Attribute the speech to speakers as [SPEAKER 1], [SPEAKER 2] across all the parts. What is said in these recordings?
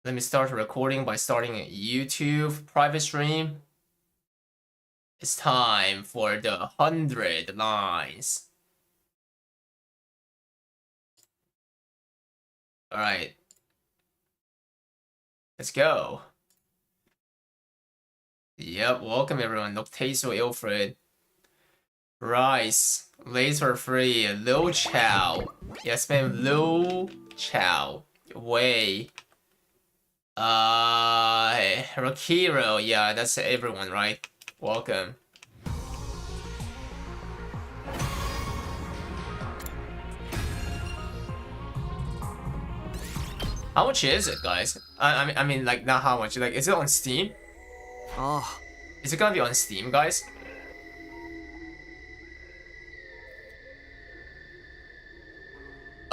[SPEAKER 1] Let me start recording by starting a YouTube private stream. It's time for the 100 lines. Alright. Let's go. Yep, welcome everyone. Noctaso Ilfred. Rice. Laser free. Low Chow. Yes, man. Low Chow. Way. Rakiro. Yeah, that's everyone, right? Welcome. How much is it, guys? I mean, like, not how much. Like, is it on Steam?
[SPEAKER 2] Oh.
[SPEAKER 1] Is it gonna be on Steam, guys?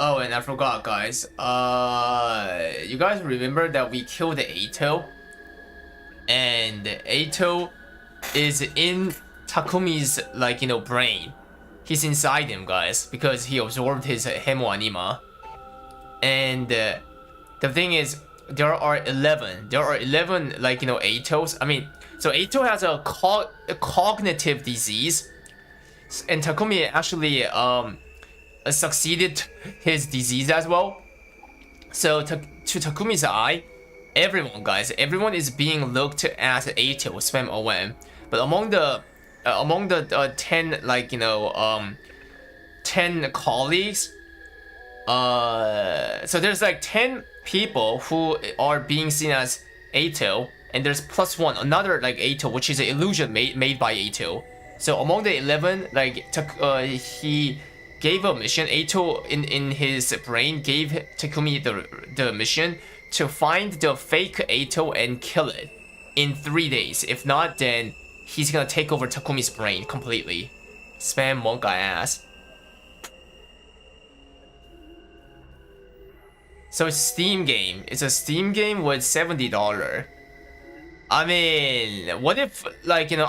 [SPEAKER 1] Oh, and I forgot, guys. You guys remember that we killed Ato? And Ato is in Takumi's, like, you know, brain. He's inside him, guys, because he absorbed his Hemo Anima. And the thing is, there are 11. There are 11, like, you know, Atos. I mean, so Ato has a cognitive disease, and Takumi actually succeeded his disease as well. So to Takumi's eye, everyone, guys, everyone is being looked at Ato, spam OM. But among the 10, like, you know, 10 colleagues, so there's like 10 people who are being seen as Ato, and there's +1 another like Ato, which is an illusion made by Ato. So among the 11, like he gave a mission. Ato in his brain gave Takumi the mission to find the fake Ato and kill it in 3 days. If not, then he's gonna take over Takumi's brain completely. Spam Monka ass. So it's Steam game. It's a Steam game with $70. I mean, what if, like, you know,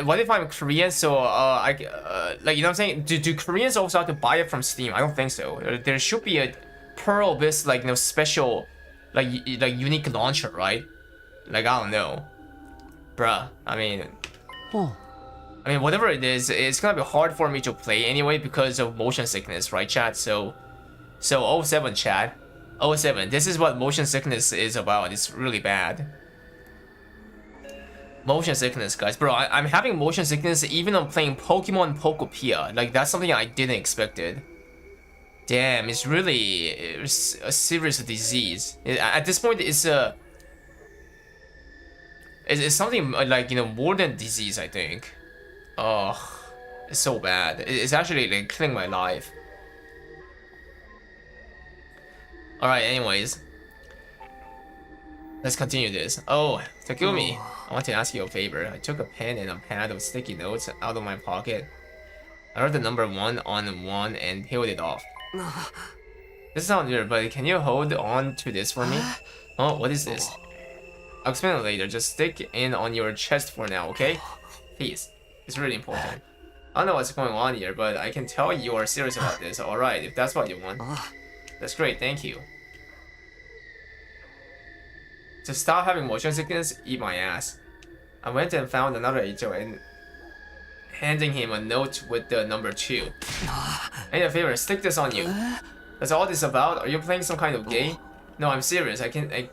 [SPEAKER 1] what if I'm Korean? So like, you know what I'm saying? Do Koreans also have to buy it from Steam? I don't think so. There should be a Pearl Abyss, like, you know, special, like unique launcher, right? Like, I don't know, bruh. I mean, whatever it is, it's gonna be hard for me to play anyway because of motion sickness, right, chat? So 07, chat. 07. This is what motion sickness is about. It's really bad. Motion sickness, guys. Bro, I'm having motion sickness even on playing Pokemon Pokopia. Like, that's something I didn't expected. Damn, it's really a serious disease. At this point, it's something like, you know, more than disease, I think. Oh, it's so bad. It's actually like killing my life. Alright, anyways. Let's continue this. Oh, Takumi, I want to ask you a favor. I took a pen and a pad of sticky notes out of my pocket. I wrote the number 1 on one and peeled it off. This sounds weird, but can you hold on to this for me? Oh, what is this? I'll explain it later. Just stick in on your chest for now, okay? Please. It's really important. I don't know what's going on here, but I can tell you are serious about this. Alright, if that's what you want. That's great, thank you. To stop having motion sickness, eat my ass. I went and found another Ato and handing him a note with the number 2. Hey, a favor, stick this on you. That's all this about? Are you playing some kind of game? No, I'm serious. I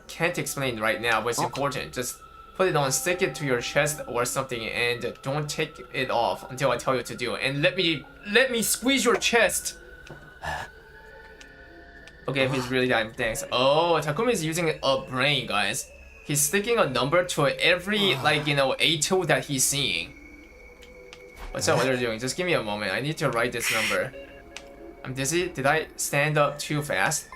[SPEAKER 1] can't explain right now, but it's important. Just put it on, stick it to your chest or something, and don't take it off until I tell you to do it. And let me squeeze your chest. Okay, if it's really that, thanks. Oh, Takumi is using a brain, guys. He's sticking a number to every, like, you know, Ato that he's seeing. What's up? What are you doing? Just give me a moment. I need to write this number. I'm dizzy. Did I stand up too fast?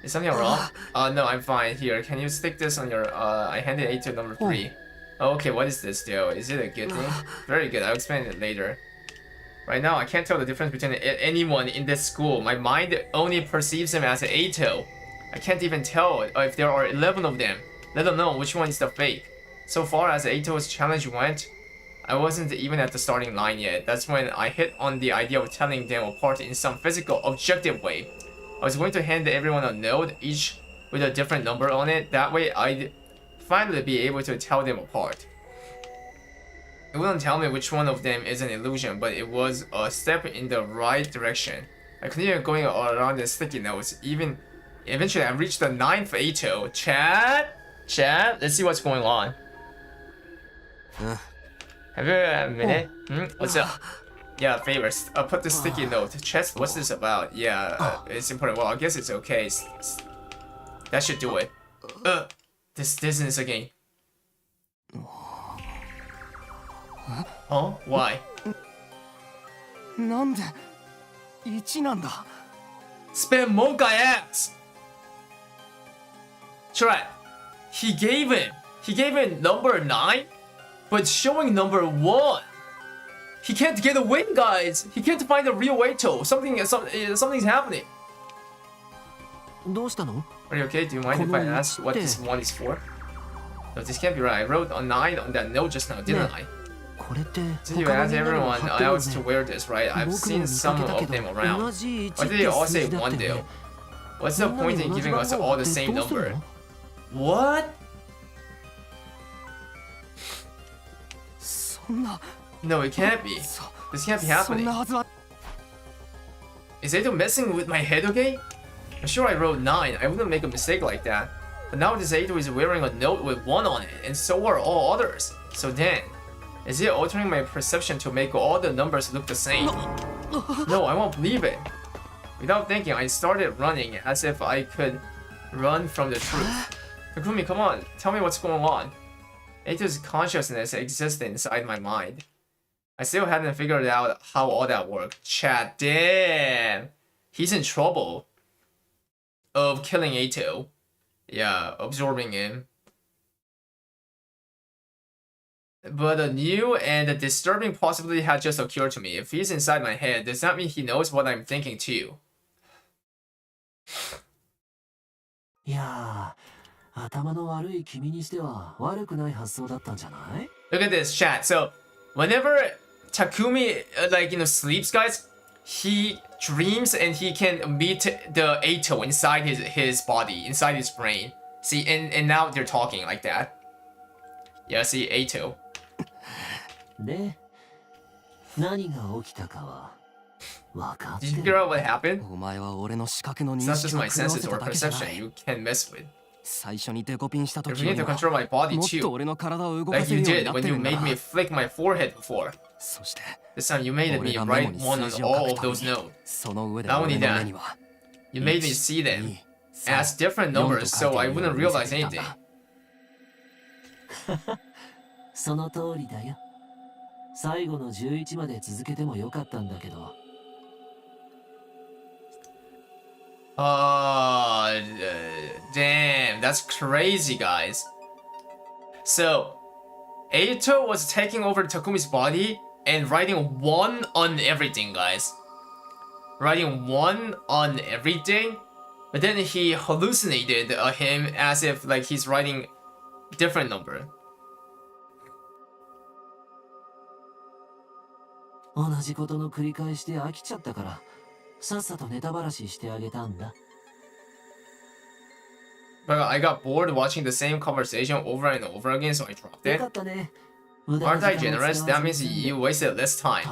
[SPEAKER 1] Is something wrong? No, I'm fine. Here, can you stick this on your, I handed Ato number 3. Okay, what is this, though? Is it a good thing? Very good. I'll explain it later. Right now, I can't tell the difference between anyone in this school. My mind only perceives him as an Ato. I can't even tell if there are 11 of them, let alone which one is the fake. So far as Ato's challenge went, I wasn't even at the starting line yet. That's when I hit on the idea of telling them apart in some physical, objective way. I was going to hand everyone a note, each with a different number on it. That way I'd finally be able to tell them apart. It wouldn't tell me which one of them is an illusion, but it was a step in the right direction. I continued going around the sticky notes. Eventually I reached the 9th Ato. Chat, let's see what's going on. Have you a minute? What's up? Yeah, favors. Put the sticky note. Chest, what's this about? Yeah, it's important. Well, I guess it's okay. That should do it. This dizziness again. Oh, why? Spam Monkai ass! Try. He gave him number 9, but showing number 1. He can't get a win, guys. He can't find the real Ato. Something's happening. Are you okay? Do you mind if I ask what this 1 is for? No, this can't be right. I wrote a 9 on that note just now, didn't I? Did you ask everyone else to wear this, right? I've seen some of them around. Why did they all say 1 though? What's the point in giving us all the same number? What? No, it can't be. This can't be happening. Is Ato messing with my head, okay? I'm sure I wrote 9. I wouldn't make a mistake like that. But now this Ato is wearing a note with 1 on it, and so are all others. So then, is it altering my perception to make all the numbers look the same? No, I won't believe it. Without thinking, I started running as if I could run from the truth. Takumi, come on, tell me what's going on. Ato's consciousness existed inside my mind. I still hadn't figured out how all that worked. Chat, damn! He's in trouble of killing Ato. Yeah, absorbing him. But a new and disturbing possibility had just occurred to me. If he's inside my head, does that mean he knows what I'm thinking too? Look at this, chat. So, whenever Takumi, sleeps, guys, he dreams and he can meet the Ato inside his body, inside his brain. See, and now they're talking like that. Yeah, see, Ato. Did you figure out what happened? It's not just my senses or perception you can mess with. You're beginning to control my body too, like you did when you made me flick my forehead before. This time you made me write 1 on all of those notes. Not only that, you made me see them as different numbers so I wouldn't realize anything. Damn, that's crazy, guys. So, Ato was taking over Takumi's body and writing 1 on everything, guys. Writing 1 on everything, but then he hallucinated him as if he's writing different number. But I got bored watching the same conversation over and over again, so I dropped it. Aren't I generous? That means you wasted less time.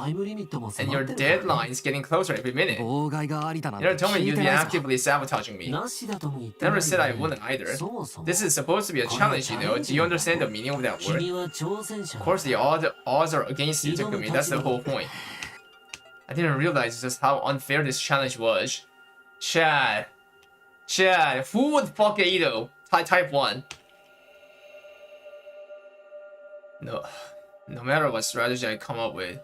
[SPEAKER 1] And your deadline is getting closer every minute. You never told me you'd be actively sabotaging me. Never said I wouldn't either. This is supposed to be a challenge, you know. Do you understand the meaning of that word? Of course the odds are against you, Takumi. That's the whole point. I didn't realize just how unfair this challenge was. Chad, who would fuck Ato? Type 1. No matter what strategy I come up with,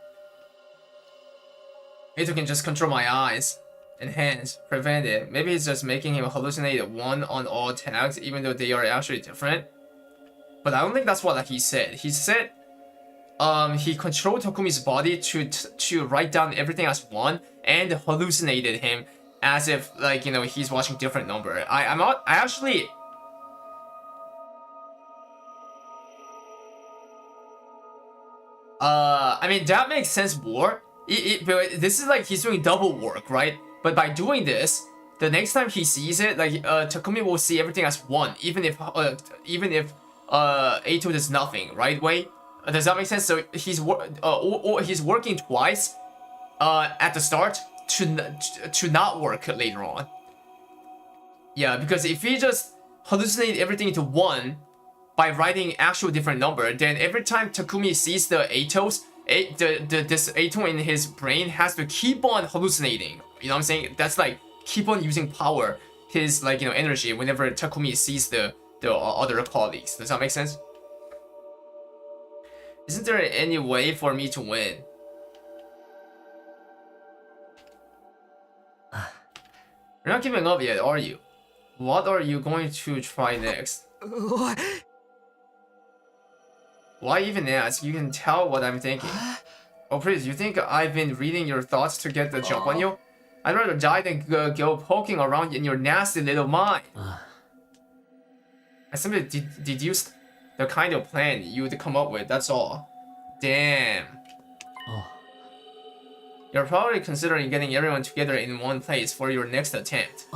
[SPEAKER 1] Ato can just control my eyes and hands, prevent it. Maybe it's just making him hallucinate 1 on all tags, even though they are actually different. But I don't think that's what he said. He said he controlled Takumi's body to write down everything as 1 and hallucinated him as if he's watching different number. I mean, that makes sense more. But this is he's doing double work, right? But by doing this, the next time he sees it, like Takumi will see everything as one, even if Eito does nothing, right? Way, does that make sense? So he's he's working twice, at the start to not work later on. Yeah, because if he just hallucinate everything into one by writing actual different number, then every time Takumi sees the Eitos, this Eito in his brain has to keep on hallucinating. You know what I'm saying? That's like keep on using power, his like energy whenever Takumi sees the other colleagues. Does that make sense? Isn't there any way for me to win? You're not giving up yet, are you? What are you going to try next? Why even ask? You can tell what I'm thinking. Oh please, you think I've been reading your thoughts to get the jump on you? I'd rather die than go poking around in your nasty little mind. I simply deduced the kind of plan you'd come up with, that's all. Damn. You're probably considering getting everyone together in one place for your next attempt.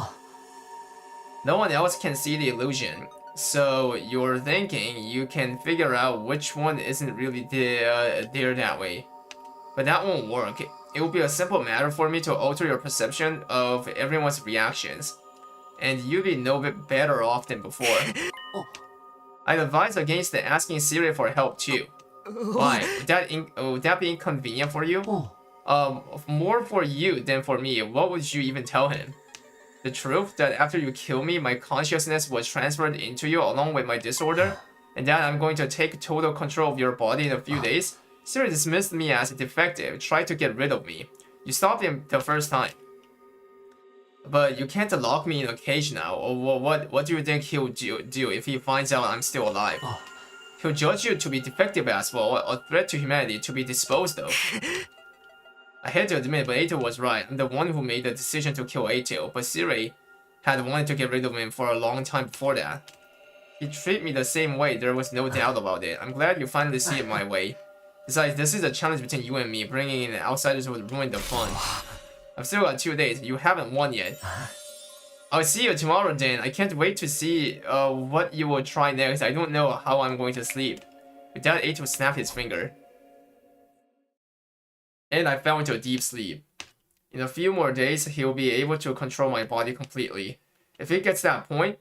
[SPEAKER 1] No one else can see the illusion, so you're thinking you can figure out which one isn't really there that way. But that won't work. It will be a simple matter for me to alter your perception of everyone's reactions, and you'll be no bit better off than before. I'd advise against asking Siri for help too. Why? Would that be inconvenient for you? More for you than for me. What would you even tell him? The truth that after you kill me, my consciousness was transferred into you along with my disorder, and that I'm going to take total control of your body in a few days? Siri dismissed me as defective, tried to get rid of me. You stopped him the first time. But you can't lock me in a cage now, or what do you think he'll do if he finds out I'm still alive? He'll judge you to be defective as well, a threat to humanity to be disposed of. I hate to admit, but Eito was right. I'm the one who made the decision to kill Eito, but Siri had wanted to get rid of him for a long time before that. He treated me the same way, there was no doubt about it. I'm glad you finally see it my way. Besides, this is a challenge between you and me. Bringing in outsiders would ruin the fun. I've still got 2 days. You haven't won yet. I'll see you tomorrow then. I can't wait to see what you will try next. I don't know how I'm going to sleep. With that, Eito snapped his finger. And I fell into a deep sleep. In a few more days, he'll be able to control my body completely. If it gets that point,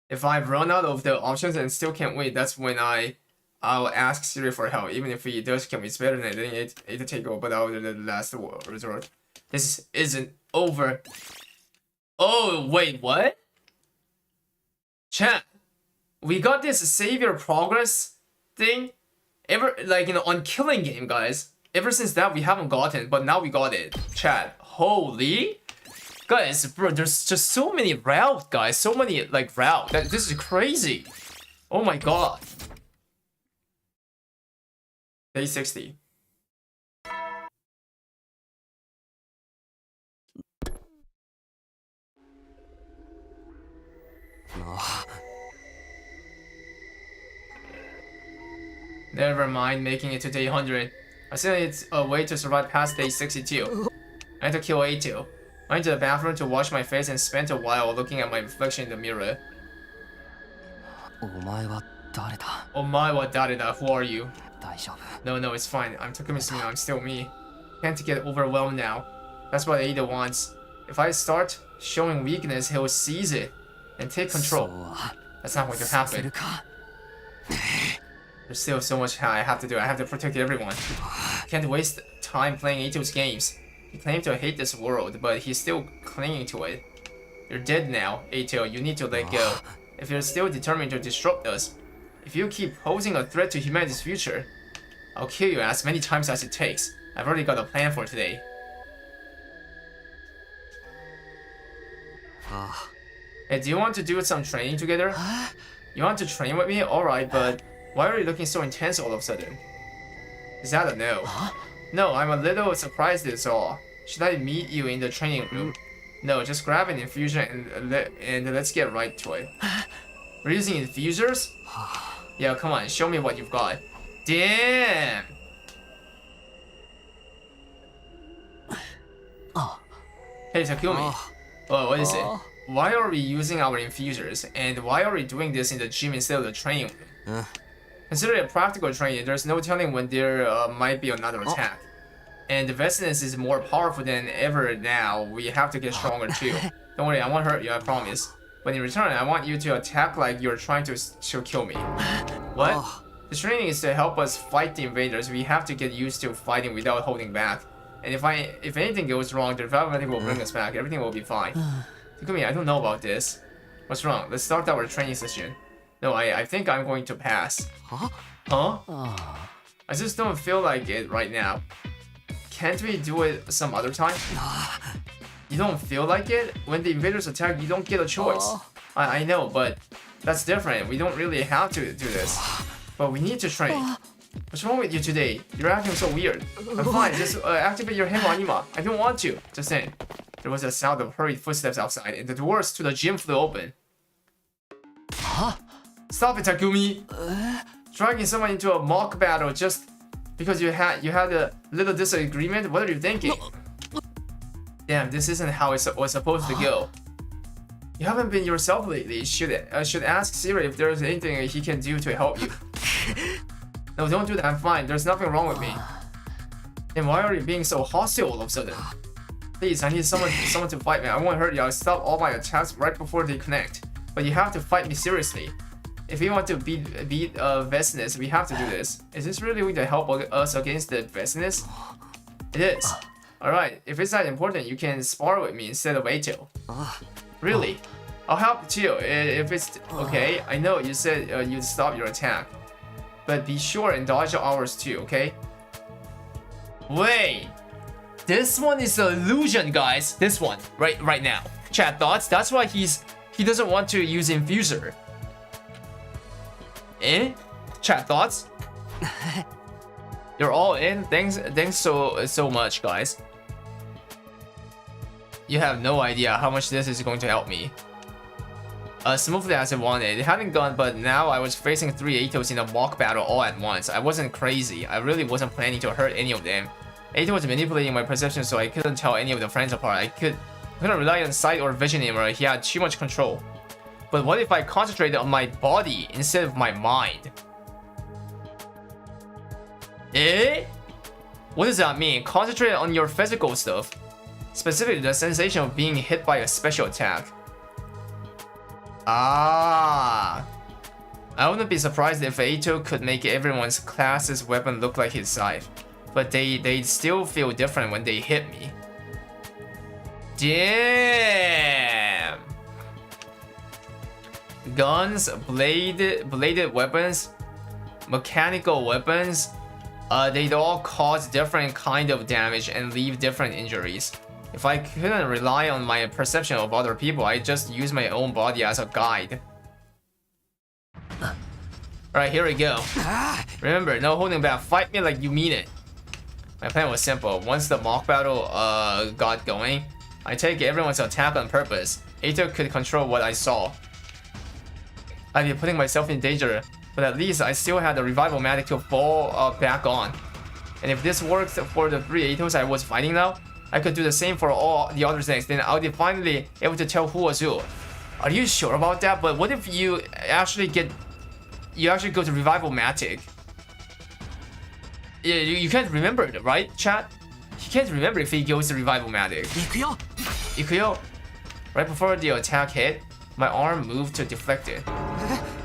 [SPEAKER 1] if I've run out of the options and still can't wait, that's when I'll ask Siri for help. Even if he does kill me, it's better than letting it to take over, but I'll do the last resort. This isn't over. Oh, wait, what? Chat, we got this savior progress thing on killing game, guys. Ever since that, we haven't gotten, but now we got it. Chat, holy. Guys, bro, there's just so many routes, guys. So many, routes. This is crazy. Oh my god. Day 60. Never mind making it to day 100. I said it's a way to survive past day 62. I had to kill Eito. I went to the bathroom to wash my face and spent a while looking at my reflection in the mirror. Omae wa dareda? Who are you? No, it's fine. I'm Takumi. I'm still me. Can't get overwhelmed now. That's what Eito wants. If I start showing weakness, he'll seize it and take control. That's not going to happen. There's still so much I have to do. I have to protect everyone. Can't waste time playing Eito's games. He claimed to hate this world, but he's still clinging to it. You're dead now, Eito. You need to let go. If you're still determined to disrupt us, if you keep posing a threat to humanity's future, I'll kill you as many times as it takes. I've already got a plan for today. Hey, do you want to do some training together? You want to train with me? Alright, but why are you looking so intense all of a sudden? Is that a no? No, I'm a little surprised is all. Should I meet you in the training room? No, just grab an infusion and let's get right to it. We're using infusers? Yeah, come on, show me what you've got. Damn! Hey, Takumi. Oh, what is it? Why are we using our infusers? And why are we doing this in the gym instead of the training room? Consider it practical training. There's no telling when there might be another attack. And the vastness is more powerful than ever now. We have to get stronger too. Don't worry, I won't hurt you, I promise. But in return, I want you to attack like you're trying to kill me. What? The training is to help us fight the invaders. We have to get used to fighting without holding back. And if anything goes wrong, the revival will bring us back. Everything will be fine. Takumi, I don't know about this. What's wrong? Let's start our training session. No, I think I'm going to pass. Huh? I just don't feel like it right now. Can't we do it some other time? You don't feel like it? When the invaders attack, you don't get a choice. I know, but that's different. We don't really have to do this. But we need to train. What's wrong with you today? You're acting so weird. I'm fine, just activate your Hemo Anima. I don't want to. Just saying. There was a sound of hurried footsteps outside, and the doors to the gym flew open. Huh? Stop it, Takumi! Dragging someone into a mock battle just because you had a little disagreement? What are you thinking? Damn, this isn't how it was supposed to go. You haven't been yourself lately. Should ask Siri if there's anything he can do to help you. No, don't do that. I'm fine. There's nothing wrong with me. Then why are you being so hostile all of a sudden? Please, I need someone to fight me. I won't hurt you. I'll stop all my attacks right before they connect. But you have to fight me seriously. If we want to beat Vastness, we have to do this. Is this really going to help us against the Vastness? It is. Alright, if it's that important, you can spar with me instead of Ato. Really? I'll help too, if it's okay. I know you said you'd stop your attack. But be sure and dodge ours too, okay? Wait! This one is an illusion, guys. This one, right now. Chat thoughts, that's why he doesn't want to use Infuser. Eh? Chat thoughts? You're all in? Thanks so much, guys. You have no idea how much this is going to help me. Smoothly as I wanted. It hadn't gone, but now I was facing 3 Atos in a mock battle all at once. I wasn't crazy. I really wasn't planning to hurt any of them. Ato was manipulating my perception, so I couldn't tell any of the friends apart. I couldn't rely on sight or vision anymore. He had too much control. But what if I concentrated on my body instead of my mind? Eh? What does that mean? Concentrate on your physical stuff. Specifically, the sensation of being hit by a special attack. Ah. I wouldn't be surprised if Ato could make everyone's class's weapon look like his scythe. But they still feel different when they hit me. Damn. Guns, bladed weapons, mechanical weapons, they'd all cause different kind of damage and leave different injuries. If I couldn't rely on my perception of other people, I'd just use my own body as a guide. Alright, here we go. Remember, no holding back. Fight me like you mean it. My plan was simple. Once the mock battle got going, I take everyone's attack on purpose. Ato could control what I saw. I'd be putting myself in danger, but at least I still had the revival magic to fall back on. And if this worked for the 3 Atos I was fighting now, I could do the same for all the other things. Then I'll be finally able to tell who was who. Are you sure about that? But what if you actually go to revival magic? Yeah, you can't remember it, right, chat? He can't remember if he goes to revival magic. Ikuyo. Right before the attack hit, my arm moved to deflect it.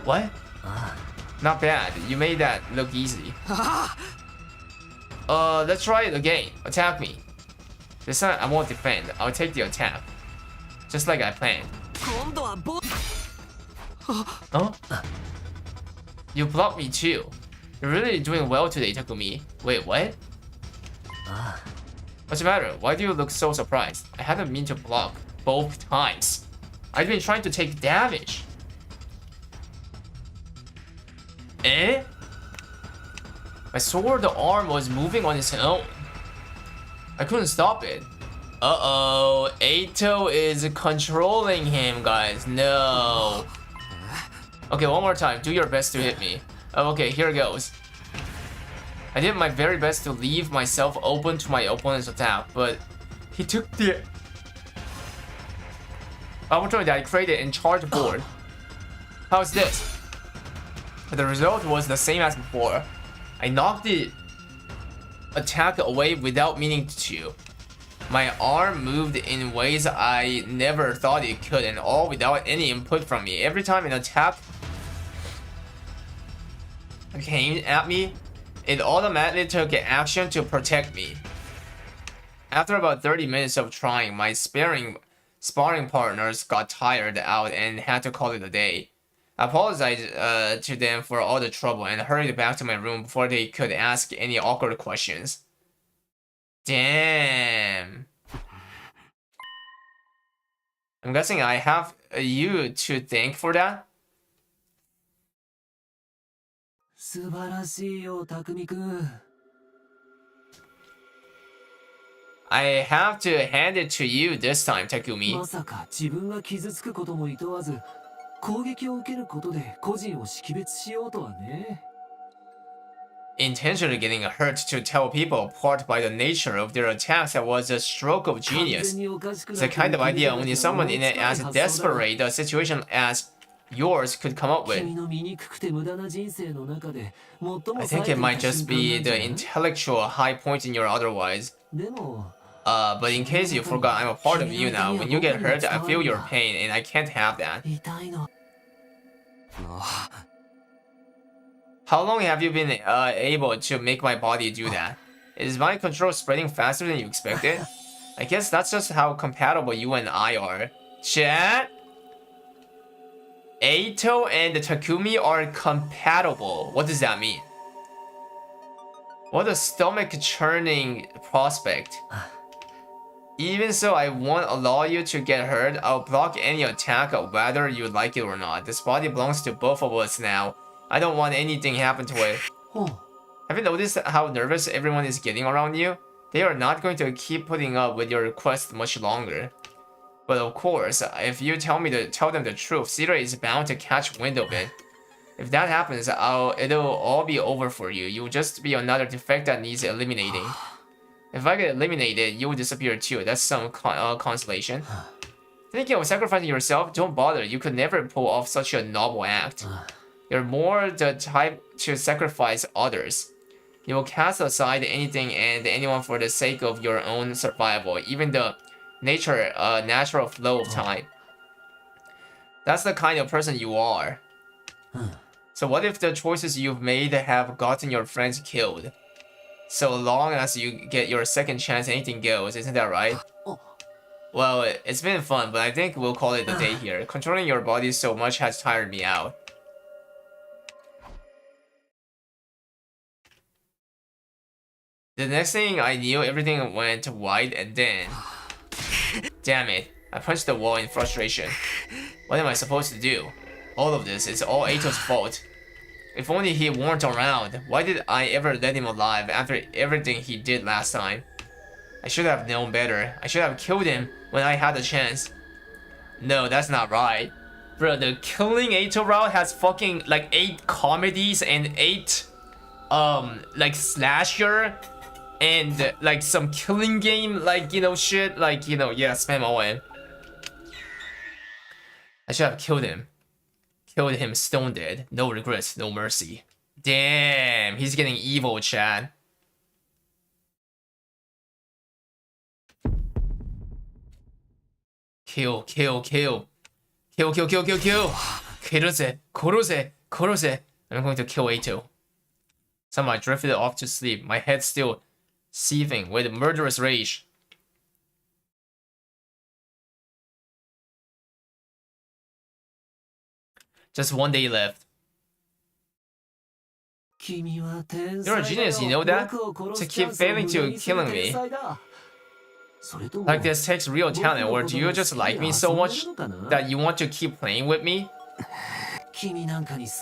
[SPEAKER 1] What? Not bad. You made that look easy. Let's try it again. Attack me. This time I won't defend. I'll take the attack. Just like I planned. Huh? You blocked me too. You're really doing well today, Takumi. Wait, what? What's the matter? Why do you look so surprised? I hadn't meant to block both times. I've been trying to take damage. Eh? I swore the arm was moving on its own. I couldn't stop it. Uh-oh. Ato is controlling him, guys. No. Okay, one more time. Do your best to hit me. Okay, here goes. I did my very best to leave myself open to my opponent's attack, but he took the opportunity that I created in charge board. How's this? The result was the same as before. I knocked the attack away without meaning to. My arm moved in ways I never thought it could, and all without any input from me. Every time an attack came at me, it automatically took action to protect me. After about 30 minutes of trying, my sparring partners got tired out and had to call it a day. I apologized to them for all the trouble and hurried back to my room before they could ask any awkward questions. Damn. I'm guessing I have you to thank for that? I have to hand it to you this time, Takumi. Intentionally getting hurt to tell people apart by the nature of their attacks that was a stroke of genius. It's the kind of idea only someone in as desperate a situation as yours could come up with. I think it might just be the intellectual high point in your otherwise. But in case you forgot, I'm a part of you now. When you get hurt, I feel your pain, and I can't have that. How long have you been able to make my body do that? Is mind control spreading faster than you expected? I guess that's just how compatible you and I are. Chat? Eito and Takumi are compatible. What does that mean? What a stomach-churning prospect. Even so, I won't allow you to get hurt. I'll block any attack whether you like it or not. This body belongs to both of us now. I don't want anything happen to it. Have you noticed how nervous everyone is getting around you? They are not going to keep putting up with your request much longer. But of course, if you tell them the truth, Cedar is bound to catch wind of it. If that happens, it'll all be over for you. You'll just be another defect that needs eliminating. If I get eliminated, you will disappear too. That's some consolation. Thinking of sacrificing yourself? Don't bother. You could never pull off such a noble act. You're more the type to sacrifice others. You will cast aside anything and anyone for the sake of your own survival, even the natural flow of time. That's the kind of person you are. So what if the choices you've made have gotten your friends killed? So long as you get your second chance, anything goes, isn't that right? Well, it's been fun, but I think we'll call it a day here. Controlling your body so much has tired me out. The next thing I knew, everything went white and then... Damn it, I punched the wall in frustration. What am I supposed to do? All of this is all Eito's fault. If only he weren't around. Why did I ever let him alive after everything he did last time? I should have known better. I should have killed him when I had the chance. No, that's not right. Bro, the killing Eito route has fucking like 8 comedies and 8 like slasher and like some killing game, like, you know, shit, like, you know, yeah, spam OM. I should have killed him. Killed him stone dead. No regrets, no mercy. Damn, he's getting evil, Chad. Kill, kill, kill. Kill, kill, kill, kill, kill. Kurose, Kurose, Kurose. I'm going to kill Eito. Somehow I drifted off to sleep, my head still seething with murderous rage. Just one day left. You're a genius, you know that? To keep failing to killing me. Like this takes real talent, or do you just like me so much that you want to keep playing with me?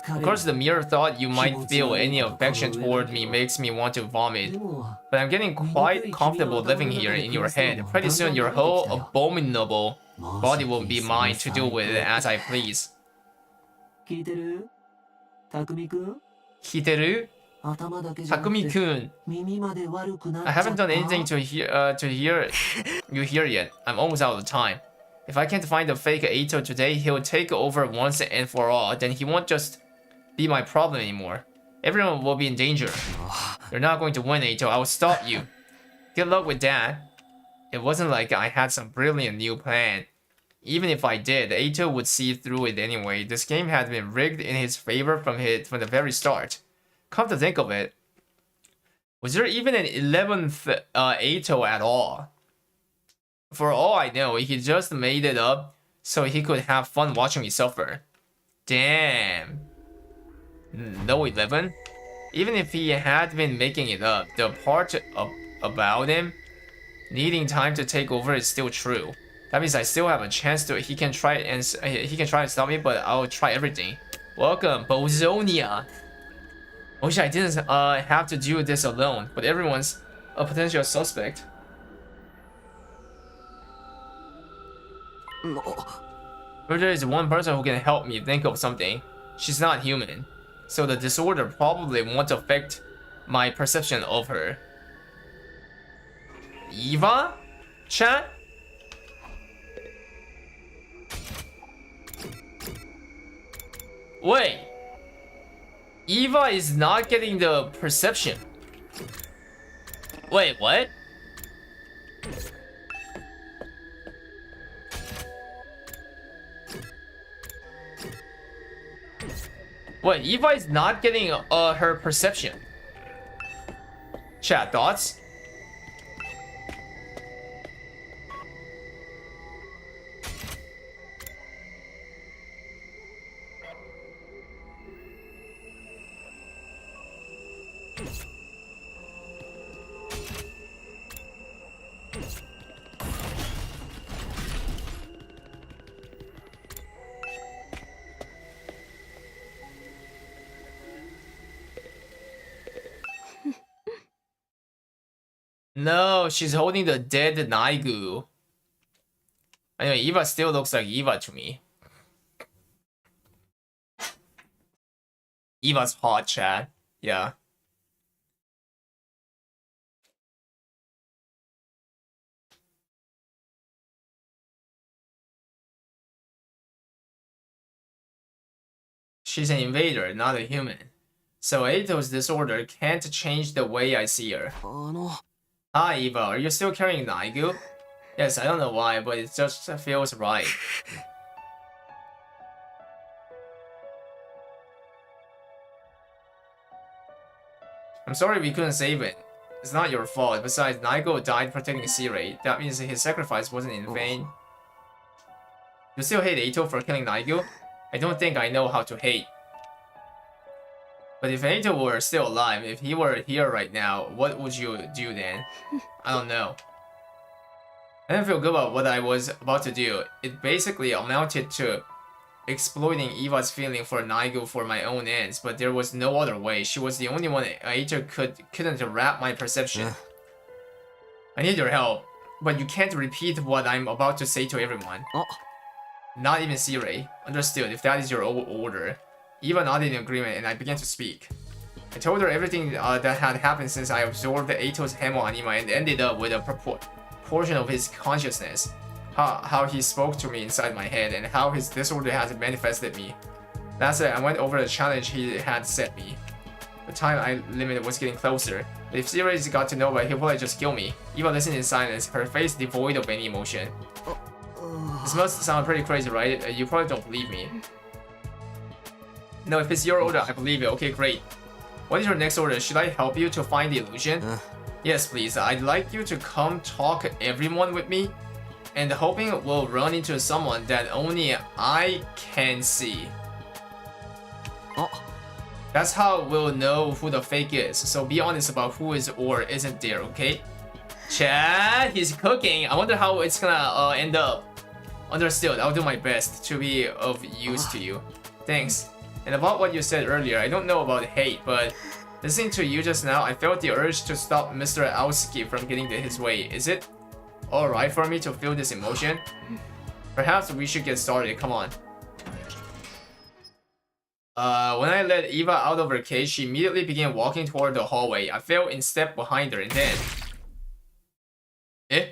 [SPEAKER 1] Of course, the mere thought you might feel any affection toward me makes me want to vomit. But I'm getting quite comfortable living here in your head. Pretty soon your whole abominable body will be mine to do with as I please. Hiteru? Takumi-kun. I haven't done anything to hear you here yet. I'm almost out of time. If I can't find the fake Ato today, he'll take over once and for all. Then he won't just be my problem anymore. Everyone will be in danger. You're not going to win, Ato. I will stop you. Good luck with that. It wasn't like I had some brilliant new plan. Even if I did, Ato would see through it anyway. This game had been rigged in his favor from the very start. Come to think of it, was there even an 11th Ato at all? For all I know, he just made it up so he could have fun watching me suffer. Damn. No 11? Even if he had been making it up, the part about him needing time to take over is still true. That means I still have a chance to. He can try and stop me, but I'll try everything. Welcome, Bozonia. I wish I didn't have to do this alone, but everyone's a potential suspect. But there is one person who can help me think of something. She's not human, so the disorder probably won't affect my perception of her. Eva? Chat? Wait. Eva is not getting the perception. Wait, what? Wait, Eva is not getting her perception. Chat, thoughts? No, she's holding the dead Naigu. Anyway, Eva still looks like Eva to me. Eva's hot, chat. Yeah. She's an invader, not a human. So Ato's disorder can't change the way I see her. Hi, Eva. Are you still carrying Naigu? Yes, I don't know why, but it just feels right. I'm sorry we couldn't save it. It's not your fault. Besides, Naigo died protecting Sirei. That means his sacrifice wasn't in vain. You still hate Ato for killing Naigu? I don't think I know how to hate. But if Ato were still alive, if he were here right now, what would you do then? I don't know. I didn't feel good about what I was about to do. It basically amounted to exploiting Eva's feeling for Naigo for my own ends, but there was no other way. She was the only one Ato couldn't wrap my perception. I need your help, but you can't repeat what I'm about to say to everyone. Not even Sirei. Understood, if that is your order. Eva nodded in agreement, and I began to speak. I told her everything that had happened since I absorbed Ato's hemo anima and ended up with a portion of his consciousness. How he spoke to me inside my head, and how his disorder has manifested me. That's it, I went over the challenge he had set me. The time limit was getting closer, but if Sirius got to know about it, he'll probably just kill me. Eva listened in silence, her face devoid of any emotion. This must sound pretty crazy, right? You probably don't believe me. No, if it's your order, I believe it. Okay, great. What is your next order? Should I help you to find the illusion? Yes, please. I'd like you to come talk everyone with me, and hoping we'll run into someone that only I can see. That's how we'll know who the fake is, so be honest about who is or isn't there, okay? Chad, he's cooking. I wonder how it's gonna end up. Understood, I'll do my best to be of use to you. Thanks. And about what you said earlier, I don't know about hate, but listening to you just now, I felt the urge to stop Mr. Aoski from getting his way. Is it alright for me to feel this emotion? Perhaps we should get started, come on. When I let Eva out of her cage, she immediately began walking toward the hallway. I fell in step behind her, and then... Eh?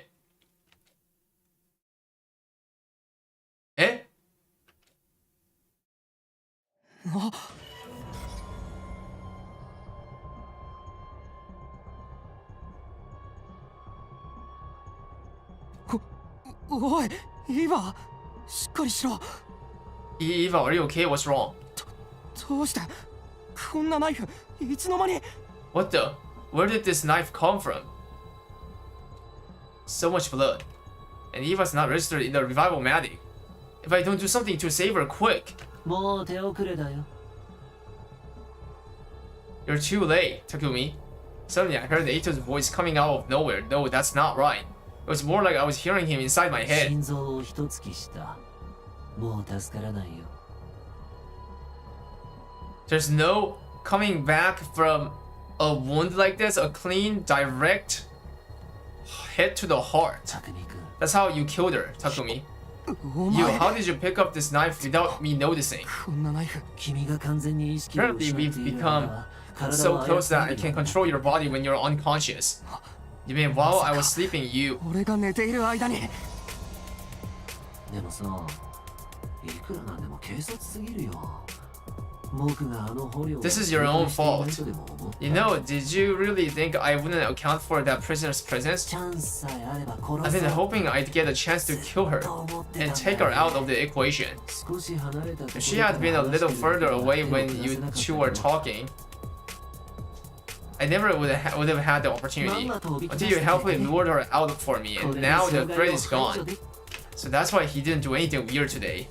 [SPEAKER 2] おい、イヴァ、しっかりしろ。
[SPEAKER 1] Eva, are you okay? What's wrong?
[SPEAKER 2] どうしてこんなナイフいつの間に。
[SPEAKER 1] What the? Where did this knife come from? So much blood. And Eva's not registered in the revival medic. If I don't do something to save her quick.
[SPEAKER 3] もう手遅れだよ。
[SPEAKER 1] You're too late, Takumi. Suddenly I heard Eito's voice coming out of nowhere. No, that's not right. It was more like I was hearing him inside my head.
[SPEAKER 3] 心臓を一突きした。もう助からないよ。
[SPEAKER 1] There's no coming back from a wound like this, a clean, direct hit to the heart.
[SPEAKER 3] 匠君。
[SPEAKER 1] That's how you killed her, Takumi.
[SPEAKER 2] お
[SPEAKER 1] You,
[SPEAKER 2] 前
[SPEAKER 1] how did you pick up this knife without me noticing?
[SPEAKER 2] こんなナイフ。
[SPEAKER 3] 君が完全に意識を
[SPEAKER 1] Apparently
[SPEAKER 3] 失っ
[SPEAKER 1] we've
[SPEAKER 3] ている
[SPEAKER 1] become
[SPEAKER 3] から
[SPEAKER 1] so
[SPEAKER 3] 体を
[SPEAKER 1] close that
[SPEAKER 3] 操
[SPEAKER 1] I
[SPEAKER 3] る
[SPEAKER 1] can
[SPEAKER 3] よ。
[SPEAKER 1] control your body when you're unconscious. You mean while I was sleeping, you...
[SPEAKER 2] 俺が寝ている間に。
[SPEAKER 3] でもさ、いくらなんでも警察すぎるよ。僕があの捕虜を
[SPEAKER 1] This is your own fault.
[SPEAKER 3] 警戒していないとでも思った
[SPEAKER 1] You know, did you really think I wouldn't account for that prisoner's presence?
[SPEAKER 3] チャンスさえあれば
[SPEAKER 1] I've
[SPEAKER 3] 殺
[SPEAKER 1] been
[SPEAKER 3] そう
[SPEAKER 1] hoping I'd get a chance to kill her
[SPEAKER 3] と思ってた
[SPEAKER 1] and
[SPEAKER 3] んだ
[SPEAKER 1] take her out of the equation.
[SPEAKER 3] 少し離れたところ
[SPEAKER 1] If she had been a little further away when you two were
[SPEAKER 3] から
[SPEAKER 1] talking, I never would have had the opportunity until you helpfully lured her out for me, and now the threat is gone. So that's why he didn't do anything weird today.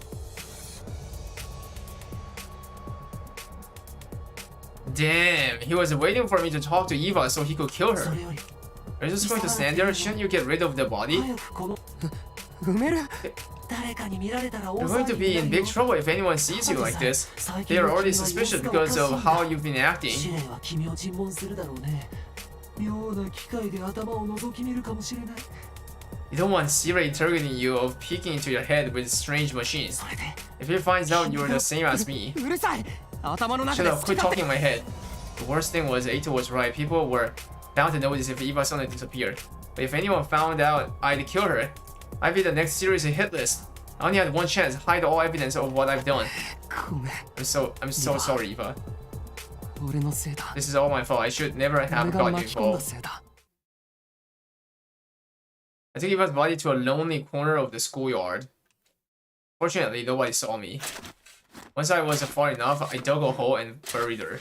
[SPEAKER 1] Damn, he was waiting for me to talk to Eva so he could kill
[SPEAKER 3] そ
[SPEAKER 1] her.
[SPEAKER 3] れより
[SPEAKER 1] Are you just going to stand there? Shouldn't you get rid of the body?
[SPEAKER 3] 早くこの
[SPEAKER 2] 埋める。
[SPEAKER 3] 誰かに見られたら大
[SPEAKER 1] You're going
[SPEAKER 3] 騒
[SPEAKER 1] to
[SPEAKER 3] ぎ
[SPEAKER 1] be
[SPEAKER 3] に
[SPEAKER 1] in
[SPEAKER 3] なる
[SPEAKER 1] big
[SPEAKER 3] よ
[SPEAKER 1] trouble if anyone sees you like this.
[SPEAKER 3] 最
[SPEAKER 1] They
[SPEAKER 3] 近
[SPEAKER 1] are
[SPEAKER 3] の
[SPEAKER 1] already
[SPEAKER 3] 君は
[SPEAKER 1] suspicious
[SPEAKER 3] 様子がおか
[SPEAKER 1] because
[SPEAKER 3] しい
[SPEAKER 1] of
[SPEAKER 3] んだ
[SPEAKER 1] how you've been
[SPEAKER 3] 試
[SPEAKER 1] acting.
[SPEAKER 3] 練は君を尋問するだろうね。妙な機械で頭を覗き見るかもしれない。
[SPEAKER 1] You don't want Siri interrogating you of peeking into your head with strange machines.
[SPEAKER 3] それで
[SPEAKER 1] If he finds out you're the same as me,
[SPEAKER 2] うるさい。頭の中
[SPEAKER 1] shut
[SPEAKER 2] で
[SPEAKER 1] up,
[SPEAKER 2] 好き
[SPEAKER 1] quit
[SPEAKER 2] 勝
[SPEAKER 1] talking
[SPEAKER 2] 手。
[SPEAKER 1] in my head. The worst thing was Eito was right. People were bound to notice if Eva suddenly disappeared. But if anyone found out I'd kill her, I'd be the next series hit list. I only had one chance, hide all evidence of what I've done.
[SPEAKER 2] ごめん。
[SPEAKER 1] I'm so sorry, Eva.
[SPEAKER 2] 俺のせいだ。
[SPEAKER 1] This is all my fault. I should never
[SPEAKER 2] 俺
[SPEAKER 1] have
[SPEAKER 2] が
[SPEAKER 1] got you
[SPEAKER 2] 巻き込んだ
[SPEAKER 1] involved.
[SPEAKER 2] せいだ。
[SPEAKER 1] I took Eva's body to a lonely corner of the schoolyard. Fortunately, nobody saw me. Once I was far enough, I dug a hole and buried her.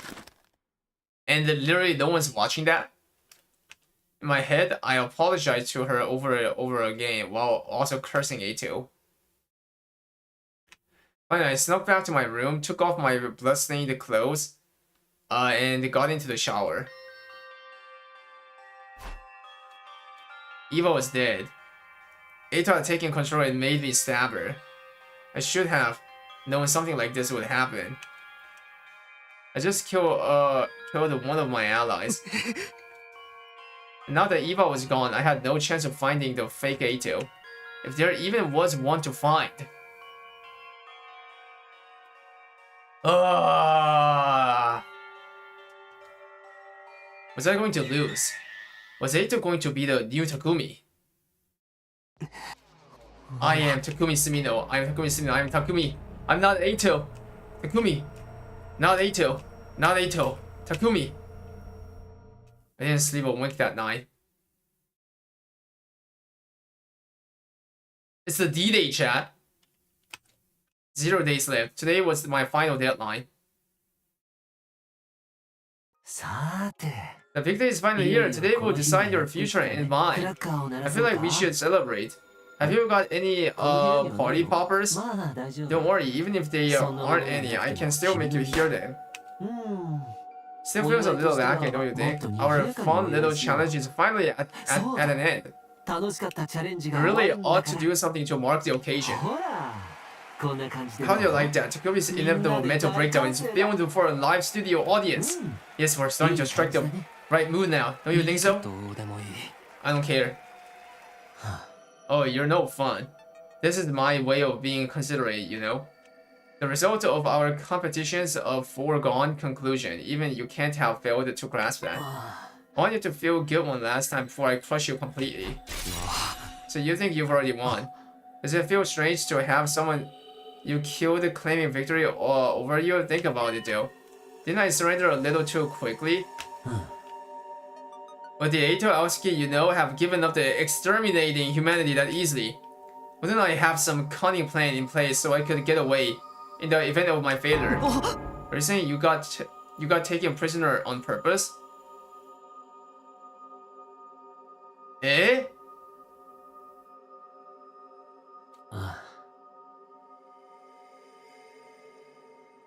[SPEAKER 1] And literally, no one's watching that. In my head, I apologized to her over and over again while also cursing Eito. Finally, I snuck back to my room, took off my blood-stained clothes, and got into the shower. Eva was dead. Eito had taken control and made me stab her. I should have known something like this would happen. I just killed one of my allies. Now that Eva was gone, I had no chance of finding the fake Eito, if there even was one to find. Was I going to lose? Was Eito going to be the new Takumi? I am Takumi Sumino. I am Takumi Sumino. I am Takumi. I'm not Eito. Takumi. Not Eito. Not Eito. Takumi. I didn't sleep a wink that night. It's the D-Day, chat. 0 days left. Today was my final deadline.
[SPEAKER 3] さて
[SPEAKER 1] The big day is finally here. Today will decide your future and
[SPEAKER 3] ク
[SPEAKER 1] mine.
[SPEAKER 3] ラッカーを鳴
[SPEAKER 1] I
[SPEAKER 3] ら
[SPEAKER 1] feel
[SPEAKER 3] そう
[SPEAKER 1] like
[SPEAKER 3] か
[SPEAKER 1] we should celebrate. Have you got any party poppers?
[SPEAKER 3] まあ大丈夫
[SPEAKER 1] Don't worry, even if they aren't any, I can still make you hear them.
[SPEAKER 3] うん
[SPEAKER 1] Still feels a little lacking, don't you think? Our fun little challenge is finally at an end.
[SPEAKER 3] 楽しかったチャレンジ
[SPEAKER 1] We
[SPEAKER 3] が終わ
[SPEAKER 1] really
[SPEAKER 3] るんだ
[SPEAKER 1] ought
[SPEAKER 3] か
[SPEAKER 1] to
[SPEAKER 3] ら
[SPEAKER 1] do something to mark the occasion.
[SPEAKER 3] ほらこんな感じで
[SPEAKER 1] How do you like that? Takumi's inevitable mental breakdown is filmed for a live studio audience. Yes, we're starting to strike the right mood now. Don't you think so?
[SPEAKER 3] どうでもいい
[SPEAKER 1] I don't care. Oh, you're no fun. This is my way of being considerate, you know? The result of our competition's a foregone conclusion. Even you can't have failed to grasp that. I want you to feel good one last time before I crush you completely. So you think you've already won? Does it feel strange to have someone you killed claiming victory over you? Think about it, though. Didn't I surrender a little too quickly? But the Eito Aosuke you know have given up the exterminating humanity that easily. Wouldn't I have some cunning plan in place so I could get away in the event of my failure? Are you saying you got taken prisoner on purpose? Eh?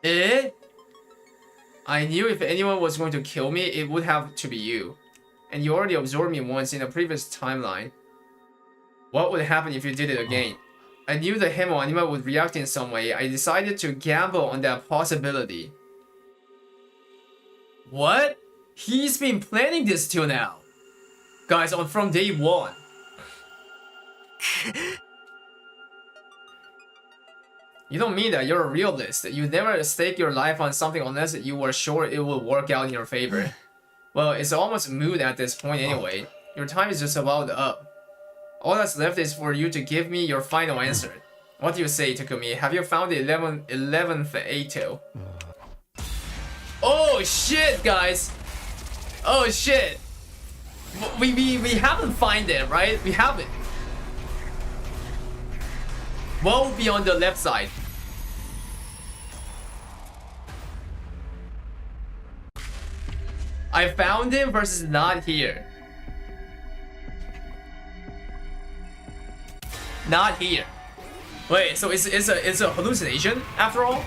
[SPEAKER 1] Eh? I knew if anyone was going to kill me, it would have to be you. And you already absorbed me once in a previous timeline. What would happen if you did it again? I knew the Hemo anima would react in some way. I decided to gamble on that possibility. What? He's been planning this till now. Guys, from day one. You don't mean that. You're a realist. You never stake your life on something unless you were sure it will work out in your favor. Well, it's almost moot at this point anyway. Your time is just about up. All that's left is for you to give me your final answer. What do you say, Takumi? Have you found the 11th Ato? Oh shit, guys! Oh shit! We haven't found it, right? We haven't. What will be on the left side? I found him versus not here. Not here. Wait, so it's a hallucination after all?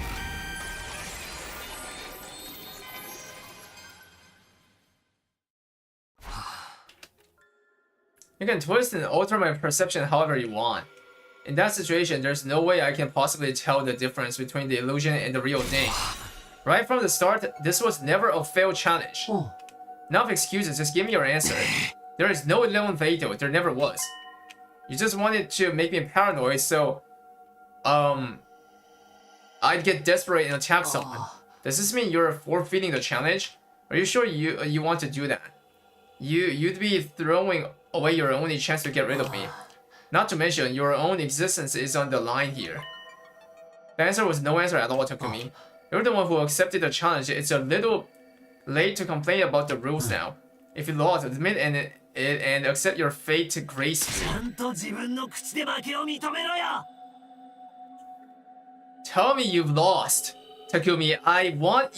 [SPEAKER 1] You can twist and alter my perception however you want. In that situation, there's no way I can possibly tell the difference between the illusion and the real thing. Right from the start, this was never a failed challenge. Enough excuses, just give me your answer. There is no 11th Ato, there never was. You just wanted to make me paranoid, so I'd get desperate and attack someone. Does this mean you're forfeiting the challenge? Are you sure you want to do that? You'd be throwing away your only chance to get rid of me. Not to mention, your own existence is on the line here. The answer was no answer at all, Takumi. You're the one who accepted the challenge. It's a little late to complain about the rules now. If you lost, admit and accept your fate gracefully. Tell me you've lost, Takumi. I want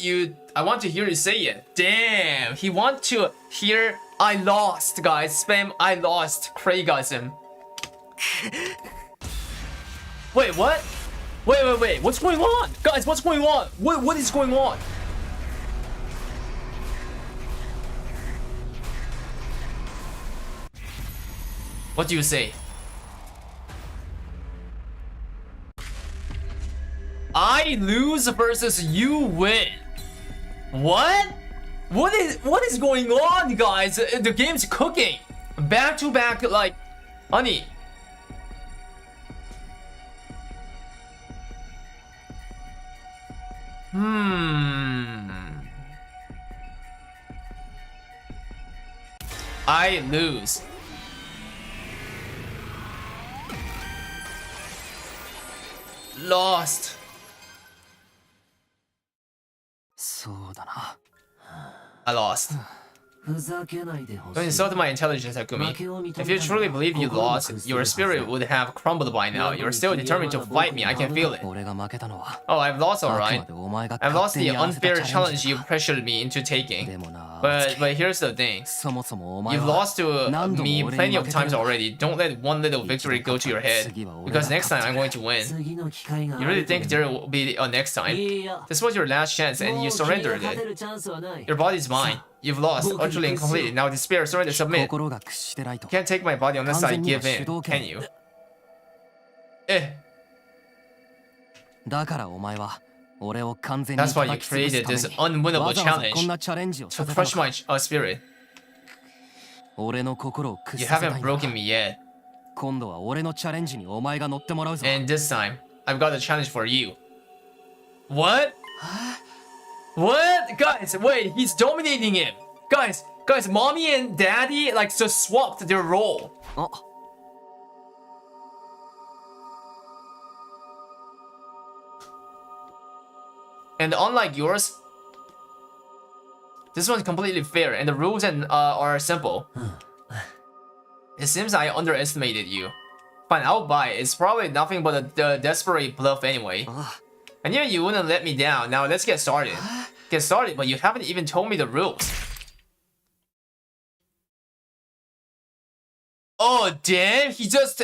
[SPEAKER 1] to hear you say it. Damn, he wants to hear I lost, guys. Spam I lost. Craigism. Wait, what? Wait. What's going on? Guys, what's going on? What is going on? What do you say? I lose versus you win. What? What is going on, guys? The game's cooking. Back to back, like, honey. I lose. Lost.
[SPEAKER 2] そうだな。
[SPEAKER 1] I lost. Don't insult my intelligence, Takumi. If you truly believe you lost, your spirit would have crumbled by now. You're still determined to fight me, I can feel it. Oh, I've lost, alright. I've lost the unfair challenge you pressured me into taking. But here's the thing. You've lost to me plenty of times already. Don't let one little victory go to your head. Because next time I'm going to win. You really think there will be a next time? This was your last chance and you surrendered it. Your body's mine. You've lost, utterly and completely. Now despair, surrender, submit. You can't take my body unless I give in, can you? That's why you created this unwinnable challenge to crush my spirit. You haven't broken me yet. And this time, I've got a challenge for you. What? What? Guys, wait, he's dominating him. Guys, mommy and daddy like just swapped their role. And unlike yours, this one's completely fair and the rules are simple. It seems I underestimated you. Fine, I'll buy it. It's probably nothing but a desperate bluff anyway. I knew you wouldn't let me down. Now let's get started. Get started, but you haven't even told me the rules. Oh, damn, he just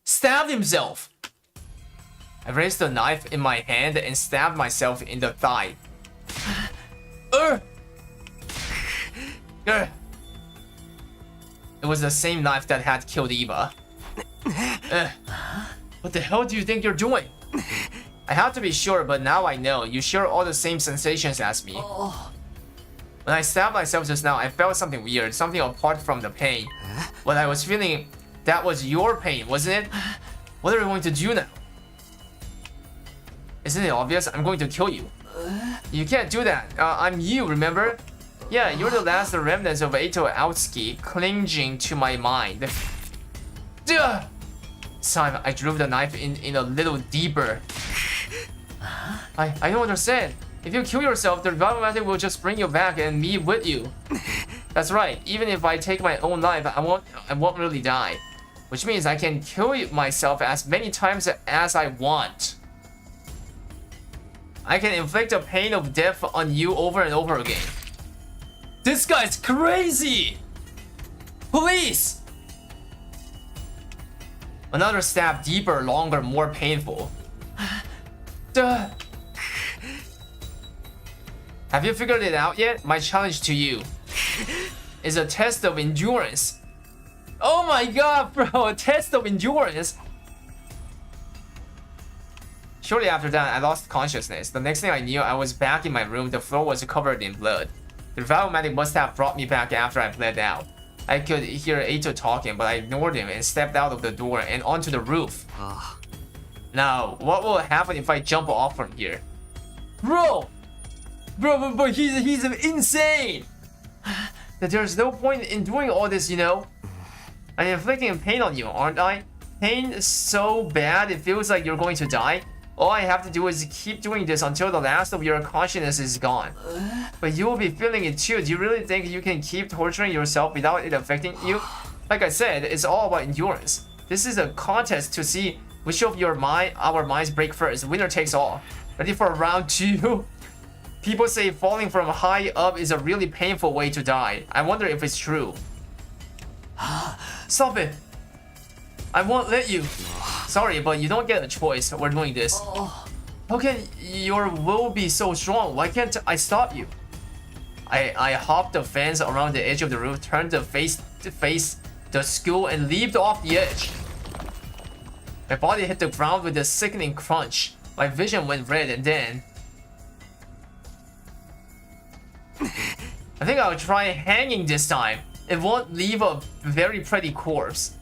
[SPEAKER 1] stabbed himself. I raised the knife in my hand and stabbed myself in the thigh. It was the same knife that had killed Eva. What the hell do you think you're doing? I have to be sure, but now I know. You share all the same sensations as me. When I stabbed myself just now, I felt something weird, something apart from the pain. What I was feeling, that was your pain, wasn't it? What are we going to do now? Isn't it obvious? I'm going to kill you. You can't do that. I'm you, remember? Yeah, you're the last remnants of Eito Aotsuki clinging to my mind. Duh! This time, I drove the knife in a little deeper. I don't understand. If you kill yourself, the revival method will just bring you back and me with you. That's right. Even if I take my own life, I won't really die. Which means I can kill myself as many times as I want. I can inflict the pain of death on you over and over again. This guy's crazy! Police! Another stab, deeper, longer, more painful. Duh. Have you figured it out yet? My challenge to you is a test of endurance. Oh my god, bro, a test of endurance. Shortly after that, I lost consciousness. The next thing I knew, I was back in my room. The floor was covered in blood. The revival medic must have brought me back after I bled out. I could hear Eito talking, but I ignored him and stepped out of the door and onto the roof. Now, what will happen if I jump off from here? Bro, he's insane! That there's no point in doing all this, you know? I'm inflicting pain on you, aren't I? Pain so bad it feels like you're going to die. All I have to do is keep doing this until the last of your consciousness is gone. But you will be feeling it too. Do you really think you can keep torturing yourself without it affecting you? Like I said, it's all about endurance. This is a contest to see which of our minds break first. Winner takes all. Ready for round 2? People say falling from high up is a really painful way to die. I wonder if it's true. Stop it! I won't let you. Sorry, but you don't get a choice. We're doing this. How can your will be so strong? Why can't I stop you? I hopped the fence around the edge of the roof, turned to face the school, and leaped off the edge. My body hit the ground with a sickening crunch. My vision went red, and then I think I'll try hanging this time. It won't leave a very pretty corpse.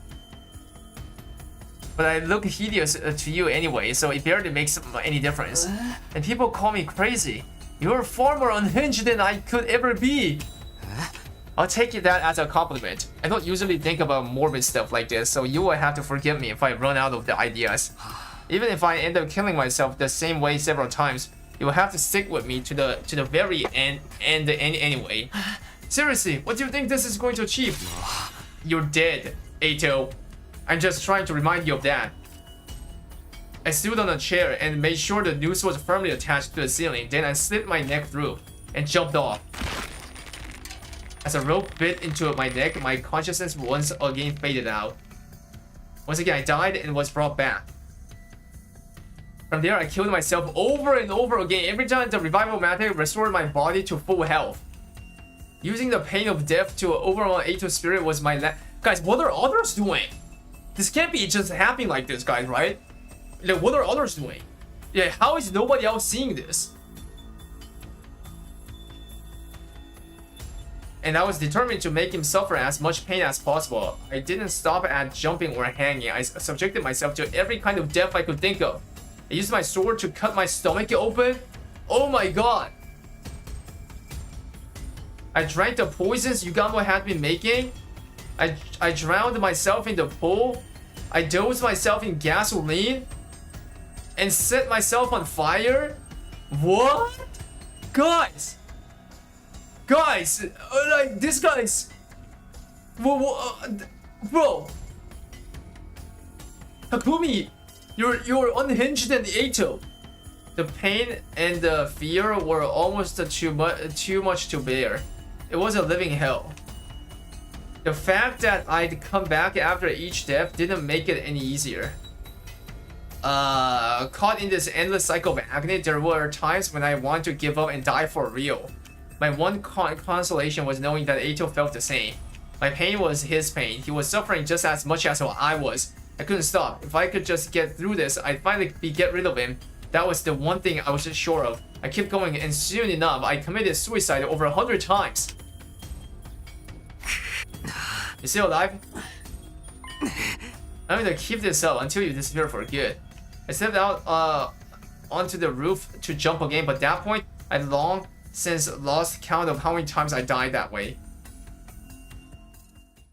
[SPEAKER 1] But I look hideous to you anyway, so it barely makes any difference. And people call me crazy. You're far more unhinged than I could ever be. I'll take that as a compliment. I don't usually think about morbid stuff like this, so you will have to forgive me if I run out of the ideas. Even if I end up killing myself the same way several times, you will have to stick with me to the very end anyway. Seriously, what do you think this is going to achieve? You're dead, Eito. I'm just trying to remind you of that. I stood on a chair and made sure the noose was firmly attached to the ceiling. Then I slit my neck through and jumped off. As a rope bit into my neck, my consciousness once again faded out. Once again, I died and was brought back. From there, I killed myself over and over again. Every time the revival method restored my body to full health. Using the pain of death to overall Eito spirit was my Guys, what are others doing? This can't be just happening like this, guys, right? Like, what are others doing? Yeah, how is nobody else seeing this? And I was determined to make him suffer as much pain as possible. I didn't stop at jumping or hanging. I subjected myself to every kind of death I could think of. I used my sword to cut my stomach open. Oh my god. I drank the poisons Yugambo had been making. I drowned myself in the pool. I dosed myself in gasoline. And set myself on fire? What? Guys! Guys! Like, this guy's... Bro! Takumi, you're unhinged and Eito. The pain and the fear were almost too much to bear. It was a living hell. The fact that I'd come back after each death didn't make it any easier. Caught in this endless cycle of agony, there were times when I wanted to give up and die for real. My one consolation was knowing that Eito felt the same. My pain was his pain. He was suffering just as much as I was. I couldn't stop. If I could just get through this, I'd finally get rid of him. That was the one thing I was just sure of. I kept going, and soon enough, I committed suicide over 100 times. You still alive? I'm gonna keep this up until you disappear for good. I stepped out onto the roof to jump again, but at that point, I'd long since lost count of how many times I died that way.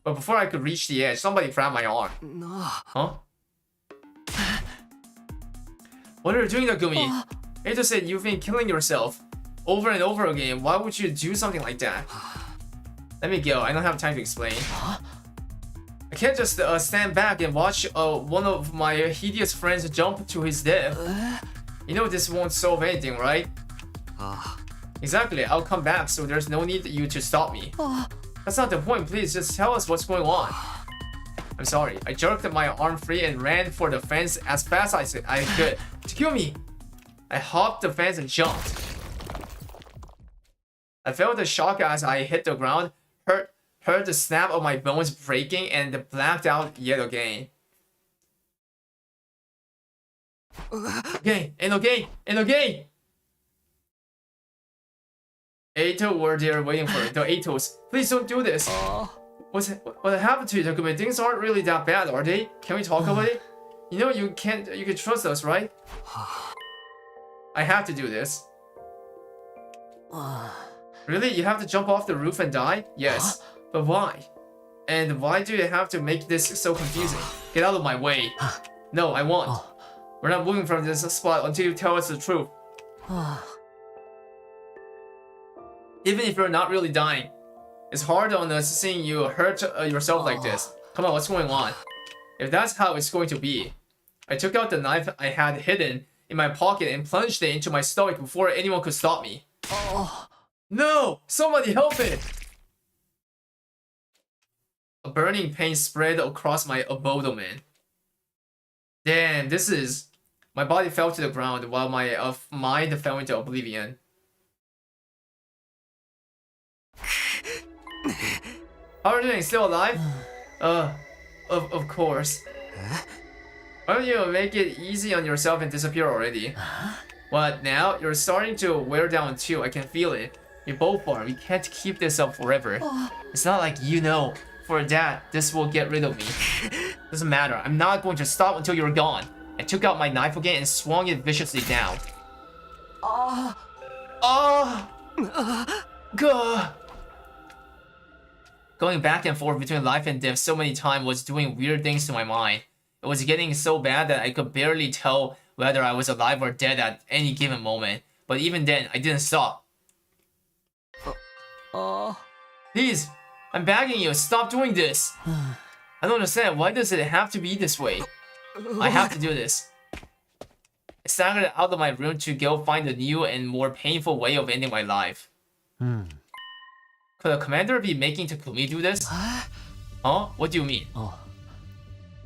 [SPEAKER 1] But before I could reach the edge, somebody grabbed my arm.
[SPEAKER 2] No.
[SPEAKER 1] Huh? What are you doing, Takumi? Eito said you've been killing yourself over and over again. Why would you do something like that? Let me go. I don't have time to explain. I can't just stand back and watch one of my hideous friends jump to his death. You know this won't solve anything, right? Exactly. I'll come back, so there's no need you to stop me. That's not the point. Please just tell us what's going on. I'm sorry. I jerked my arm free and ran for the fence as fast as I could. Takumi! I hopped the fence and jumped. I felt the shock as I hit the ground, heard the snap of my bones breaking, and blacked out yet again. Again, and again, and again! Eito were there waiting for it. The Eitos. Please don't do this. What happened to you, Takumi? Things aren't really that bad, are they? Can we talk about it? You know you can trust us, right? I have to do this. Really? You have to jump off the roof and die? Yes. But why? And why do you have to make this so confusing? Get out of my way. No, I won't. We're not moving from this spot until you tell us the truth. Even if you're not really dying, it's hard on us seeing you hurt yourself like this. Come on, what's going on? If that's how it's going to be. I took out the knife I had hidden in my pocket and plunged it into my stomach before anyone could stop me. No! Somebody help it! A burning pain spread across my abdomen. Damn, this is... My body fell to the ground while my mind fell into oblivion. How are you doing? Still alive? Of course. Why don't you make it easy on yourself and disappear already? What, now? You're starting to wear down too. I can feel it. We both are. We can't keep this up forever. It's not like you know. For that, this will get rid of me. Doesn't matter. I'm not going to stop until you're gone. I took out my knife again and swung it viciously down. Gah. Going back and forth between life and death so many times was doing weird things to my mind. It was getting so bad that I could barely tell whether I was alive or dead at any given moment. But even then, I didn't stop. Please, I'm begging you, stop doing this. I don't understand. Why does it have to be this way? I have to do this. I staggered out of my room to go find a new and more painful way of ending my life. Could a commander be making Takumi do this? Huh? What do you mean?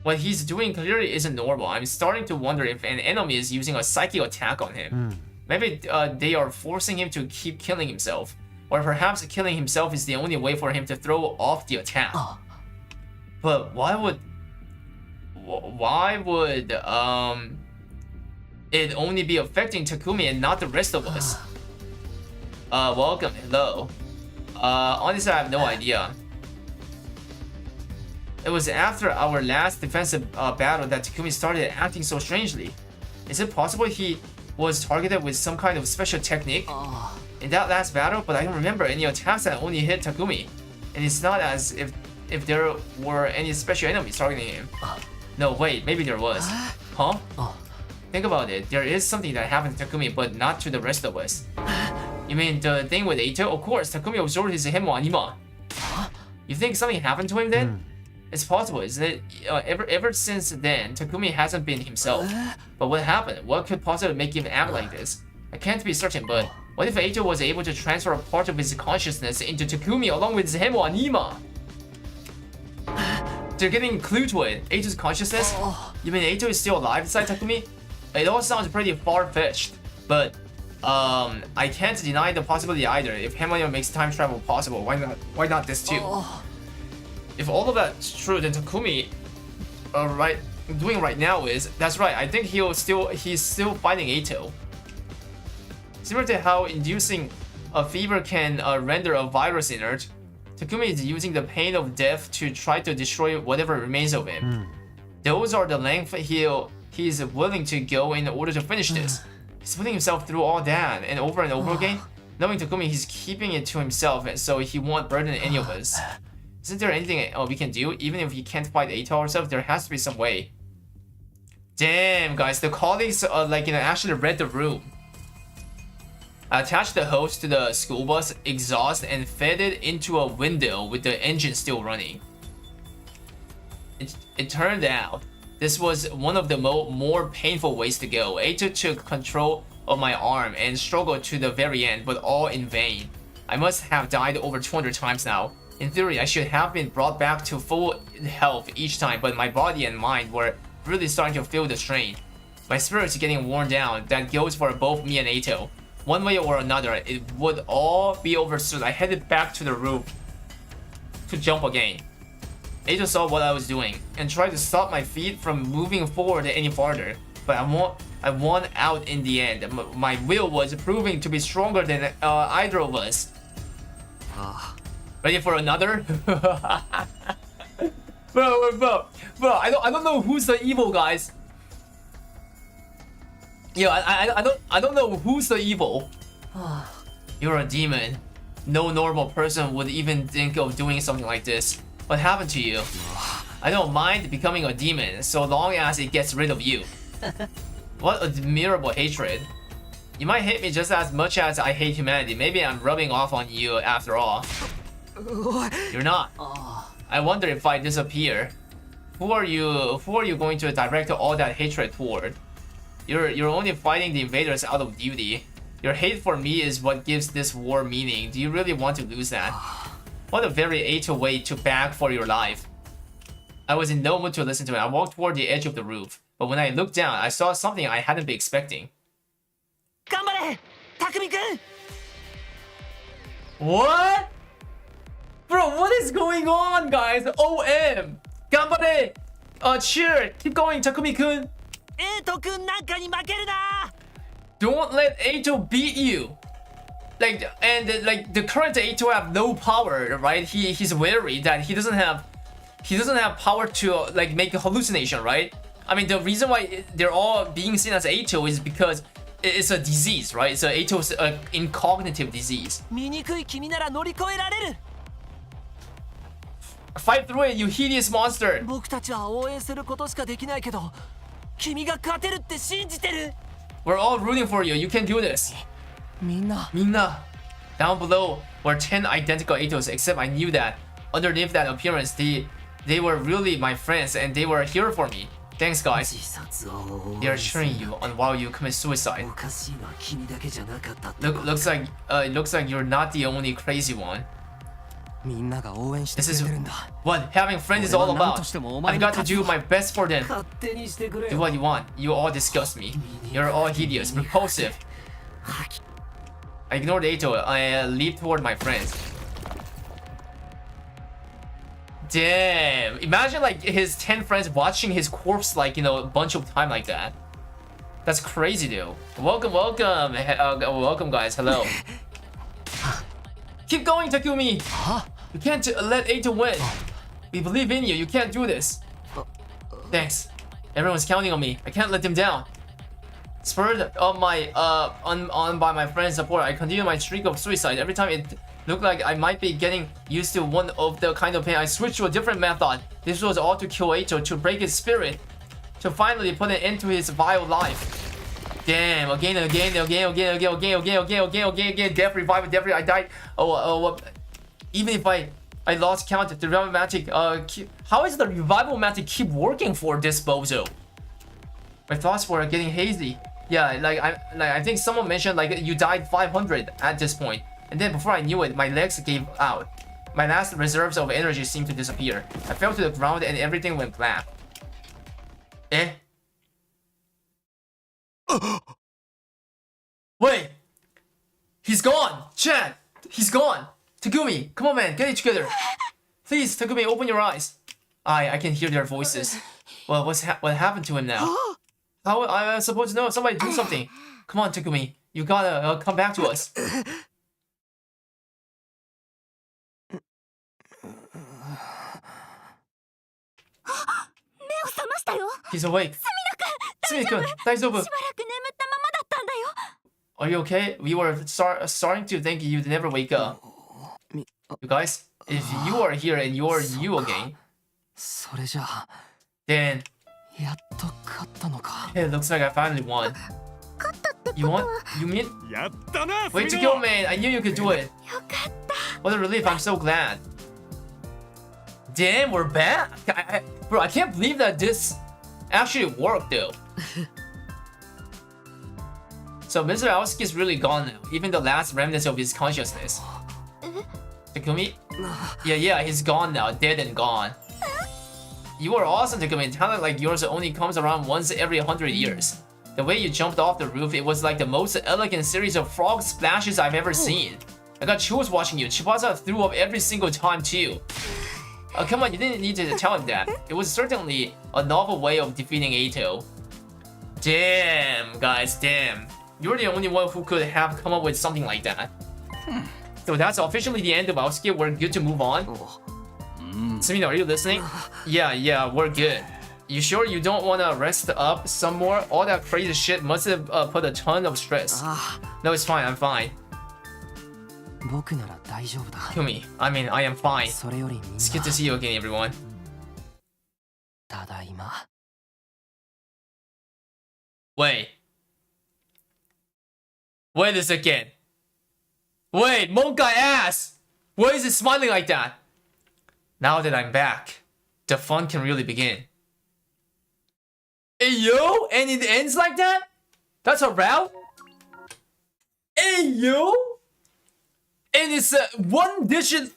[SPEAKER 1] What he's doing clearly isn't normal. I'm starting to wonder if an enemy is using a psychic attack on him. Maybe they are forcing him to keep killing himself. Or perhaps killing himself is the only way for him to throw off the attack. But why would it only be affecting Takumi and not the rest of us? Welcome, hello. Honestly, I have no idea. It was after our last defensive battle that Takumi started acting so strangely. Is it possible he was targeted with some kind of special technique in that last battle? But I don't remember any attacks that only hit Takumi. And it's not as if there were any special enemies targeting him. No, wait, maybe there was. Huh? Think about it. There is something that happened to Takumi, but not to the rest of us. You mean the thing with Eito? Of course, Takumi absorbed his hemo anima. You think something happened to him then? It's possible, isn't it? Ever since then, Takumi hasn't been himself. But what happened? What could possibly make him act like this? I can't be certain, but what if Eito was able to transfer a part of his consciousness into Takumi along with Zemo and Nima? They're getting a clue to it. Eito's consciousness? You mean Eito is still alive inside Takumi? It all sounds pretty far-fetched, but I can't deny the possibility either. If Hamilton makes time travel possible, why not this too? If all of that's true, then Takumi doing right now is that's right. I think he's still fighting Eito. Similar to how inducing a fever can render a virus inert, Takumi is using the pain of death to try to destroy whatever remains of him. Those are the lengths he's willing to go in order to finish this. He's putting himself through all that and over again. Knowing Takumi, he's keeping it to himself, and so he won't burden any of us. Isn't there anything we can do? Even if we can't fight Eito ourselves, there has to be some way. Damn, guys, the colleagues actually read the room. Attached the hose to the school bus exhaust and fed it into a window with the engine still running. It turned out this was one of the more painful ways to go. Eito took control of my arm and struggled to the very end, but all in vain. I must have died over 200 times now. In theory, I should have been brought back to full health each time, but my body and mind were really starting to feel the strain. My spirit's getting worn down. That goes for both me and Eito. One way or another, it would all be over soon. I headed back to the roof to jump again. Eito saw what I was doing and tried to stop my feet from moving forward any farther, but I won out in the end. My will was proving to be stronger than either of us. Ready for another? bro, I don't know who's the evil, guys. Yeah, I don't know who's the evil. You're a demon. No normal person would even think of doing something like this. What happened to you? I don't mind becoming a demon so long as it gets rid of you. What admirable hatred. You might hate me just as much as I hate humanity. Maybe I'm rubbing off on you after all. You're not. I wonder if I disappear. Who are you going to direct all that hatred toward? You're only fighting the invaders out of duty. Your hate for me is what gives this war meaning. Do you really want to lose that? What a very Eito way to beg for your life. I was in no mood to listen to it. I walked toward the edge of the roof, but when I looked down, I saw something I hadn't been expecting. What? Bro, what is going on, guys? OM! Ganbare! Cheer! Keep going, Takumi-kun! Don't let Eito beat you! The current Eito have no power, right? He's wary that he doesn't have power to make a hallucination, right? I mean, the reason why they're all being seen as Eito is because it's a disease, right? It's Eito's incognitive disease. Fight through it, you hideous monster! We're all rooting for you. You can do this. Minna. Down below were 10 identical Eitos, except I knew that underneath that appearance, they were really my friends and they were here for me. Thanks, guys. They are cheering you on while you commit suicide. Looks like you're not the only crazy one. This is what having friends is all about. I've got to do my best for them. Do what you want. You all disgust me. You're all hideous, repulsive. I ignored Eito. I leaped toward my friends. Damn. Imagine his 10 friends watching his corpse a bunch of time like that. That's crazy, dude. Welcome. Welcome, guys. Hello. Keep going, Takumi! You can't let Eito win. We believe in you. You can't do this. Thanks. Everyone's counting on me. I can't let them down. Spurred on by my friend's support, I continue my streak of suicide. Every time it looked like I might be getting used to one of the kind of pain, I switched to a different method. This was all to kill Eito, to break his spirit, to finally put an end to his vile life. Damn, again, death, revival, death, I died. Even if I I lost count. The revival magic. How is the revival magic keep working for this bozo? My thoughts were getting hazy. Yeah, I think someone mentioned like you died 500 at this point, and then before I knew it, my legs gave out. My last reserves of energy seemed to disappear. I fell to the ground and everything went black. Eh? Wait! He's gone! Chat! He's gone! Takumi, come on man, get it together. Please, Takumi, open your eyes. I can hear their voices. Well, what happened to him now? How am I supposed to know? Somebody do something. Come on, Takumi. You gotta come back to us. He's awake. Sumi-kun, daijoubu? Are you okay? We were starting to think you'd never wake up. You guys, if you are here and you're you again, then it looks like I finally won. You won? You mean? Way to go, man! I knew you could do it. What a relief! I'm so glad. Damn, we're back! Bro, I can't believe that this actually worked, though. So Mr. Aosuke is really gone now, even the last remnants of his consciousness. Takumi? Yeah, he's gone now, dead and gone. You are awesome, Takumi. Talent like yours only comes around once every 100 years. The way you jumped off the roof, it was like the most elegant series of frog splashes I've ever seen. I got chills watching you. Chibasa threw up every single time too. Come on, you didn't need to tell him that. It was certainly a novel way of defeating Eito. Damn, guys, damn. You're the only one who could have come up with something like that. So that's officially the end of Aosuke. We're good to move on. Sumino, are you listening? Yeah, we're good. You sure you don't want to rest up some more? All that crazy shit must have put a ton of stress. No, it's fine, I'm fine. Kumi, I mean, I am fine. It's good to see you again, everyone. Wait a second. Wait, Monkai ass! Why is it smiling like that? Now that I'm back, the fun can really begin. Hey yo, and it ends like that? That's a route? Hey yo! And it's a one-digit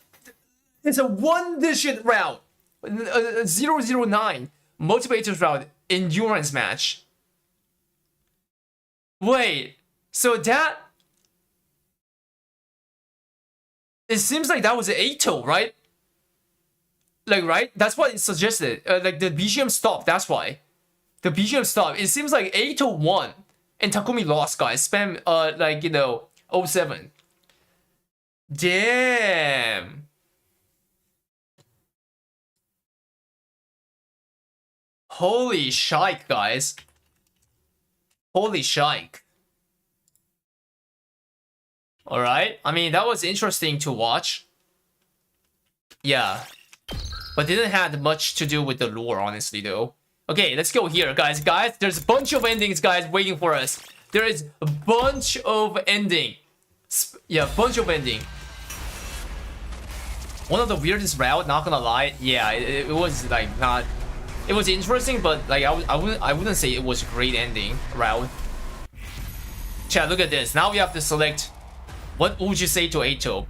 [SPEAKER 1] route. 009 motivators route endurance match. Wait, so that it seems like that was Eito, right? Like, right? That's what it suggested. Like the BGM stopped. That's why the BGM stopped. It seems like Eito won and Takumi lost, guys. Spam like, you know, 07. Damn. Holy shike, guys. Holy shike. Alright. I mean, that was interesting to watch. Yeah. But didn't have much to do with the lore, honestly, though. Okay, let's go here, guys. There's a bunch of endings, guys, waiting for us. There is a bunch of ending. Yeah, bunch of ending. One of the weirdest route, not gonna lie. Yeah, it was like not. It was interesting, but like I wouldn't say it was a great ending route. Chat, look at this. Now we have to select. What would you say to Eito?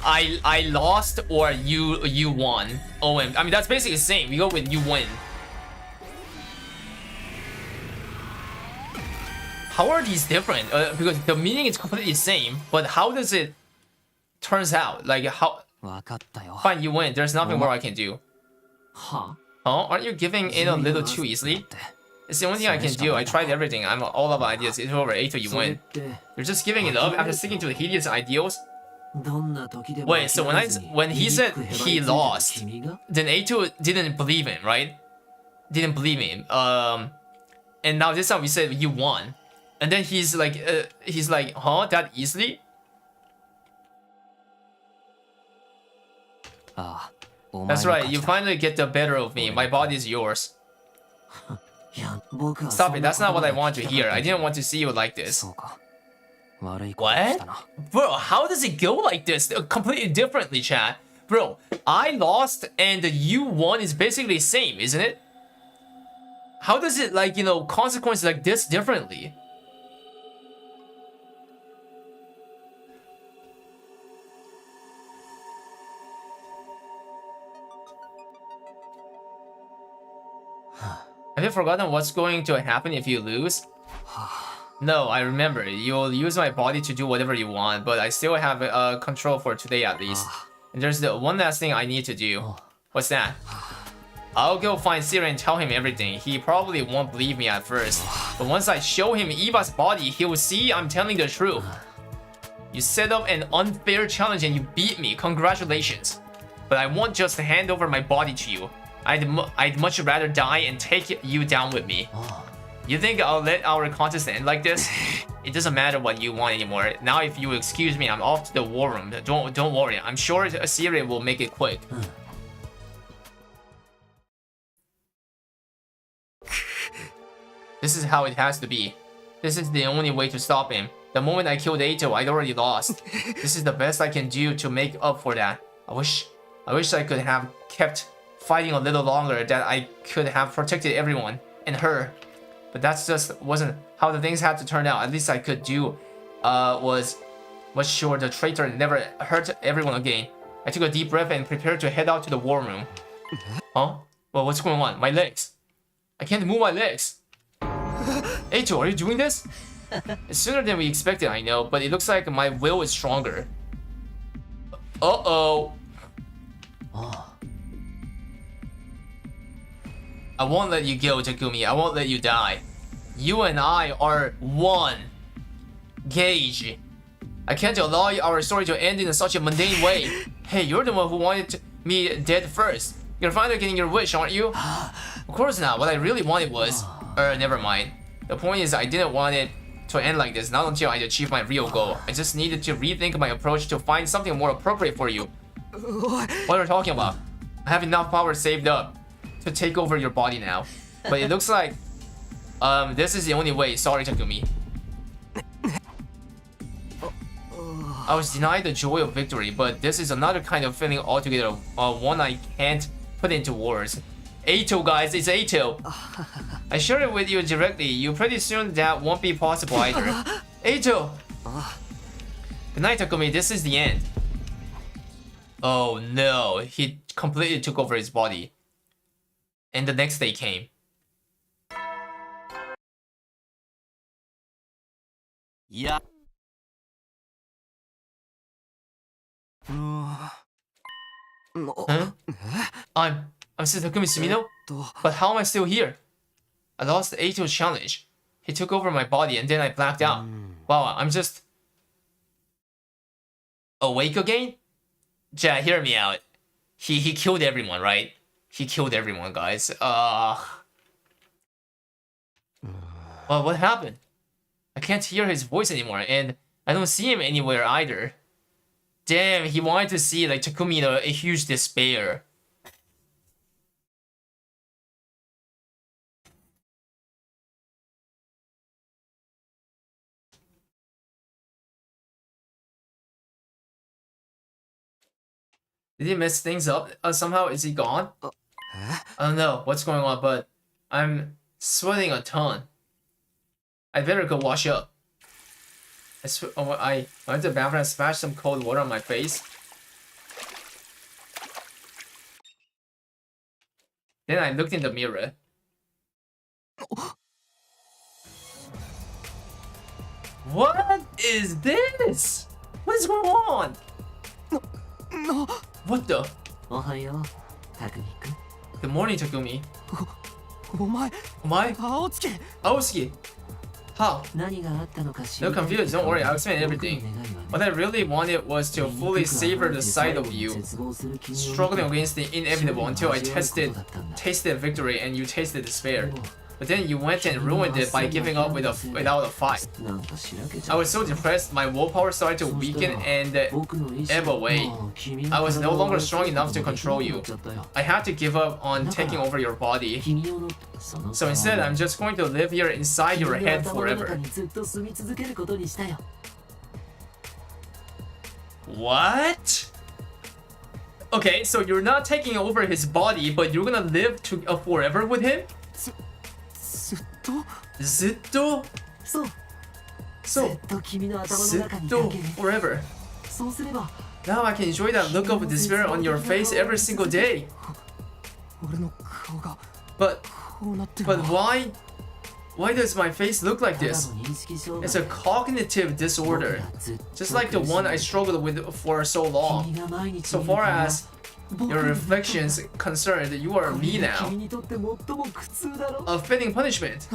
[SPEAKER 1] I lost or you won. OM. I mean that's basically the same. We go with you win. How are these different? Because the meaning is completely the same, but how does it turns out? Like how? Fine, you win. There's nothing more I can do. Huh? Aren't you giving in a little too easily? It's the only thing I can do. I tried everything. I'm all out of ideas. It's over. Eito, you win. You're just giving it up after sticking to the hideous ideals. Wait, so when he said he lost, then Eito didn't believe him, right? Didn't believe him. And now this time we said you won, and then he's like, huh? That easily? That's right. You finally get the better of me. My body is yours. Stop it. That's not what I want to hear. I didn't want to see you like this. What? Bro, how does it go like this? Completely differently, chat. bro, I lost and you won is basically the same, isn't it? How does it, like, you know, consequences like this differently? Have you forgotten what's going to happen if you lose? No, I remember. You'll use my body to do whatever you want, but I still have control for today at least. And there's the one last thing I need to do. What's that? I'll go find Siri and tell him everything. He probably won't believe me at first, but once I show him Eva's body, he will see I'm telling the truth. You set up an unfair challenge and you beat me. Congratulations. But I won't just hand over my body to you. I'd much rather die and take you down with me. You think I'll let our contest end like this? It doesn't matter what you want anymore. Now if you excuse me, I'm off to the war room. Don't worry. I'm sure Siri will make it quick. This is how it has to be. This is the only way to stop him. The moment I killed Aito, I'd already lost. This is the best I can do to make up for that. I wish I could have kept fighting a little longer, that I could have protected everyone and her. But that just wasn't how the things had to turn out. At least I could do was sure the traitor never hurt everyone again. I took a deep breath and prepared to head out to the war room. Huh? Well, what's going on? My legs. I can't move my legs. Aito, are you doing this? It's sooner than we expected, I know, but it looks like my will is stronger. Uh-oh. I won't let you go, Takumi. I won't let you die. You and I are one. Gage. I can't allow our story to end in such a mundane way. Hey, you're the one who wanted me dead first. You're finally getting your wish, aren't you? Of course not. What I really wanted was... never mind. The point is I didn't want it to end like this, not until I achieved my real goal. I just needed to rethink my approach to find something more appropriate for you. What are you talking about? I have enough power saved up to take over your body now. But it looks like this is the only way. Sorry, Takumi. I was denied the joy of victory, but this is another kind of feeling altogether, one I can't put into words. Aito, guys, it's Aito. I shared it with you directly. You pretty soon that won't be possible either. Aito! Good night, Takumi. This is the end. Oh no, he completely took over his body. And the next day came.
[SPEAKER 2] Yeah.
[SPEAKER 1] Huh? I'm still Takumi Sumino? But how am I still here? I lost Aito's challenge. He took over my body and then I blacked out. Wow, I'm just... awake again? Ja, hear me out. He killed everyone, right? He killed everyone, guys. Well, what happened? I can't hear his voice anymore, and I don't see him anywhere either. Damn, he wanted to see like Takumi in a huge despair. Did he mess things up somehow? Is he gone? I don't know what's going on, but I'm sweating a ton. I'd better go wash up. I went to the bathroom and splashed some cold water on my face. Then I looked in the mirror. What is this? What is going on?
[SPEAKER 2] No.
[SPEAKER 1] What the?
[SPEAKER 3] Ohayo, Takumi-kun.
[SPEAKER 1] Good morning, Takumi.
[SPEAKER 2] お前
[SPEAKER 1] Aotsuki? Aotsuki? How? No confused, don't worry, I'll explain everything. What I really wanted was to fully savor the sight of you, struggling against the inevitable until I tasted victory and you tasted despair. But then you went and ruined it by giving up without a fight. I was so depressed, my willpower started to weaken and ebb away. I was no longer strong enough to control you. I had to give up on taking over your body. So instead, I'm just going to live here inside your head forever. What? Okay, so you're not taking over his body, but you're gonna live to forever with him?
[SPEAKER 2] ずっと
[SPEAKER 1] Zitto?
[SPEAKER 3] そうず
[SPEAKER 1] So,
[SPEAKER 3] っと君の頭の中にいた
[SPEAKER 1] Zitto
[SPEAKER 3] わけね
[SPEAKER 1] forever.
[SPEAKER 3] そうすれば
[SPEAKER 1] Now I can enjoy that look of despair on your face every single day.
[SPEAKER 2] 俺の顔が
[SPEAKER 1] But
[SPEAKER 2] こうなってる
[SPEAKER 1] but why does my face look like
[SPEAKER 3] ただ
[SPEAKER 1] this?
[SPEAKER 3] の認識障
[SPEAKER 1] It's a
[SPEAKER 3] 害
[SPEAKER 1] cognitive disorder,
[SPEAKER 3] 僕がずっと
[SPEAKER 1] just like the one I struggled with for so long.
[SPEAKER 3] 君が毎日
[SPEAKER 1] So
[SPEAKER 3] 見る
[SPEAKER 1] far
[SPEAKER 3] 顔は
[SPEAKER 1] as
[SPEAKER 3] 僕
[SPEAKER 1] your
[SPEAKER 3] に
[SPEAKER 1] reflections concerned, you are
[SPEAKER 3] こ
[SPEAKER 1] me
[SPEAKER 3] れが
[SPEAKER 1] now.
[SPEAKER 3] 君にとって最も苦痛だろ
[SPEAKER 1] A fitting punishment.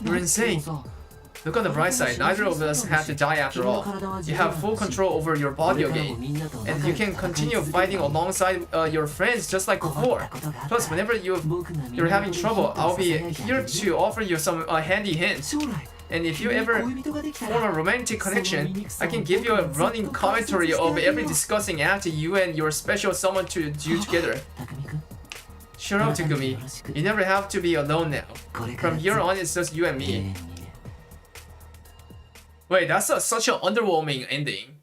[SPEAKER 1] You're insane.
[SPEAKER 3] でもさ
[SPEAKER 1] Look on the bright side, neither of us have to die after all. You have full control over your body again, and you can continue fighting alongside your friends just like before. Plus, whenever you're having trouble, I'll be here to offer you some handy hints.
[SPEAKER 3] 将来
[SPEAKER 1] And if you ever
[SPEAKER 3] 恋人ができた
[SPEAKER 1] form a
[SPEAKER 3] ら
[SPEAKER 1] romantic connection, I can give you a running commentary of every disgusting act you and your special someone to do together.
[SPEAKER 3] 匠君
[SPEAKER 1] Shut up, Takumi. You never have to be alone now.
[SPEAKER 3] これから
[SPEAKER 1] From here on, it's just you and
[SPEAKER 3] 永
[SPEAKER 1] me.
[SPEAKER 3] 遠にね
[SPEAKER 1] Wait, that's such an underwhelming ending.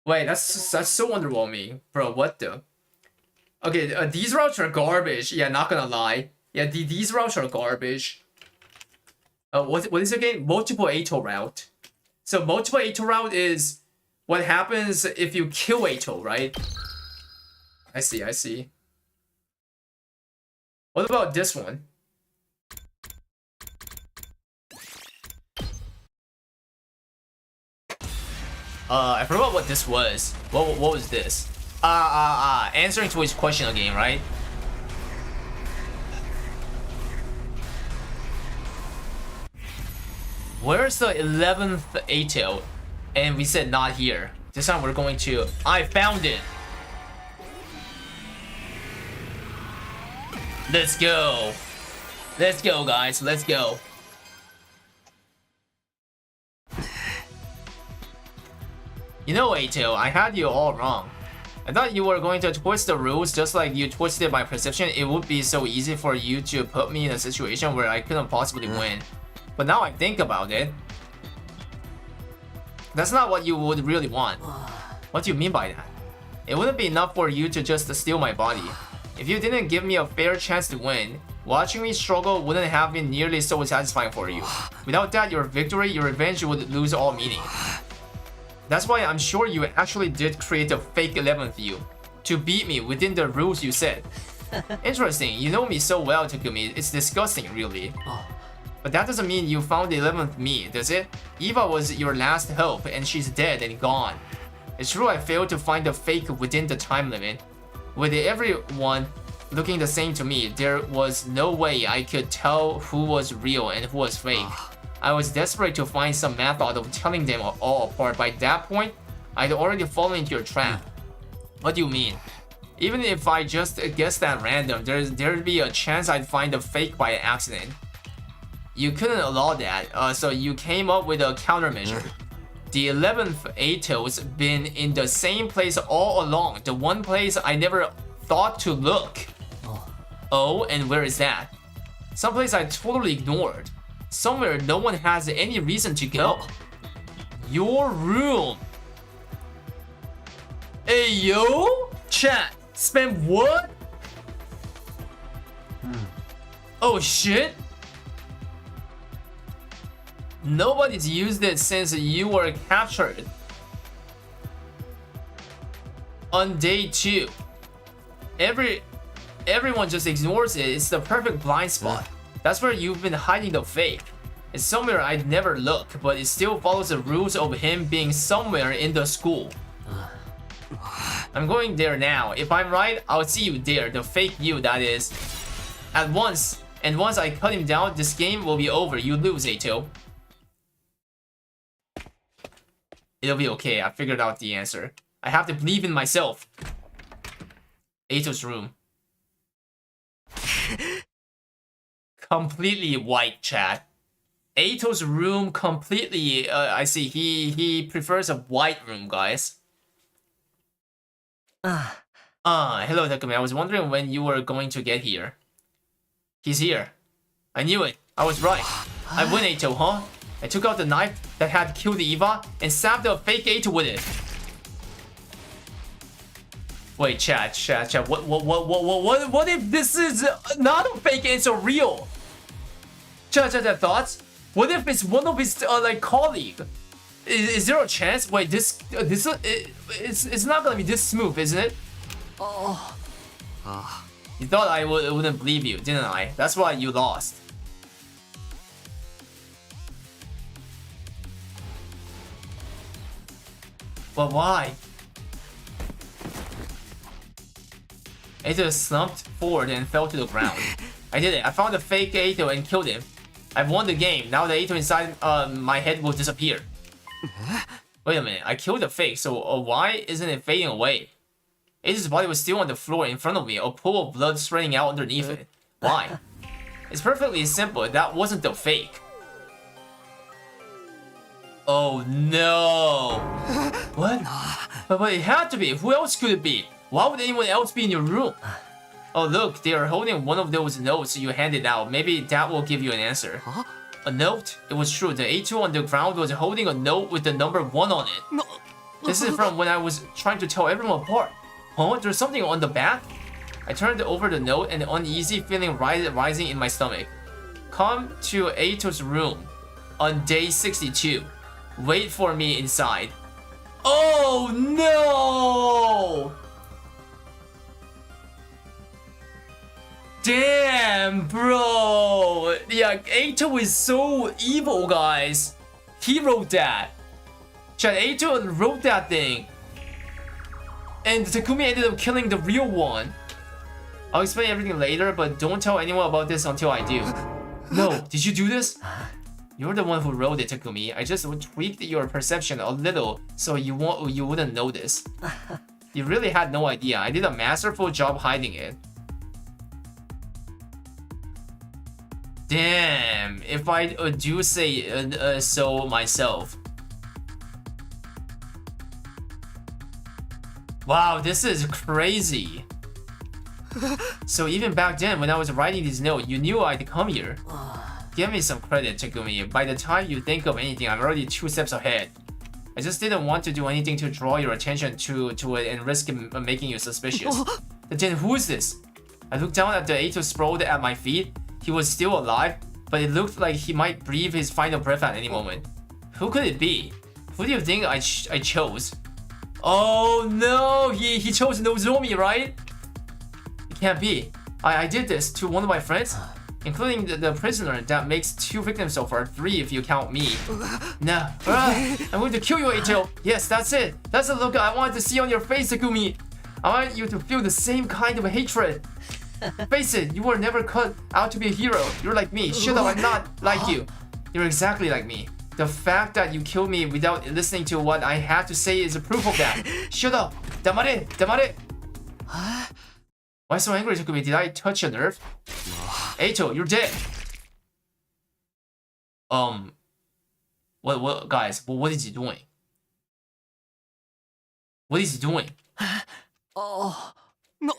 [SPEAKER 1] Wait, that's so underwhelming, bro. What the? Okay, these routes are garbage. Yeah, not gonna lie. Yeah, these routes are garbage. What is it again? Multiple Ato route. So multiple Ato route is what happens if you kill Ato, right? I see. What about this one? I forgot what this was. What was this? Answering to his question again, right? Where's the 11th Ato? And we said not here. This time we're going to... I found it! Let's go! Let's go, guys. Let's go. You know, Ato, I had you all wrong. I thought you were going to twist the rules just like you twisted my perception. It would be so easy for you to put me in a situation where I couldn't possibly win. But now I think about it, that's not what you would really want. What do you mean by that? It wouldn't be enough for you to just steal my body. If you didn't give me a fair chance to win, watching me struggle wouldn't have been nearly so satisfying for you. Without that, your victory, your revenge would lose all meaning. That's why I'm sure you actually did create a fake 11th you to beat me within the rules you said. Interesting, you know me so well, Takumi. It's disgusting, really. But that doesn't mean you found the 11th me, does it? Eva was your last hope, and she's dead and gone. It's true I failed to find the fake within the time limit. With everyone looking the same to me, there was no way I could tell who was real and who was fake. I was desperate to find some method of telling them all apart. By that point, I'd already fallen into your trap. What do you mean? Even if I just guessed at random, there'd be a chance I'd find the fake by accident. You couldn't allow that, so you came up with a countermeasure. The 11th Ato's been in the same place all along, the one place I never thought to look. Oh, and where is that? Someplace I totally ignored. Somewhere no one has any reason to go. Your room. Hey yo? Chat, spam what? Oh shit? Nobody's used it since you were captured. On day 2. Everyone just ignores it. It's the perfect blind spot. That's where you've been hiding the fake. It's somewhere I'd never look, but it still follows the rules of him being somewhere in the school. I'm going there now. If I'm right, I'll see you there, the fake you, that is. At once, and once I cut him down, this game will be over. You lose, Ato. It'll be okay, I figured out the answer. I have to believe in myself. Ato's room. Completely white, chat. Ato's room completely, I see, he prefers a white room, guys. Hello, Takumi. I was wondering when you were going to get here. He's here. I knew it. I was right. I win, Ato, huh? I took out the knife that had killed Eva and stabbed a fake Ato with it. Wait, chat. What if this is not a fake and it's a real? Chat, thoughts? What if it's one of his like colleague? Is there a chance? Wait, it's not gonna be this smooth, isn't it?
[SPEAKER 3] Oh.
[SPEAKER 1] You thought I wouldn't believe you, didn't I? That's why you lost. But why? Ato slumped forward and fell to the ground. I did it. I found the fake Ato and killed him. I've won the game. Now the Ato inside my head will disappear. Wait a minute. I killed the fake, so why isn't it fading away? Ato's body was still on the floor in front of me, a pool of blood spreading out underneath it. Why? It's perfectly simple. That wasn't the fake. Oh no! What? But it had to be. Who else could it be? Why would anyone else be in your room? Oh look, they are holding one of those notes you handed out. Maybe that will give you an answer.
[SPEAKER 2] Huh?
[SPEAKER 1] A note? It was true. The A2 on the ground was holding a note with the number 1 on it.
[SPEAKER 2] No.
[SPEAKER 1] This is from when I was trying to tell everyone apart. Huh? There's something on the back? I turned over the note and an uneasy feeling rising in my stomach. Come to A2's room on day 62. Wait for me inside. Oh no! Damn, bro! Yeah, Ato is so evil, guys. He wrote that. Chad, Ato wrote that thing. And Takumi ended up killing the real one. I'll explain everything later, but don't tell anyone about this until I do. No, did you do this? You're the one who wrote it, Takumi. I just tweaked your perception a little so you wouldn't notice. You really had no idea. I did a masterful job hiding it. Damn, if I do say so myself. Wow, this is crazy. So even back then, when I was writing this note, you knew I'd come here. Give me some credit, Takumi. By the time you think of anything, I'm already 2 steps ahead. I just didn't want to do anything to draw your attention to it and risk making you suspicious. Then who is this? I looked down at the Ato sprawled at my feet. He was still alive, but it looked like he might breathe his final breath at any moment. Who could it be? Who do you think I chose? Oh no, he chose Nozomi, right? It can't be. I did this to one of my friends, including the prisoner. That makes 2 victims so far, 3 if you count me. No, I'm going to kill you, Ato. Yes, that's it. That's the look I wanted to see on your face, Takumi. I want you to feel the same kind of hatred. Face it, you were never cut out to be a hero. You're like me. Shut up, I'm not like you. You're exactly like me. The fact that you killed me without listening to what I had to say is a proof of that. Shut up. Damare, damare. Why so angry, Takumi? Did I touch a nerve? Ato, you're dead. What, guys? What is he doing? What is he doing?
[SPEAKER 2] Oh, no.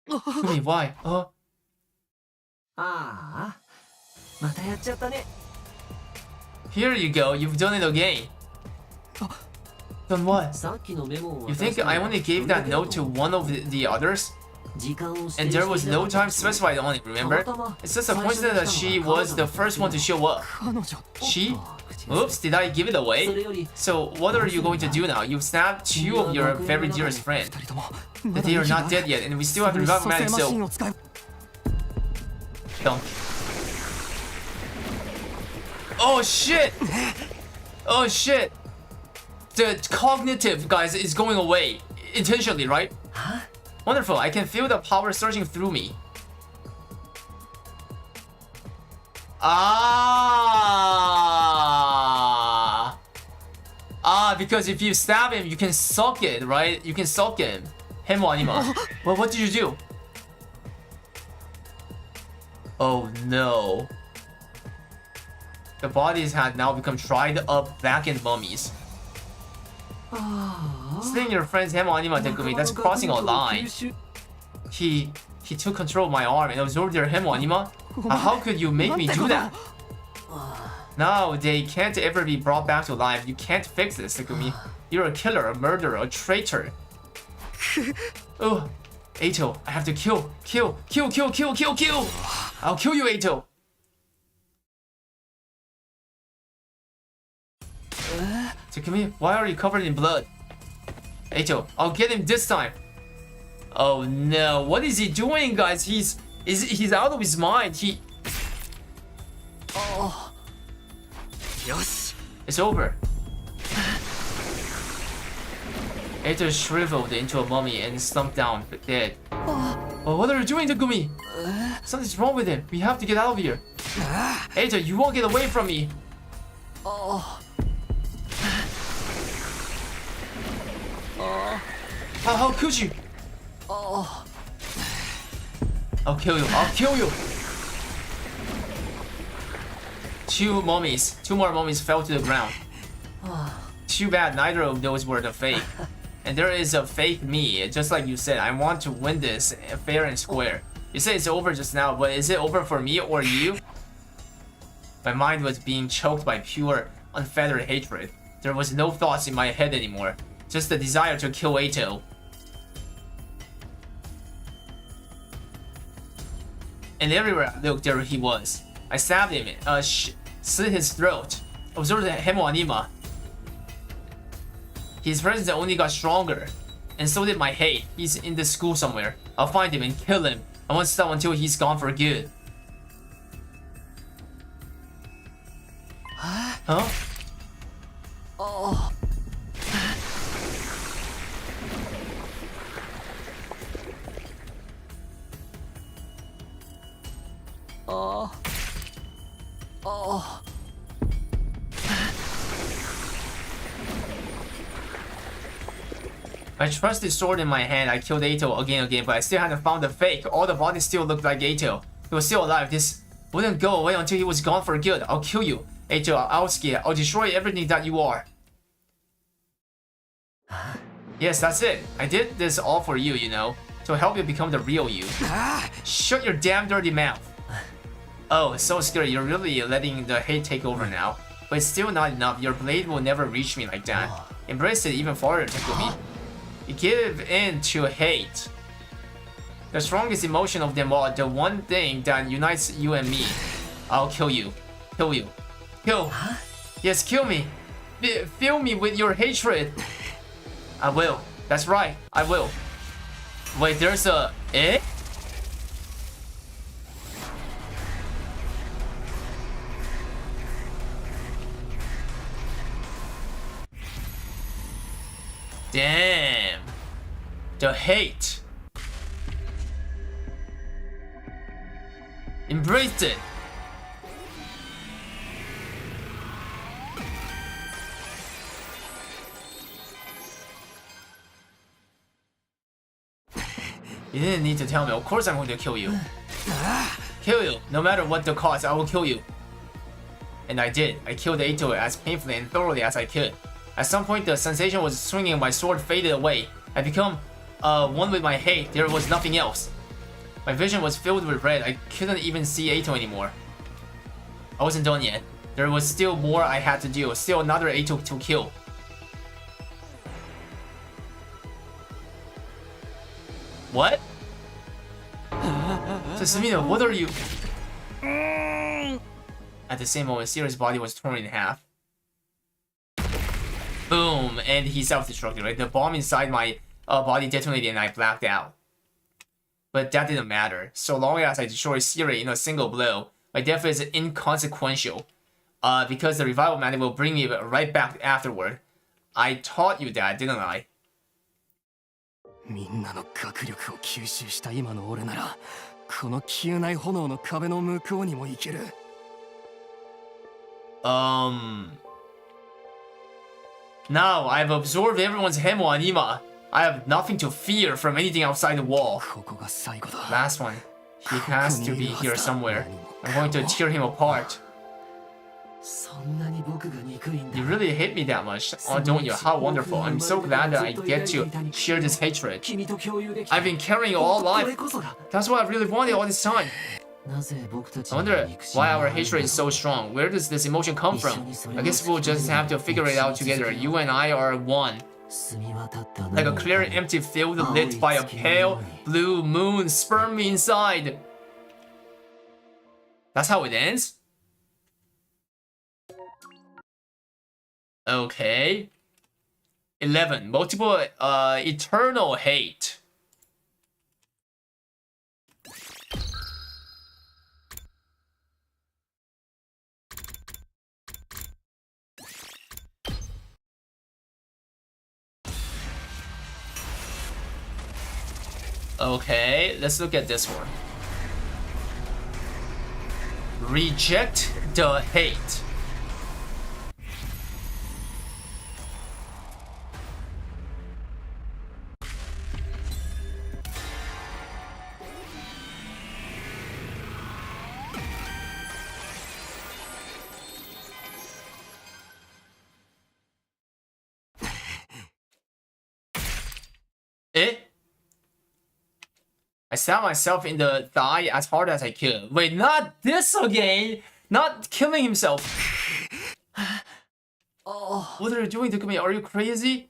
[SPEAKER 1] Takumi, why?
[SPEAKER 3] ああ、またやっちゃったね。
[SPEAKER 1] Here you go. You've done it again. Done what?
[SPEAKER 3] さっきのメモを
[SPEAKER 1] You think I only gave that note to one of the others?
[SPEAKER 3] 時間を指定
[SPEAKER 1] And
[SPEAKER 3] して
[SPEAKER 1] there was
[SPEAKER 3] いただ
[SPEAKER 1] no
[SPEAKER 3] けで
[SPEAKER 1] time specified on it, remember? It's just a coincidence that she was the first one to show up.
[SPEAKER 2] 彼女。
[SPEAKER 1] She? Oops, did I give it away? So what are you going to do now? You've stabbed 2 of your very dearest friends.
[SPEAKER 2] 二人とも。
[SPEAKER 1] But they are not dead yet, and we still have to revive Matic,
[SPEAKER 2] マシン
[SPEAKER 1] so...
[SPEAKER 2] を使う。
[SPEAKER 1] Dunk. Oh shit! Oh shit! The cognitive, guys, is going away. Intentionally, right?
[SPEAKER 3] Huh?
[SPEAKER 1] Wonderful, I can feel the power surging through me. Because if you stab him, you can suck it, right? You can suck him. Hemo anima. Well, what did you do? Oh no. The bodies had now become dried up blackened mummies. Slaying your friend's Hemo anima, Takumi, that's crossing a line. He took control of my arm and absorbed their Hemo anima? How could you make me do that? No, they can't ever be brought back to life. You can't fix this, Takumi. You're a killer, a murderer, a traitor. Oh, Ato, I have to kill. I'll kill you, Ato. So come here. Why are you covered in blood? Ato, I'll get him this time. Oh no, what is he doing, guys? He's out of his mind. It's over. Ato shriveled into a mummy and slumped down, dead. Oh, what are you doing, Takumi? Something's wrong with him. We have to get out of here. Ato, you won't get away from me. How could you? I'll kill you. Two more mummies fell to the ground. Too bad neither of those were the fake. And there is a fake me, just like you said. I want to win this fair and square. You said it's over just now, but is it over for me or you? My mind was being choked by pure, unfettered hatred. There was no thoughts in my head anymore. Just the desire to kill Ato. And everywhere I looked, there he was. I stabbed him, slit his throat, absorbed the hemoanima. His presence only got stronger, and so did my hate. He's in this school somewhere. I'll find him and kill him. I won't stop until he's gone for good. Huh? I trusted sword in my hand. I killed Ato again, but I still hadn't found the fake. All the bodies still looked like Ato. He was still alive. This wouldn't go away until he was gone for good. I'll kill you, Ato. I'll scare. I'll destroy everything that you are. Yes, that's it. I did this all for you, you know, to help you become the real you. Shut your damn dirty mouth. Oh, it's so scary. You're really letting the hate take over now. But it's still not enough. Your blade will never reach me like that. Embrace it even farther, Takumi. You give in to hate. The strongest emotion of them all, the one thing that unites you and me. I'll kill you. Kill you. Kill. Yes, kill me. Fill me with your hatred. I will. That's right. I will. Wait, there's a... Eh? Damn. The hate. Embrace it. You didn't need to tell me. Of course I'm going to kill you. Kill you. No matter what the cost, I will kill you. And I did. I killed Ato as painfully and thoroughly as I could. At some point, the sensation was swinging, my sword faded away. I become one with my hate. There was nothing else. My vision was filled with red. I couldn't even see Ato anymore. I wasn't done yet. There was still more I had to do. Still another Ato to kill. What? Susumiya, what are you? At the same moment, Sierra's body was torn in half. Boom, and he self-destructed, right? The bomb inside my body detonated and I blacked out. But that didn't matter. So long as I destroyed Sierra in a single blow, my death is inconsequential. Because the revival magic will bring me right back afterward. I taught you that, didn't I?
[SPEAKER 2] みんなの学力を吸収した今の俺ならこの消えない炎の壁の向こうにも行ける。
[SPEAKER 1] Now I've absorbed everyone's hemoanima. I have nothing to fear from anything outside the wall.
[SPEAKER 2] ここが最後だ。
[SPEAKER 1] Last one. He has to be here somewhere. I'm going to tear him apart.
[SPEAKER 3] そんなに僕が憎いんだ。
[SPEAKER 1] You really hate me that much, oh, don't you? How wonderful. I'm so glad that I get to share this hatred.
[SPEAKER 3] 君と共有できた。
[SPEAKER 1] I've been carrying it all
[SPEAKER 3] これ
[SPEAKER 1] life.
[SPEAKER 3] こそが。
[SPEAKER 1] That's what I really wanted all this time.
[SPEAKER 3] なぜ僕たち
[SPEAKER 1] I
[SPEAKER 3] の
[SPEAKER 1] wonder
[SPEAKER 3] 憎しみ
[SPEAKER 1] why
[SPEAKER 3] が
[SPEAKER 1] our
[SPEAKER 3] あるんだ
[SPEAKER 1] hatred is so strong. Where does this emotion come from? I guess we'll just have to figure it out together. You and I are one. Like a clear empty field lit by a pale blue moon spurn me inside. That's how it ends? Okay. 11. Multiple eternal hate. Okay, let's look at this one. Reject the hate. I stabbed myself in the thigh as hard as I could. Wait, not this again! Not killing himself! Oh, what are you doing to me? Are you crazy?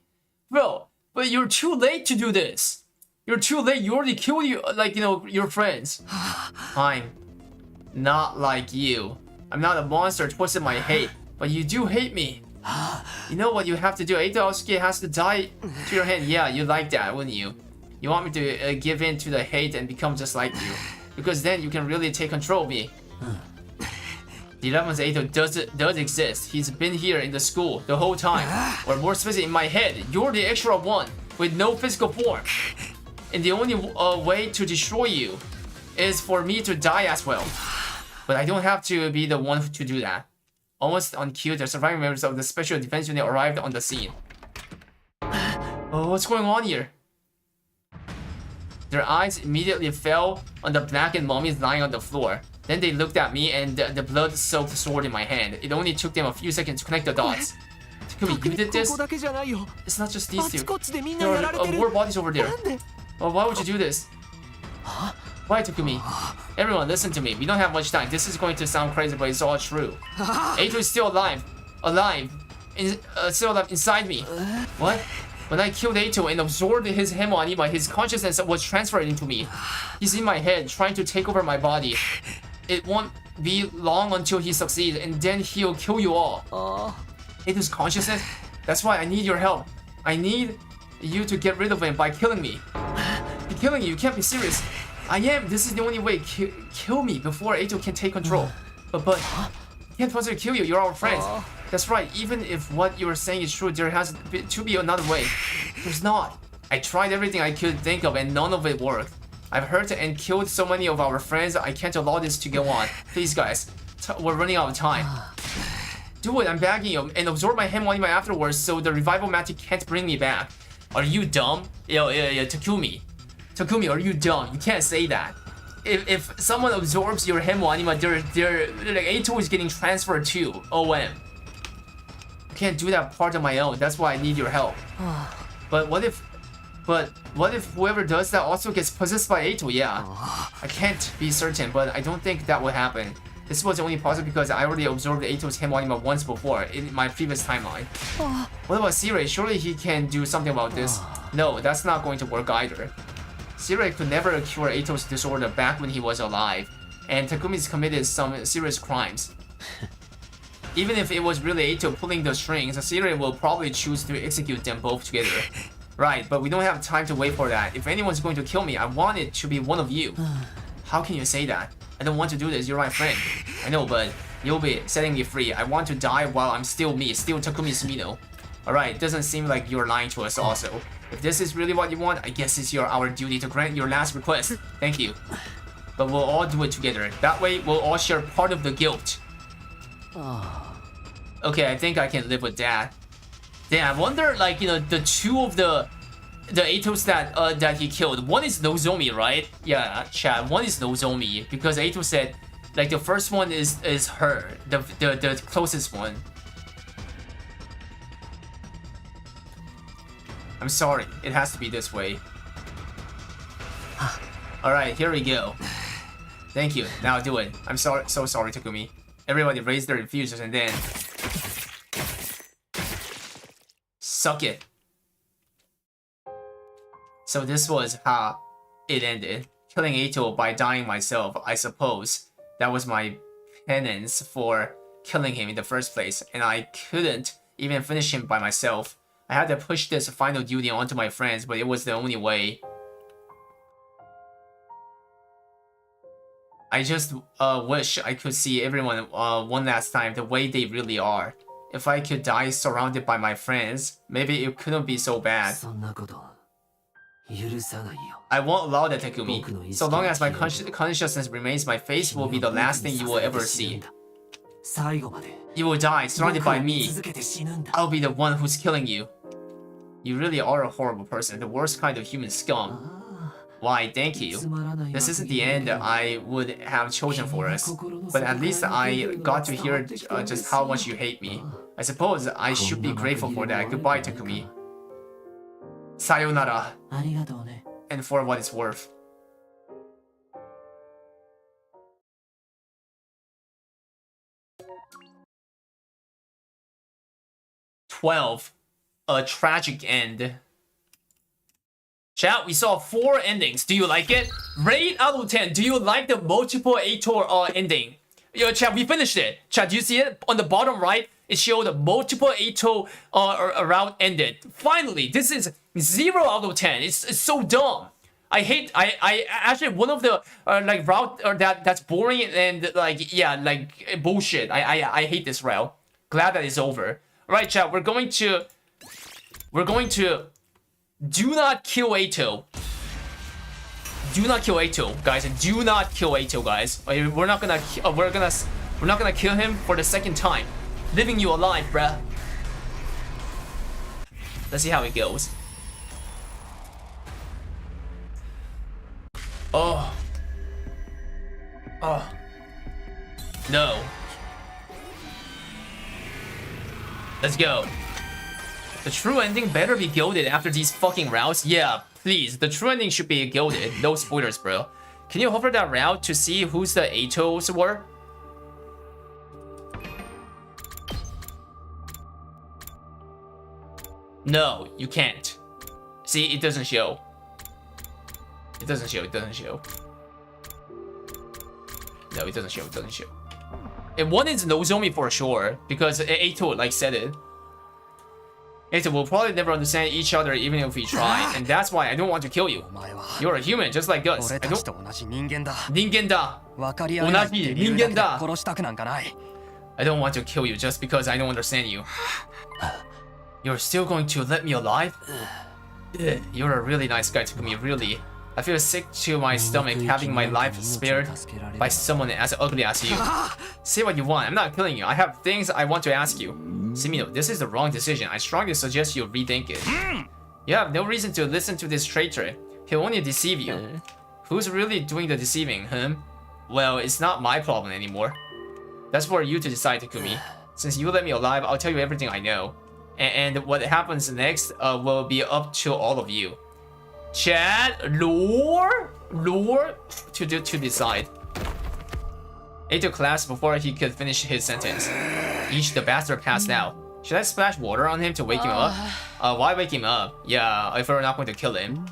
[SPEAKER 1] Bro, but you're too late to do this! You're too late, you already killed your friends. I'm not like you. I'm not a monster twisted my hate, but you do hate me. You know what you have to do? Eito Aosuke has to die to your hand. Yeah, you like that, wouldn't you? You want me to give in to the hate and become just like you. Because then you can really take control of me. The 11th Eito does exist. He's been here in the school the whole time. Or more specifically, in my head. You're the extra one with no physical form. And the only way to destroy you is for me to die as well. But I don't have to be the one to do that. Almost on cue, the surviving members of the Special Defense Unit arrived on the scene. Oh, what's going on here? Their eyes immediately fell on the blackened mummies lying on the floor. Then they looked at me and the blood-soaked sword in my hand. It only took them a few seconds to connect the dots. Takumi, you did this? It's not just these two. There are more bodies over there. Well, why would you do this? Why, Takumi? Everyone, listen to me. We don't have much time. This is going to sound crazy, but it's all true. Eito is still alive. Still alive inside me. What? When I killed Eito and absorbed his hemo anima, his consciousness was transferred into me. He's in my head, trying to take over my body. It won't be long until he succeeds, and then he'll kill you all. Eito's consciousness? That's why I need your help. I need you to get rid of him by killing me. Be killing you can't be serious. I am. This is the only way. Kill me before Eito can take control. But I can't possibly kill you. You're our friends. That's right. Even if what you're saying is true, there has to be another way. There's not. I tried everything I could think of and none of it worked. I've hurt and killed so many of our friends. I can't allow this to go on. Please, guys. We're running out of time. Do it. I'm begging you. And absorb my hemo anima afterwards so the revival magic can't bring me back. Are you dumb? Takumi. Takumi, are you dumb? You can't say that. If someone absorbs your hemo anima, they're like Eito is getting transferred too. OM. I can't do that part on my own. That's why I need your help. But what if whoever does that also gets possessed by Eito? Yeah. I can't be certain, but I don't think that will happen. This was only possible because I already absorbed Eito's hemo anima once before in my previous timeline. What about Sirei? Surely he can do something about this. No, that's not going to work either. Sirei could never cure Eito's disorder back when he was alive, and Takumi's committed some serious crimes. Even if it was really Eito pulling the strings, Sirei will probably choose to execute them both together. Right, but we don't have time to wait for that. If anyone's going to kill me, I want it to be one of you. How can you say that? I don't want to do this, you're my friend. I know, but you'll be setting me free. I want to die while I'm still me, still Takumi Sumino. Alright, it doesn't seem like you're lying to us also. If this is really what you want, I guess it's our duty to grant your last request. Thank you. But we'll all do it together. That way, we'll all share part of the guilt. Okay, I think I can live with that. Damn, I wonder, like, the two of the Eitos that he killed. One is Nozomi, right? Yeah, chat. One is Nozomi because Eito said, like, the first one is her, the closest one. I'm sorry, it has to be this way. Alright, here we go. Thank you, now do it. I'm so sorry, Takumi. Everybody raise their infusers and then... Suck it. So this was how it ended. Killing Eito by dying myself, I suppose. That was my penance for killing him in the first place, and I couldn't even finish him by myself. I had to push this final duty onto my friends, but it was the only way. I just wish I could see everyone one last time the way they really are. If I could die surrounded by my friends, maybe it couldn't be so bad. I won't allow that, Takumi. So long as my consciousness remains, my face will be the last thing you will ever see. You will die surrounded by me. I'll be the one who's killing you. You really are a horrible person, the worst kind of human scum. Why, thank you. This isn't the end I would have chosen for us, but at least I got to hear just how much you hate me. I suppose I should be grateful for that. Goodbye, Takumi. Sayonara. And for what it's worth. "12. A tragic end." Chat, we saw 4 endings. Do you like it? Rate out of 10. Do you like the multiple Eito ending? Yo, chat, we finished it. Chat, do you see it? On the bottom right, it showed multiple Eito route ended. Finally, this is 0 out of 10. It's so dumb. I actually, one of the like route that's boring and like, yeah, like bullshit. I hate this route. Glad that it's over. Right, chat, we're going to do not kill Eito. Do not kill Eito, guys. Do not kill Eito, guys. We're not gonna kill him for the second time. Leaving you alive, bruh. Let's see how it goes. Oh. Oh. No. Let's go. The true ending better be gilded after these fucking routes. Yeah, please. The true ending should be gilded. No spoilers, bro. Can you hover that route to see who's the Eitos were? No, you can't. See, it doesn't show. It doesn't show. It doesn't show. No, it doesn't show. It doesn't show. And one is Nozomi for sure, because Eito like said it. Eito will probably never understand each other even if we try, and that's why I don't want to kill you. You're a human just like us. I don't... 人間だ。同じ人間だ。I don't want to kill you just because I don't understand you. You're still going to let me alive? You're a really nice guy to me, really. I feel sick to my stomach having my life spared by someone as ugly as you. Say what you want, I'm not killing you. I have things I want to ask you. Simino, this is the wrong decision. I strongly suggest you rethink it. You have no reason to listen to this traitor. He'll only deceive you. Who's really doing the deceiving, him? Well, it's not my problem anymore. That's for you to decide, Takumi. Since you let me alive, I'll tell you everything I know. And what happens next will be up to all of you. Chat, lore to decide. Eito collapsed before he could finish his sentence. Each the bastard passed out. Should I splash water on him to wake him up? Why wake him up? Yeah, if we're not going to kill him.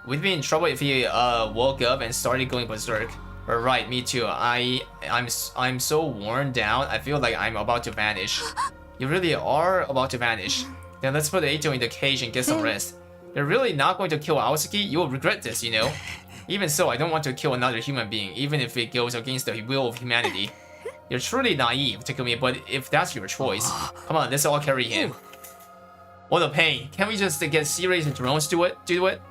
[SPEAKER 1] We'd be in trouble if he woke up and started going berserk. But right, me too. I'm so worn down. I feel like I'm about to vanish. You really are about to vanish. Then let's put Eito in the cage and get some rest. You're really not going to kill Aosuki? You will regret this, you know? Even so, I don't want to kill another human being, even if it goes against the will of humanity. You're truly naive, Takumi, but if that's your choice, come on, let's all carry him. What a pain. Can't we just get Siri's drones to do it?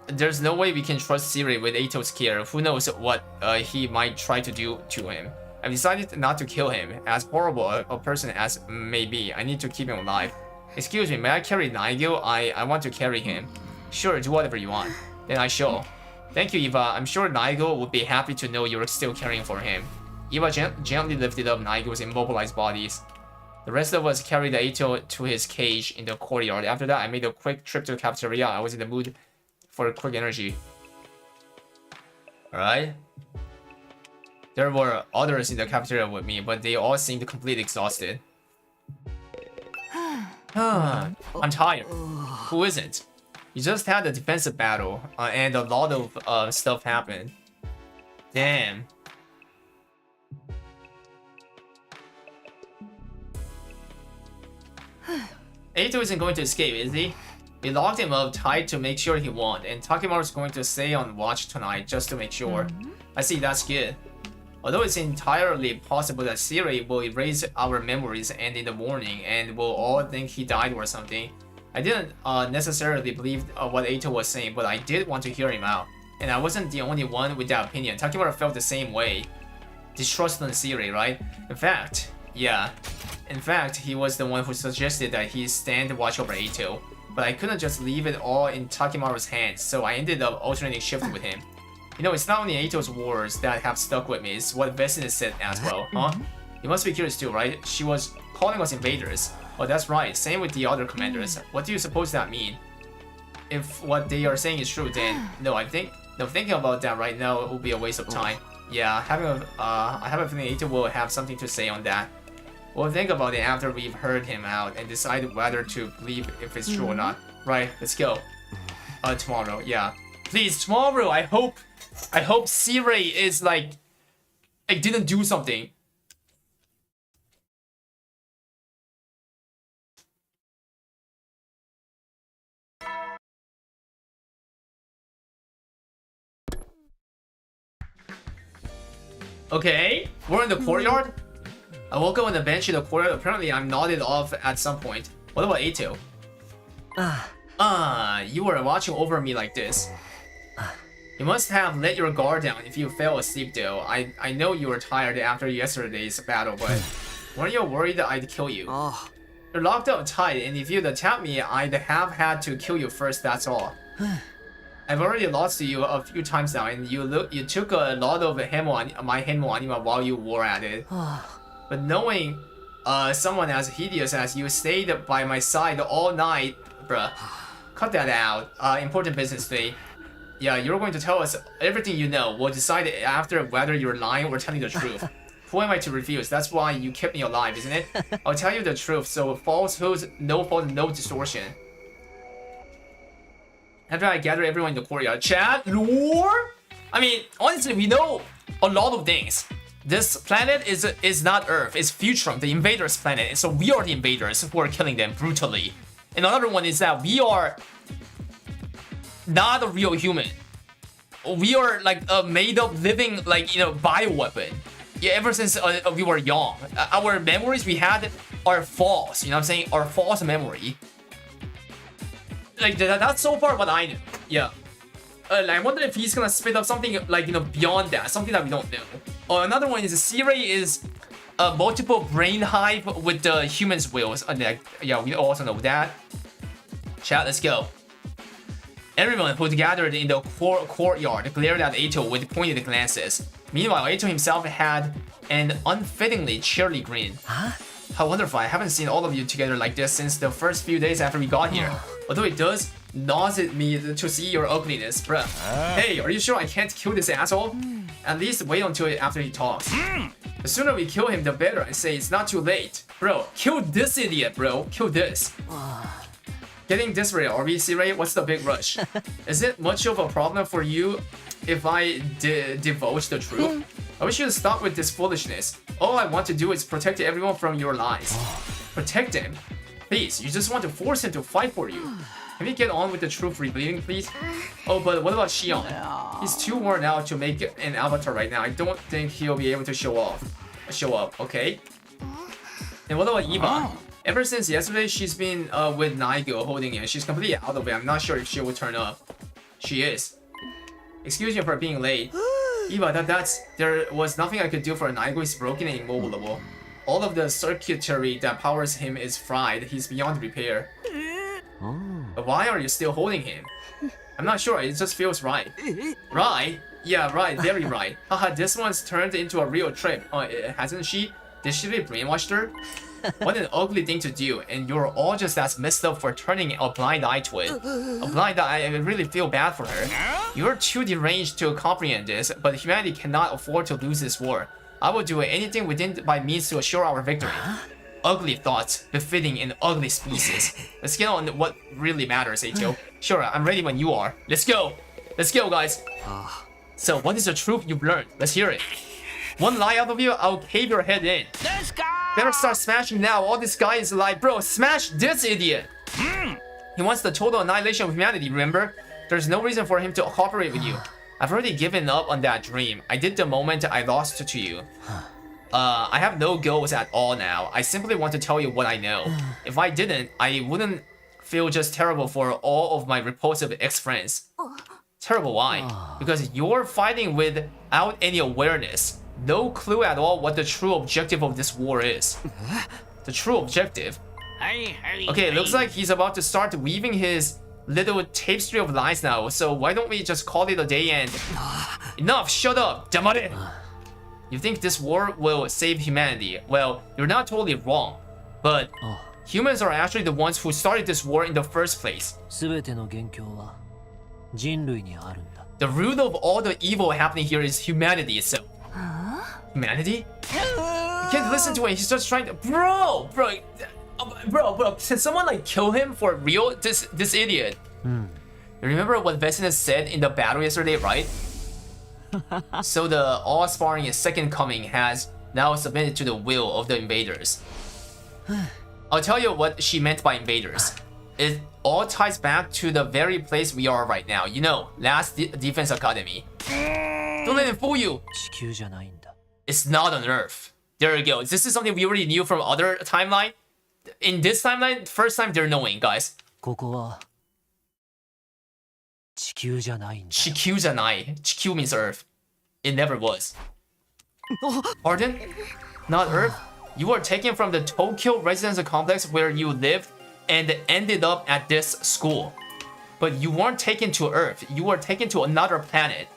[SPEAKER 1] There's no way we can trust Siri with Eito's care. Who knows what he might try to do to him. I've decided not to kill him. As horrible a person as may be, I need to keep him alive. Excuse me, may I carry Naigyo? I want to carry him. Sure, do whatever you want. Then I shall. Thank you, Eva. I'm sure Naigyo would be happy to know you're still caring for him. Eva gently lifted up Naigyo's immobilized bodies. The rest of us carried Eito to his cage in the courtyard. After that, I made a quick trip to the cafeteria. I was in the mood for quick energy. Alright. There were others in the cafeteria with me, but they all seemed completely exhausted. I'm tired. Who isn't? You just had a defensive battle, and a lot of stuff happened. Damn. Eito isn't going to escape, is he? We locked him up tight to make sure he won't, and Takimaru is going to stay on watch tonight just to make sure. I see, that's good. Although it's entirely possible that Siri will erase our memories and in the morning and we'll all think he died or something. I didn't necessarily believe what Eito was saying, but I did want to hear him out. And I wasn't the only one with that opinion. Takimaru felt the same way. Distrust on Siri, right? In fact, yeah. In fact, he was the one who suggested that he stand watch over Eito. But I couldn't just leave it all in Takimaru's hands, so I ended up alternating shift with him. You know, it's not only Eito's words that have stuck with me, it's what Vesine said as well, huh? You must be curious too, right? She was calling us invaders. Oh, that's right, same with the other commanders. What do you suppose that mean? If what they are saying is true, then thinking about that right now it will be a waste of time. Yeah, I have a feeling Eito will have something to say on that. We'll think about it after we've heard him out and decide whether to believe if it's true or not. Right, let's go. Tomorrow, yeah. Please, tomorrow, I hope Siri is like didn't do something. Okay, we're in the courtyard. I woke up on the bench in the courtyard. Apparently, I'm nodded off at some point. What about Eito? You were watching over me like this. You must have let your guard down if you fell asleep though. I know you were tired after yesterday's battle, but weren't you worried that I'd kill you? You're locked up tight, and if you'd attacked me, I'd have had to kill you first, that's all. I've already lost to you a few times now, and you took a lot of my Henmo anima while you were at it. But knowing someone as hideous as you stayed by my side all night, bruh, cut that out. Important business today. Yeah, you're going to tell us everything you know. We'll decide after whether you're lying or telling the truth. Who am I to refuse? That's why you kept me alive, isn't it? I'll tell you the truth, so falsehoods, no fault, no distortion. After I gather everyone in the courtyard, chat, lore? I mean, honestly, we know a lot of things. This planet is not Earth, it's Futrum, the invaders' planet, and so we are the invaders who are killing them brutally. And another one is that we are not a real human. We are like a made-up living, bioweapon. Yeah, ever since we were young. Our memories we had are false, you know what I'm saying? Are false memory. Like, that's so far what I know. Yeah. I wonder if he's gonna spit up something beyond that, something that we don't know. Another one is Siri is a multiple brain hive with the human's wills. Yeah, we also know that. Chat, let's go. Everyone who gathered in the courtyard glared at Eito with pointed glances. Meanwhile, Eito himself had an unfittingly cheery grin. How wonderful, I haven't seen all of you together like this since the first few days after we got here. Although it does nausea me to see your ugliness, bruh. Hey, are you sure I can't kill this asshole? At least wait until after he talks. The sooner we kill him, the better. I say it's not too late. Bro, kill this idiot, bro. Kill this. Getting desperate, are we, Siri? What's the big rush? Is it much of a problem for you if I divulge the truth? I wish you'd stop with this foolishness. All I want to do is protect everyone from your lies. Protect him? Please, you just want to force him to fight for you. Can we get on with the truth revealing, please? Oh, but what about Shion? He's too worn out to make an avatar right now. I don't think he'll be able to show up, okay? And what about Eva? Ever since yesterday, she's been with Naigo holding it. She's completely out of it. I'm not sure if she will turn up. She is. Excuse me for being late. Eva, there was nothing I could do for Naigo. He's broken and immovable. All of the circuitry that powers him is fried. He's beyond repair. But why are you still holding him? I'm not sure. It just feels right. Right? Yeah, right. Very right. Haha, this one's turned into a real trip. Hasn't she? Did she brainwashed her? What an ugly thing to do, and you're all just as messed up for turning a blind eye to it. A blind eye, I really feel bad for her. You're too deranged to comprehend this, but humanity cannot afford to lose this war. I will do anything within my means to assure our victory. ugly thoughts befitting an ugly species. Let's get on what really matters, Eicho. Sure, I'm ready when you are. Let's go! Let's go, guys! So, what is the truth you've learned? Let's hear it. One lie out of you, I'll cave your head in.
[SPEAKER 4] Let's go!
[SPEAKER 1] Better start smashing now. All this guy is like, bro, smash this idiot. He wants the total annihilation of humanity, remember? There's no reason for him to cooperate with you. I've already given up on that dream. I did the moment I lost to you. I have no goals at all now. I simply want to tell you what I know. If I didn't, I wouldn't feel just terrible for all of my repulsive ex-friends. Terrible, why? Because you're fighting without any awareness. No clue at all what the true objective of this war is. The true objective? Okay, it looks like he's about to start weaving his little tapestry of lies now, so why don't we just call it a day and... Enough, shut up, damare! You think this war will save humanity? Well, you're not totally wrong. But humans are actually the ones who started this war in the first place.
[SPEAKER 3] 全ての元凶は人類にあるんだ。
[SPEAKER 1] The root of all the evil happening here is humanity itself. Humanity? You can't listen to it, he's just trying to... Bro! Can someone like kill him for real? This idiot. You remember what Vesinus said in the battle yesterday, right? So the all-sparring second coming has now submitted to the will of the invaders. I'll tell you what she meant by invaders. It all ties back to the very place we are right now. You know, last defense academy. Don't let him fool you.
[SPEAKER 3] 地球じゃないんだ。
[SPEAKER 1] It's not on Earth. There you go. This is something we already knew from other timeline. In this timeline, first time they're knowing, guys.
[SPEAKER 3] ここは地球じゃないんだ。
[SPEAKER 1] Chikyuzanai. Chikyu means Earth. It never was. Pardon? Not Earth? You were taken from the Tokyo residence complex where you lived and ended up at this school. But you weren't taken to Earth. You were taken to another planet.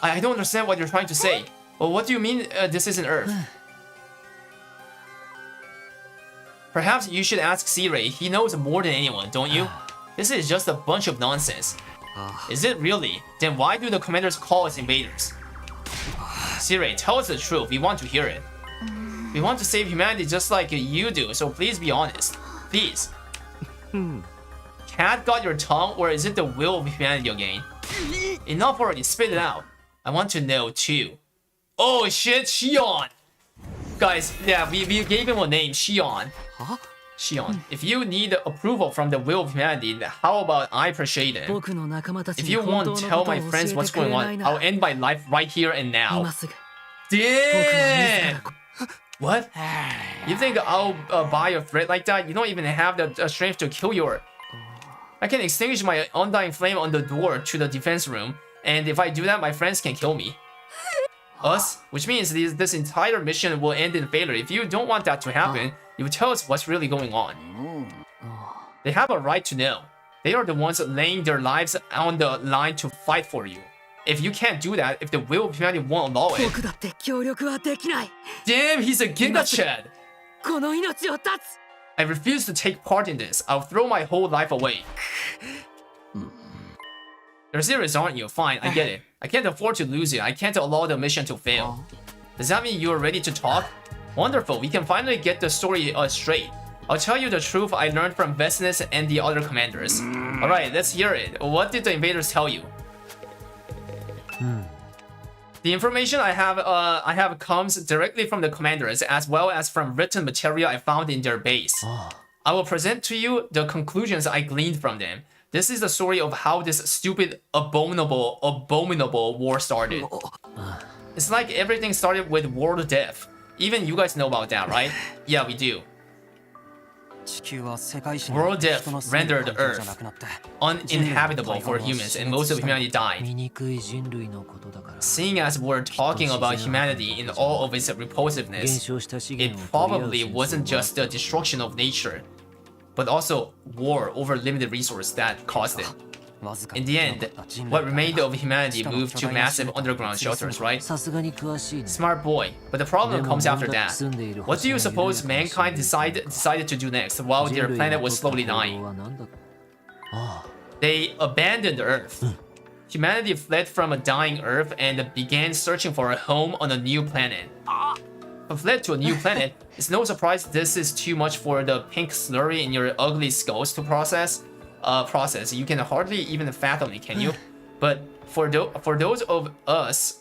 [SPEAKER 1] I don't understand what you're trying to say. Well, what do you mean this isn't Earth? Perhaps you should ask C-Ray. He knows more than anyone, don't you? This is just a bunch of nonsense. Is it really? Then why do the commanders call us invaders? C-Ray, tell us the truth. We want to hear it. We want to save humanity just like you do, so please be honest. Please. Cat got your tongue, or is it the will of humanity again? Enough already, spit it out. I want to know too. Oh shit, Shion! Guys, yeah, we gave him a name, Shion. Shion, if you need approval from the will of humanity, how about I appreciate it? If you won't tell my friends what's going on, I'll end my life right here and now. Damn! What? You think I'll buy a threat like that? You don't even have the strength to kill your... I can extinguish my undying flame on the door to the defense room, and if I do that, my friends can kill me. Us? Which means this entire mission will end in failure. If you don't want that to happen, you tell us what's really going on. They have a right to know. They are the ones laying their lives on the line to fight for you. If you can't do that, if the will of humanity won't allow it... Damn, he's a Giga Chad! I refuse to take part in this. I'll throw my whole life away. You're serious, aren't you? Fine, I get it. I can't afford to lose you. I can't allow the mission to fail. Does that mean you're ready to talk? Wonderful, we can finally get the story straight. I'll tell you the truth I learned from Vesinus and the other commanders. Alright, let's hear it. What did the invaders tell you? The information I have comes directly from the commanders, as well as from written material I found in their base. I will present to you the conclusions I gleaned from them. This is the story of how this stupid, abominable war started. It's like everything started with world death. Even you guys know about that, right? Yeah, we do. World death rendered Earth uninhabitable for humans, and most of humanity died. Seeing as we're talking about humanity in all of its repulsiveness, it probably wasn't just the destruction of nature, but also war over limited resource that caused it. In the end, what remained of humanity moved to massive underground shelters, right? Smart boy. But the problem comes after that. What do you suppose mankind decided to do next while their planet was slowly dying? They abandoned Earth. Humanity fled from a dying Earth and began searching for a home on a new planet. fled to a new planet. It's no surprise this is too much for the pink slurry in your ugly skulls to process. You can hardly even fathom it, can you? But for those of us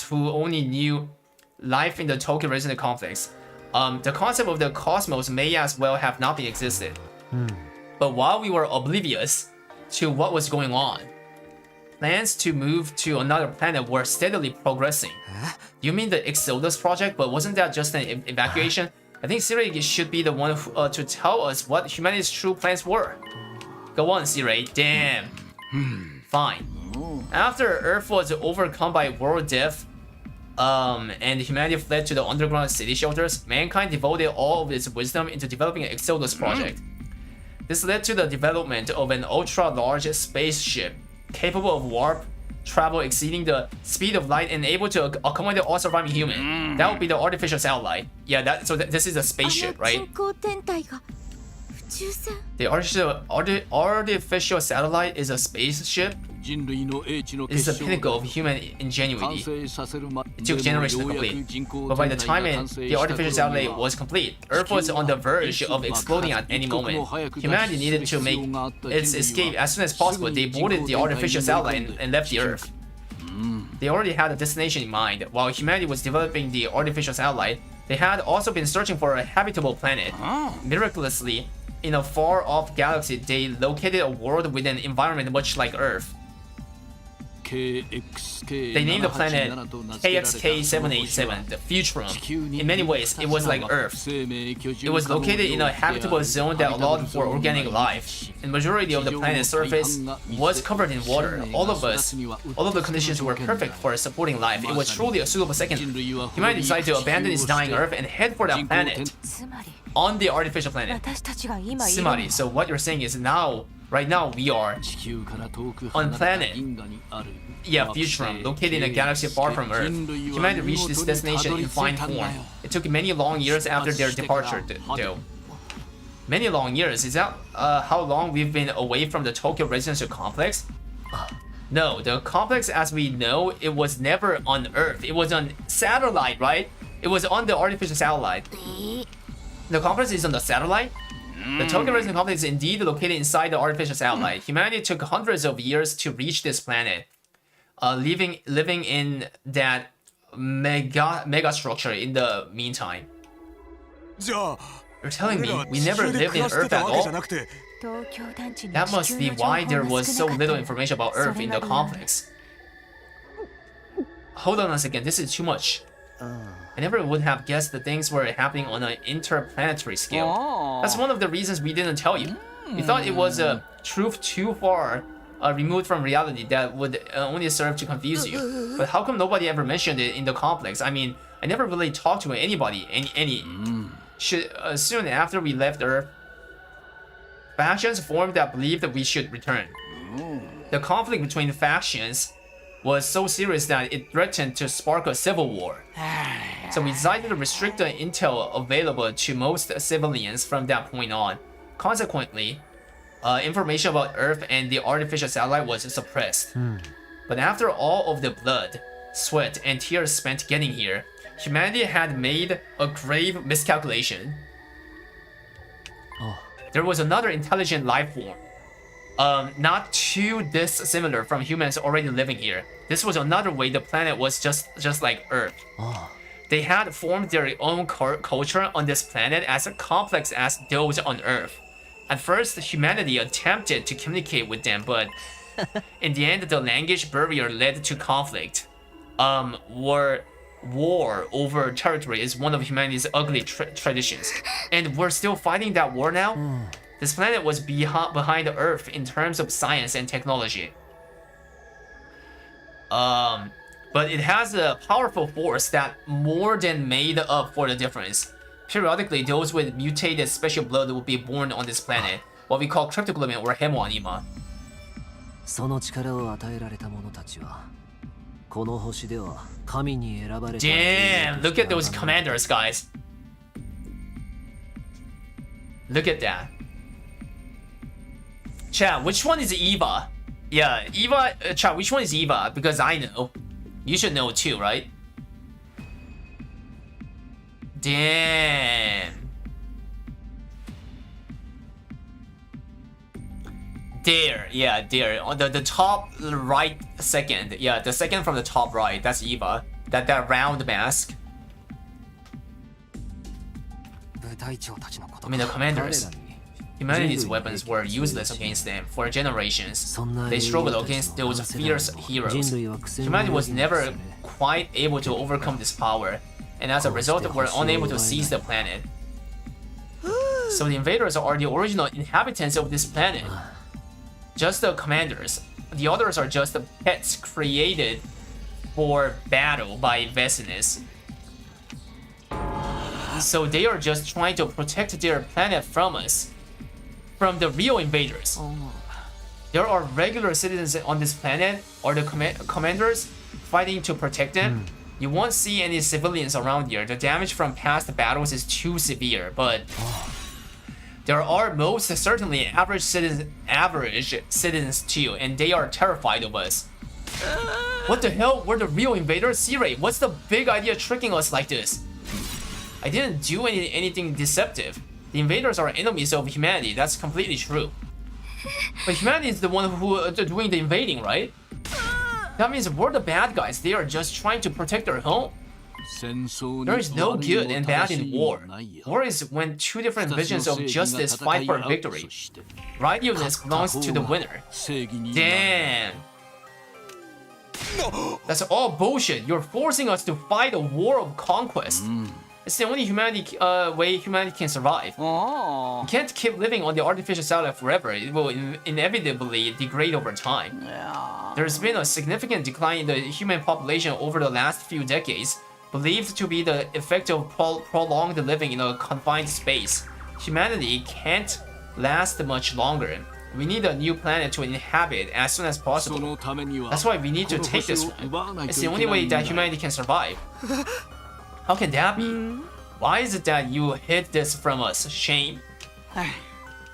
[SPEAKER 1] who only knew life in the Tokyo Resonant Complex, the concept of the cosmos may as well have not been existed. But while we were oblivious to what was going on, plans to move to another planet were steadily progressing. You mean the Exodus project? But wasn't that just an evacuation? I think Siri should be the one to tell us what humanity's true plans were. Go on, Siri. Damn. Fine. After Earth was overcome by world death, and humanity fled to the underground city shelters, mankind devoted all of its wisdom into developing an Exodus project. This led to the development of an ultra-large spaceship capable of warp travel exceeding the speed of light and able to accommodate all surviving human. That would be the artificial satellite. Yeah, this is a spaceship, right? The artificial satellite is a spaceship. It's the pinnacle of human ingenuity. It took generations to complete. But by the time the artificial satellite was complete, Earth was on the verge of exploding at any moment. Humanity needed to make its escape as soon as possible. They boarded the artificial satellite and left the Earth. They already had a destination in mind. While humanity was developing the artificial satellite, they had also been searching for a habitable planet. Miraculously, in a far-off galaxy, they located a world with an environment much like Earth. They named the planet KXK787, the Futurum. In many ways, it was like Earth. It was located in a habitable zone that allowed for organic life. And the majority of the planet's surface was covered in water. All of the conditions were perfect for supporting life. It was truly a suitable second. Humanity decided to abandon its dying Earth and head for that planet. On the artificial planet. Simari. So what you're saying is right now we are on planet. Yeah, Futurum, located in a galaxy far from Earth. Humanity reached this destination in fine form. It took many long years after their departure, though. Many long years? Is that how long we've been away from the Tokyo Residential Complex? No, the complex as we know, it was never on Earth. It was on satellite, right? It was on the artificial satellite. The complex is on the satellite? The Tokyo Resident Complex is indeed located inside the artificial satellite. Humanity took hundreds of years to reach this planet, living in that mega structure in the meantime. You're telling me we never lived in Earth at all? That must be why there was so little information about Earth in the complex. Hold on a second, this is too much. I never would have guessed that things were happening on an interplanetary scale. That's one of the reasons we didn't tell you. We thought it was a truth too far removed from reality that would only serve to confuse you. But how come nobody ever mentioned it in the complex? I mean, I never really talked to anybody. Soon after we left Earth, factions formed that believed that we should return. The conflict between factions was so serious that it threatened to spark a civil war. So we decided to restrict the intel available to most civilians from that point on. Consequently, information about Earth and the artificial satellite was suppressed. But after all of the blood, sweat, and tears spent getting here, humanity had made a grave miscalculation. There was another intelligent life form, not too dissimilar from humans already living here. This was another way the planet was just like Earth. They had formed their own culture on this planet as complex as those on Earth. At first, humanity attempted to communicate with them, but in the end, the language barrier led to conflict. War over territory is one of humanity's ugly traditions, and we're still fighting that war now. This planet was behind Earth in terms of science and technology. But it has a powerful force that more than made up for the difference. Periodically, those with mutated special blood will be born on this planet, what we call cryptoglobin or hemoanima. Damn, look at those commanders, guys. Look at that. Chat, which one is Eva? Yeah, Eva, chat, which one is Eva? Because I know. You should know too, right? Damn. There, yeah, there. On the top right second. Yeah, the second from the top right. That's Eva. That round mask. I mean, the commanders. Humanity's weapons were useless against them for generations. They struggled against those fierce heroes. Humanity was never quite able to overcome this power, and as a result, were unable to seize the planet. So the invaders are the original inhabitants of this planet. Just the commanders. The others are just the pets created for battle by Vesinus. So they are just trying to protect their planet from us. From the real invaders. There are regular citizens on this planet, or the commanders fighting to protect them. You won't see any civilians around here. The damage from past battles is too severe, but there are most certainly average citizens too, and they are terrified of us. What the hell? We're the real invaders? C-Ray, what's the big idea tricking us like this? I didn't do anything deceptive. The invaders are enemies of humanity. That's completely true. But humanity is the one who is doing the invading, right? That means we're the bad guys. They are just trying to protect their home. There is no good and bad in war. War is when two different visions of justice fight for victory. Righteousness belongs to the winner. Damn. That's all bullshit. You're forcing us to fight a war of conquest. It's the only way humanity can survive. You can't keep living on the artificial satellite forever. It will inevitably degrade over time. There's been a significant decline in the human population over the last few decades, believed to be the effect of prolonged living in a confined space. Humanity can't last much longer. We need a new planet to inhabit as soon as possible. That's why we need to take this one. It's the only way that humanity can survive. How can that be? Why is it that you hid this from us? Shame.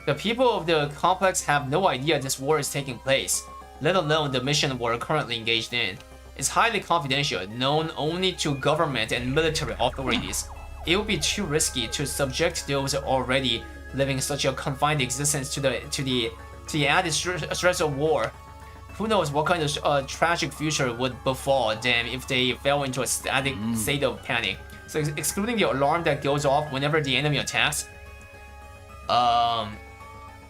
[SPEAKER 1] The people of the complex have no idea this war is taking place, let alone the mission we're currently engaged in. It's highly confidential, known only to government and military authorities. It would be too risky to subject those already living such a confined existence to the added stress of war. Who knows what kind of tragic future would befall them if they fell into a static state of panic. So excluding the alarm that goes off whenever the enemy attacks,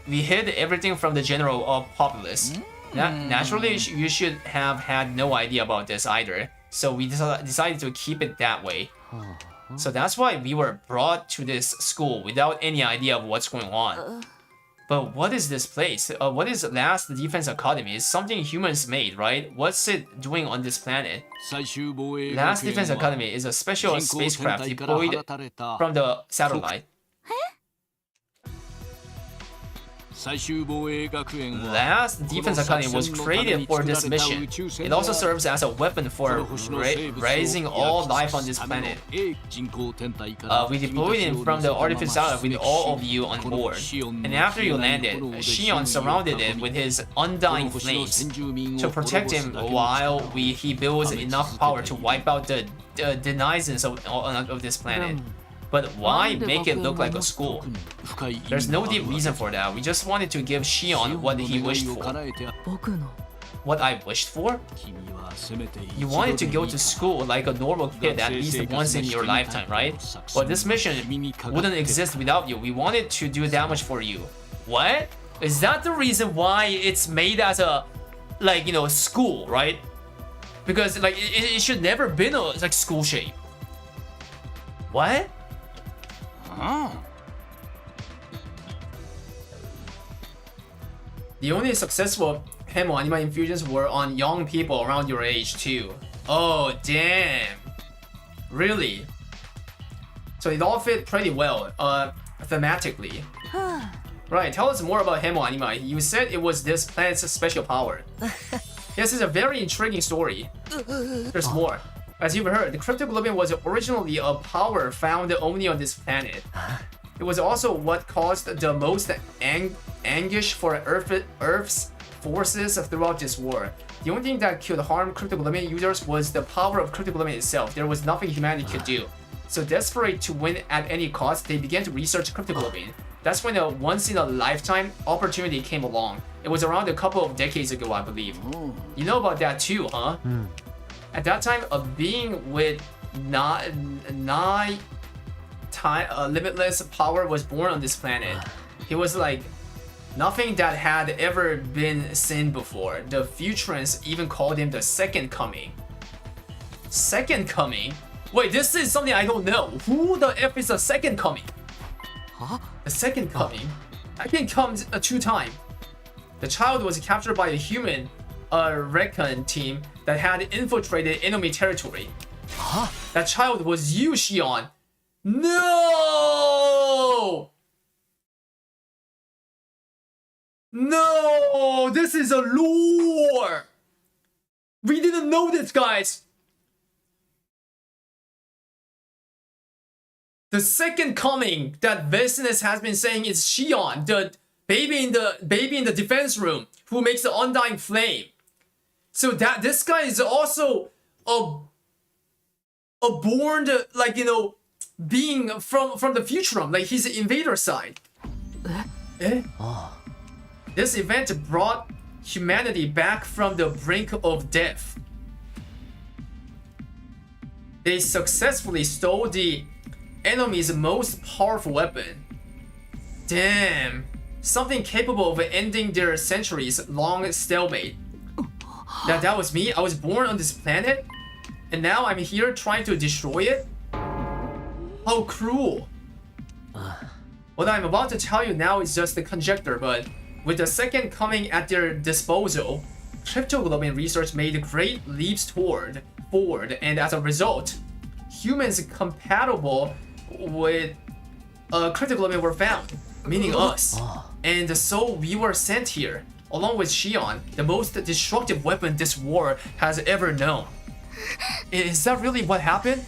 [SPEAKER 1] we hid everything from the general populace. Naturally, you should have had no idea about this either, so we decided to keep it that way. So that's why we were brought to this school without any idea of what's going on. But what is this place? What is Last Defense Academy? It's something humans made, right? What's it doing on this planet? Last Defense Academy is a special spacecraft deployed from the satellite. Last Defense Academy was created for this mission. It also serves as a weapon for raising all life on this planet. We deployed it from the artificial satellite with all of you on board. And after you landed, Shion surrounded it with his undying flames to protect him while he builds enough power to wipe out the denizens of this planet. But why make it look like a school? There's no deep reason for that. We just wanted to give Shion what he wished for. What I wished for? You wanted to go to school like a normal kid at least once in your lifetime, right? But this mission wouldn't exist without you. We wanted to do that much for you. What? Is that the reason why it's made as a, like, you know, school, right? Because like it should never been a like school shape. What? The only successful hemo anime infusions were on young people around your age too. Oh damn. Really? So it all fit pretty well, thematically. Right, tell us more about hemo anime. You said it was this planet's special power. Yes, it's a very intriguing story. There's more. As you've heard, the cryptoglobin was originally a power found only on this planet. It was also what caused the most anguish for Earth's forces throughout this war. The only thing that could harm cryptoglobin users was the power of cryptoglobin itself. There was nothing humanity could do. So desperate to win at any cost, they began to research cryptoglobin. That's when a once-in-a-lifetime opportunity came along. It was around a couple of decades ago, I believe. You know about that too, huh? At that time, a being with limitless power was born on this planet. He was like nothing that had ever been seen before. The Futurians even called him the Second Coming. Second Coming? Wait, this is something I don't know. Who the F is the Second Coming?
[SPEAKER 2] Huh?
[SPEAKER 1] The Second Coming? I can come 2 times. The child was captured by a human recon team that had infiltrated enemy territory.
[SPEAKER 2] Huh?
[SPEAKER 1] That child was you, Xion. No! No! This is a lore! We didn't know this, guys! The Second Coming that business has been saying is Xion, the baby in the defense room who makes the undying flame. So that this guy is also a born, like, you know, being from the future, like he's the invader side. This event brought humanity back from the brink of death. They successfully stole the enemy's most powerful weapon. Damn. Something capable of ending their centuries-long stalemate. That was me? I was born on this planet? And now I'm here trying to destroy it? How cruel. What I'm about to tell you now is just a conjecture, but with the Second Coming at their disposal, cryptoglobin research made great leaps forward, and as a result, humans compatible with cryptoglobin were found, meaning us. And so we were sent here, along with Xion, the most destructive weapon this war has ever known. Is that really what happened?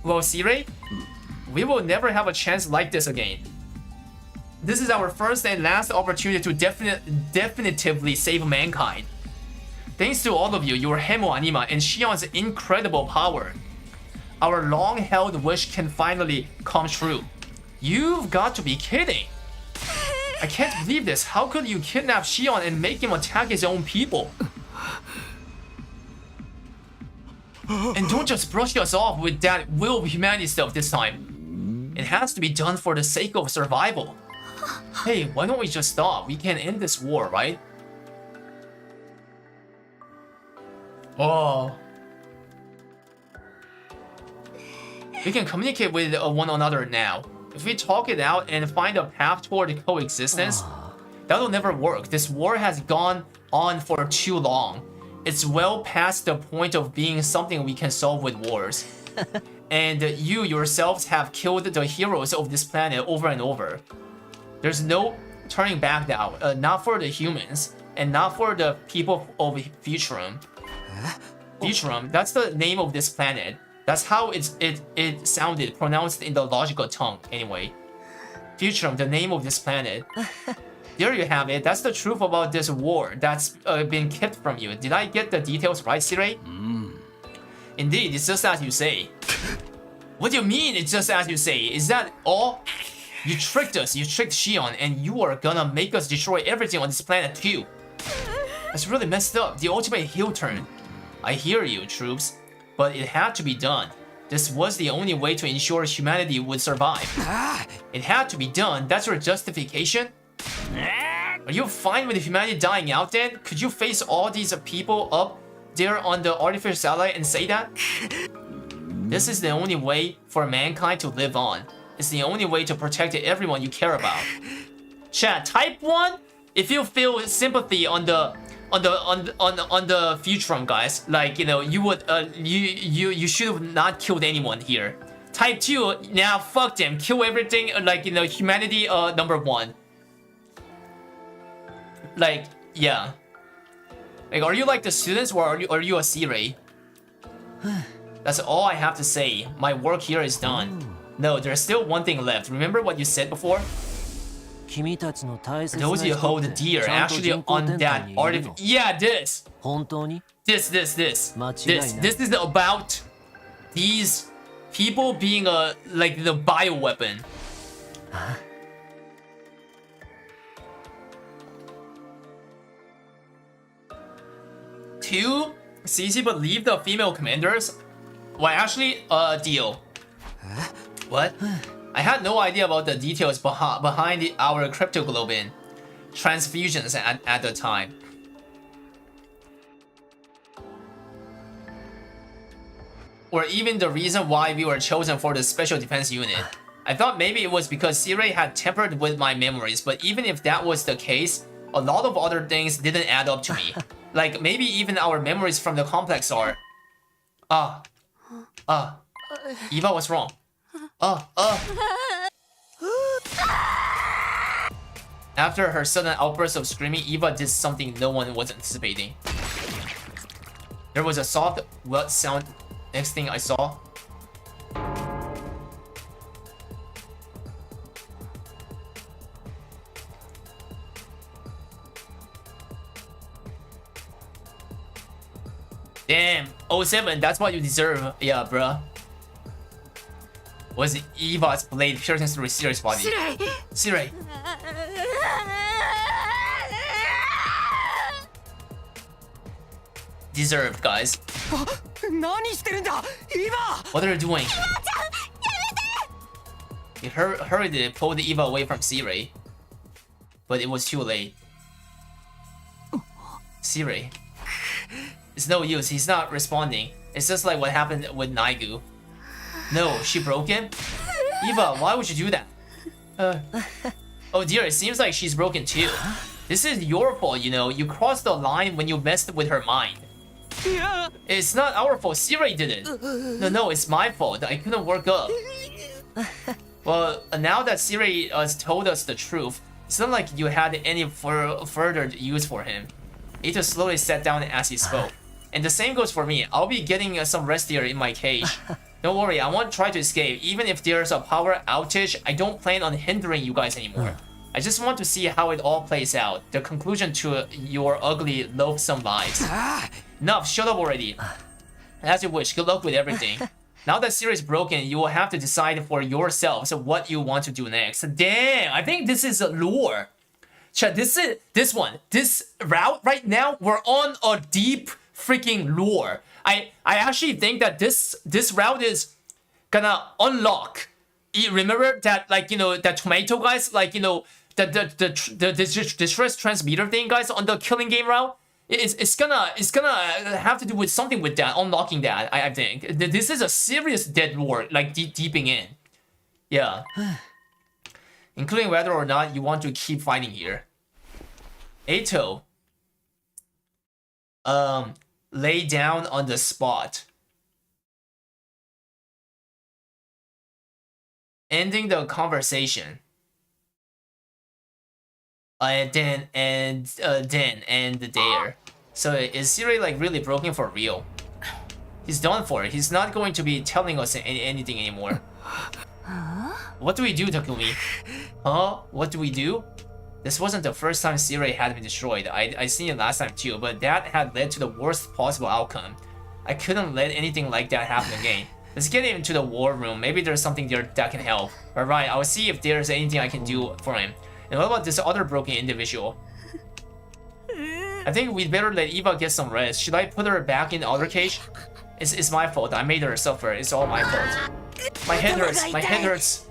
[SPEAKER 1] Well, Sirei, we will never have a chance like this again. This is our first and last opportunity to definitively save mankind. Thanks to all of you, your Hemo Anima, and Xion's incredible power, our long-held wish can finally come true. You've got to be kidding. I can't believe this. How could you kidnap Xion and make him attack his own people? And don't just brush us off with that will of humanity stuff this time. It has to be done for the sake of survival. Hey, why don't we just stop? We can end this war, right? Oh. We can communicate with one another now. If we talk it out and find a path toward coexistence, that'll never work. This war has gone on for too long. It's well past the point of being something we can solve with wars. And you yourselves have killed the heroes of this planet over and over. There's no turning back now, not for the humans, and not for the people of Futurum. Futurum, that's the name of this planet. That's how it sounded, pronounced in the logical tongue, anyway. Futurum, the name of this planet. There you have it. That's the truth about this war that's been kept from you. Did I get the details right, Sirei? Indeed, it's just as you say. What do you mean it's just as you say? Is that all? You tricked us, you tricked Xion, and you are gonna make us destroy everything on this planet too. That's really messed up. The ultimate heel turn. I hear you, troops. But it had to be done. This was the only way to ensure humanity would survive. It had to be done. That's your justification? Are you fine with humanity dying out then? Could you face all these people up there on the artificial satellite and say that? This is the only way for mankind to live on. It's the only way to protect everyone you care about. Chat, type 1 if you feel sympathy on the Futurum guys. Like, you know, you would you should have not killed anyone here. Type 2, now fuck them, kill everything, like, you know, humanity number 1. Like, yeah. Like, are you like the students or are you a Sirei? That's all I have to say. My work here is done. No, there's still one thing left. Remember what you said before? Those you hold dear, actually on that artificial. Yeah, this is about these people being a like the bio weapon.
[SPEAKER 3] Huh?
[SPEAKER 1] Two, CC but leave the female commanders. Well, actually, deal. What? I had no idea about the details behind our cryptoglobin transfusions at the time. Or even the reason why we were chosen for the special defense unit. I thought maybe it was because Sirei had tampered with my memories, but even if that was the case, a lot of other things didn't add up to me. Like maybe even our memories from the complex are... Eva was wrong. After her sudden outburst of screaming, Eva did something no one was anticipating. There was a soft, wet sound. Next thing I saw. Damn, 07, that's what you deserve. Yeah, bruh. Was Eva's blade piercing through Sirei's body? Sirei! Deserved, guys. What are you doing? He hurriedly pulled Eva away from Sirei. But it was too late. Sirei. It's no use, he's not responding. It's just like what happened with Naigu. No, she broke him? Eva, why would you do that? Oh dear, it seems like she's broken too. This is your fault, you know. You crossed the line when you messed with her mind. It's not our fault, Sirei did it. No, it's my fault. I couldn't work up. Well, now that Sirei has told us the truth, it's not like you had any further use for him. Ito slowly sat down as he spoke. And the same goes for me. I'll be getting some rest here in my cage. Don't worry, I won't try to escape. Even if there's a power outage, I don't plan on hindering you guys anymore. I just want to see how it all plays out. The conclusion to your ugly, loathsome lives. Enough, shut up already. As you wish, good luck with everything. Now that Sirei is broken, you will have to decide for yourselves what you want to do next. Damn, I think this is a lore. Chat, this route right now, we're on a deep freaking lore. I actually think that this route is gonna unlock. You remember that, like, you know, that tomato guys, like, you know, the distress transmitter thing, guys, on the killing game route. It's gonna have to do with something with that, unlocking that. I think this is a serious dead lore, like deeping in. Yeah. Including whether or not you want to keep fighting here. Ato. Lay down on the spot. Ending the conversation. Then there. So is Sirei like really broken for real? He's done for. He's not going to be telling us anything anymore. What do we do, Takumi? Huh? What do we do? This wasn't the first time Sirei had been destroyed. I seen it last time too, but that had led to the worst possible outcome. I couldn't let anything like that happen again. Let's get him to the war room. Maybe there's something there that can help. Alright, I'll see if there's anything I can do for him. And what about this other broken individual? I think we'd better let Eva get some rest. Should I put her back in the other cage? It's my fault. I made her suffer. It's all my fault. My head hurts. My head hurts.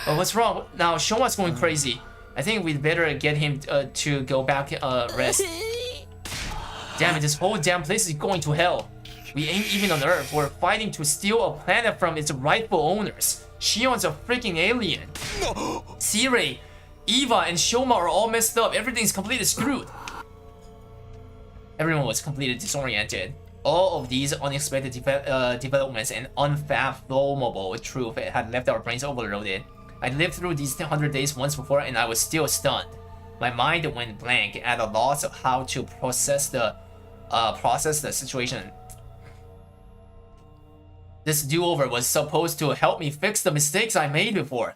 [SPEAKER 1] Oh, what's wrong? Now, Shoma's going crazy. I think we'd better get him to go back rest. Damn it, this whole damn place is going to hell. We ain't even on Earth. We're fighting to steal a planet from its rightful owners. Shion's a freaking alien. Sirei, Eva, and Shoma are all messed up. Everything's completely screwed. Everyone was completely disoriented. All of these unexpected developments and unfathomable truth had left our brains overloaded. I lived through these 100 days once before and I was still stunned. My mind went blank, at a loss of how to process the situation. This do-over was supposed to help me fix the mistakes I made before.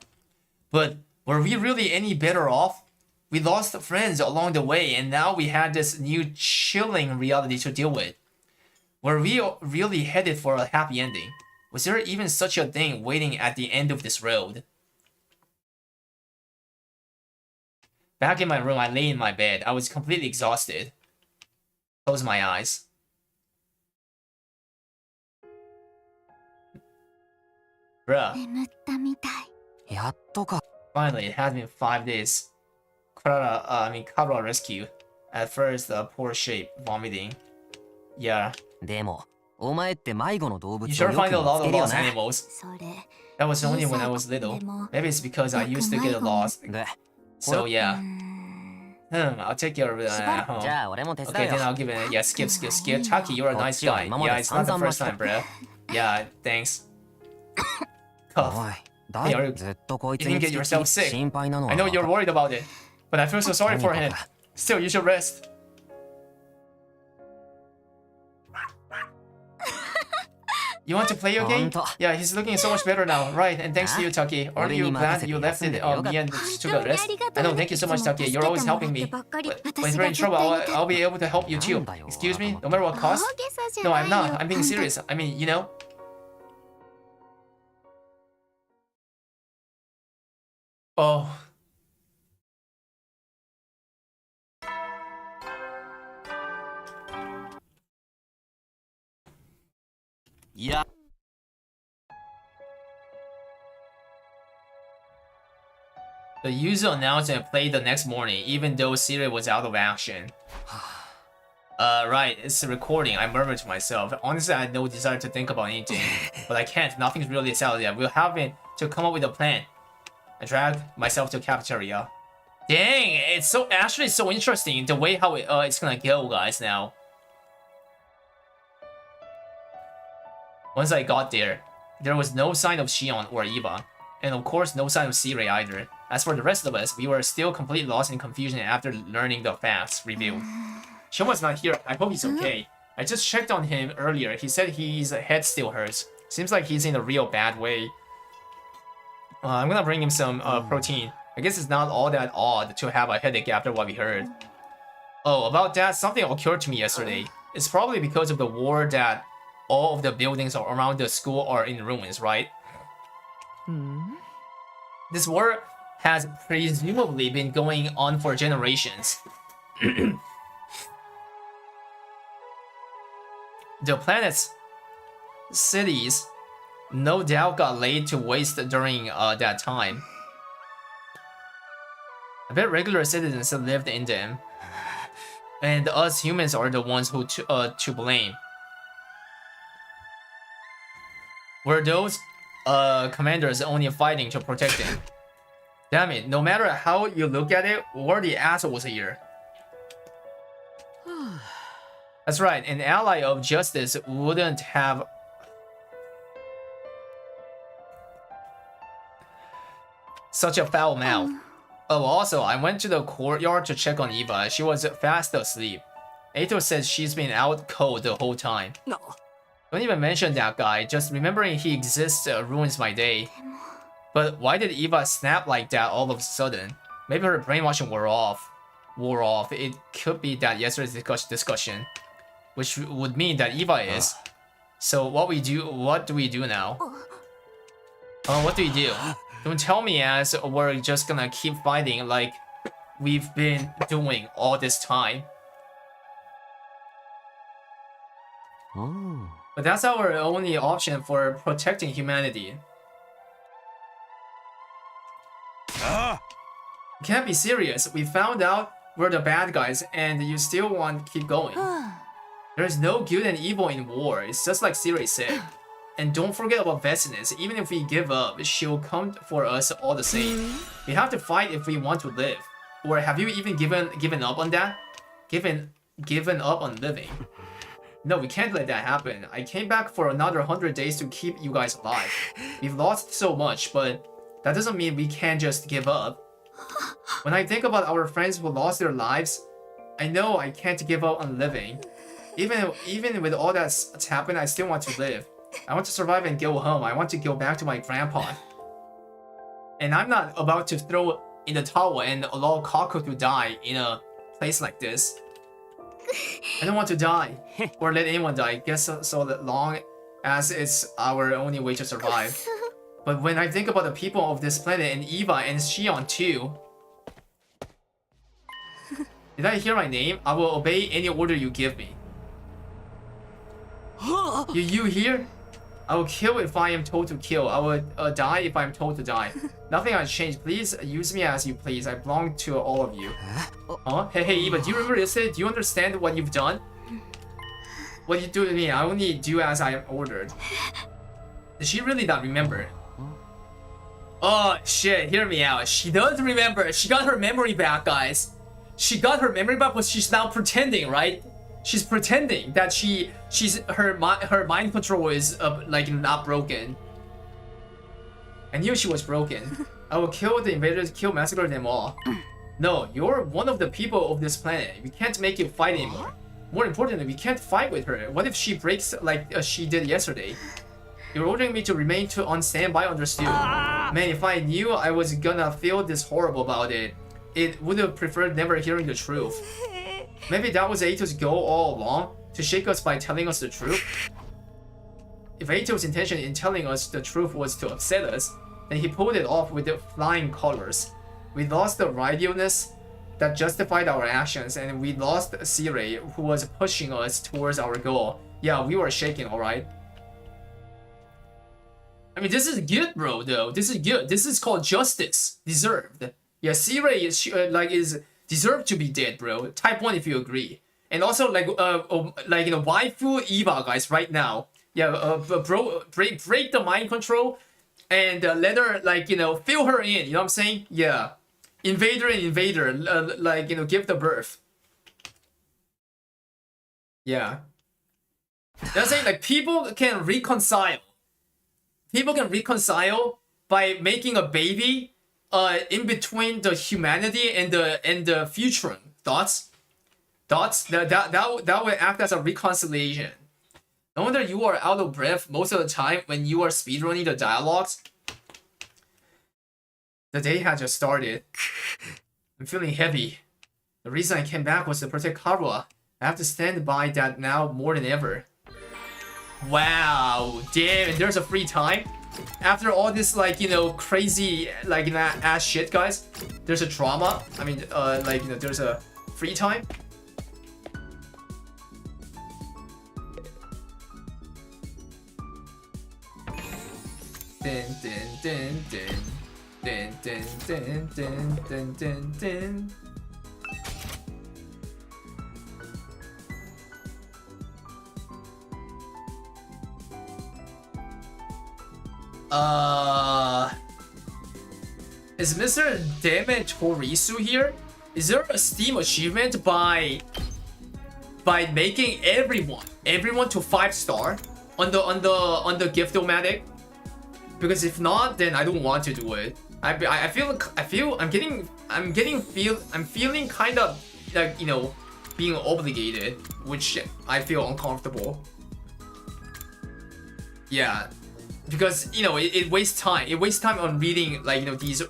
[SPEAKER 1] But were we really any better off? We lost friends along the way and now we had this new chilling reality to deal with. Were we really headed for a happy ending? Was there even such a thing waiting at the end of this road? Back in my room, I lay in my bed. I was completely exhausted. Closed my eyes. Bruh.
[SPEAKER 4] 眠ったみたい。
[SPEAKER 2] やっとか。
[SPEAKER 1] Finally, it has been 5 days. Kara rescue. At first, poor shape, vomiting. Yeah.
[SPEAKER 2] でも、お前って迷子の動物を
[SPEAKER 1] You
[SPEAKER 2] よ
[SPEAKER 1] sure
[SPEAKER 2] く
[SPEAKER 1] find a
[SPEAKER 2] 見
[SPEAKER 1] lot
[SPEAKER 2] つ
[SPEAKER 1] of
[SPEAKER 2] けるよ
[SPEAKER 1] lost
[SPEAKER 2] ね。
[SPEAKER 1] animals.
[SPEAKER 4] それ。
[SPEAKER 1] That was only when I was little. Maybe it's because I used to get lost.
[SPEAKER 2] で、
[SPEAKER 1] So yeah.
[SPEAKER 4] うーん
[SPEAKER 1] I'll take care of it at home.
[SPEAKER 2] じゃあ俺も手
[SPEAKER 1] Okay,
[SPEAKER 2] 伝う
[SPEAKER 1] then
[SPEAKER 2] よ。
[SPEAKER 1] I'll give it. Yeah, skip. Chucky, you're a nice guy. Yeah, it's not the first time, bro. Yeah, thanks.
[SPEAKER 2] お
[SPEAKER 1] Cough.
[SPEAKER 2] い、だ
[SPEAKER 1] Hey, are you-
[SPEAKER 2] ずっとこいつ
[SPEAKER 1] you
[SPEAKER 2] に
[SPEAKER 1] didn't
[SPEAKER 2] つ
[SPEAKER 1] get
[SPEAKER 2] き
[SPEAKER 1] yourself sick.
[SPEAKER 2] 心配なのは
[SPEAKER 1] I know you're worried about it, but I feel so sorry for him.
[SPEAKER 2] とにかく
[SPEAKER 1] Still, you should rest. You want to play your game? Yeah, he's looking so much better now. Right, and thanks to you, Taki. Aren't you glad you left it me and took a rest? I know, thank you so much, Taki. You're always helping me. But if you're in trouble, I'll be able to help you too. Excuse me? No matter what
[SPEAKER 4] 大
[SPEAKER 1] cost?
[SPEAKER 4] げさじゃ
[SPEAKER 1] No,
[SPEAKER 4] ない
[SPEAKER 1] I'm
[SPEAKER 4] よ
[SPEAKER 1] not. I'm being serious. I mean, you know? Oh.
[SPEAKER 2] Yeah.
[SPEAKER 1] The user announced and played the next morning, even though Siri was out of action. Right, it's a recording. I murmured to myself. Honestly, I had no desire to think about anything, but I can't. Nothing's really settled yet. We'll have to come up with a plan. I dragged myself to cafeteria. Dang, it's so actually so interesting the way how it's gonna go, guys. Now, once I got there, there was no sign of Shion or Eva, and of course, no sign of Siri either. As for the rest of us, we were still completely lost in confusion after learning the facts revealed. Shion's not here. I hope he's okay. I just checked on him earlier. He said his head still hurts. Seems like he's in a real bad way. I'm gonna bring him some protein. I guess it's not all that odd to have a headache after what we heard. Oh, about that, something occurred to me yesterday. It's probably because of the war that all of the buildings around the school are in ruins, right? This war has presumably been going on for generations. The planet's cities no doubt got laid to waste during that time. I bet regular citizens lived in them, and us humans are the ones who to blame. Were those commanders only fighting to protect them? Damn it, no matter how you look at it, we're the assholes here. That's right, an ally of justice wouldn't have such a foul mouth. Oh, also, I went to the courtyard to check on Eva. She was fast asleep. Ato says she's been out cold the whole time.
[SPEAKER 2] No.
[SPEAKER 1] Don't even mention that guy. Just remembering he exists ruins my day. But why did Eva snap like that all of a sudden? Maybe her brainwashing wore off. It could be that yesterday's discussion, which would mean that Eva is. So what do we do now? What do we do? Don't tell me as we're just gonna keep fighting like we've been doing all this time.
[SPEAKER 2] Oh.
[SPEAKER 1] But that's our only option for protecting humanity. You can't be serious. We found out we're the bad guys and you still want to keep going. There's no good and evil in war. It's just like Siri said. And don't forget about Vestinus. Even if we give up, she'll come for us all the same. We have to fight if we want to live. Or have you even given up on that? Given up on living? No, we can't let that happen. I came back for another 100 days to keep you guys alive. We've lost so much, but that doesn't mean we can't just give up. When I think about our friends who lost their lives, I know I can't give up on living. Even with all that's happened, I still want to live. I want to survive and go home. I want to go back to my grandpa. And I'm not about to throw in the towel and allow Kako to die in a place like this. I don't want to die or let anyone die. Guess so long as it's our only way to survive. But when I think about the people of this planet and Eva and Shion too, did I hear my name? I will obey any order you give me. You hear? I will kill if I am told to kill. I will die if I am told to die. Nothing has changed. Please use me as you please. I belong to all of you. Huh? Hey, Eva, do you remember yesterday? Do you understand what you've done? What you do to me? I only do as I am ordered. Did she really not remember? Oh, shit. Hear me out. She does remember. She got her memory back, guys. She got her memory back, but she's now pretending, right? She's pretending that her mind control is like not broken. I knew she was broken. I will kill the invaders, massacre them all. No, you're one of the people of this planet. We can't make you fight anymore. More importantly, we can't fight with her. What if she breaks like she did yesterday? You're ordering me to remain on standby, understood? Man, if I knew I was gonna feel this horrible about it, it would have preferred never hearing the truth. Maybe that was Ato's goal all along, to shake us by telling us the truth. If Ato's intention in telling us the truth was to upset us, then he pulled it off with the flying colors. We lost the radioness that justified our actions, and we lost Sirei, who was pushing us towards our goal. Yeah, we were shaking, alright? I mean, this is good, bro, though. This is good. This is called justice. Deserved. Yeah, Sirei is deserved to be dead, bro. Type 1 if you agree. And also, waifu Eva, guys, right now. Yeah, bro, break the mind control and let her, fill her in. You know what I'm saying? Yeah. Invader and invader, give the birth. Yeah. They're saying, people can reconcile. People can reconcile by making a baby in between the humanity and the future. Thoughts? That would act as a reconciliation. No wonder you are out of breath most of the time when you are speedrunning the dialogues. The day had just started. I'm feeling heavy. The reason I came back was to protect Karuha. I have to stand by that now more than ever. Wow, damn, and there's a free time? After all this, crazy, ass shit, guys, there's a drama. I mean, there's a free time. Dun, dun, dun, dun. Dun, dun, dun, dun, dun, dun, dun. Is Mr. Deme Torisu here? Is there a Steam achievement by making everyone to 5-star on the gift-o-matic? Because if not, then I don't want to do it. I'm feeling kind of being obligated, which I feel uncomfortable. Yeah. Because it wastes time. It wastes time on reading these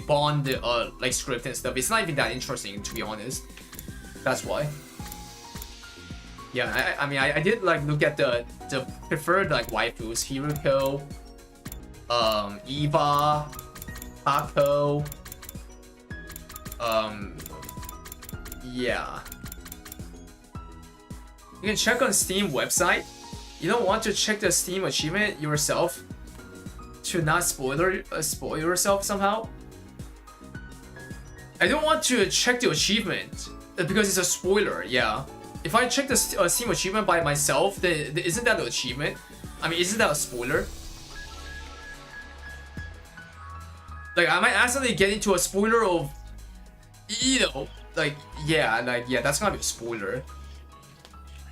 [SPEAKER 1] bond script and stuff. It's not even that interesting, to be honest. That's why. Yeah, I mean I did look at the preferred waifus: Hiruko, Eva, Hako. Yeah. You can check on Steam website. You don't want to check the Steam achievement yourself to not spoil yourself somehow? I don't want to check the achievement because it's a spoiler, yeah. If I check the Steam achievement by myself, then isn't that an achievement? I mean, isn't that a spoiler? I might accidentally get into a spoiler of, yeah, that's gonna be a spoiler.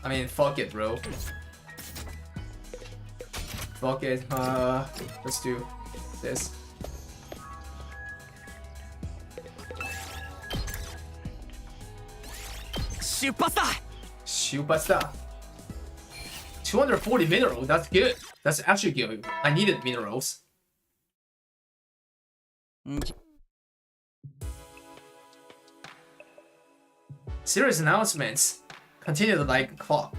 [SPEAKER 1] I mean, fuck it, bro. Fuck it, let's do this. Shupasta. 240 minerals, that's good. That's actually good. I needed minerals. Serious announcements. Continue like a clock.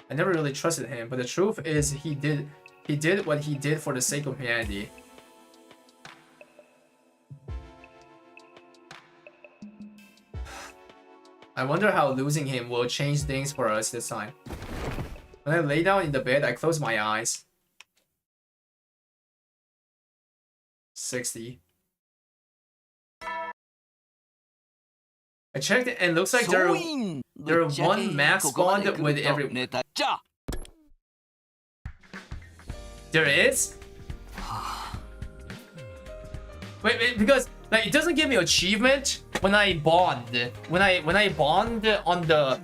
[SPEAKER 1] I never really trusted him, but the truth is he did what he did for the sake of humanity. I wonder how losing him will change things for us this time. When I lay down in the bed, I close my eyes. 60. I checked and it looks like there are one max spawned with every. There is? Wait, because like it doesn't give me achievement when I bond. When I bond on the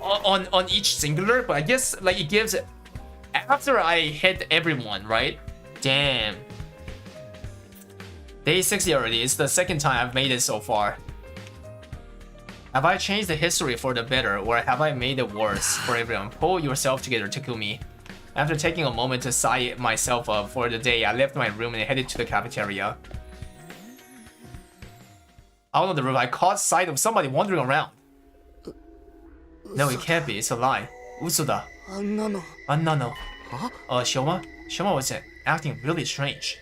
[SPEAKER 1] on each singular, but I guess like it gives after I hit everyone, right? Damn. Day 60 already. It's the second time I've made it so far. Have I changed the history for the better, or have I made it worse for everyone? Pull yourself together, Takumi. After taking a moment to sigh myself up for the day, I left my room and headed to the cafeteria. Out on the roof, I caught sight of somebody wandering around. No, it can't be. It's a lie. Usuda. No. Shoma? Shoma was acting really strange.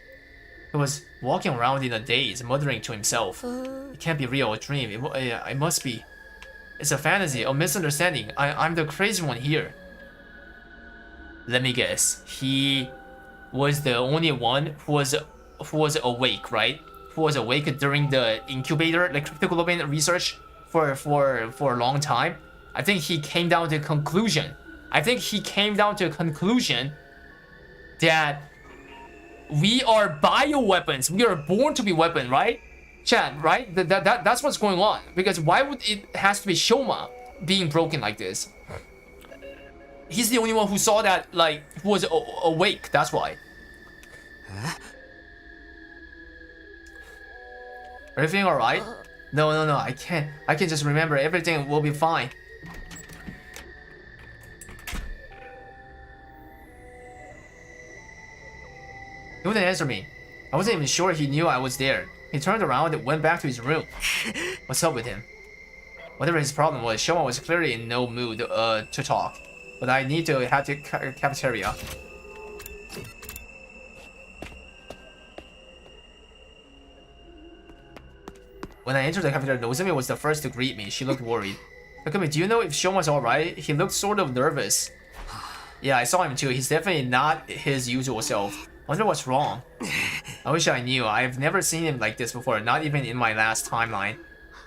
[SPEAKER 1] He was walking around in a daze, muttering to himself. It can't be real, a dream. It must be. It's a fantasy, a misunderstanding. I'm the crazy one here. Let me guess. He was the only one who was awake, right? Who was awake during the incubator, like cryptoglobin research for a long time. I think he came down to a conclusion. That we are bioweapons. We are born to be weapons, right? Chan, right? That's what's going on. Because why would it has to be Shoma being broken like this? He's the only one who saw that, like, who was awake. That's why. Everything alright? No. I can't just remember. Everything will be fine. He wouldn't answer me. I wasn't even sure he knew I was there. He turned around and went back to his room. What's up with him? Whatever his problem was, Shoma was clearly in no mood to talk. But I need to head to cafeteria. When I entered the cafeteria, Nozomi was the first to greet me. She looked worried. Takumi, do you know if Shoma's alright? He looked sort of nervous. Yeah, I saw him too. He's definitely not his usual self. Wonder what's wrong. I wish I knew. I've never seen him like this before, not even in my last timeline.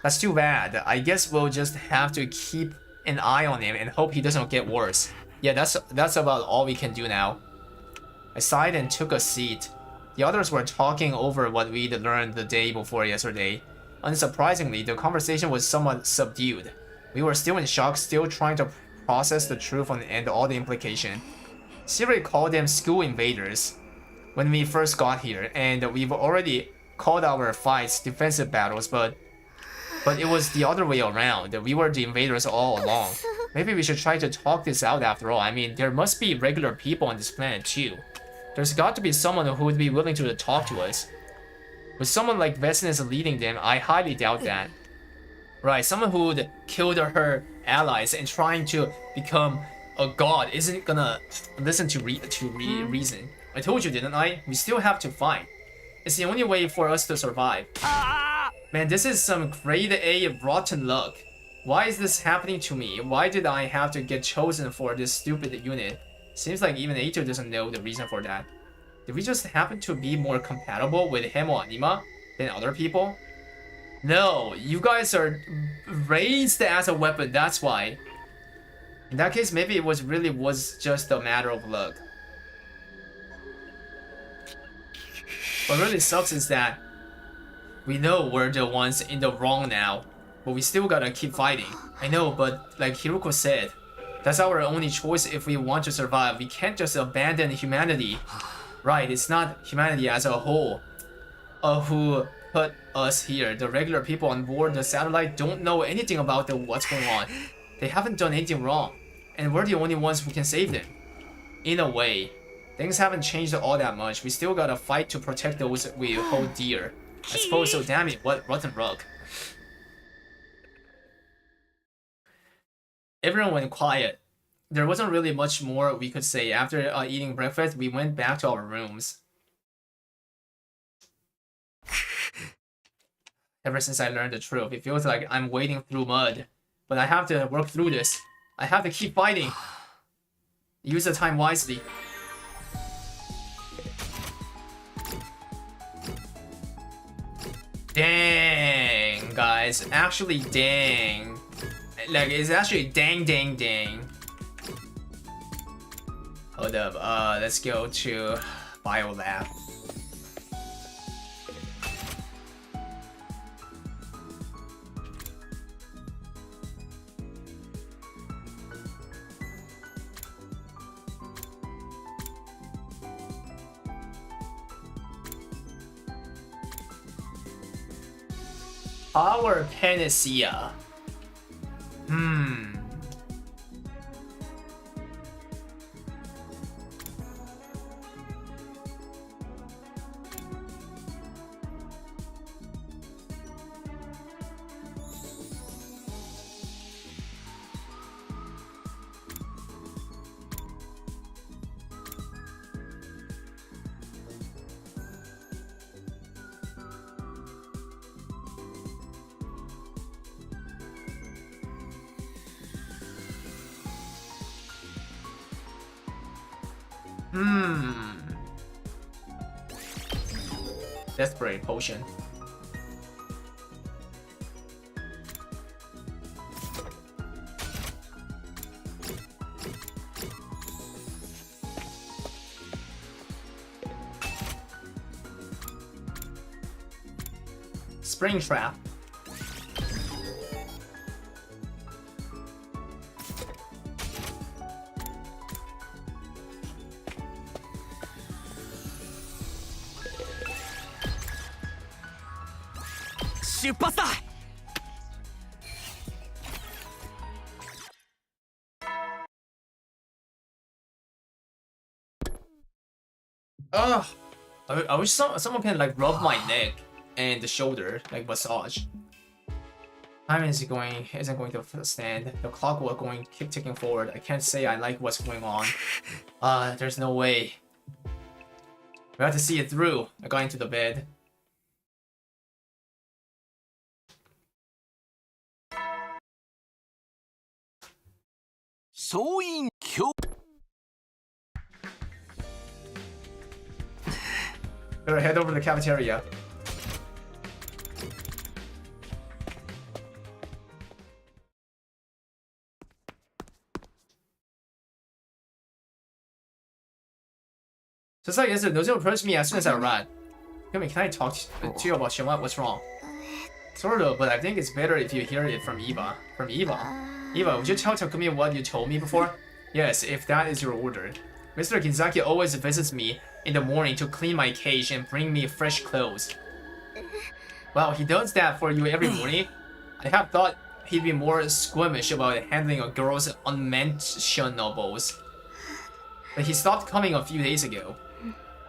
[SPEAKER 1] That's too bad. I guess we'll just have to keep an eye on him and hope he doesn't get worse. Yeah, that's about all we can do now. I sighed and took a seat. The others were talking over what we'd learned the day before yesterday. Unsurprisingly, the conversation was somewhat subdued. We were still in shock, still trying to process the truth and all the implication. Siri called them school invaders when we first got here, and we've already called our fights defensive battles, but it was the other way around. We were the invaders all along. Maybe we should try to talk this out after all. I mean, there must be regular people on this planet too. There's got to be someone who would be willing to talk to us. With someone like Vesnes leading them, I highly doubt that. Right, someone who would kill her allies and trying to become a god isn't gonna listen to reason. I told you, didn't I? We still have to fight. It's the only way for us to survive. Man, this is some grade A rotten luck. Why is this happening to me? Why did I have to get chosen for this stupid unit? Seems like even Eito doesn't know the reason for that. Did we just happen to be more compatible with him or Anima than other people? No, you guys are raised as a weapon, that's why. In that case, maybe it was just a matter of luck. What really sucks is that we know we're the ones in the wrong now, but we still gotta keep fighting. I know, but like Hiruko said, that's our only choice if we want to survive. We can't just abandon humanity. Right, it's not humanity as a whole who put us here. The regular people on board the satellite don't know anything about what's going on. They haven't done anything wrong, and we're the only ones who can save them. In a way, things haven't changed all that much. We still gotta fight to protect those we hold dear. I suppose so. Damn it, what rotten rug. Everyone went quiet. there wasn't really much more we could say. After eating breakfast, we went back to our rooms. Ever since I learned the truth, it feels like I'm wading through mud. But I have to work through this. I have to keep fighting. Use the time wisely. Dang, guys. Actually, dang. Like, it's actually dang, dang, dang. Hold up. Let's go to BioLab. Our panacea. Desperate potion. Spring trap. Ugh. I wish someone can like rub my neck and the shoulder, like massage. Time isn't going to stand. The clock will keep ticking forward. I can't say I like what's going on. There's no way. We have to see it through. I got into the bed. Better head over to the cafeteria. Just like yesterday, Nozo approached me as soon as I arrived. Can I talk to you about Shima? What's wrong? Sort of, but I think it's better if you hear it from Eva. From Eva. Eva, would you tell Takumi what you told me before? Yes, if that is your order. Mr. Kinzaki always visits me in the morning to clean my cage and bring me fresh clothes. Wow, he does that for you every morning? I have thought he'd be more squeamish about handling a girl's unmentionables. But he stopped coming a few days ago.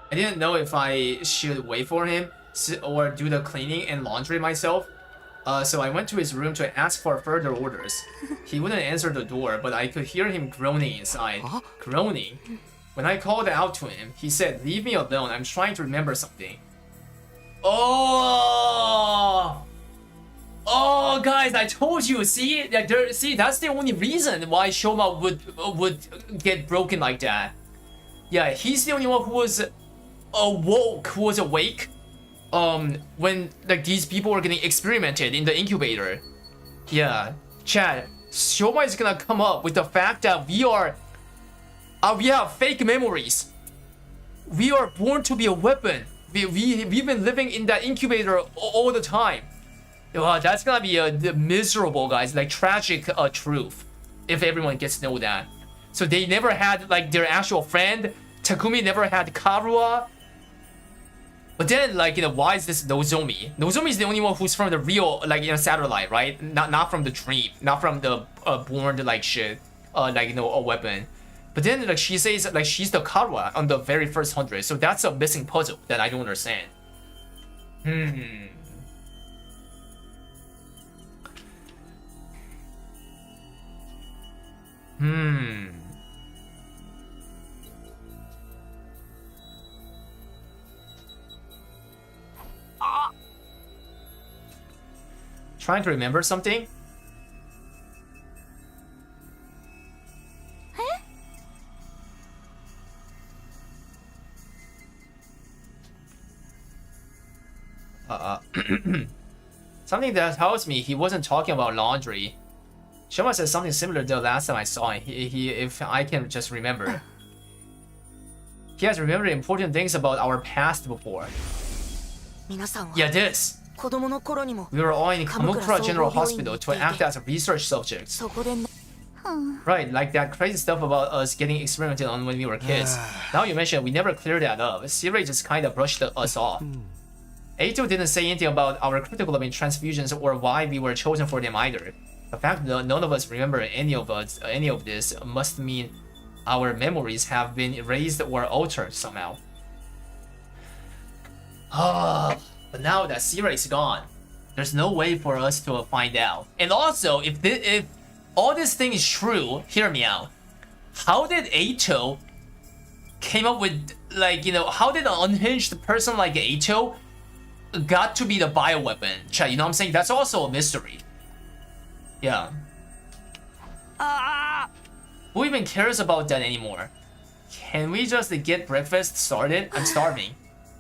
[SPEAKER 1] I didn't know if I should wait for him or do the cleaning and laundry myself. So I went to his room to ask for further orders. He wouldn't answer the door, but I could hear him groaning inside. Groaning? When I called out to him, he said, "Leave me alone, I'm trying to remember something." Oh! Oh, guys, I told you. See, that's the only reason why Shoma would get broken like that. Yeah, he's the only one who was awake, when like these people were getting experimented in the incubator. Yeah, Chad, Shoma is gonna come up with the fact that we have fake memories. We are born to be a weapon. We've been living in that incubator all the time. That's gonna be a miserable, guys, like tragic truth if everyone gets to know that. So they never had like their actual friend. Takumi never had Karua. But then, like, why is this Nozomi? Nozomi is the only one who's from the real, like, satellite, right? Not from the dream, not from the born like shit, like, a weapon. But then, like, she says, like, she's the Karua on the very first 100. So that's a missing puzzle that I don't understand. trying to remember something. Something that tells me he wasn't talking about laundry. Shoma said something similar the last time I saw him. If I can just remember. He has remembered important things about our past before. Yeah, this. We were all in Kamukura General Hospital to act as research subjects. Right, like that crazy stuff about us getting experimented on when we were kids. Now you mention we never cleared that up. Siri just kind of brushed us off. Eito didn't say anything about our critical globin transfusions or why we were chosen for them either. The fact that none of us remember any of this must mean our memories have been erased or altered somehow. But now that Sira is gone, there's no way for us to find out. And also, if all this thing is true, hear me out. How did Eito came up with, like, you know, how did an unhinged person like Eito got to be the bioweapon? Chat, you know what I'm saying? That's also a mystery. Yeah. Who even cares about that anymore? Can we just get breakfast started? I'm starving.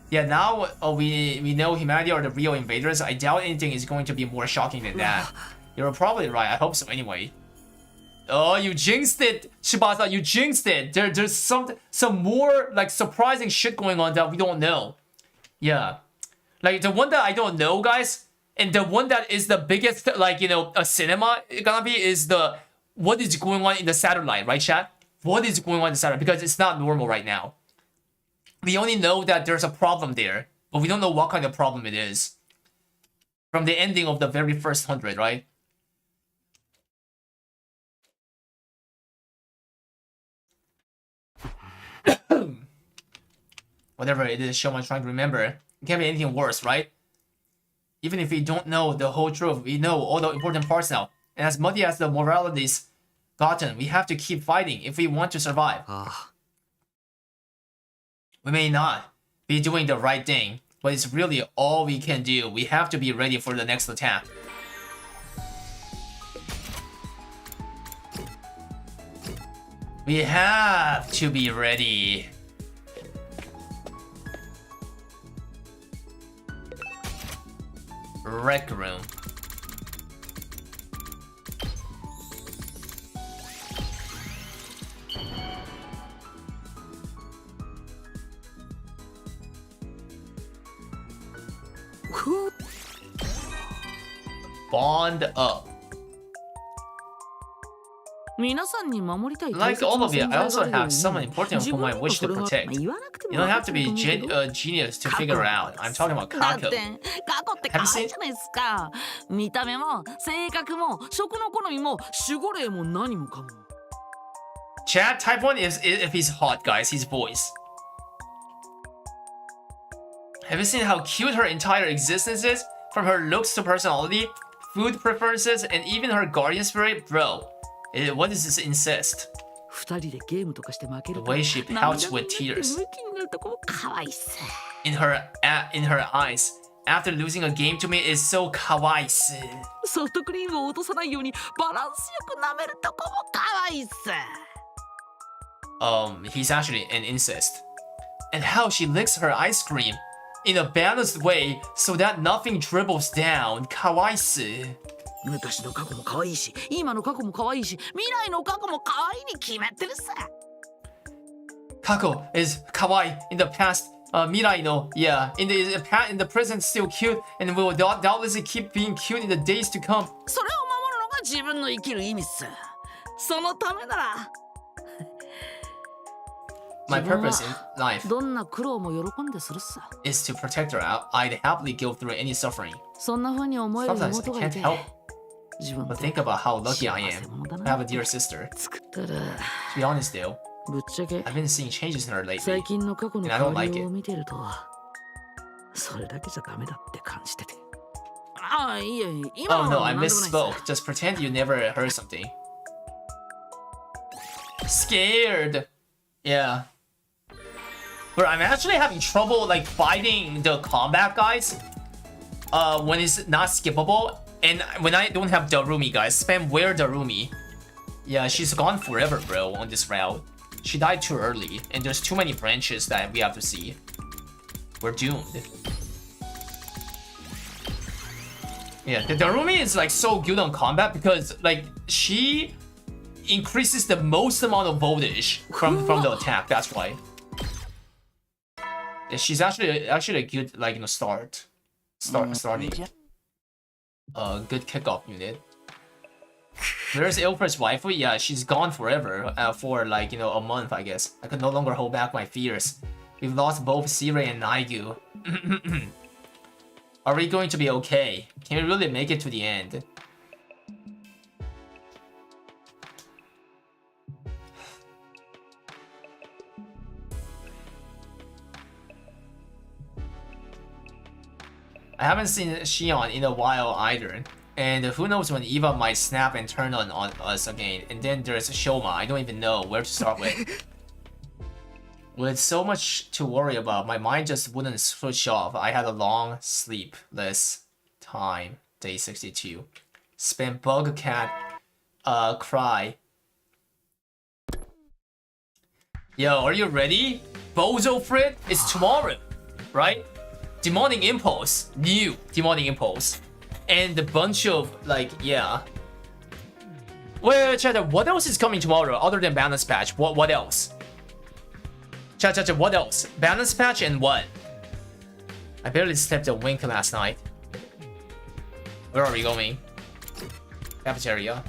[SPEAKER 1] Yeah, now we know humanity are the real invaders. I doubt anything is going to be more shocking than that. You're probably right. I hope so anyway. Oh, you jinxed it, Shibata. You jinxed it. There's some more like surprising shit going on that we don't know. Yeah. Like the one that I don't know, guys, and the one that is the biggest, like, you know, a cinema gonna be is the what is going on in the satellite, right, chat? What is going on in the satellite? Because it's not normal right now. We only know that there's a problem there, but we don't know what kind of problem it is. From the ending of the very first 100, right? Whatever it is, Shoma trying to remember. It can't be anything worse, right? Even if we don't know the whole truth, we know all the important parts now. And as muddy as the morality's gotten, we have to keep fighting if we want to survive. We may not be doing the right thing, but it's really all we can do. We have to be ready for the next attack. We have to be ready. Rec room. Bond up. Like all of you, I also have someone important whom I wish to protect. You don't have to be a genius to figure it out. I'm talking about Kako. Have you seen? Chat, type 1 is if he's hot, guys, his voice. Have you seen how cute her entire existence is? From her looks to personality, food preferences, and even her guardian spirit? Bro, what is this incest? The way she pouts with tears in her eyes after losing a game to me is so kawaii. He's actually an incest. And how she licks her ice cream in a balanced way so that nothing dribbles down. Kawaii. Kako is kawaii in the past. Mirai no, yeah, in the present still cute, and will doubtlessly keep being cute in the days to come. My purpose in life is to protect her. I'd happily go through any suffering. Sometimes I can't help but think about how lucky I am to have a dear sister. To be honest though, I've been seeing changes in her lately, and I don't like it. Oh no, I misspoke. Just pretend you never heard something. Scared. Yeah. But I'm actually having trouble like fighting the combat guys when it's not skippable. And when I don't have Darumi, guys, spam where Darumi. Yeah, she's gone forever, bro, on this route. She died too early, and there's too many branches that we have to see. We're doomed. Yeah, the Darumi is like so good on combat because like she increases the most amount of voltage from the attack. That's why. Yeah, she's actually a good like starting. Good kickoff unit. Where's Ilfred's waifu? Yeah, she's gone forever. For like a month, I guess. I could no longer hold back my fears. We've lost both Sire and Naigu. Are we going to be okay? Can we really make it to the end? I haven't seen Shion in a while either. And who knows when Eva might snap and turn on us again. And then there's Shoma. I don't even know where to start with. With so much to worry about, my mind just wouldn't switch off. I had a long, sleepless time. Day 62. Spent bug cat, cry. Yo, are you ready? Bozo Frit? It's tomorrow, right? Demonic Impulse. New Demonic Impulse. And a bunch of, like, yeah. Wait, chat, what else is coming tomorrow other than Balance Patch? What else? Chat, what else? Balance Patch and what? I barely slept a wink last night. Where are we going? Cafeteria.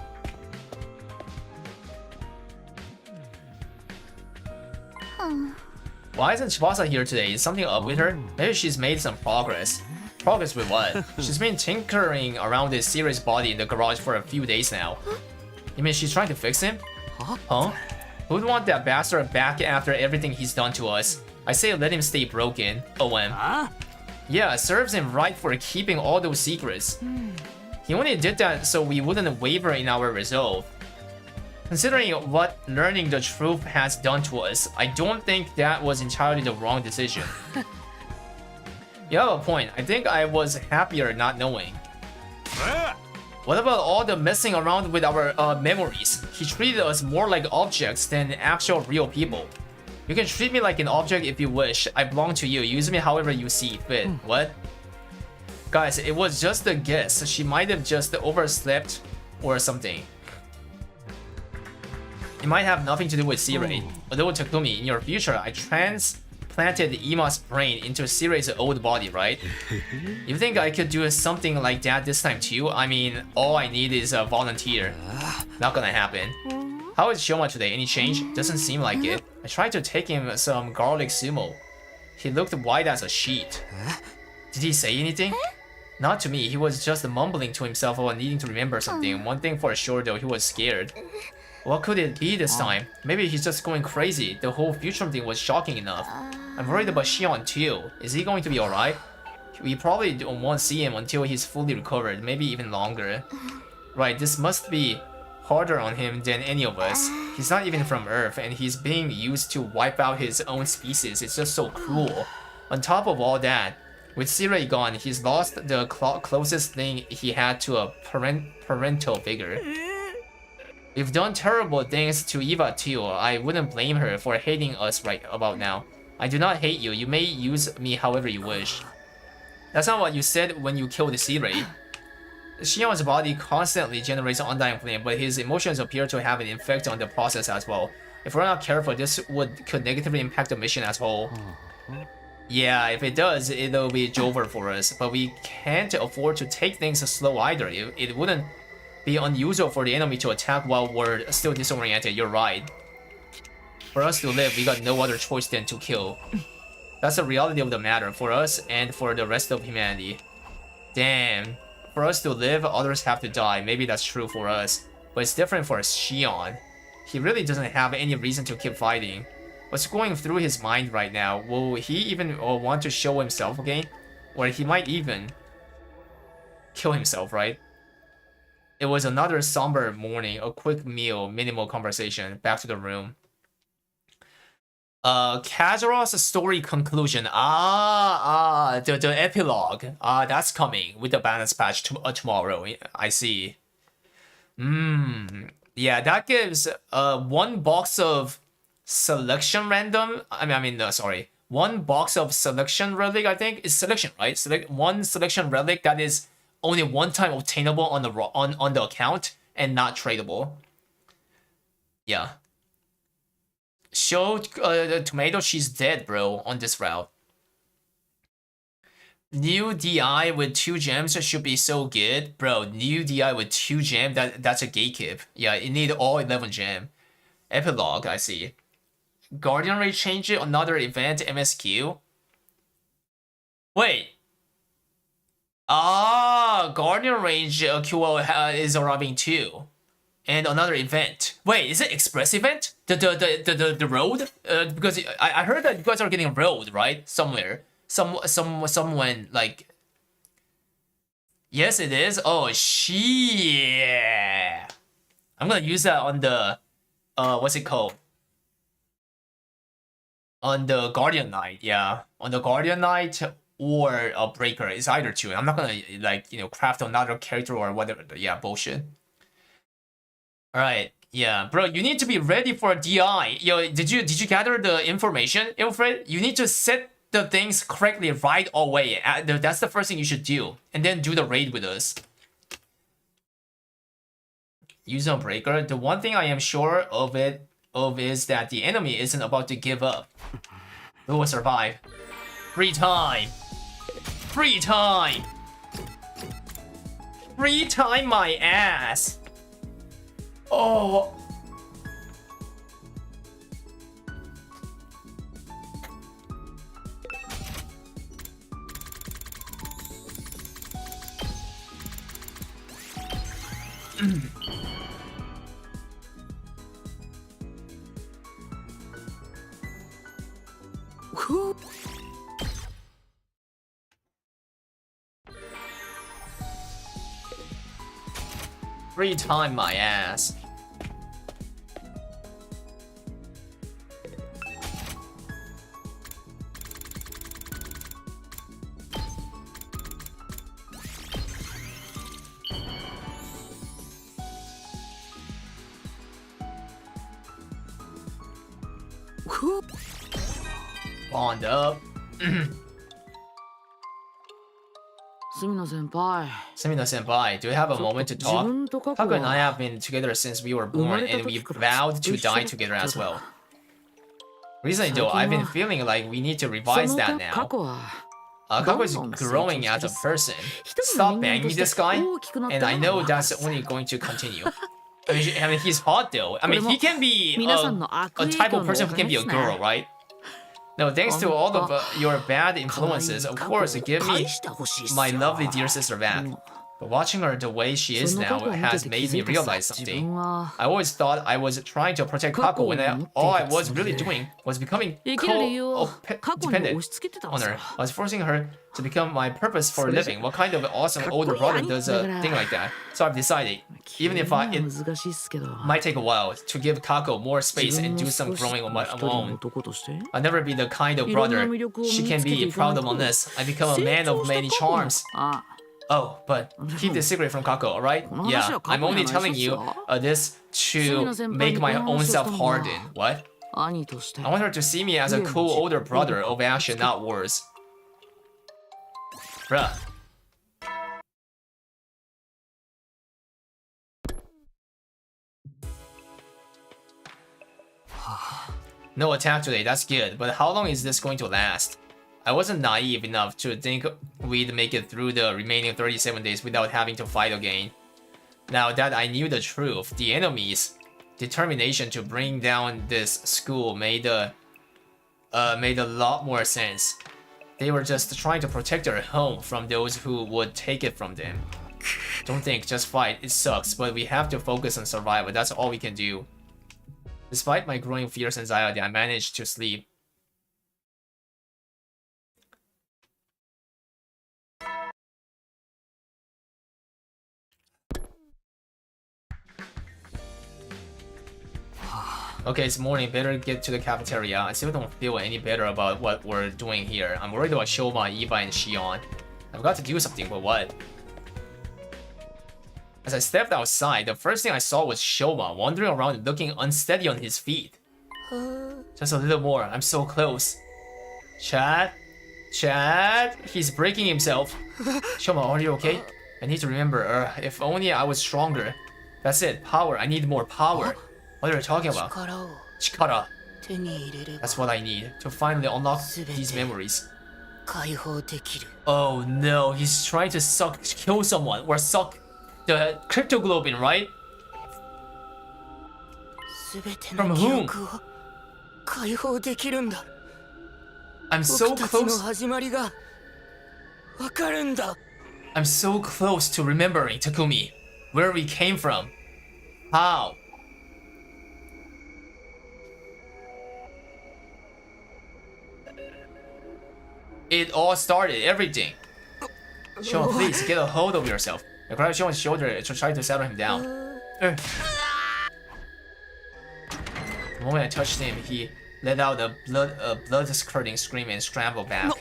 [SPEAKER 1] Why isn't Shibasa here today? Is something up with her? Maybe she's made some progress. Progress with what? She's been tinkering around this Siri's body in the garage for a few days now. You mean she's trying to fix him? Huh? Who'd want that bastard back after everything he's done to us? I say let him stay broken. OM. Yeah, it serves him right for keeping all those secrets. He only did that so we wouldn't waver in our resolve. Considering what learning the truth has done to us, I don't think that was entirely the wrong decision. You have a point. I think I was happier not knowing. What about all the messing around with our memories? He treated us more like objects than actual real people. You can treat me like an object if you wish. I belong to you. Use me however you see fit. What? Guys, it was just a guess. She might have just overslept or something. It might have nothing to do with Sirei. Although Takumi, in your future, I transplanted Ima's brain into Sirei's old body, right? You think I could do something like that this time too? I mean, all I need is a volunteer. Not gonna happen. How is Shoma today? Any change? Doesn't seem like it. I tried to take him some garlic sumo. He looked white as a sheet. Did he say anything? Not to me. He was just mumbling to himself while needing to remember something. One thing for sure though, he was scared. What could it be this time? Maybe he's just going crazy. The whole future thing was shocking enough. I'm worried about Shion too. Is he going to be alright? We probably won't see him until he's fully recovered, maybe even longer. Right, this must be harder on him than any of us. He's not even from Earth, and he's being used to wipe out his own species. It's just so cruel. On top of all that, with Sirei gone, he's lost the closest thing he had to a parental figure. We've done terrible things to Eva too. I wouldn't blame her for hating us right about now. I do not hate you. You may use me however you wish. That's not what you said when you killed Sirei. Shion's body constantly generates undying flame, but his emotions appear to have an effect on the process as well. If we're not careful, this could negatively impact the mission as a whole. Yeah, if it does, it'll be over for us. But we can't afford to take things slow either. It wouldn't be unusual for the enemy to attack while we're still disoriented. You're right. For us to live, we got no other choice than to kill. That's the reality of the matter for us and for the rest of humanity. Damn. For us to live, others have to die. Maybe that's true for us. But it's different for Shion. He really doesn't have any reason to keep fighting. What's going through his mind right now? Will he even want to show himself again? Or he might even kill himself, right? It was another somber morning, a quick meal, minimal conversation, back to the room. Kazuro's story conclusion. The epilogue. That's coming with the balance patch tomorrow. I see. Yeah, that gives one box of selection random. Sorry, one box of selection relic. I think is selection, right? Select one selection relic that is only one time obtainable on the account and not tradable. Yeah. Show the tomato, she's dead, bro, on this route. New DI with 2 gems should be so good. Bro, new DI with 2 gem, that's a gatekeep. Yeah, you need all 11 gem. Epilogue, I see. Guardian Ray change it, another event, MSQ. Wait. Guardian Range QO is arriving too. And another event. Wait, is it express event? The road? Because I heard that you guys are getting road, right? Somewhere. Someone like. Yes, it is. Oh shit! I'm gonna use that on the what's it called? On the Guardian Knight, yeah. On the Guardian Knight or a Breaker. It's either two. I'm not gonna craft another character or whatever. Yeah, bullshit. Alright, yeah, bro, you need to be ready for a DI. Yo, did you gather the information, Ilfred? You need to set the things correctly right away. That's the first thing you should do. And then do the raid with us. Use a breaker. The one thing I am sure of is that the enemy isn't about to give up. We will survive. Free time. Free time. Free time my ass. Oh. Free time my ass. Bond up. Sumino-senpai, do you have a moment to talk? Kaku and I have been together since we were born, and we vowed to die together as well. Recently though, I've been feeling like we need to revise that now. Kaku is growing as a person. Stop banging this guy, and I know that's only going to continue. I mean, he's hot though. I mean, he can be a type of person who can be a girl, right? No, thanks to all of your bad influences, of course, give me my lovely dear sister back. But watching her the way she is now has made me realize something. I always thought I was trying to protect Kaku when all I was really doing was becoming dependent on her. I was forcing her to become my purpose for living. What kind of awesome older brother does a thing like that? So I've decided, even if it might take a while, to give Kaku more space and do some growing on my own. I'll never be the kind of brother she can be proud of unless I become a man of many charms. Oh, but keep this secret from Kaku, alright? Yeah, I'm only telling you this to make my own self harden. What? I want her to see me as a cool older brother of action, not words. Bruh. No attack today, that's good, but how long is this going to last? I wasn't naive enough to think we'd make it through the remaining 37 days without having to fight again. Now that I knew the truth, the enemy's determination to bring down this school made a lot more sense. They were just trying to protect their home from those who would take it from them. Don't think, just fight. It sucks, but we have to focus on survival. That's all we can do. Despite my growing fierce anxiety, I managed to sleep. Okay, it's morning. Better get to the cafeteria. I still don't feel any better about what we're doing here. I'm worried about Shoma, Eva, and Shion. I've got to do something, but what? As I stepped outside, the first thing I saw was Shoma wandering around and looking unsteady on his feet. Just a little more. I'm so close. Chad? Chad? He's breaking himself. Shoma, are you okay? I need to remember, if only I was stronger. That's it, power. I need more power. What are you talking about? Chikara. That's what I need to finally unlock these memories. Oh no, he's trying to kill someone or suck the cryptoglobin, right? From whom? I'm so close. I'm so close to remembering, Takumi, where we came from. How? It all started, everything. Shoma, please get a hold of yourself. I grabbed Shoma's shoulder to try to settle him down. The moment I touched him, he let out a blood-spurting scream and scrambled back.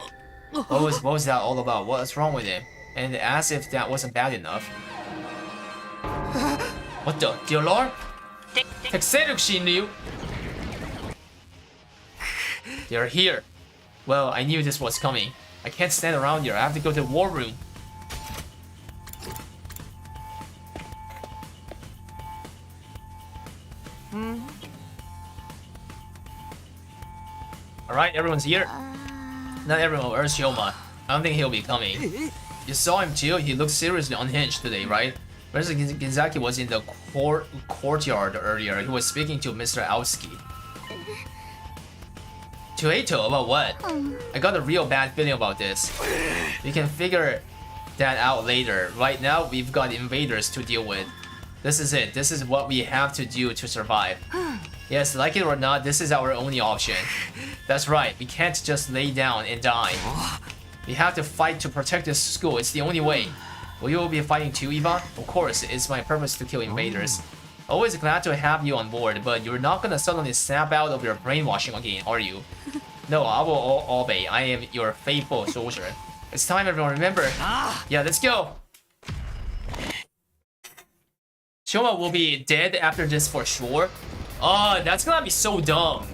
[SPEAKER 1] What was that all about? What's wrong with him? And as if that wasn't bad enough. What the? The alarm? They're here. Well, I knew this was coming. I can't stand around here. I have to go to the war room. Alright, everyone's here. Not everyone, where's Shoma? I don't think he'll be coming. You saw him too? He looked seriously unhinged today, right? Whereas Genzaki was in the courtyard earlier. He was speaking to Mr. Aoski. To Eito, about what? I got a real bad feeling about this. We can figure that out later. Right now, we've got invaders to deal with. This is it. This is what we have to do to survive. Yes, like it or not, this is our only option. That's right. We can't just lay down and die. We have to fight to protect this school. It's the only way. Will you be fighting too, Eva? Of course, it's my purpose to kill invaders. Always glad to have you on board, but you're not gonna suddenly snap out of your brainwashing again, are you? No, I will obey. I am your faithful soldier. It's time, everyone. Remember. Yeah, let's go. Shoma will be dead after this for sure. Oh, that's gonna be so dumb.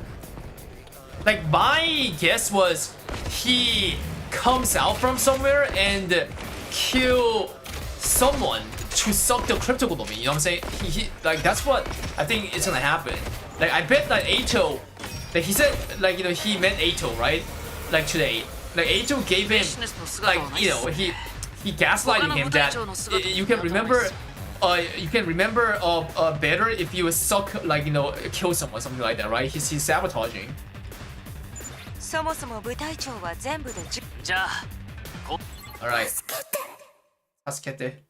[SPEAKER 1] Like, my guess was he comes out from somewhere and kill someone to suck the cryptoglobin, you know what I'm saying? He like, that's what I think is gonna happen. Like, I bet that Eito, like, he said, like, you know, he met Eito, right? Like, today. Like, Eito gave him, like, you know, he gaslighted him that you can remember better if you suck, like, you know, kill someone, something like that, right? He's sabotaging. Alright. Tasukete.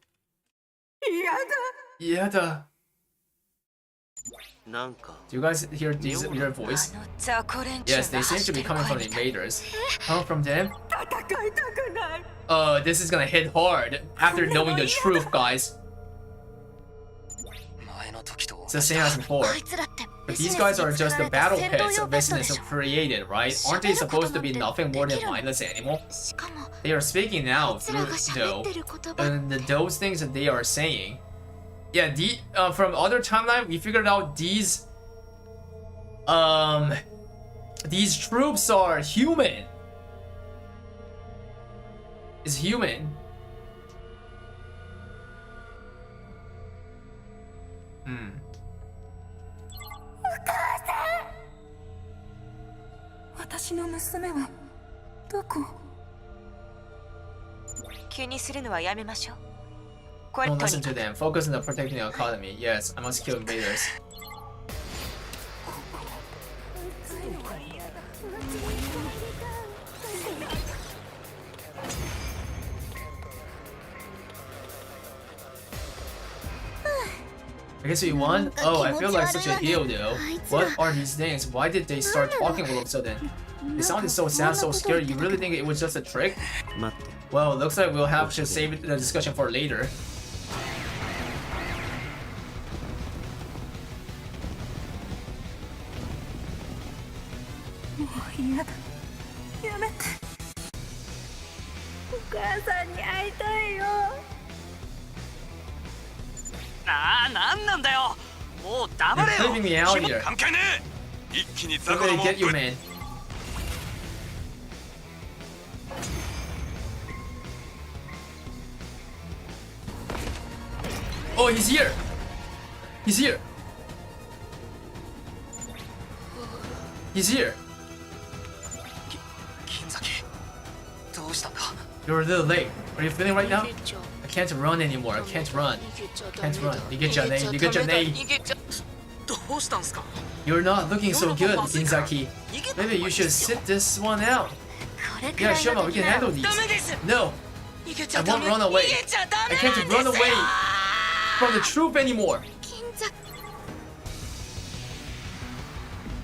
[SPEAKER 1] Yada. Do you guys hear their voice? Yes, they seem to be coming from the invaders. Coming from them? This is gonna hit hard after knowing the truth, guys. It's the same as before. But these guys are just the battle pits of business created, right? Aren't they supposed to be nothing more than mindless animals? They are speaking now, though, and those things that they are saying. Yeah, from other timeline, we figured out these troops are human. It's human. Don't listen to them. Focus on protecting the economy. Yes, I must kill invaders. I guess we won? Oh, I feel like such a hero though. What are these things? Why did they start talking all of a sudden? They sounded so sad, so scared. You really think it was just a trick? Well, it looks like we'll have to save the discussion for later.
[SPEAKER 4] やめて。お母さんに会いたいよ。
[SPEAKER 2] なんなんだよ。もう黙れ
[SPEAKER 1] You're
[SPEAKER 2] よ。
[SPEAKER 1] leaving me out here.
[SPEAKER 2] 関係ねえ。一気にザ
[SPEAKER 1] I'm
[SPEAKER 2] コど
[SPEAKER 1] gonna
[SPEAKER 2] もを
[SPEAKER 1] get you, man. Oh, he's here. He's here. He's here.
[SPEAKER 2] 金崎、どうしたんだ。
[SPEAKER 1] You're a little late. Are you feeling right now? I can't run anymore. I can't run. Can't run. You get your name. You get your name.
[SPEAKER 2] どうしたんすか。
[SPEAKER 1] You're not looking so good, Kinzaki. Maybe you should sit this one out.
[SPEAKER 4] これく
[SPEAKER 1] Yeah,
[SPEAKER 4] らい
[SPEAKER 1] Shoma,
[SPEAKER 4] の
[SPEAKER 1] we
[SPEAKER 4] 時
[SPEAKER 1] can
[SPEAKER 4] なら
[SPEAKER 1] handle these.
[SPEAKER 2] ダメです。
[SPEAKER 1] No,
[SPEAKER 2] 逃げち
[SPEAKER 1] I
[SPEAKER 2] ゃダ
[SPEAKER 1] won't
[SPEAKER 2] メ。
[SPEAKER 1] run
[SPEAKER 2] 逃
[SPEAKER 1] away.
[SPEAKER 2] げちゃダ
[SPEAKER 1] I
[SPEAKER 2] メ
[SPEAKER 1] can't
[SPEAKER 2] なん
[SPEAKER 1] run
[SPEAKER 2] ですよ。
[SPEAKER 1] away from the truth anymore.
[SPEAKER 4] 金崎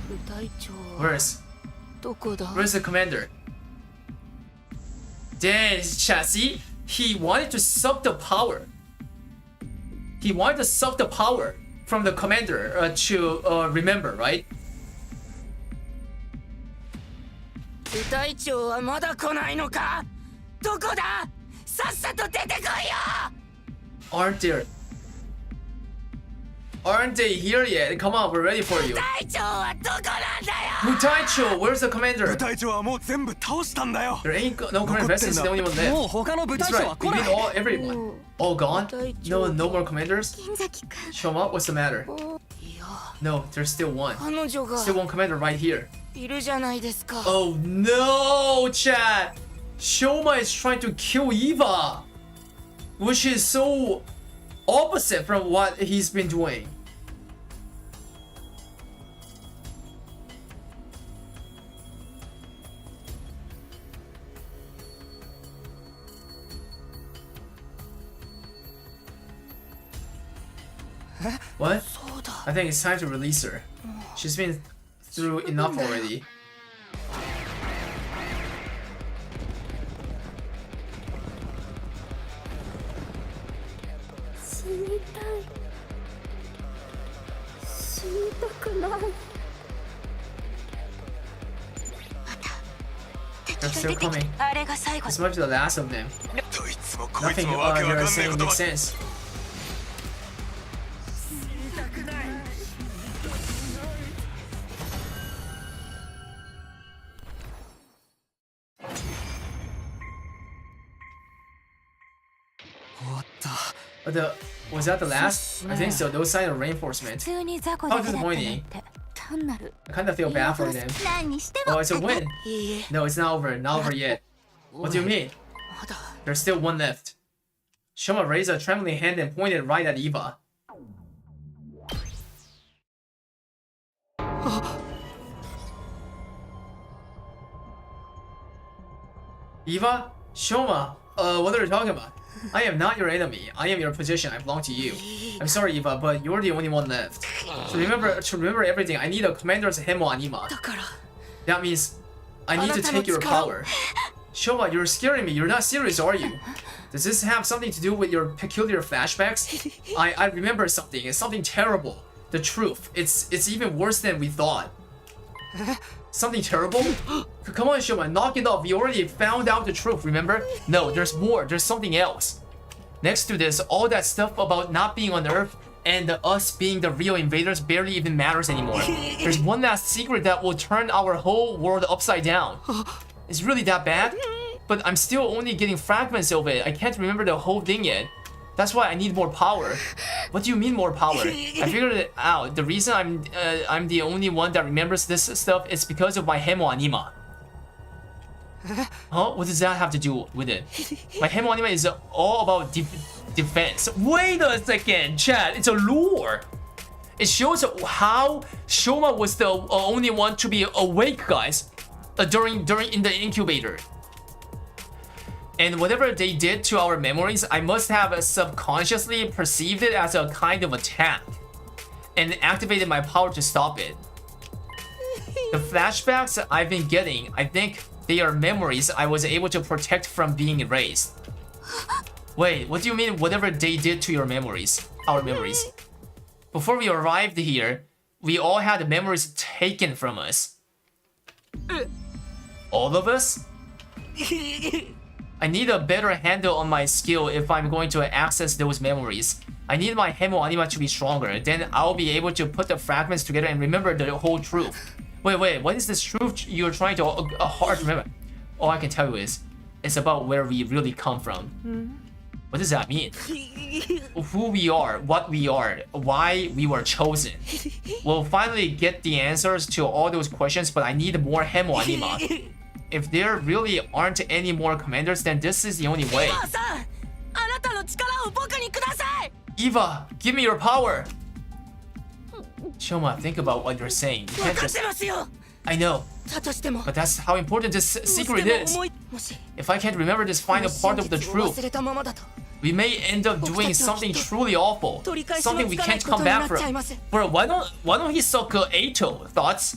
[SPEAKER 4] 部隊長
[SPEAKER 1] Where's
[SPEAKER 4] どこだ。
[SPEAKER 1] Where's the commander? Dang, Chassis. He wanted to suck the power. He wanted to suck the power from the commander to remember, right?
[SPEAKER 2] 部隊長はまだ来ないのか。どこだ。さっさと出てこいよ。
[SPEAKER 1] Aren't they here yet? Come on, we're ready for you.
[SPEAKER 2] 部隊長はどこなんだよ。
[SPEAKER 1] Butaicho, where's the commander?
[SPEAKER 2] 部隊長はもう全部倒したんだよ。
[SPEAKER 1] There ain't no commander. Vest is the only one
[SPEAKER 2] もう
[SPEAKER 1] left.
[SPEAKER 2] 他の部
[SPEAKER 1] That's
[SPEAKER 2] 隊長は
[SPEAKER 1] right. We
[SPEAKER 2] 来な
[SPEAKER 1] beat
[SPEAKER 2] い。
[SPEAKER 1] all everyone. All gone? No more commanders?
[SPEAKER 4] 金崎君
[SPEAKER 1] Shoma, what's the matter?
[SPEAKER 2] いや、
[SPEAKER 1] No, there's still one.
[SPEAKER 2] 彼女が
[SPEAKER 1] Still one commander right here.
[SPEAKER 2] いるじゃないですか。
[SPEAKER 1] Oh no, chat! Shoma is trying to kill Eva, which is so opposite from what he's been doing. What?
[SPEAKER 2] そうだ。
[SPEAKER 1] I think it's time to release her. She's been through enough already.
[SPEAKER 4] 死にたい。死にたくない。また
[SPEAKER 1] They're
[SPEAKER 4] 敵が
[SPEAKER 1] still
[SPEAKER 4] 出てき
[SPEAKER 1] coming.
[SPEAKER 4] た。あれが最後。
[SPEAKER 1] This might be the last of them.
[SPEAKER 2] どいつもこいつ
[SPEAKER 1] Nothing
[SPEAKER 2] もわけわ
[SPEAKER 1] you're
[SPEAKER 2] かんねえ
[SPEAKER 1] saying
[SPEAKER 2] ことば
[SPEAKER 1] makes sense. Was that the last? I think so. No sign of
[SPEAKER 4] 普
[SPEAKER 1] reinforcement.
[SPEAKER 4] 通に雑魚だけだったなんて
[SPEAKER 1] disappointing.
[SPEAKER 4] 単なる。
[SPEAKER 1] I kind of feel bad for them.
[SPEAKER 4] 何にしても
[SPEAKER 1] Oh, it's a win.
[SPEAKER 2] いいえ。
[SPEAKER 1] No, it's not over. Not over yet. What do you mean?
[SPEAKER 2] まだ。
[SPEAKER 1] There's still one left. Shoma raised a trembling hand and pointed right at Eva. Eva? Shoma? What are you talking about? I am not your enemy. I am your position. I belong to you. I'm sorry, Eva, but you're the only one left. To remember everything, I need a commander's Hemo Anima.
[SPEAKER 2] だから。
[SPEAKER 1] That means I need to take your power. Shoma, you're scaring me. You're not serious, are you? Does this have something to do with your peculiar flashbacks? I remember something. It's something terrible. The truth. It's even worse than we thought. Something terrible? Come on, Shoma, knock it off. We already found out the truth, remember? No, there's more. There's something else. Next to this, all that stuff about not being on Earth and us being the real invaders barely even matters anymore. There's one last secret that will turn our whole world upside down. It's really that bad? But I'm still only getting fragments of it. I can't remember the whole thing yet. That's why I need more power. What do you mean more power? I figured it out. The reason I'm the only one that remembers this stuff is because of my Hemo Anima. Huh? What does that have to do with it? My Hemo Anima is all about defense. Wait a second, chat. It's a lure. It shows how Shoma was the only one to be awake, guys, during in the incubator. And whatever they did to our memories, I must have subconsciously perceived it as a kind of attack and activated my power to stop it. The flashbacks I've been getting, I think they are memories I was able to protect from being erased. Wait, what do you mean whatever they did to your memories? Our memories. Before we arrived here, we all had memories taken from us. All of us? I need a better handle on my skill if I'm going to access those memories. I need my Hemo Anima to be stronger. Then I'll be able to put the fragments together and remember the whole truth. Wait, what is this truth you're trying to hard to remember? All I can tell you is, it's about where we really come from. What does that mean? Who we are, what we are, why we were chosen. We'll finally get the answers to all those questions, but I need more Hemo Anima. If there really aren't any more commanders, then this is the only way. Eva, give me your power! Shoma, think about what you're saying. You can't just... I know, but that's how important this secret is. If I can't remember this final part of the truth, we may end up doing something truly awful. Something we can't come back from. Bro, why don't he suck Ato? Thoughts?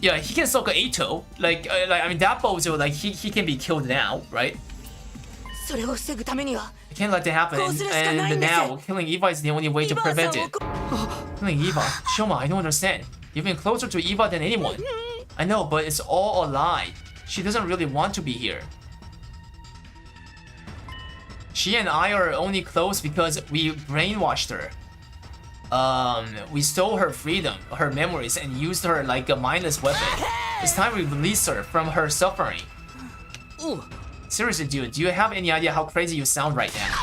[SPEAKER 1] Yeah, he can suck Ato. I mean, that bozo, like, he can be killed now, right? I can't let that happen, and now, killing Eva is the only way to prevent it. Killing Eva? Shoma, I don't understand. You've been closer to Eva than anyone. I know, but it's all a lie. She doesn't really want to be here. She and I are only close because we brainwashed her. We stole her freedom, her memories, and used her like a mindless weapon. It's time we release her from her suffering. Seriously, dude, do you have any idea how crazy you sound right now?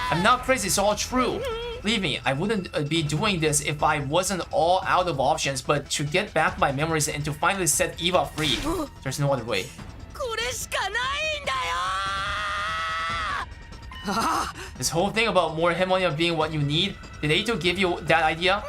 [SPEAKER 1] I'm not crazy, it's all true. Believe me, I wouldn't be doing this if I wasn't all out of options, but to get back my memories and to finally set Eva free, there's no other way. This whole thing about more Hemo being what you need, did Ato give you that idea?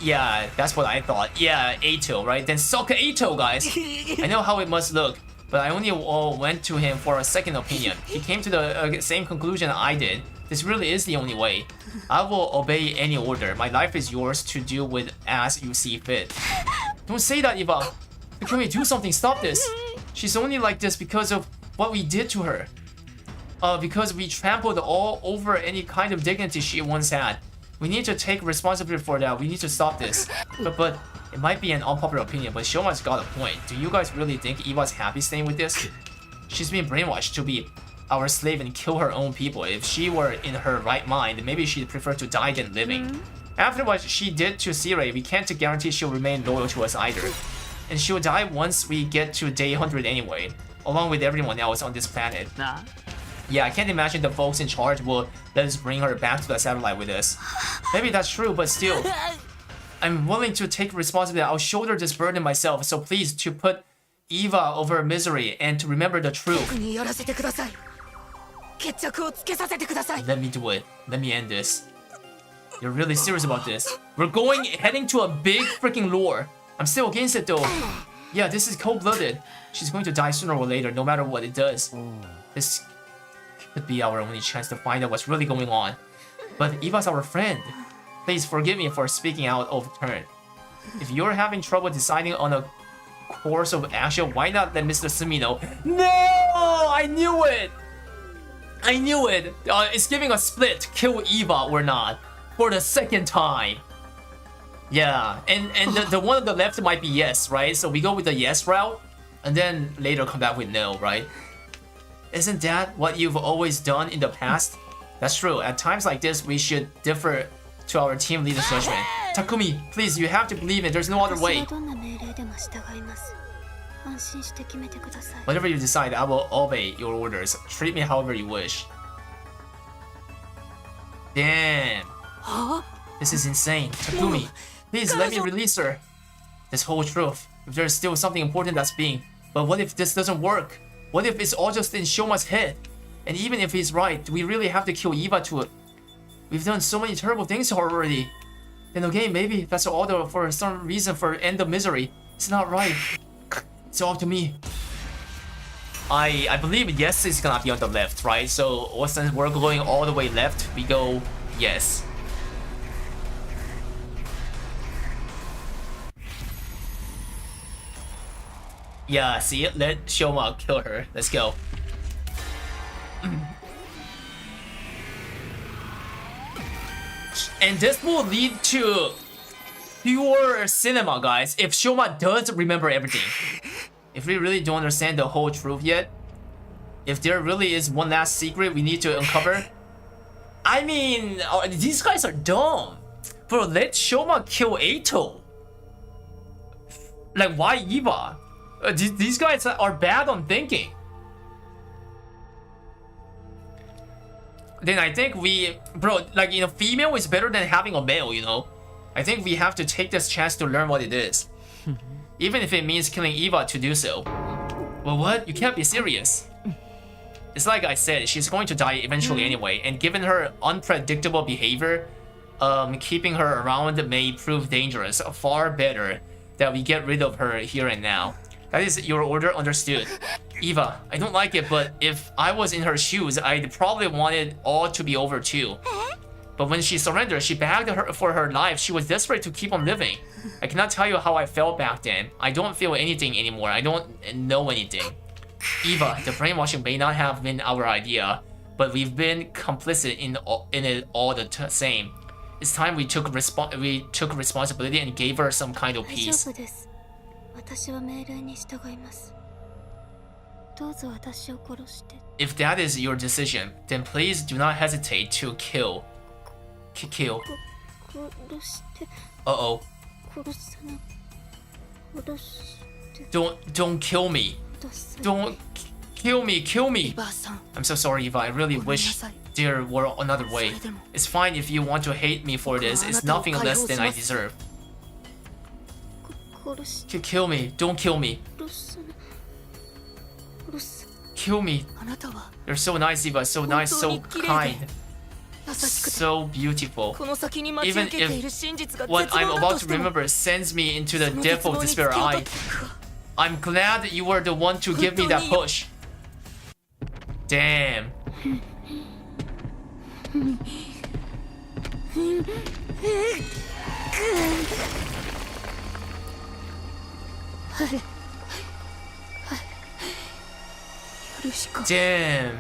[SPEAKER 1] Yeah, that's what I thought. Yeah, Ato, right? Then suck Ato, guys! I know how it must look, but I only went to him for a second opinion. He came to the same conclusion I did. This really is the only way. I will obey any order. My life is yours to do with as you see fit. Don't say that, Eva! Can we do something? Stop this! She's only like this because of what we did to her. Because we trampled all over any kind of dignity she once had. We need to take responsibility for that. We need to stop this. But it might be an unpopular opinion, but Shoma's got a point. Do you guys really think Eva's happy staying with this? She's been brainwashed to be our slave and kill her own people. If she were in her right mind, maybe she'd prefer to die than living. After what she did to Sirei, we can't guarantee she'll remain loyal to us either. And she'll die once we get to day 100 anyway, along with everyone else on this planet. Yeah, I can't imagine the folks in charge will let us bring her back to the satellite with us. Maybe that's true, but still, I'm willing to take responsibility. I'll shoulder this burden myself, so please, to put Eva over misery and to remember the truth. Let me do it. Let me end this. You're really serious about this? We're heading to a big freaking lore. I'm still against it though. Yeah, this is cold-blooded. She's going to die sooner or later, no matter what it does. This could be our only chance to find out what's really going on. But Eva's our friend. Please forgive me for speaking out of turn. If you're having trouble deciding on a course of action, why not let Mr. Sumi know? No! I knew it! I knew it! It's giving a split, kill Eva or not, for the second time. Yeah, and the one on the left might be yes, right? So we go with the yes route, and then later come back with no, right? Isn't that what you've always done in the past? That's true. At times like this, we should differ to our team leader's judgment. Takumi, please, you have to believe it. There's no other way. Whatever you decide, I will obey your orders. Treat me however you wish. Damn. This is insane. Takumi, please let me release her. This whole truth. If there's still something important that's being... But what if this doesn't work? What if it's all just in Shoma's head? And even if he's right, do we really have to kill Eva to it? We've done so many terrible things already. Then okay, maybe that's all for some reason for end of misery. It's not right. It's all up to me. I believe yes is gonna be on the left, right? So since we're going all the way left, we go yes. Yeah, see it? Let Shoma kill her. Let's go. And this will lead to pure cinema, guys, if Shoma does remember everything. If we really don't understand the whole truth yet, if there really is one last secret we need to uncover, I mean, these guys are dumb. Bro, let Shoma kill Eito. Like, why Eva? These guys are bad on thinking. Then I think bro, like, you know, female is better than having a male, you know? I think we have to take this chance to learn what it is. Even if it means killing Eva to do so. Well, what? You can't be serious. It's like I said, she's going to die eventually anyway, and given her unpredictable behavior, keeping her around may prove dangerous. Far better that we get rid of her here and now. That is your order, understood. Eva, I don't like it, but if I was in her shoes, I'd probably want it all to be over too. But when she surrendered, she begged for her life. She was desperate to keep on living. I cannot tell you how I felt back then. I don't feel anything anymore. I don't know anything. Eva, the brainwashing may not have been our idea, but we've been complicit in it all the same. It's time we took responsibility and gave her some kind of peace. If that is your decision, then please do not hesitate to kill. Uh-oh. Don't kill me. Don't kill me. I'm so sorry, Eva. I really wish there were another way. It's fine if you want to hate me for this. It's nothing less than I deserve. Kill me. Don't kill me. Kill me. You're so nice, Eva. So nice, so kind. So beautiful. Even if what I'm about to remember sends me into the depth of despair, I'm glad you were the one to give me that push. Damn. Damn.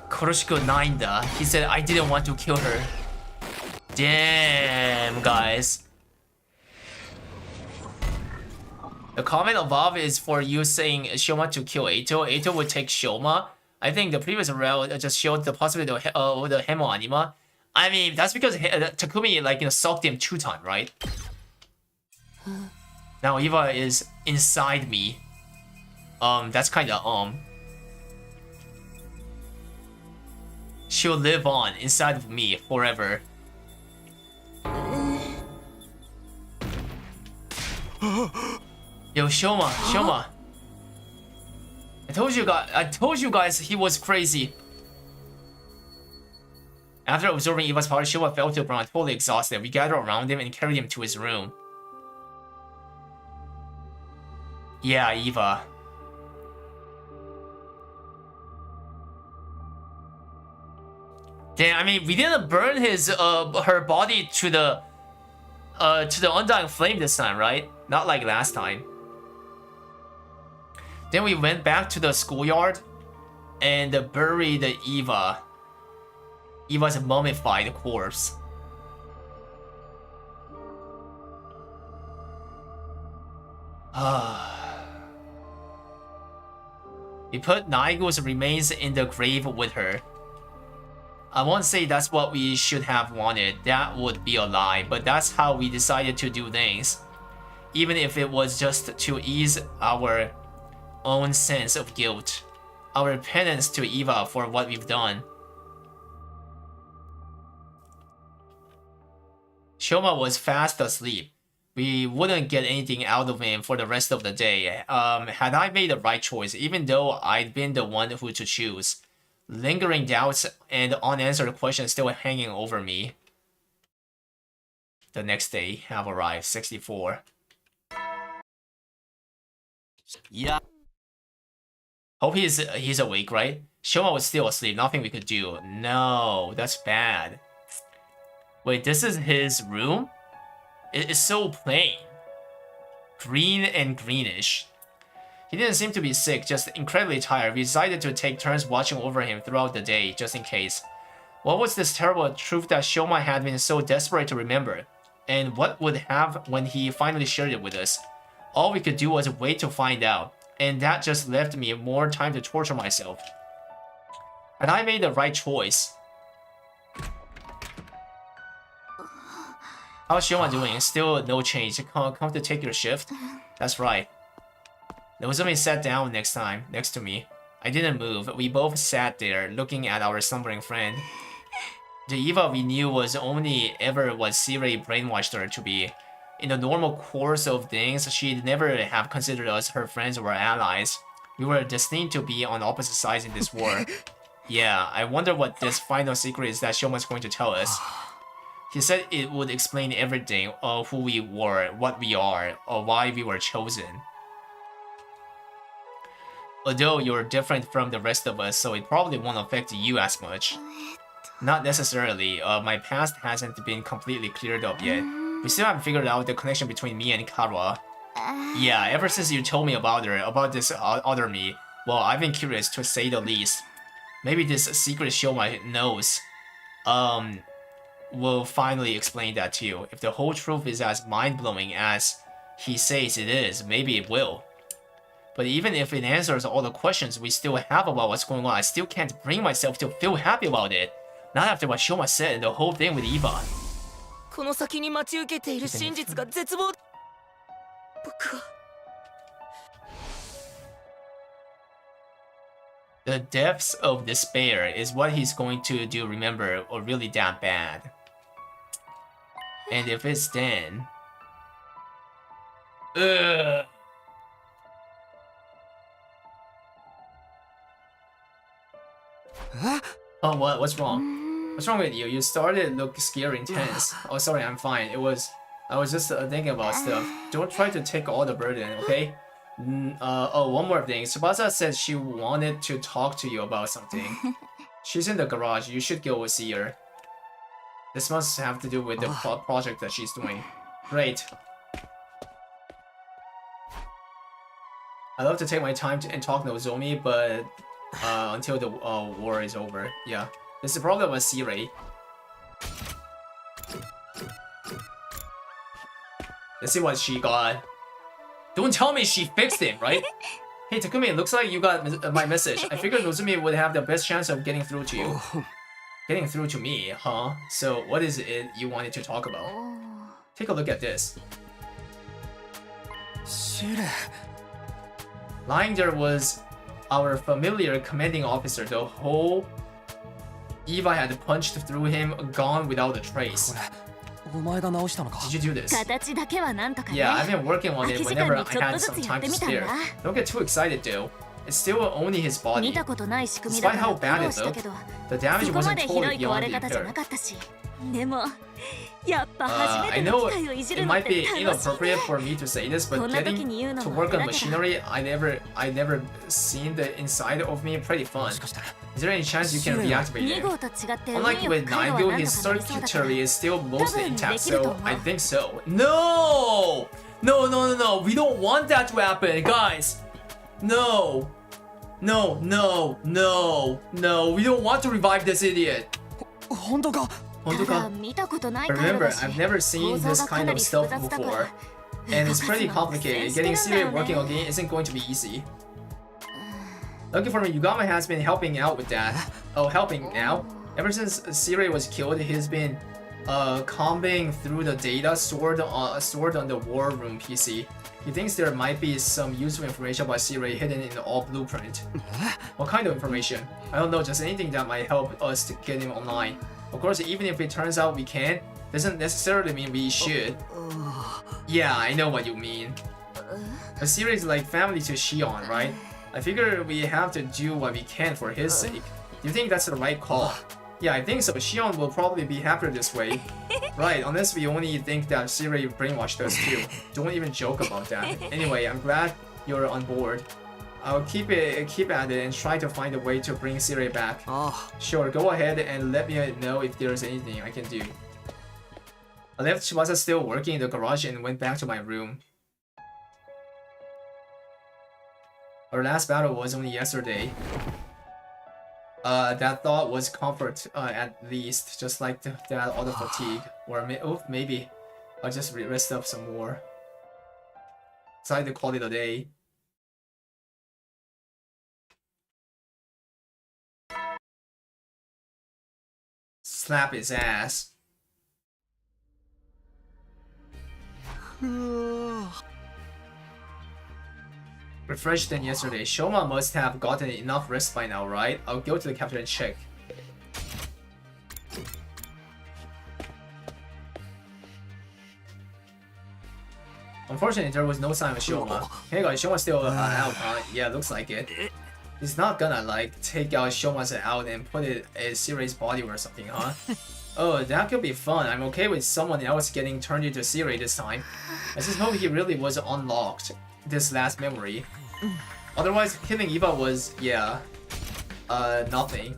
[SPEAKER 1] Koroshiko 9da. He said I didn't want to kill her. Damn, guys. The comment above is for you saying Shoma to kill Eito. Eito would take Shoma. I think the previous round just showed the possibility of the Hemo Anima. I mean, that's because Takumi, like, you know, sucked him 2 times, right? Now Eva is inside me. That's kinda, she'll live on inside of me forever. Yo, Shoma. I told you guys he was crazy. After absorbing Eva's power, Shoma fell to the ground, totally exhausted. We gathered around him and carried him to his room. Yeah, Eva. Damn, I mean, we didn't burn her body to the undying flame this time, right? Not like last time. Then we went back to the schoolyard and buried Eva. Eva's mummified corpse. We put Naigu's remains in the grave with her. I won't say that's what we should have wanted. That would be a lie, but that's how we decided to do things. Even if it was just to ease our own sense of guilt. Our penance to Eva for what we've done. Shoma was fast asleep. We wouldn't get anything out of him for the rest of the day. Had I made the right choice, even though I'd been the one who to choose? Lingering doubts and unanswered questions still hanging over me. The next day have arrived. 64.
[SPEAKER 3] Yeah.
[SPEAKER 1] Hope he's awake, right? Shoma was still asleep. Nothing we could do. No, that's bad. Wait, this is his room? It's so plain. Green and greenish. He didn't seem to be sick, just incredibly tired. We decided to take turns watching over him throughout the day, just in case. What was this terrible truth that Shoma had been so desperate to remember? And what would have when he finally shared it with us? All we could do was wait to find out, and that just left me more time to torture myself. And I made the right choice. How's Shioma doing? Still no change. Come to take your shift? That's right. Nozomi sat down next to me. I didn't move. We both sat there, looking at our slumbering friend. The Eva we knew was only ever what Siri brainwashed her to be. In the normal course of things, she'd never have considered us her friends or allies. We were destined to be on opposite sides in this war. Yeah, I wonder what this final secret is that Shioma's going to tell us. He said it would explain everything, who we were, what we are, or why we were chosen. Although you're different from the rest of us, so it probably won't affect you as much. Not necessarily. My past hasn't been completely cleared up yet. We still haven't figured out the connection between me and Karwa. Yeah, ever since you told me about her, about this other me, well, I've been curious to say the least. Maybe this secret Shioma knows, will finally explain that to you. If the whole truth is as mind-blowing as he says it is, maybe it will. But even if it answers all the questions we still have about what's going on, I still can't bring myself to feel happy about it. Not after what Shioma said and the whole thing with Eva.
[SPEAKER 5] この先に待ち受けている真実が絶望。僕は。
[SPEAKER 1] The depths of despair is what he's going to do, remember, or really that bad. And if it's then... Ugh. Oh, what? What's wrong? What's wrong with you? You started to look scary and tense. Oh, sorry, I'm fine. I was just thinking about stuff. Don't try to take all the burden, okay? Oh, one more thing. Tsubasa said she wanted to talk to you about something. She's in the garage. You should go see her. This must have to do with the project that she's doing. Great. I love to take my time and talk Nozomi, but until the war is over. Yeah. This is probably about Siri. Let's see what she got. Don't tell me she fixed it, right? Hey Takumi, it looks like you got my message. I figured Nozomi would have the best chance of getting through to you. Getting through to me, huh? So what is it you wanted to talk about? Take a look at this. Lying there was our familiar commanding officer. The whole Eva had punched through him, gone without a trace. Did you do this? Yeah, I've been working on it whenever I had some time to spare. Don't get too excited though. It's still only his body. Despite how bad it looked, the damage wasn't totally beyond repair. I know it might be inappropriate for me to say this, but getting to work on machinery I never seen the inside of me pretty fun. Is there any chance you can reactivate it? Unlike with Naibyo, his circuitry is still mostly intact, so I think so. No! No, we don't want that to happen, guys! No, we don't want to revive this idiot. Remember, I've never seen this kind of stuff before, and it's pretty complicated. Getting Siri working again isn't going to be easy. Lucky for me, Yugama has been helping out with that. Oh, helping now? Ever since Siri was killed, he's been combing through the data stored on the war room PC. He thinks there might be some useful information about Siri hidden in the old blueprint. What kind of information? I don't know, just anything that might help us to get him online. Of course, even if it turns out we can, doesn't necessarily mean we should. Yeah, I know what you mean. A Siri is like family to Shion, right? I figure we have to do what we can for his sake. Do you think that's the right call? Yeah, I think so. Shion will probably be happier this way. Right, unless we only think that Siri brainwashed us too. Don't even joke about that. Anyway, I'm glad you're on board. I'll keep at it and try to find a way to bring Siri back. Sure, go ahead and let me know if there's anything I can do. I left Tsubasa still working in the garage and went back to my room. Our last battle was only yesterday. That thought was comfort, at least, just like that other fatigue. Or maybe I'll just rest up some more. Decided to call it a day. Slap his ass. Refreshed than yesterday. Shoma must have gotten enough rest by now, right? I'll go to the captain and check. Unfortunately, there was no sign of Shoma. Hey guys, Shoma's still out, huh? Yeah, looks like it. He's not gonna like take out Shoma's out and put it in Siri's body or something, huh? Oh, that could be fun. I'm okay with someone else getting turned into Siri this time. I just hope he really was unlocked this last memory. Otherwise, killing Eva was, yeah, nothing.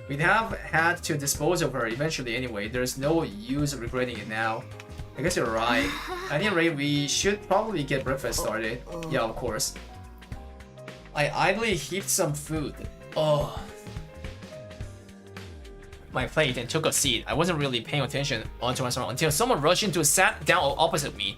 [SPEAKER 1] We'd have had to dispose of her eventually anyway. There's no use regretting it now. I guess you're right. At any rate, we should probably get breakfast started. Yeah, of course. I idly heaped some food. Oh. My plate and took a seat. I wasn't really paying attention onto my surroundings until someone rushed into sat down opposite me.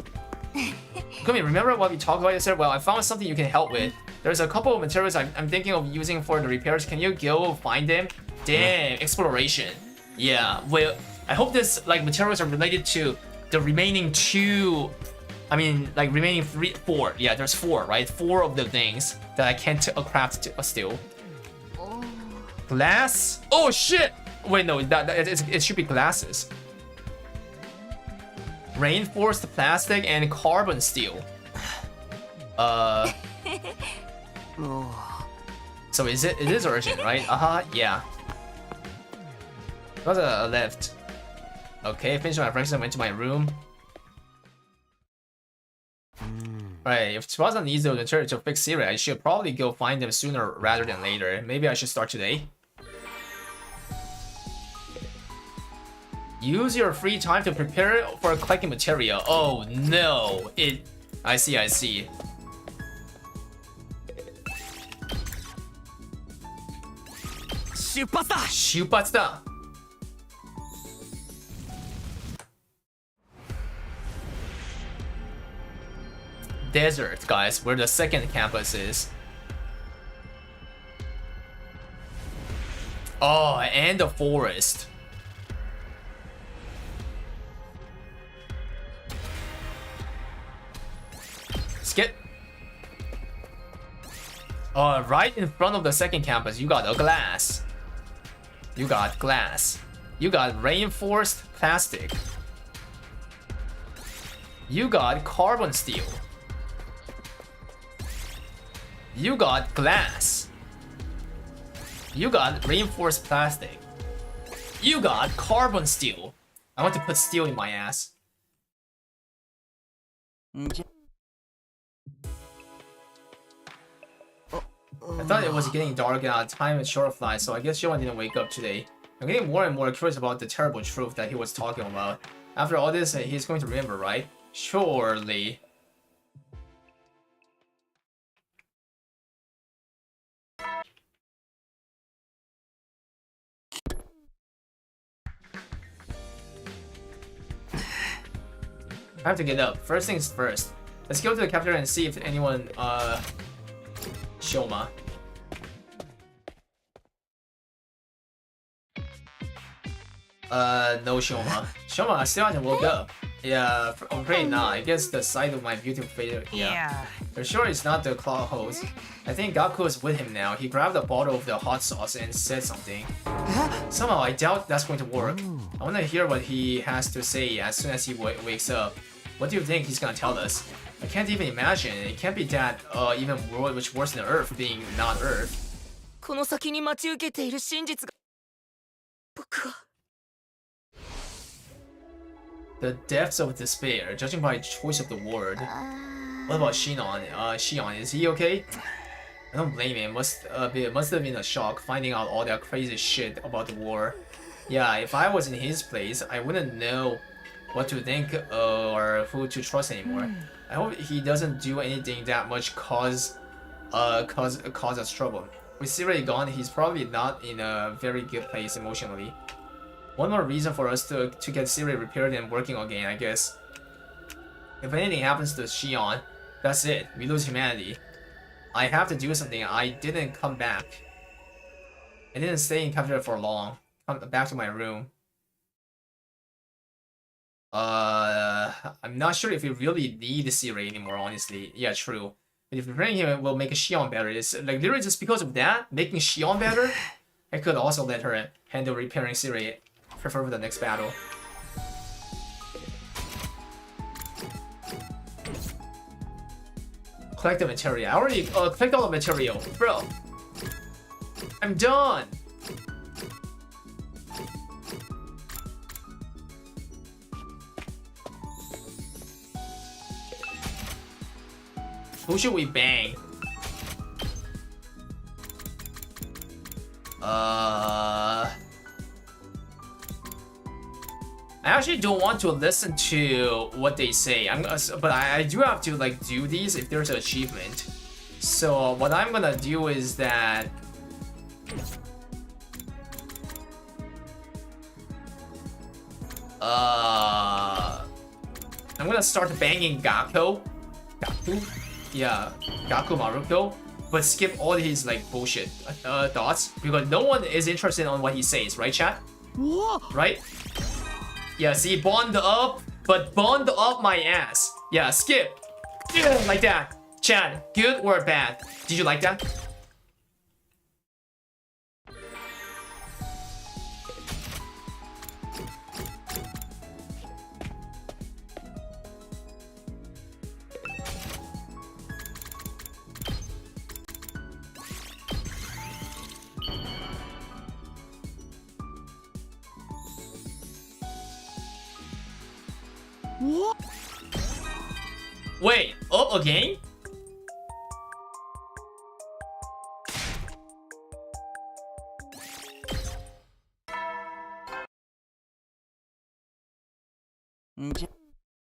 [SPEAKER 1] Kumi, remember what we talked about yesterday? Well, I found something you can help with. There's a couple of materials I'm thinking of using for the repairs. Can you go find them? Damn, exploration. Yeah, well, I hope this like materials are related to the remaining two. I mean, like remaining four. Yeah, there's four, right? Four of the things that I can't craft still. Glass? Oh shit! Wait, no, it should be glasses. Reinforced plastic and carbon steel. So it is urgent, right? Yeah. Got a lift. Okay, finished my breakfast and went to my room. Right, if Tsubasa needs those materials to fix Siri, I should probably go find them sooner rather than later. Maybe I should start today. Use your free time to prepare for collecting material. Oh no, I see. Shupatsu! Desert, guys, where the second campus is. Oh, and the forest. Skip. Right in front of the second campus, you got a glass. You got glass. You got reinforced plastic. You got carbon steel. You got glass. You got reinforced plastic. You got carbon steel. I want to put steel in my ass. I thought it was getting dark and time is short flight, so I guess Showa didn't wake up today. I'm getting more and more curious about the terrible truth that he was talking about. After all this, he's going to remember, right? Surely. I have to get up. First things first. Let's go to the cafeteria and see if anyone, Shoma. No Shoma. Shoma still hasn't woke up. Yeah, I'm afraid not. I guess the sight of my beautiful face. Yeah. For sure it's not the claw hose. I think Gaku is with him now. He grabbed a bottle of the hot sauce and said something. Somehow I doubt that's going to work. I want to hear what he has to say as soon as he wakes up. What do you think he's gonna tell us? I can't even imagine. It can't be that even much worse than Earth being not Earth.
[SPEAKER 5] この先に待ち受けている真実が僕は
[SPEAKER 1] The depths of despair, judging by choice of the word. What about Shion? Shion, is he okay? I don't blame him. It must have been a shock finding out all that crazy shit about the war. Yeah, if I was in his place, I wouldn't know what to think or who to trust anymore. I hope he doesn't do anything that much cause us trouble. With Siri gone, he's probably not in a very good place emotionally. One more reason for us to get Siri repaired and working again, I guess. If anything happens to Shion, That's it. We lose humanity. I have to do something. I didn't come back. I didn't stay in cafeteria for long. Come back to my room. I'm not sure if we really need Siri anymore, honestly. Yeah, true. But if repairing him will make Shion better, it's like literally just because of that, making Shion better, I could also let her handle repairing Siri, prefer for the next battle. Collect the material. I already collect all the material, bro. I'm done. Who should we bang? I actually don't want to listen to what they say. But I do have to like do these if there's an achievement. So what I'm gonna do is that I'm gonna start banging Gaku. Yeah, Gaku Maruko, but skip all his like bullshit thoughts because no one is interested on what he says, right, chat? Right? Yeah, see, bond up, but bond up my ass. Yeah, skip. Yeah, like that. Chad, good or bad? Did you like that? Wait, up again?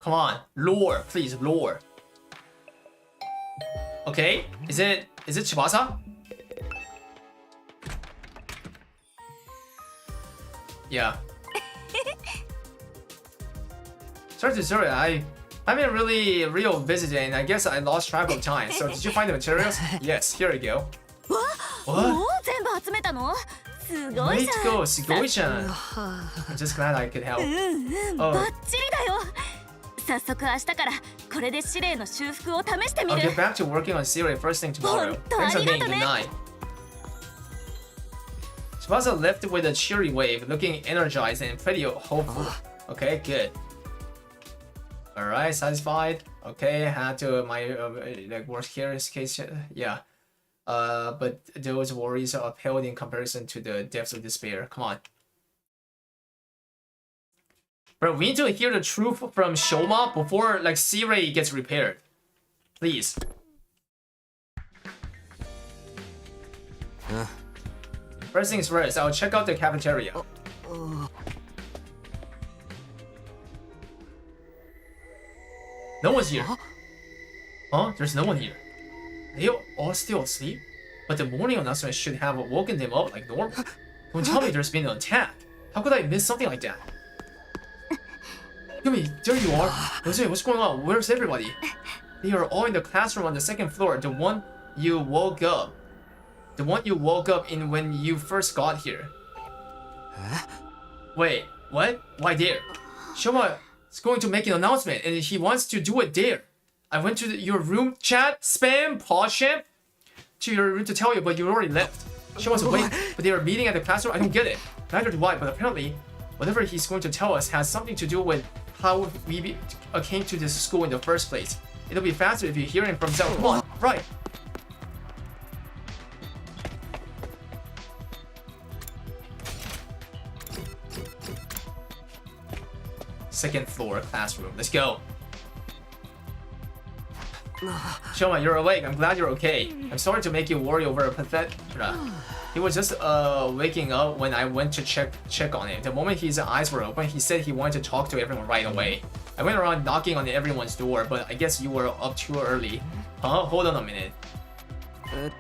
[SPEAKER 1] Come on, lore, please, lore. Okay, is it Tsubasa? Yeah. Sorry, I haven't really real visited and I guess I lost track of time. So did you find the materials? Yes, here we go. What?
[SPEAKER 4] もう全部集めたの？すごい
[SPEAKER 1] Way
[SPEAKER 4] じ
[SPEAKER 1] to
[SPEAKER 4] ゃん。
[SPEAKER 1] go, Sugoi-chan. I'm just glad I could help.
[SPEAKER 4] バッチリだよ。早速明日からこれで指令の修復を試してみ
[SPEAKER 1] I'll
[SPEAKER 4] る。
[SPEAKER 1] get back to working on Siri first thing tomorrow. Thanks again, good night. Tsubasa left with a cheery wave, looking energized and pretty hopeful. Okay, good. Alright, satisfied. Okay, had to my like worst case, yeah. But those worries are paled in comparison to the depths of despair. Come on. Bro, we need to hear the truth from Shoma before like Siri gets repaired. Please. First things first, I'll check out the cafeteria. No one's here. Huh? There's no one here. Are they all still asleep? But the morning announcement should have woken them up like normal. Don't tell me there's been an attack. How could I miss something like that? Yumi, there you are. Jose, what's going on? Where's everybody? They are all in the classroom on the second floor. The one you woke up. The one you woke up in when you first got here. Wait, what? Why there? Shoma is going to make an announcement and he wants to do it there. I went to your room, chat, spam, pause champ, to your room to tell you, but you already left. Shoma's awake, but they are meeting at the classroom. I don't get it. Neither do I, but apparently, whatever he's going to tell us has something to do with how we came to this school in the first place. It'll be faster if you hear him from himself. Come on, right. Second floor classroom. Let's go. Shoma, you're awake. I'm glad you're okay. I'm sorry to make you worry over a pathetic. He was just waking up when I went to check on him. The moment his eyes were open, he said he wanted to talk to everyone right away. I went around knocking on everyone's door, but I guess you were up too early. Huh? Hold on a minute. I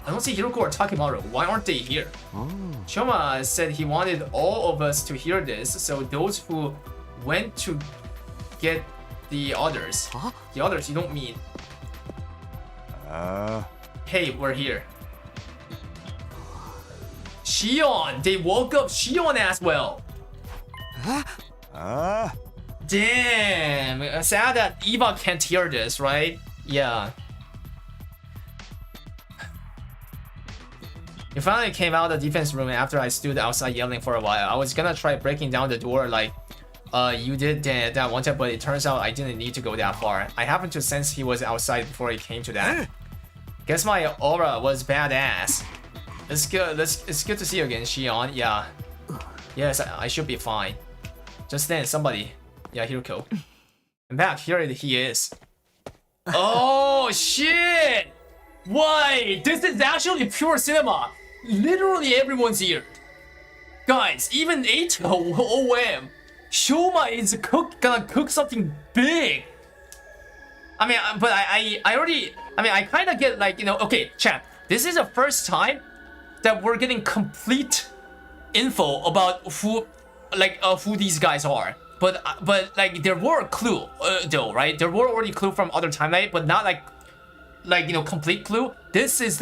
[SPEAKER 1] don't see Hiroko or Takemaru. Why aren't they here? Shoma said he wanted all of us to hear this, so those who went to get the others. The others you don't mean. Hey, we're here. Shion! They woke up Shion as well. Damn. Sad that Eva can't hear this, right? Yeah. You finally came out of the defense room after I stood outside yelling for a while. I was gonna try breaking down the door like you did that one time, but it turns out I didn't need to go that far. I happened to sense he was outside before it came to that. Guess my aura was badass. It's good. It's good to see you again, Shion. Yeah. Yes, I should be fine. Just then, somebody. Yeah, Hiroko. I'm back. Here he is. Oh shit! Why? This is actually pure cinema. Literally everyone's here. Guys, even Eito, OM. Shoma is gonna cook something big. I mean, but I already, I mean, I kind of get like, you know, okay, chat. This is the first time that we're getting complete info about who these guys are. But like there were a clue though, right? There were already clue from other timeline, but not like you know, complete clue. This is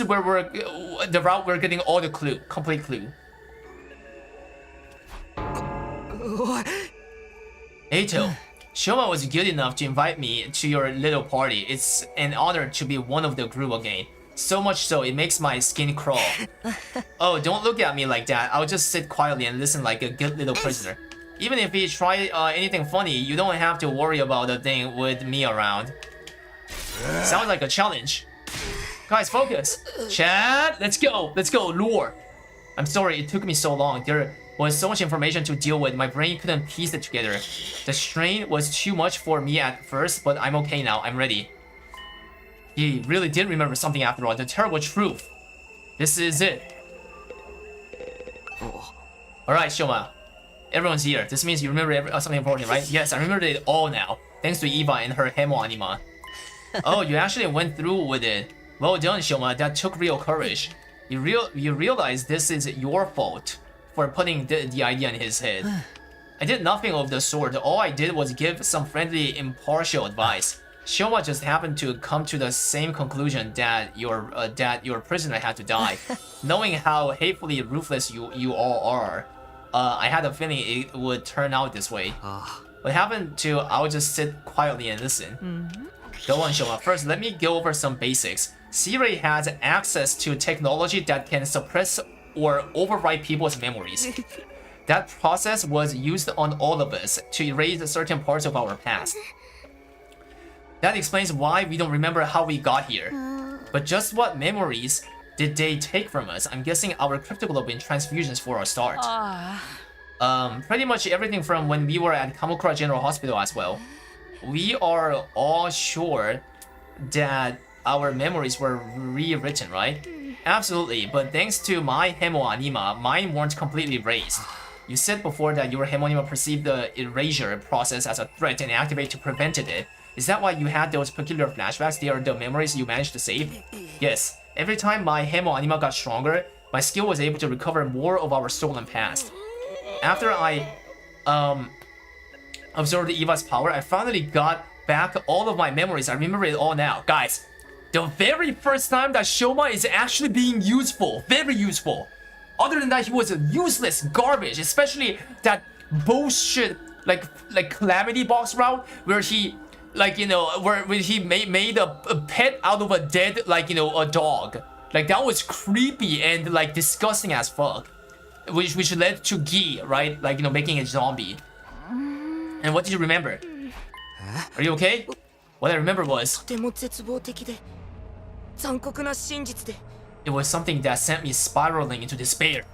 [SPEAKER 1] where we're the route we're getting all the clue, complete clue. Eito, Shoma was good enough to invite me to your little party. It's an honor to be one of the group again. So much so, it makes my skin crawl. Oh, don't look at me like that. I'll just sit quietly and listen like a good little prisoner. Even if he try anything funny, you don't have to worry about a thing with me around. Sounds like a challenge. Guys, focus. Chat, let's go. Let's go, lore. I'm sorry it took me so long. There was so much information to deal with. My brain couldn't piece it together. The strain was too much for me at first, but I'm okay now. I'm ready. He really did remember something after all. The terrible truth. This is it. Alright, Shoma. Everyone's here. This means you remember something important, right? Yes, I remembered it all now. Thanks to Eva and her Hemo anima. Oh, you actually went through with it. Well done, Shoma. That took real courage. You realize this is your fault for putting the idea in his head. I did nothing of the sort. All I did was give some friendly, impartial advice. Shoma just happened to come to the same conclusion that your prisoner had to die. Knowing how hatefully ruthless you all are, I had a feeling it would turn out this way. What happened to I'll just sit quietly and listen. Go on, Shoma. First, let me go over some basics. C-Ray has access to technology that can suppress or overwrite people's memories. That process was used on all of us to erase certain parts of our past. That explains why we don't remember how we got here. But just what memories did they take from us? I'm guessing our cryptoglobin transfusions for a start. Pretty much everything from when we were at Kamakura General Hospital as well. We are all sure that our memories were rewritten, right? Absolutely, but thanks to my Hemo anima, mine weren't completely erased. You said before that your Hemo anima perceived the erasure process as a threat and activated to prevent it. Is that why you had those peculiar flashbacks? They are the memories you managed to save? Yes. Every time my Hemo anima got stronger, my skill was able to recover more of our stolen past. After I absorbed Eva's power, I finally got back all of my memories. I remember it all now. Guys, the very first time that Shoma is actually being useful. Very useful. Other than that, he was a useless garbage. Especially that bullshit like calamity box route where he where he made a pet out of a dead a dog. Like that was creepy and like disgusting as fuck. Which led to Gi, right? Making a zombie. And what did you remember? Are you okay? What I remember was it was something that sent me spiraling into despair.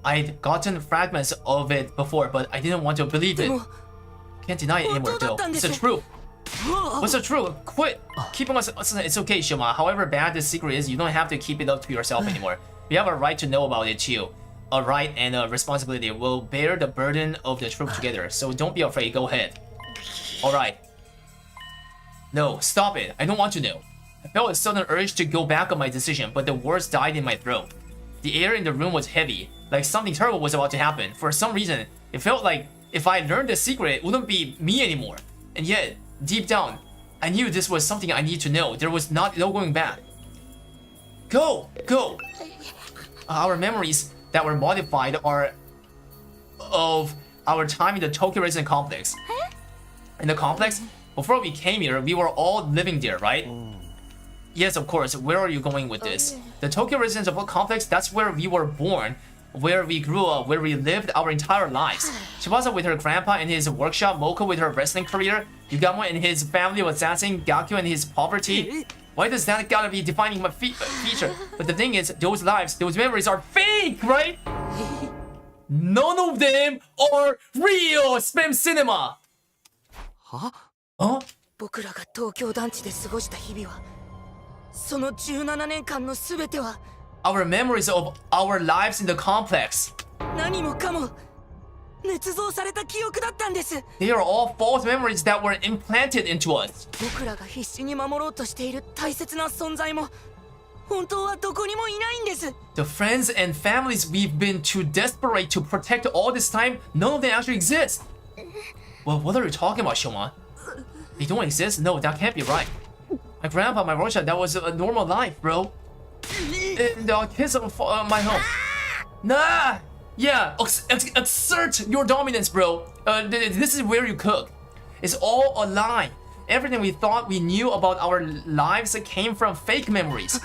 [SPEAKER 1] I'd gotten fragments of it before, but I didn't want to believe it. Can't deny it anymore though. It's the truth. What's the truth? Quit keeping us. It's okay, Shoma. However bad this secret is, you don't have to keep it up to yourself anymore. We have a right to know about it too. A right and a responsibility. We'll bear the burden of the truth together. So don't be afraid. Go ahead. Alright. No, stop it. I don't want to know. I felt a sudden urge to go back on my decision, but the words died in my throat. The air in the room was heavy, like something terrible was about to happen. For some reason, it felt like If I learned the secret, it wouldn't be me anymore. And yet, deep down, I knew this was something I need to know. There was no going back. Go! Our memories that were modified are of our time in the Tokyo Resident Complex. In the complex, before we came here, we were all living there, right? Yes, of course. Where are you going with this? The Tokyo Residence Complex, that's where we were born, where we grew up, where we lived our entire lives. Shibasa with her grandpa and his workshop, Moko with her wrestling career, Yugamo and his family of assassin, Gaku and his poverty. Why does that gotta be defining my feature? But the thing is, those lives, those memories are fake, right? None of them are real! Spam cinema! Huh?
[SPEAKER 5] 僕らが東京団地で過ごした日々はその17年間の全ては
[SPEAKER 1] Our memories of our lives in the complex.
[SPEAKER 5] 何もかも捏造された記憶だったんです。
[SPEAKER 1] They are all false memories that were implanted into us.
[SPEAKER 5] 僕らが必死に守ろうとしている大切な存在も本当はどこにもいないんです。
[SPEAKER 1] The friends and families we've been too desperate to protect all this time, none of them actually exist. Well, what are you talking about, Shoma? They don't exist? No, that can't be right. My grandpa, my Rosha, that was a normal life, bro. And the kids of my home. Nah! Yeah, assert your dominance, bro. This is where you cook. It's all a lie. Everything we thought we knew about our lives came from fake memories.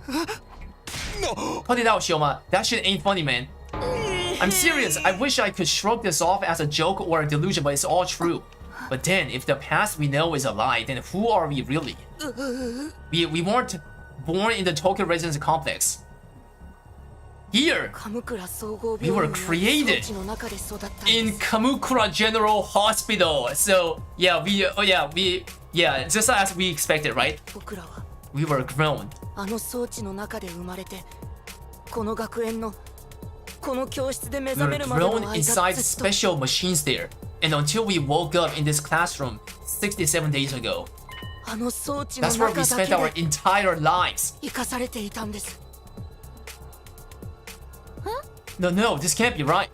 [SPEAKER 1] No. Cut it out, Shioma. That shit ain't funny, man. I'm serious. I wish I could shrug this off as a joke or a delusion, but it's all true. But then, if the past we know is a lie, then who are we really? We weren't born in the Tokyo Residence Complex. Here, we were created in Kamukura General Hospital. So yeah, just as we expected, right? We were grown.
[SPEAKER 5] あの装置の中で生まれてこの学園のこの教室で目
[SPEAKER 1] We
[SPEAKER 5] 覚
[SPEAKER 1] were
[SPEAKER 5] めるまでの
[SPEAKER 1] grown
[SPEAKER 5] 間
[SPEAKER 1] inside
[SPEAKER 5] ずっと
[SPEAKER 1] special machines there. And until we woke up in this classroom 67 days ago.
[SPEAKER 5] あの装置の
[SPEAKER 1] That's where
[SPEAKER 5] 中
[SPEAKER 1] we
[SPEAKER 5] だけ
[SPEAKER 1] spent our
[SPEAKER 5] で
[SPEAKER 1] entire lives.
[SPEAKER 5] 生かされていたんです。
[SPEAKER 1] No, this can't be right.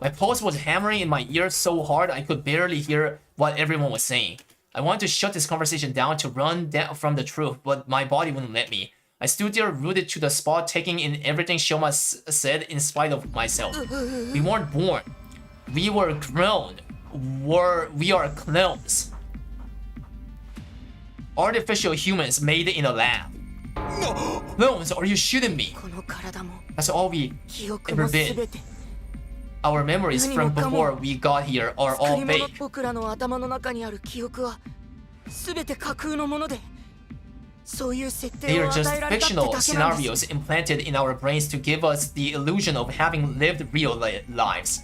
[SPEAKER 1] My pulse was hammering in my ears so hard I could barely hear what everyone was saying. I wanted to shut this conversation down to run from the truth, but my body wouldn't let me. I stood there rooted to the spot, taking in everything Shoma said in spite of myself. We weren't born. We were grown. We are clones. Artificial humans made in a lab. No! Clones, are you shitting me?
[SPEAKER 5] この体も
[SPEAKER 1] That's all we
[SPEAKER 5] 記憶
[SPEAKER 1] ever
[SPEAKER 5] も
[SPEAKER 1] been.
[SPEAKER 5] 全て
[SPEAKER 1] Our memories from before we got here are
[SPEAKER 5] 作
[SPEAKER 1] all
[SPEAKER 5] り物
[SPEAKER 1] fake.
[SPEAKER 5] 僕らの頭の中にある記憶は全て架空のものでそういう設
[SPEAKER 1] They
[SPEAKER 5] 定
[SPEAKER 1] are
[SPEAKER 5] を
[SPEAKER 1] just
[SPEAKER 5] 与えられたってだ
[SPEAKER 1] fictional
[SPEAKER 5] けなんです
[SPEAKER 1] scenarios implanted in our brains to give us the illusion of having lived real lives.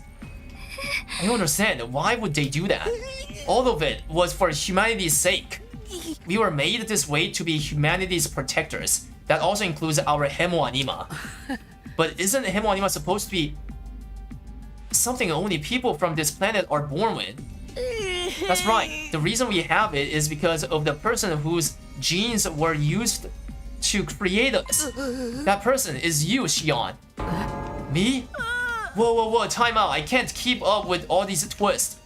[SPEAKER 1] I don't understand. Why would they do that? All of it was for humanity's sake. We were made this way to be humanity's protectors. That also includes our Hemo Anima. But isn't Hemo Anima supposed to be something only people from this planet are born with? That's right. The reason we have it is because of the person whose genes were used to create us. That person is you, Xion. Me? Whoa, time out. I can't keep up with all these twists.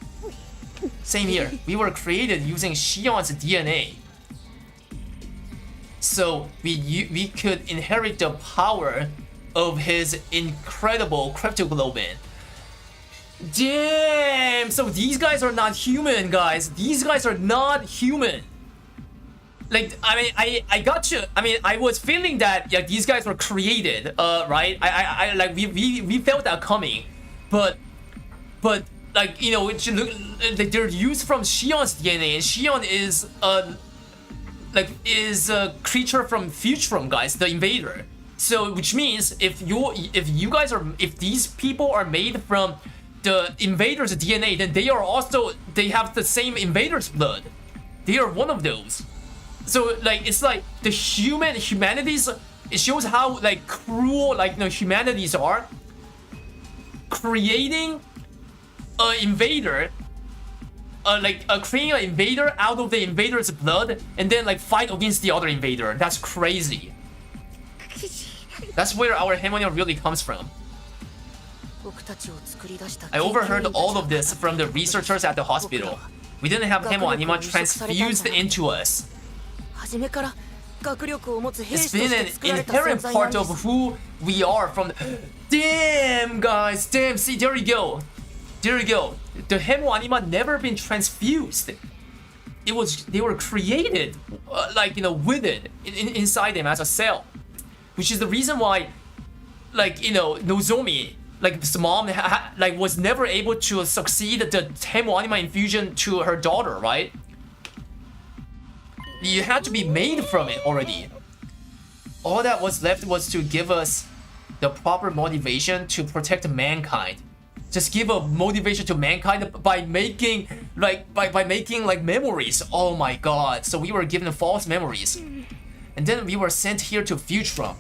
[SPEAKER 1] Same here. We were created using Xion's DNA. So we could inherit the power of his incredible cryptoglobin. Damn! So these guys are not human, guys. These guys are not human. Like, I mean, I got you. I mean, I was feeling that these guys were created, right? I like we felt that coming, but like, you know, like they're used from Xion's DNA, and Xion is a creature from Futurum, guys, the invader. So which means if these people are made from the invader's DNA, then they have the same invader's blood. They are one of those. So like it's like the humanities. It shows how like cruel like humanities are. Creating an invader, creating an invader out of the invader's blood, and then like fight against the other invader. That's crazy. That's where our Harmonia really comes from. I overheard all of this from the researchers at the hospital. We didn't have Hemo Anima transfused into us. It's been an inherent part of who we are from the... Damn, guys, damn, see, there you go. There you go. The Hemo Anima never been transfused. They were created, like, you know, with it, inside them as a cell. Which is the reason why, like, you know, Nozomi, like, his mom, like, was never able to succeed the Hemo Anima infusion to her daughter, right? You had to be made from it already. All that was left was to give us the proper motivation to protect mankind. Just give a motivation to mankind by making like memories. Oh my god. So we were given false memories. And then we were sent here to Futurum.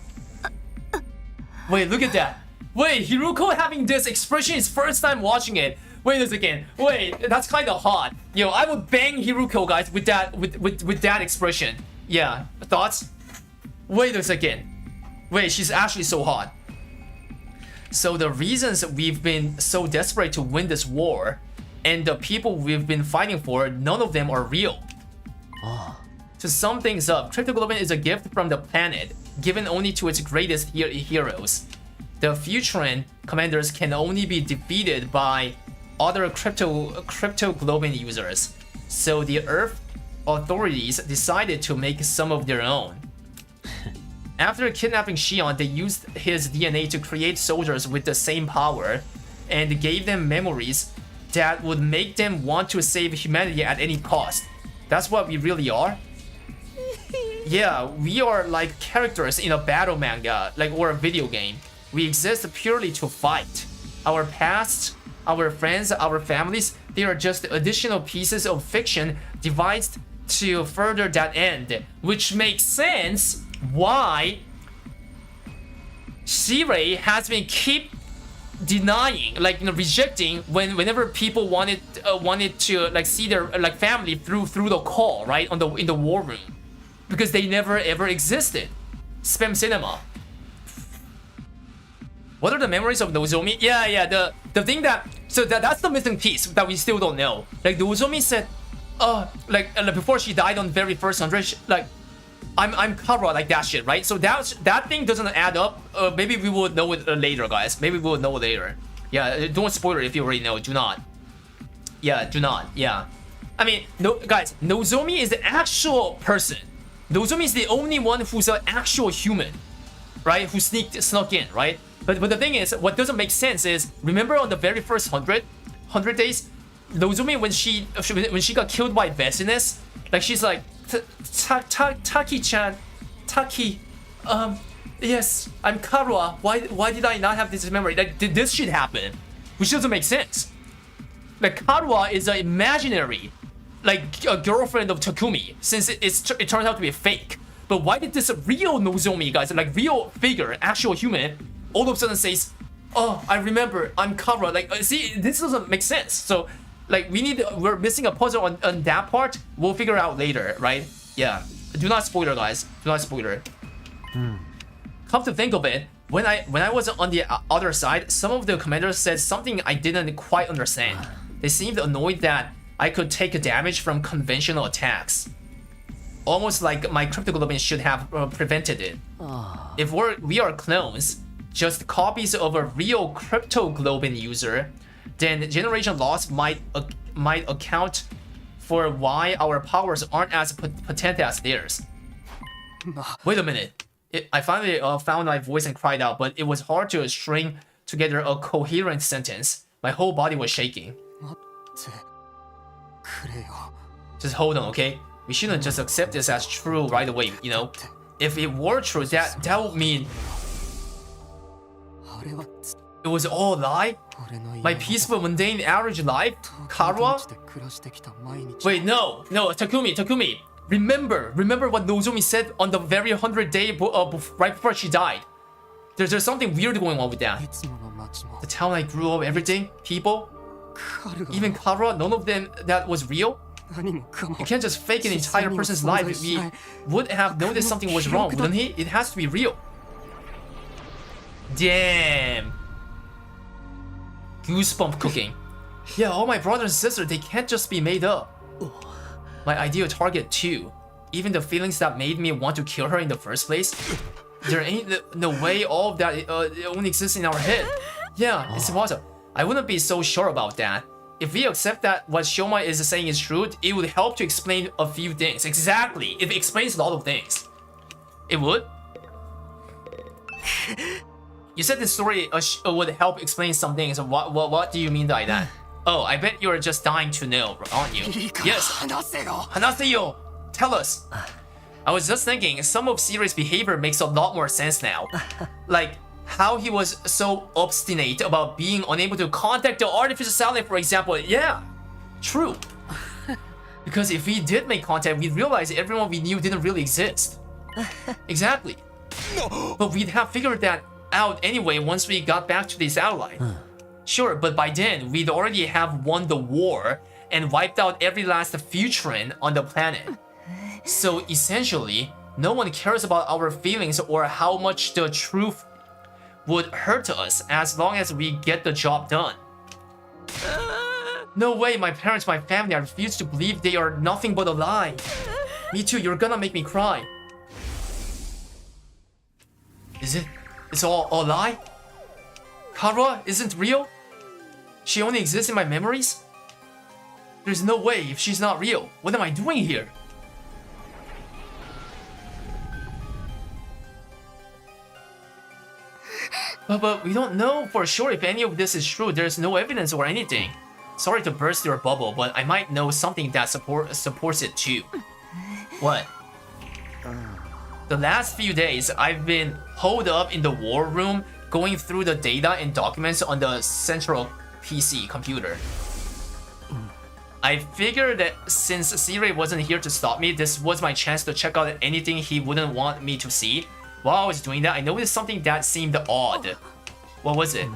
[SPEAKER 1] Wait, look at that. Wait, Hiruko having this expression is first time watching it. Wait a second. Wait, that's kind of hot. Yo, I would bang Hiruko, guys, with that expression. Yeah, thoughts? Wait a second. Wait, she's actually so hot. So the reasons we've been so desperate to win this war and the people we've been fighting for, none of them are real. To sum things up, Cryptoglobin is a gift from the planet, given only to its greatest heroes. The Futuran commanders can only be defeated by other Cryptoglobin users. So the Earth authorities decided to make some of their own. After kidnapping Shion, they used his DNA to create soldiers with the same power and gave them memories that would make them want to save humanity at any cost. That's what we really are. Yeah, we are like characters in a battle manga, like, or a video game. We exist purely to fight. Our past, our friends, our families, they are just additional pieces of fiction devised to further that end, which makes sense why Shirei has been keep denying, like, you know, rejecting whenever people wanted to like see their like family through the call, right, in the war room, because they never ever existed. Spam cinema. What are the memories of Nozomi? Yeah, the thing that, so that's the missing piece that we still don't know. Like, Nozomi said, like before she died on the very first 100, like, I'm Kara, like that shit, right? So that thing doesn't add up. Maybe we will know it later, guys. Maybe we will know later. Yeah, don't spoil it if you already know. Do not. Yeah, do not. Yeah. I mean, no, guys, Nozomi is the actual person. Nozomi is the only one who's an actual human, right? Who snuck in, right? But the thing is, what doesn't make sense is, remember on the very first 100 days, Nozomi, when she got killed by Vesinus, like, she's like, Taki-chan, Taki, yes, I'm Karua. Why did I not have this memory? Like, did this shit happen? Which doesn't make sense. Like, Karua is an imaginary, like, a girlfriend of Takumi, since it turns out to be fake. But why did this real Nozomi, guys, like real figure, actual human, all of a sudden says, oh, I remember, I'm Karua. Like, see, this doesn't make sense. So, like, we're missing a puzzle on that part. We'll figure out later, right? Yeah. Do not spoiler, guys. Do not spoiler. Come to think of it, when I was on the other side, some of the commanders said something I didn't quite understand. They seemed annoyed that I could take damage from conventional attacks. Almost like my Cryptoglobin should have prevented it. If we are clones, just copies of a real Cryptoglobin user, then generation loss might account for why our powers aren't as potent as theirs. Wait a minute. I finally found my voice and cried out, but it was hard to string together a coherent sentence. My whole body was shaking. Just hold on, okay? We shouldn't just accept this as true right away, you know? If it were true, that would mean it was all a lie? My peaceful, mundane, average life? Karua? Wait, no, Takumi. Remember what Nozomi said on the very 100th day right before she died. There's something weird going on with that. The town I grew up, everything, people, even Karua, none of them that was real? You can't just fake an entire person's life. We would have noticed something was wrong, wouldn't he? It has to be real. Damn. Goosebump cooking. Yeah, all my brothers and sisters, they can't just be made up. My ideal target too. Even the feelings that made me want to kill her in the first place. There ain't no way all of that only exists in our head. Yeah, it's impossible. I wouldn't be so sure about that. If we accept that what Shoma is saying is true, it would help to explain a few things. Exactly, it explains a lot of things. It would? You said this story would help explain some things. What do you mean by that? Oh, I bet you're just dying to know, aren't you? Yes. Hanaseo! Tell us. I was just thinking, some of Siri's behavior makes a lot more sense now. Like, how he was so obstinate about being unable to contact the artificial satellite, for example. Yeah, true. Because if we did make contact, we'd realize everyone we knew didn't really exist. Exactly. But we'd have figured that out anyway once we got back to the satellite. Sure, but by then, we'd already have won the war and wiped out every last Futuran on the planet. So essentially, no one cares about our feelings or how much the truth would hurt us as long as we get the job done. No way, my parents, my family, I refuse to believe they are nothing but a lie. Me too, you're gonna make me cry. Is it? It's all a lie? Kara isn't real? She only exists in my memories? There's no way if she's not real. What am I doing here? But we don't know for sure if any of this is true. There's no evidence or anything. Sorry to burst your bubble, but I might know something that supports it too. What? The last few days, I've been holed up in the war room, going through the data and documents on the central PC computer. I figured that since Siri wasn't here to stop me, this was my chance to check out anything he wouldn't want me to see. While I was doing that, I noticed something that seemed odd. What was it?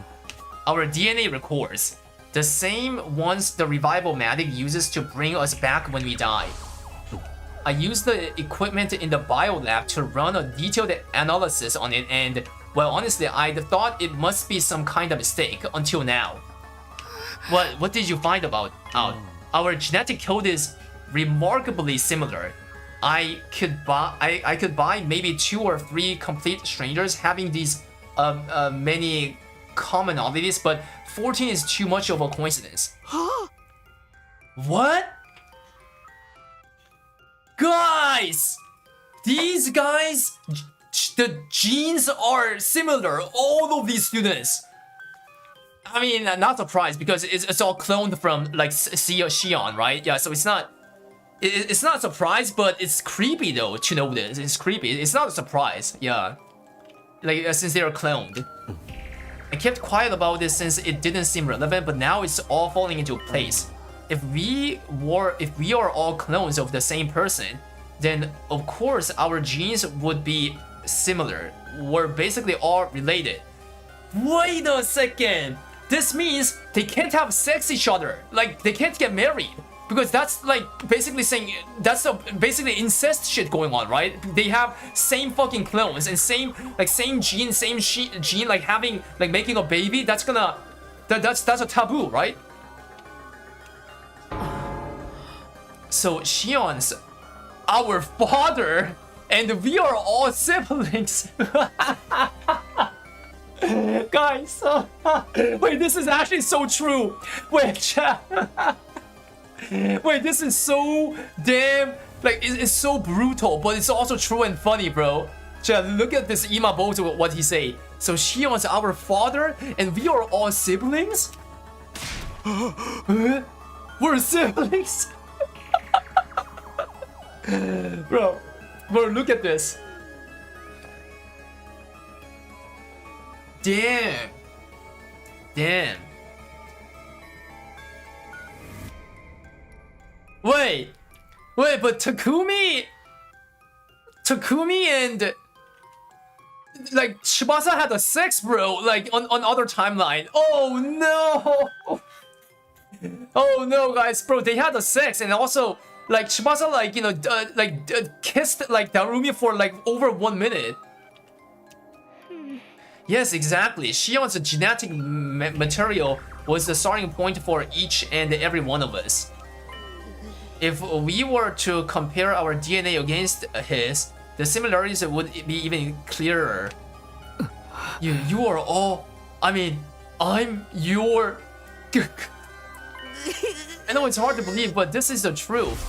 [SPEAKER 1] Our DNA records. The same ones the Revival-matic uses to bring us back when we die. I used the equipment in the biolab to run a detailed analysis on it, and, well, honestly, I thought it must be some kind of mistake until now. What did you find out? Our genetic code is remarkably similar. I could buy maybe 2 or 3 complete strangers having these many commonalities, but 14 is too much of a coincidence. What? Guys! These guys, the genes are similar, all of these students. I mean, not surprised because it's all cloned from like Xion, right? Yeah, so it's not a surprise, but it's creepy though to know this. It's creepy. It's not a surprise, yeah. Like since they are cloned. I kept quiet about this since it didn't seem relevant, but now it's all falling into place. If we are all clones of the same person, then of course our genes would be similar. We're basically all related. Wait a second! This means they can't have sex each other. Like, they can't get married. Because that's like basically saying, that's basically incest shit going on, right? They have same fucking clones and same gene, gene, like having, like making a baby. That's a taboo, right? So Xion's our father, and we are all siblings. Guys, wait, this is actually so true. Wait, wait, this is so damn, like, it's so brutal, but it's also true and funny, bro. Look at this Imaboto, what he say. So Xion's our father, and we are all siblings? We're siblings? Bro, look at this. Damn. Wait, but Takumi and like Tsubasa had a sex, bro, like on other timeline. Oh no. Oh no, guys, bro, they had a sex, and also like Tsubasa, like, you know, kissed like Darumi for like over 1 minute. Yes, exactly. Shion's genetic material was the starting point for each and every one of us. If we were to compare our DNA against his, the similarities would be even clearer. You are all... I mean, I'm your... I know it's hard to believe, but this is the truth.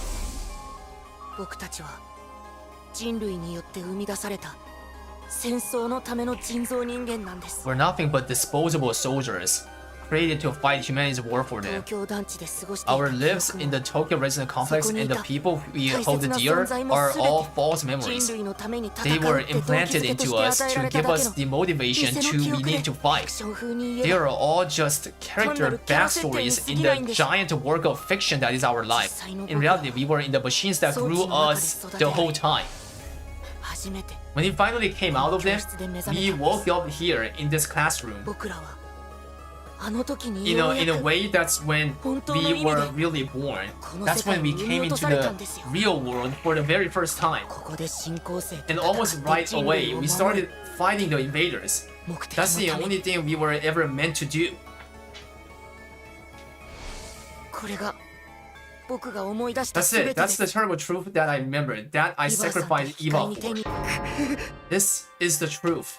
[SPEAKER 5] 僕たちは人類によって生み出された戦争のための人造人間なんです。
[SPEAKER 1] We're nothing but disposable soldiers, created to fight humanity's war for them.
[SPEAKER 5] 東京団地で過ごしていた
[SPEAKER 1] Our lives in the Tokyo resident complex and the people we hold dear are all false memories.
[SPEAKER 5] 人類のために
[SPEAKER 1] They
[SPEAKER 5] 戦う
[SPEAKER 1] were
[SPEAKER 5] って動機
[SPEAKER 1] implanted
[SPEAKER 5] づけとし
[SPEAKER 1] into
[SPEAKER 5] て
[SPEAKER 1] us
[SPEAKER 5] 与えら
[SPEAKER 1] to
[SPEAKER 5] れた
[SPEAKER 1] give
[SPEAKER 5] だけ
[SPEAKER 1] us
[SPEAKER 5] の
[SPEAKER 1] the motivation
[SPEAKER 5] 偽
[SPEAKER 1] to
[SPEAKER 5] の記
[SPEAKER 1] we
[SPEAKER 5] 憶で
[SPEAKER 1] need to
[SPEAKER 5] フィク
[SPEAKER 1] fight.
[SPEAKER 5] ション風に言
[SPEAKER 1] They
[SPEAKER 5] えば
[SPEAKER 1] are all just character backstories in the giant work of fiction that is our life. In reality, we were in the machines that grew us the whole time.
[SPEAKER 5] 初めて
[SPEAKER 1] When we finally came out of them, we woke up here in this classroom.
[SPEAKER 5] 僕らはあの時に
[SPEAKER 1] In
[SPEAKER 5] よう
[SPEAKER 1] a
[SPEAKER 5] やく
[SPEAKER 1] way, that's when we were really born. That's when we came into the real world for the very first time.
[SPEAKER 5] ここで進行性
[SPEAKER 1] And almost right away, we started fighting the invaders. That's the only thing we were ever meant to do.
[SPEAKER 5] これが僕が思い出した
[SPEAKER 1] That's
[SPEAKER 5] 全
[SPEAKER 1] it.
[SPEAKER 5] てで
[SPEAKER 1] That's the
[SPEAKER 5] す
[SPEAKER 1] terrible truth that I remember. That I
[SPEAKER 5] イバーさんと
[SPEAKER 1] sacrificed
[SPEAKER 5] 引き換え
[SPEAKER 1] Eva
[SPEAKER 5] に手
[SPEAKER 1] for.
[SPEAKER 5] に
[SPEAKER 1] This is the truth.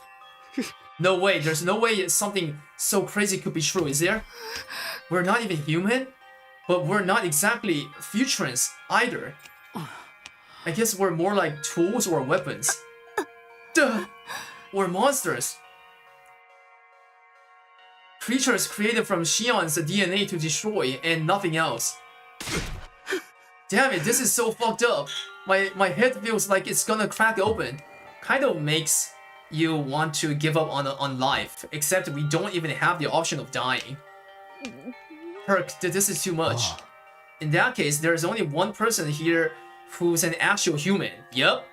[SPEAKER 1] No way. There's no way something so crazy could be true, is there? We're not even human, but we're not exactly futurists either. I guess we're more like tools or weapons. Duh! We're monsters. Creatures created from Shion's DNA to destroy and nothing else. Damn it, this is so fucked up. My head feels like it's gonna crack open. Kind of makes you want to give up on life, except we don't even have the option of dying. Herc, this is too much. In that case, there's only one person here who's an actual human. Yup.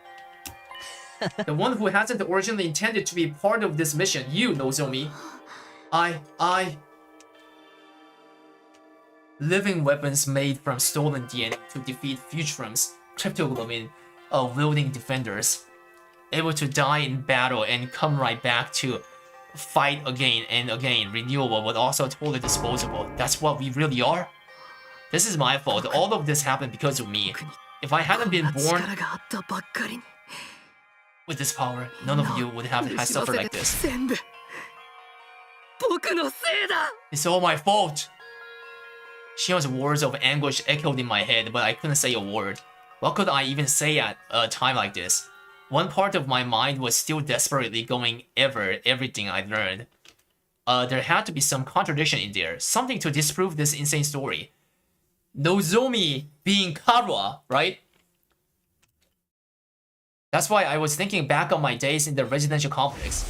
[SPEAKER 1] The one who hasn't originally intended to be part of this mission. You, Nozomi. I... Living weapons made from stolen DNA to defeat Futurum's cryptoglobin wielding defenders. Able to die in battle and come right back to fight again and again. Renewable but also totally disposable. That's what we really are? This is my fault. All of this happened because of me. If I hadn't been born
[SPEAKER 5] 力があったばっかりに
[SPEAKER 1] with this power, none of you would have had suffered like this.
[SPEAKER 5] 全部僕のせいだ
[SPEAKER 1] It's all my fault! Shion's words of anguish echoed in my head, but I couldn't say a word. What could I even say at a time like this? One part of my mind was still desperately going everything I learned. There had to be some contradiction in there, something to disprove this insane story. Nozomi being Karuha, right? That's why I was thinking back on my days in the residential complex.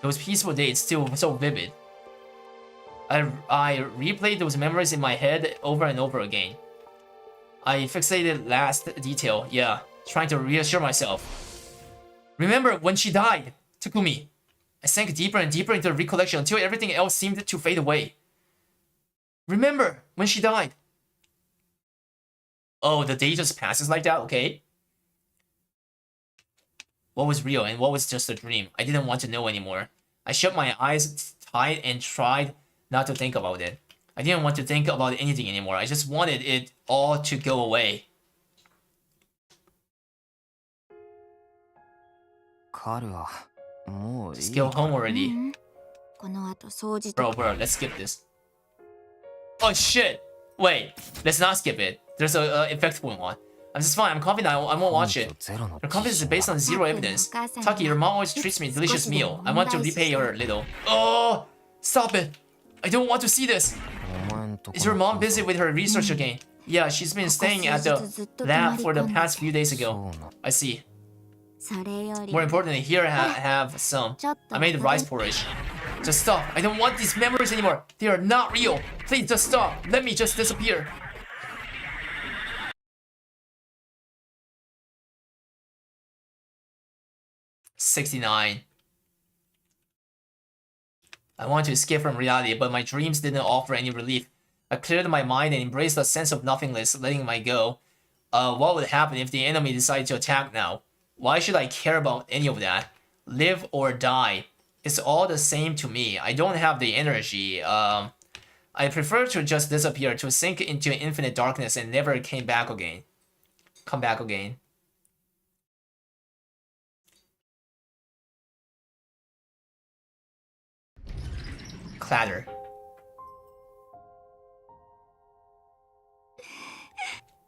[SPEAKER 1] Those peaceful days still so vivid. I replayed those memories in my head over and over again. I fixated last detail, yeah, trying to reassure myself. Remember when she died, Takumi? I sank deeper and deeper into the recollection until everything else seemed to fade away. Remember when she died? Oh, the day just passes like that, okay. What was real and what was just a dream? I didn't want to know anymore. I shut my eyes tight and tried not to think about it. I didn't want to think about anything anymore. I just wanted it all to go away.
[SPEAKER 2] カルはもういい
[SPEAKER 1] Just go home already.
[SPEAKER 4] この後掃除
[SPEAKER 1] Bro,
[SPEAKER 4] と
[SPEAKER 1] bro, let's skip this. Oh shit! Wait, let's not skip it. There's a effect going on. I'm just fine. I'm confident. I won't watch it. Your confidence is based on zero evidence. Taki, your mom always treats me a delicious meal. I want to repay her a little. Oh! Stop it! I don't want to see this! Is your mom busy with her research again? Yeah, she's been staying at the lab for the past few days ago. I see.
[SPEAKER 4] それより
[SPEAKER 1] More importantly, here I have some. I made rice porridge. Just stop. I don't want these memories anymore. They are not real. Please just stop. Let me just disappear. $69. I want to escape from reality, but my dreams didn't offer any relief. I cleared my mind and embraced a sense of nothingness, letting my go. What would happen if the enemy decided to attack now? Why should I care about any of that? Live or die. It's all the same to me. I don't have the energy. I prefer to just disappear, to sink into infinite darkness and never come back again. Clatter.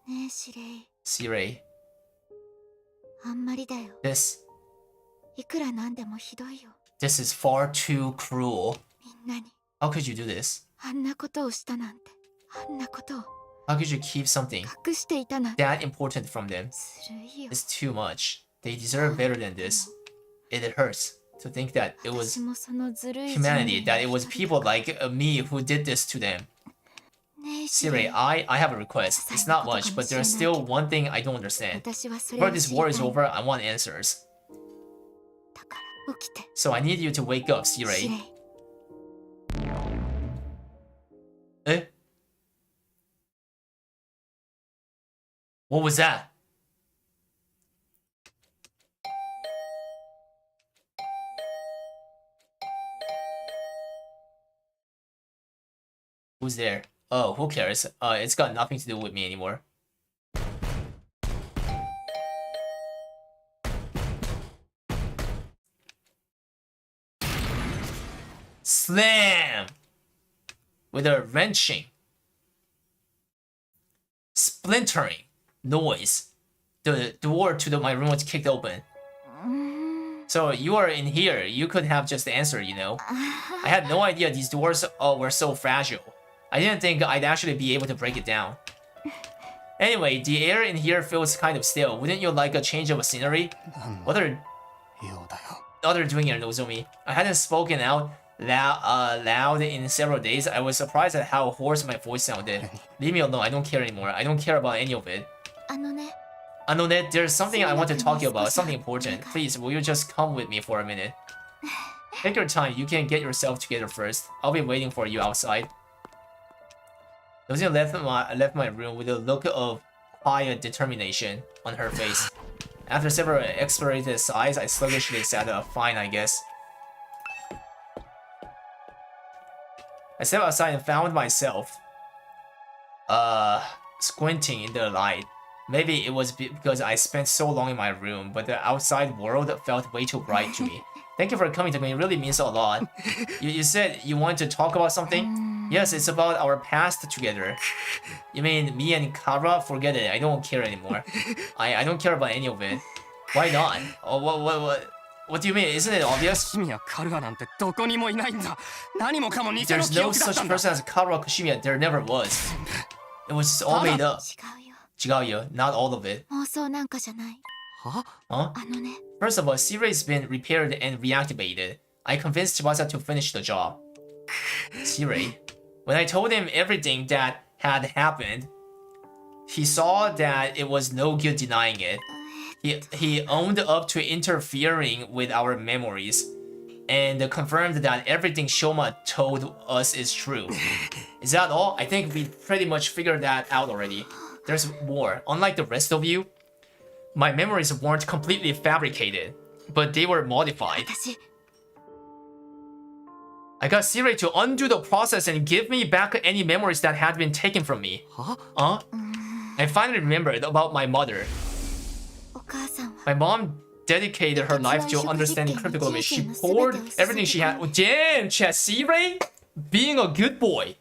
[SPEAKER 4] ねえ司令、
[SPEAKER 1] Sirei.
[SPEAKER 4] あんまりだよ。
[SPEAKER 1] This
[SPEAKER 4] いくらなんでもひどいよ。
[SPEAKER 1] is far too cruel.
[SPEAKER 4] みんなに
[SPEAKER 1] How could you do this?
[SPEAKER 4] あんなことをしたなんて、あんなことを
[SPEAKER 1] How could you keep something
[SPEAKER 4] 隠していたなんて。
[SPEAKER 1] that important from them?
[SPEAKER 4] ずるいよ。
[SPEAKER 1] It's too much. They deserve better than this. It hurts to think that it was
[SPEAKER 4] 私もそのずるい
[SPEAKER 1] humanity,
[SPEAKER 4] 人間
[SPEAKER 1] that it was
[SPEAKER 4] の一人
[SPEAKER 1] people like me who did this to them.
[SPEAKER 4] ねえ司
[SPEAKER 1] Siri,
[SPEAKER 4] 令、
[SPEAKER 1] I have a request. It's not much, but there's still one thing I don't understand.
[SPEAKER 4] 私はそれ
[SPEAKER 1] Before
[SPEAKER 4] を
[SPEAKER 1] this
[SPEAKER 4] 知り
[SPEAKER 1] war
[SPEAKER 4] た
[SPEAKER 1] is
[SPEAKER 4] い。
[SPEAKER 1] over, I want answers.
[SPEAKER 4] だから起きて
[SPEAKER 1] So I need you to wake up,
[SPEAKER 4] 司
[SPEAKER 1] Siri.
[SPEAKER 4] 令。
[SPEAKER 1] Eh? What was that? Who's there? Oh, who cares? It's got nothing to do with me anymore. Slam! With a wrenching, splintering noise, the door to my room was kicked open. So you are in here. You could have just answered, you know. I had no idea these doors were so fragile. I didn't think I'd actually be able to break it down. Anyway, the air in here feels kind of still. Wouldn't you like a change of scenery? What are
[SPEAKER 2] ようだよ。
[SPEAKER 1] others doing here, Nozomi? I hadn't spoken out loud in several days. I was surprised at how hoarse my voice sounded. Leave me alone. I don't care anymore. I don't care about any of it.
[SPEAKER 4] あのね、
[SPEAKER 1] Anonet, there's something I want to talk to you about. Something important. Please, will you just come with me for a minute? Take your time. You can get yourself together first. I'll be waiting for you outside. Nozomi left my room with a look of quiet determination on her face. After several explorated sighs, I sluggishly sat up. Fine, I guess. I stepped outside and found myself squinting in the light. Maybe it was because I spent so long in my room, but the outside world felt way too bright to me. Thank you for coming to me. It really means a lot. You said you wanted to talk about something? Yes, it's about our past together. You mean me and Kara? Forget it. I don't care anymore. I don't care about any of it. Why not? Oh, what do you mean? Isn't it obvious?
[SPEAKER 2] 君やカルガなんてどこにもいないんだ。何もかも偽の
[SPEAKER 1] There's
[SPEAKER 2] 記
[SPEAKER 1] no
[SPEAKER 2] 憶だった
[SPEAKER 1] such
[SPEAKER 2] んだ。
[SPEAKER 1] person as Kara Kushimiya. There never was. It was just all made up.
[SPEAKER 4] 違うよ。
[SPEAKER 1] Chigayo, not all of it.
[SPEAKER 4] 妄想なんかじゃない。
[SPEAKER 2] は？
[SPEAKER 1] Huh?
[SPEAKER 4] あのね、
[SPEAKER 1] First of all, Sirai's been repaired and reactivated. I convinced Tsubasa to finish the job. Sirai. When I told him everything that had happened, he saw that it was no good denying it. He owned up to interfering with our memories and confirmed that everything Shoma told us is true. Is that all? I think we pretty much figured that out already. There's more. Unlike the rest of you, my memories weren't completely fabricated, but they were modified.
[SPEAKER 4] 私、
[SPEAKER 1] I got Sirai to undo the process and give me back any memories that had been taken from me.
[SPEAKER 2] は？
[SPEAKER 1] I finally remembered about my mother.
[SPEAKER 4] お母さんは
[SPEAKER 1] My mom dedicated her life to understanding critical memory. She poured everything she had. Oh, damn, chat, Sirai being a good boy.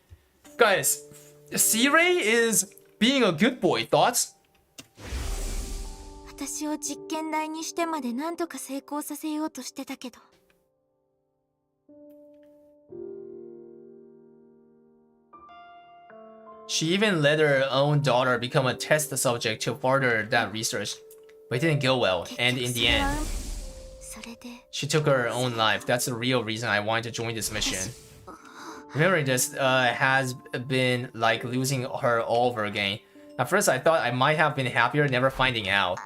[SPEAKER 1] Guys, Sirai is being a good boy. Thoughts?
[SPEAKER 4] 私を実験台にしてまで何とか成功させようとしてたけど、
[SPEAKER 1] She even let her own daughter become a test subject to further that research. But it didn't go well, and in the end,
[SPEAKER 4] それで
[SPEAKER 1] she took her own life. That's the real reason I wanted to join this mission. Remembering this has been like losing her all over again. At first, I thought I might have been happier never finding out.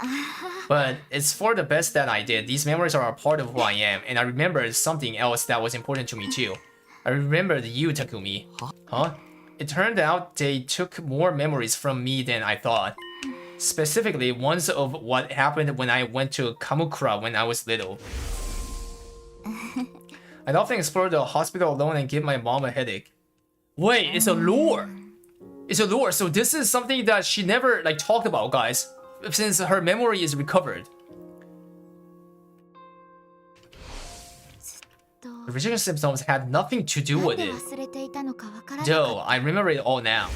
[SPEAKER 1] But it's for the best that I did. These memories are a part of who I am, and I remembered something else that was important to me too. I remembered you, Takumi. Huh? It turned out they took more memories from me than I thought. specifically ones of what happened when I went to Kamukura when I was little. I'd often explore the hospital alone and give my mom a headache. Wait, it's a lore. It's a lore. So this is something that she never like talked about, guys, since her memory is recovered. The residual symptoms had nothing to do with it. Though, I remember it all now.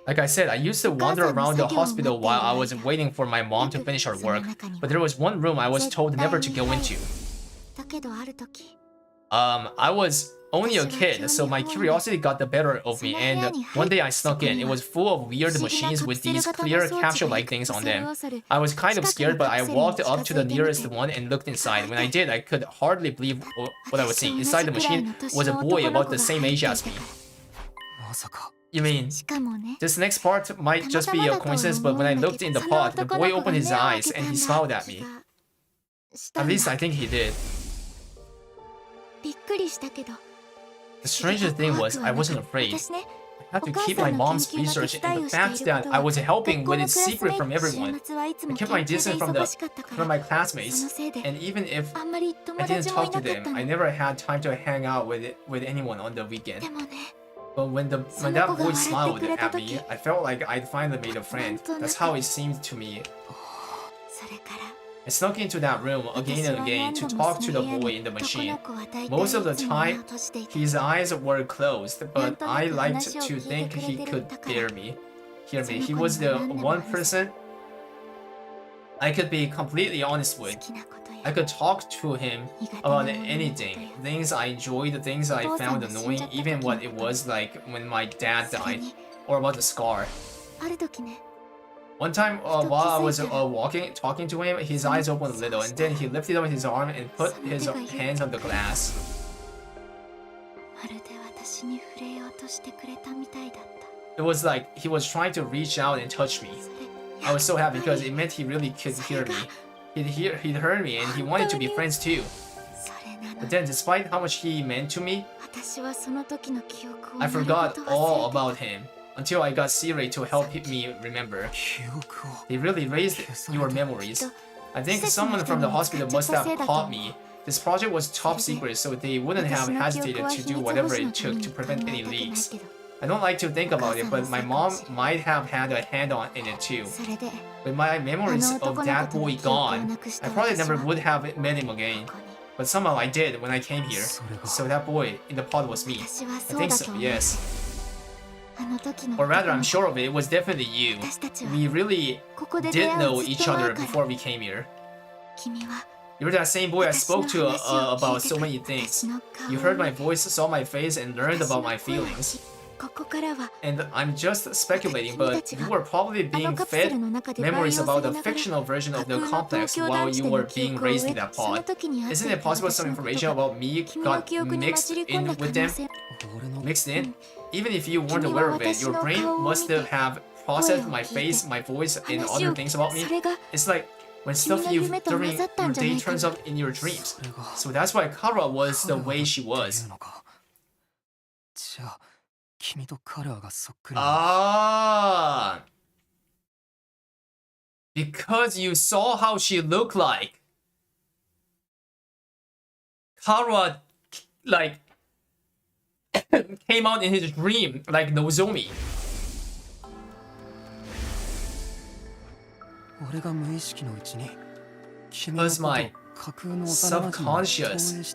[SPEAKER 1] Like I said, I used to wander around the hospital while I was waiting for my mom to finish her work, but there was one room I was told never to go into. I was only a kid, so my curiosity got the better of me, and one day I snuck in. It was full of weird machines with these clear capsule-like things on them. I was kind of scared, but I walked up to the nearest one and looked inside. When I did, I could hardly believe what I was seeing. Inside the machine was a boy about the same age as me. You mean, this next part might just be a coincidence, but when I looked in the pot, the boy opened his eyes and he smiled at me. At least I think he did. The strangest thing was, I wasn't afraid. I had to keep my mom's research and the fact that I was helping with its secret from everyone. I kept my distance from my classmates, and even if I didn't talk to them, I never had time to hang out with anyone on the weekend. But when that boy smiled at me, I felt like I'd finally made a friend. That's how it seemed to me. I snuck into that room again and again to talk to the boy in the machine. Most of the time, his eyes were closed, but I liked to think he could hear me. He was the one person I could be completely honest with. I could talk to him about anything, things I enjoyed, things I found annoying, even what it was like when my dad died, or about the scar. One time, while I was talking to him, his eyes opened a little, and then he lifted up his arm and put his hands on the glass. It was like he was trying to reach out and touch me. I was so happy because it meant he really could hear me. He'd heard me and he wanted to be friends too. But then, despite how much he meant to me, I forgot all about him until I got Siri to help me remember. They really raised your memories. I think someone from the hospital must have caught me. This project was top secret, so they wouldn't have hesitated to do whatever it took to prevent any leaks. I don't like to think about it, but my mom might have had a hand in it too. With my memories of that boy gone, I probably never would have met him again. But somehow I did when I came here. So that boy in the pod was me. I think so, yes. Or rather, I'm sure of it, it was definitely you. We really did know each other before we came here. You're that same boy I spoke to about so many things. You heard my voice, saw my face, and learned about my feelings. And I'm just speculating, but you were probably being fed memories about the fictional version of the complex while you were being raised in that pod. Isn't it possible some information about me got mixed in with them? Mixed in? Even if you weren't aware of it, your brain must have processed my face, my voice, and other things about me. It's like when stuff you during your day turns up in your dreams. So that's why Kara was the way she was. Ah, because you saw how she looked like. Kara, like, came out in his dream like Nozomi. Because my subconscious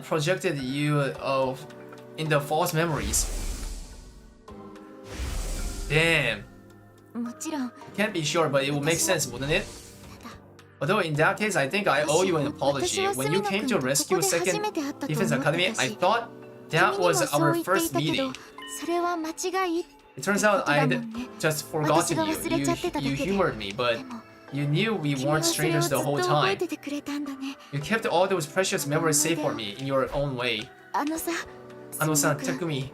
[SPEAKER 1] projected you in the false memories. Damn. Can't be sure, but it would make sense, wouldn't it? Although in that case, I think I owe you an apology. When you came to rescue Second Defense Academy, I thought that was our first meeting. It turns out I'd just forgotten you. You humored me, but you knew we weren't strangers the whole time. You kept all those precious memories safe for me in your own way. Ano-san, Takumi,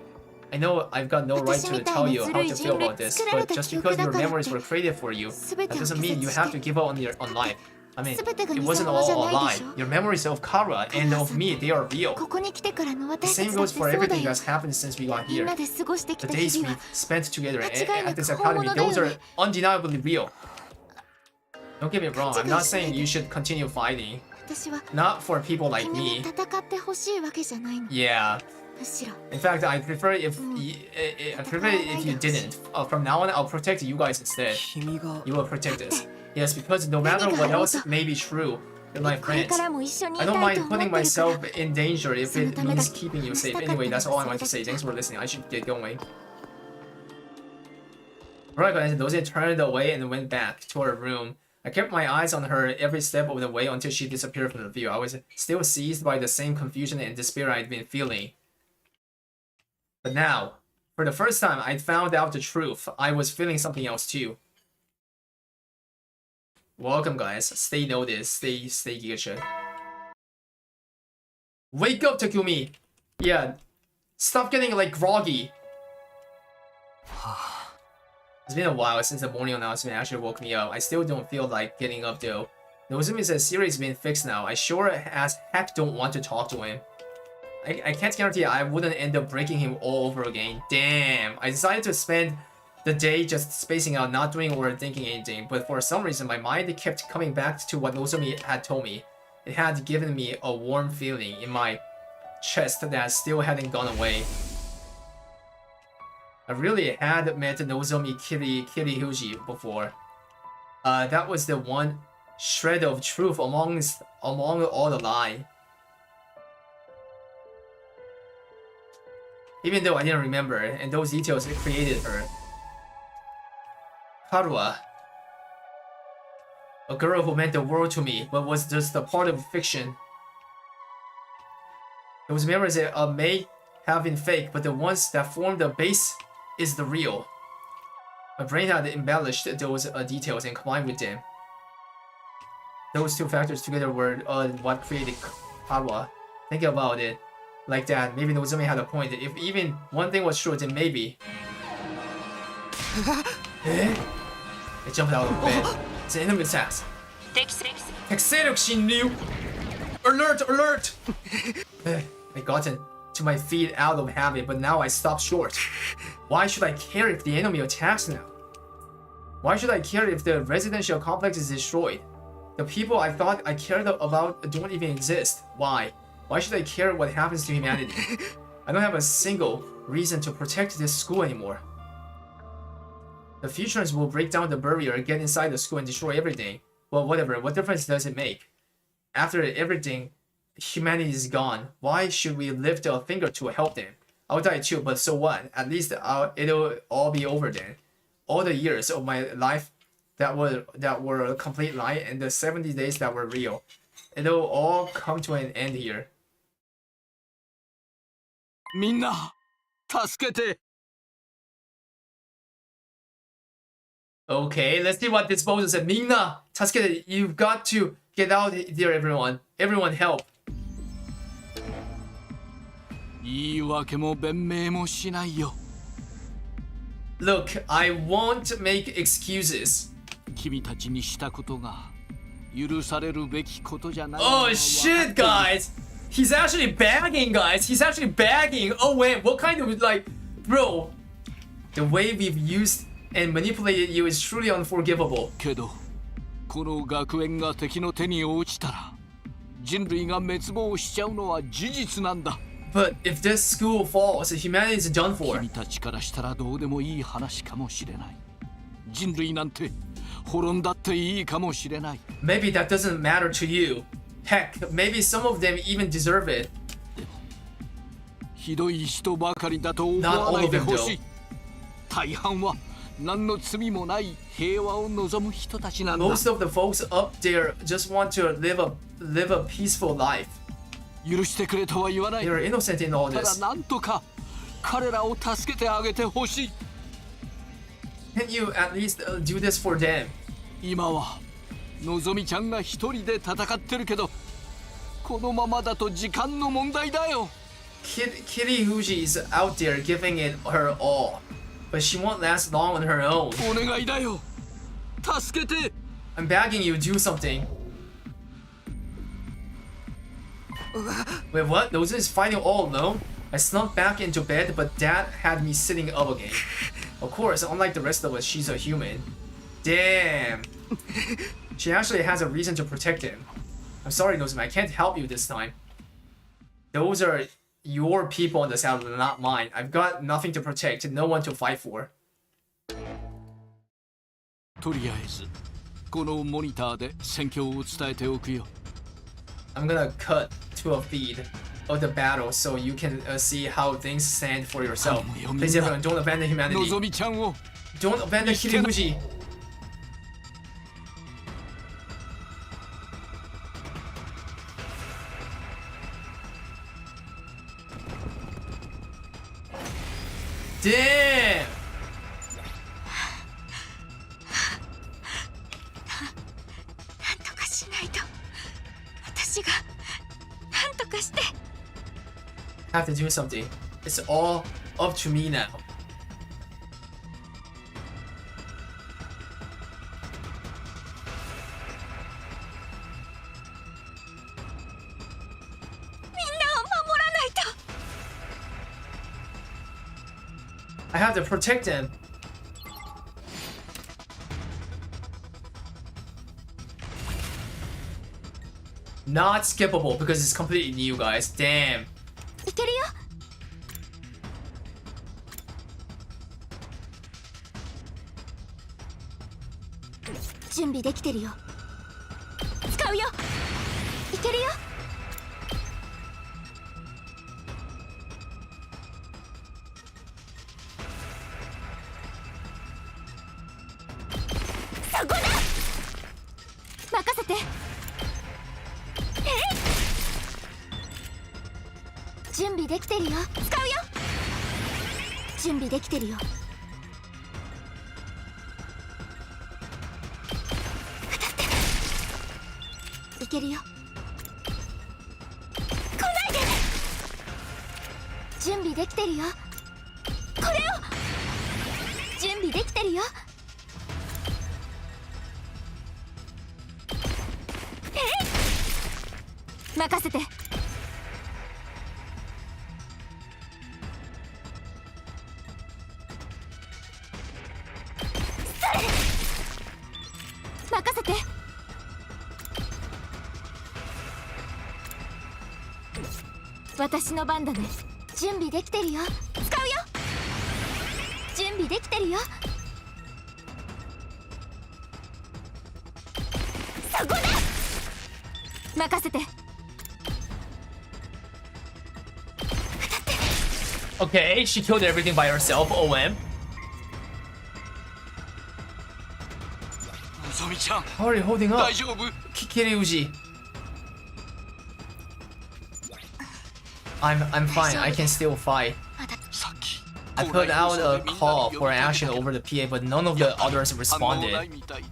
[SPEAKER 1] I know I've got no right to tell you how to feel about this, but just because your memories were created for you, that doesn't mean you have to give up on life. I mean,
[SPEAKER 6] 全てが
[SPEAKER 1] it
[SPEAKER 6] 偽
[SPEAKER 1] wasn't
[SPEAKER 6] 物じゃ
[SPEAKER 1] all
[SPEAKER 6] ない
[SPEAKER 1] a
[SPEAKER 6] でし
[SPEAKER 1] lie.
[SPEAKER 6] ょ。
[SPEAKER 1] Your memories of Kara and of me, they are real.
[SPEAKER 6] ここに来てからの
[SPEAKER 1] The
[SPEAKER 6] 私た
[SPEAKER 1] same
[SPEAKER 6] ちだっ
[SPEAKER 1] goes
[SPEAKER 6] て
[SPEAKER 1] for
[SPEAKER 6] そうだ
[SPEAKER 1] everything
[SPEAKER 6] よ。
[SPEAKER 1] that's happened since we got
[SPEAKER 6] みん
[SPEAKER 1] here.
[SPEAKER 6] なで過ごしてき
[SPEAKER 1] The
[SPEAKER 6] た
[SPEAKER 1] days
[SPEAKER 6] 日
[SPEAKER 1] we
[SPEAKER 6] 々は
[SPEAKER 1] spent together
[SPEAKER 6] 間違いな
[SPEAKER 1] at
[SPEAKER 6] く
[SPEAKER 1] this
[SPEAKER 6] 本
[SPEAKER 1] academy,
[SPEAKER 6] 物だよ
[SPEAKER 1] those
[SPEAKER 6] ね。
[SPEAKER 1] are undeniably real. Don't get me wrong, I'm
[SPEAKER 6] 勘違い
[SPEAKER 1] not
[SPEAKER 6] しない
[SPEAKER 1] saying
[SPEAKER 6] で。
[SPEAKER 1] you should continue fighting.
[SPEAKER 6] 私は
[SPEAKER 1] Not for people like
[SPEAKER 6] 君に
[SPEAKER 1] me.
[SPEAKER 6] 戦ってほしいわけじゃないの。
[SPEAKER 1] Yeah.
[SPEAKER 6] むしろ
[SPEAKER 1] In fact, I prefer if you didn't. From now on, I'll protect you guys instead.
[SPEAKER 2] 君が
[SPEAKER 1] You will protect us. Yes, because no matter what else may be true, you're my
[SPEAKER 6] これ
[SPEAKER 1] friends.
[SPEAKER 6] からも一緒にい
[SPEAKER 1] I
[SPEAKER 6] た
[SPEAKER 1] don't
[SPEAKER 6] いと
[SPEAKER 1] mind
[SPEAKER 6] 思って
[SPEAKER 1] putting
[SPEAKER 6] るから
[SPEAKER 1] myself in danger if it
[SPEAKER 6] そのためだ
[SPEAKER 1] means
[SPEAKER 6] け
[SPEAKER 1] keeping you
[SPEAKER 6] 話し
[SPEAKER 1] safe.
[SPEAKER 6] たかった
[SPEAKER 1] Anyway,
[SPEAKER 6] の
[SPEAKER 1] that's all I
[SPEAKER 6] が
[SPEAKER 1] want to
[SPEAKER 6] そ
[SPEAKER 1] say.
[SPEAKER 6] れだ
[SPEAKER 1] Thanks
[SPEAKER 6] け
[SPEAKER 1] for listening. I should get going. Alright guys, Dozy turned away and went back to her room. I kept my eyes on her every step of the way until she disappeared from the view. I was still seized by the same confusion and despair I'd been feeling. But now, for the first time, I found out the truth. I was feeling something else too. Welcome guys. Stay noticed. Stay Gigasha. Wake up, Takumi! Yeah. Stop getting like groggy. It's been a while since the morning announcement actually woke me up. I still don't feel like getting up though. Nozumi says Siri's been fixed now. I sure as heck don't want to talk to him. I can't guarantee I wouldn't end up breaking him all over again. Damn. I decided to spend the day just spacing out, not doing or thinking anything, but for some reason my mind kept coming back to what Nozomi had told me. It had given me a warm feeling in my chest that still hadn't gone away. I really had met Nozomi Kirihuji before. That was the one shred of truth among all the lie. Even though I didn't remember, and those details created her. Karua. A girl who meant the world to me, but was just a part of fiction. Those memories may have been fake, but the ones that form the base is the real. My brain had embellished those details and combined with them. Those two factors together were what created Karua. Think about it like that. Maybe Nozomi had a point. If even one thing was true, then maybe. Eh? It jumped out of bed. It's an enemy attack. Texeric Shinryu! Alert! Alert! I gotten to my feet out of habit, but now I stopped short. Why should I care if the enemy attacks now? Why should I care if the residential complex is destroyed? The people I thought I cared about don't even exist. Why? Why should I care what happens to humanity? I don't have a single reason to protect this school anymore. The Futurists will break down the barrier, get inside the school and destroy everything. Well, whatever, what difference does it make? After everything, humanity is gone. Why should we lift a finger to help them? I'll die too, but so what? At least it'll all be over then. All the years of my life that were a complete lie, and the 70 days that were real. It'll all come to an end here.
[SPEAKER 2] みんな助けて
[SPEAKER 1] Okay, let's see what this poster said. Minna, Tasukete, you've got to get out there, everyone. Everyone help.
[SPEAKER 2] 言い訳も弁明もしないよ
[SPEAKER 1] Look, I won't make excuses.
[SPEAKER 2] 君たちにしたことが許されるべきことじゃないのは
[SPEAKER 1] Oh
[SPEAKER 2] 分か
[SPEAKER 1] shit,
[SPEAKER 2] ってる
[SPEAKER 1] guys. He's actually begging, guys. He's actually begging. Oh wait, what kind of like, bro? The way we've used and manipulated you is truly unforgivable.
[SPEAKER 2] けどこの学園が敵の手に落ちたら人類が滅亡しちゃうのは事実なんだ
[SPEAKER 1] But if this school falls, humanity is done for.
[SPEAKER 2] 君たちからしたらどうでもいい話かもしれない人類なんて滅んだっていいかもしれない
[SPEAKER 1] Maybe that doesn't matter to you. Heck, maybe some of them even deserve it.
[SPEAKER 2] ひどい人ばかりだと思わないでほしい大半は何の罪もない平和を望む人たちなんだ
[SPEAKER 1] Most of the folks up there just want to live a peaceful life.
[SPEAKER 2] 許してくれとは言わない
[SPEAKER 1] They are innocent in all
[SPEAKER 2] ただ
[SPEAKER 1] this.
[SPEAKER 2] なんとか彼らを助けてあげてほしい
[SPEAKER 1] Can you at least do this for them?
[SPEAKER 2] 今はのぞみちゃんが一人で戦ってるけどこのままだと時間の問題だよ
[SPEAKER 1] Kitty Huji is out there giving it her all, but she won't last long on her own.
[SPEAKER 2] お願いだよ助けて
[SPEAKER 1] I'm begging you, do something. Wait, what? Noza is fighting all alone? I snuck back into bed, but Dad had me sitting up again. Of course, unlike the rest of us, she's a human. Damn. She actually has a reason to protect him. I'm sorry, Noza, I can't help you this time. Those are your people on the south, not mine. I've got nothing to protect, no one to fight for.
[SPEAKER 2] とりあえずこのモニターで戦況を伝えておくよ。
[SPEAKER 1] I'm gonna cut to a feed of the battle so you can see how things stand for yourself. Please everyone, don't abandon humanity.
[SPEAKER 2] のぞみちゃんを
[SPEAKER 1] Don't abandon Kirifuji. Damn!
[SPEAKER 4] なんとかしないと。私がなんとかして。
[SPEAKER 1] Have to do something. It's all up to me now. I have to protect them. Not skippable because it's completely new, guys. Damn.
[SPEAKER 4] いけるよ。準備できてるよ。使うよ。いけるよ。そこだ。任せて。準備できてるよ。使うよ。準備できてるよ。いけるよ。来ないで。準備できてるよ。これを。準備できてるよ。任せて。任せて。私の番だね。準備できてるよ。使うよ。準備できてるよ。そこだ。任せて。
[SPEAKER 1] Okay, she killed everything by herself. OM.
[SPEAKER 2] のぞみちゃん
[SPEAKER 1] How are you holding up?
[SPEAKER 2] 大丈夫
[SPEAKER 1] Kiriuji. I'm fine. I can still fight.
[SPEAKER 2] さっき
[SPEAKER 1] I put out a call for action over the PA, but none of the others
[SPEAKER 2] 反応ない
[SPEAKER 1] responded.
[SPEAKER 2] みたい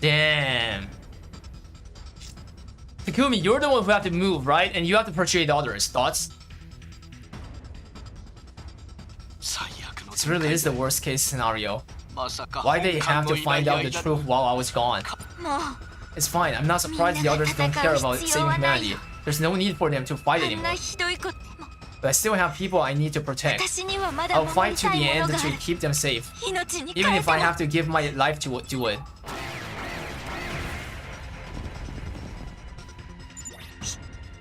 [SPEAKER 2] で
[SPEAKER 1] Damn. Takumi, you're the one who have to move, right? And you have to portray the others. Thoughts?
[SPEAKER 2] 最悪の
[SPEAKER 1] This really is the worst case scenario.
[SPEAKER 2] まさか
[SPEAKER 1] Why they
[SPEAKER 2] 本
[SPEAKER 1] have
[SPEAKER 2] 館
[SPEAKER 1] to
[SPEAKER 2] のいない
[SPEAKER 1] find out the
[SPEAKER 2] 間
[SPEAKER 1] truth while I was gone?
[SPEAKER 4] もう
[SPEAKER 1] It's fine. I'm not surprised the others don't care about saving humanity. There's no need for them to fight
[SPEAKER 4] あん
[SPEAKER 1] anymore.
[SPEAKER 4] なひどいことも
[SPEAKER 1] But I still have people I need to protect.
[SPEAKER 4] 私にはまだ
[SPEAKER 1] I'll
[SPEAKER 4] 守
[SPEAKER 1] fight
[SPEAKER 4] り
[SPEAKER 1] to
[SPEAKER 4] た
[SPEAKER 1] the
[SPEAKER 4] いも
[SPEAKER 1] end
[SPEAKER 4] のがあ
[SPEAKER 1] to
[SPEAKER 4] る。
[SPEAKER 1] keep them safe.
[SPEAKER 4] 命に
[SPEAKER 1] Even
[SPEAKER 4] 変え
[SPEAKER 1] if
[SPEAKER 4] て
[SPEAKER 1] I
[SPEAKER 4] も
[SPEAKER 1] have to give my life to do it.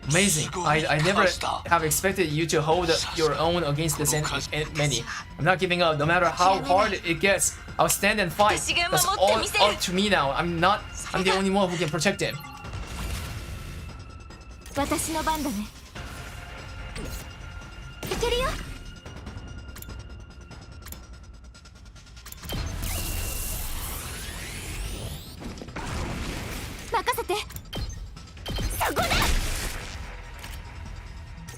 [SPEAKER 1] Amazing. I never have expected you to hold your own against this many. I'm not giving up. No matter how hard it gets, I'll stand and fight. That's all up to me now. I'm the only one who can protect him.
[SPEAKER 4] 私の番だね。いけるよ。任せて。そこだ。